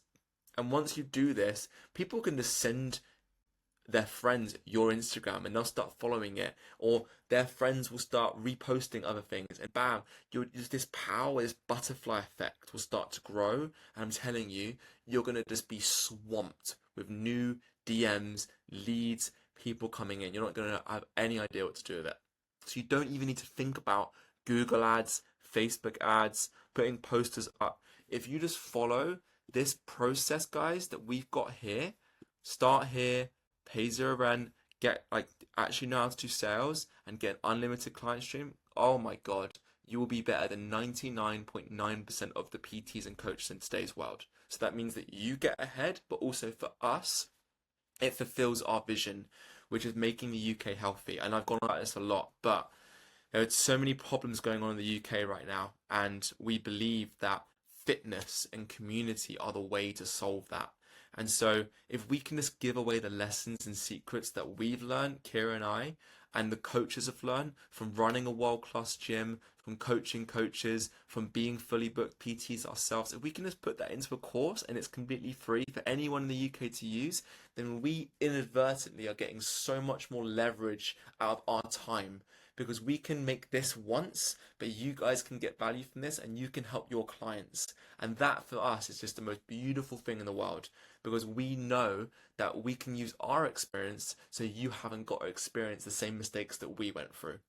And once you do this, people can just send their friends your Instagram and they'll start following it, or their friends will start reposting other things, and bam, this power, this butterfly effect will start to grow. And I'm telling you, you're gonna just be swamped with new DMs, leads, people coming in. You're not gonna have any idea what to do with it. So you don't even need to think about Google ads, Facebook ads, putting posters up. If you just follow this process, guys, that we've got here, start here, pay 0 rent, actually know how to do sales and get an unlimited client stream, oh my God, you will be better than 99.9% of the PTs and coaches in today's world. So that means that you get ahead, but also for us, it fulfills our vision, which is making the UK healthy. And I've gone on about this a lot, but there are so many problems going on in the UK right now, and we believe that fitness and community are the way to solve that. And so if we can just give away the lessons and secrets that we've learned, Kira and I, and the coaches have learned from running a world-class gym, from coaching coaches, from being fully booked PTs ourselves, if we can just put that into a course and it's completely free for anyone in the UK to use, then we inadvertently are getting so much more leverage out of our time, because we can make this once, but you guys can get value from this and you can help your clients. And that for us is just the most beautiful thing in the world, because we know that we can use our experience so you haven't got to experience the same mistakes that we went through.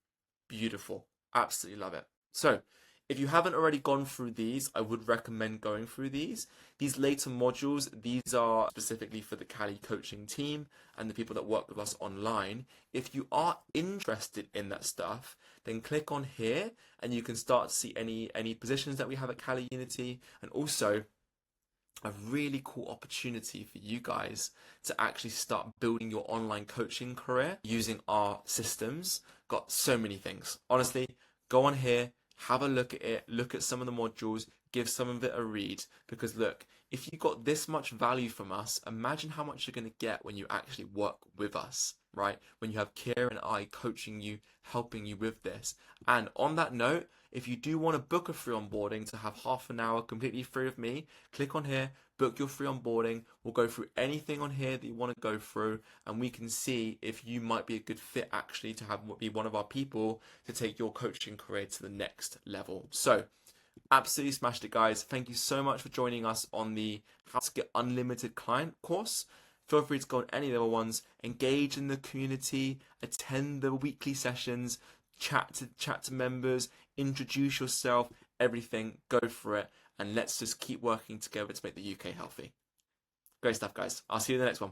Beautiful. Absolutely love it. So if you haven't already gone through these, I would recommend going through these. These later modules, these are specifically for the Cali coaching team and the people that work with us online. If you are interested in that stuff, then click on here and you can start to see any positions that we have at Cali Unity, and also a really cool opportunity for you guys to actually start building your online coaching career using our systems. Got so many things. Honestly, go on here, have a look at it, look at some of the modules, give some of it a read, because look, if you got this much value from us, imagine how much you're going to get when you actually work with us, right? When you have Kira and I coaching you, helping you with this. And on that note, if you do want to book a free onboarding to have half an hour completely free with me, click on here, book your free onboarding. We'll go through anything on here that you want to go through, and we can see if you might be a good fit actually to be one of our people to take your coaching career to the next level. So absolutely smashed it, guys. Thank you so much for joining us on the How to Get Unlimited Client course. Feel free to go on any of the other ones, engage in the community, attend the weekly sessions, chat to members, introduce yourself, everything, go for it, and let's just keep working together to make the UK healthy. Great stuff, guys. I'll see you in the next one.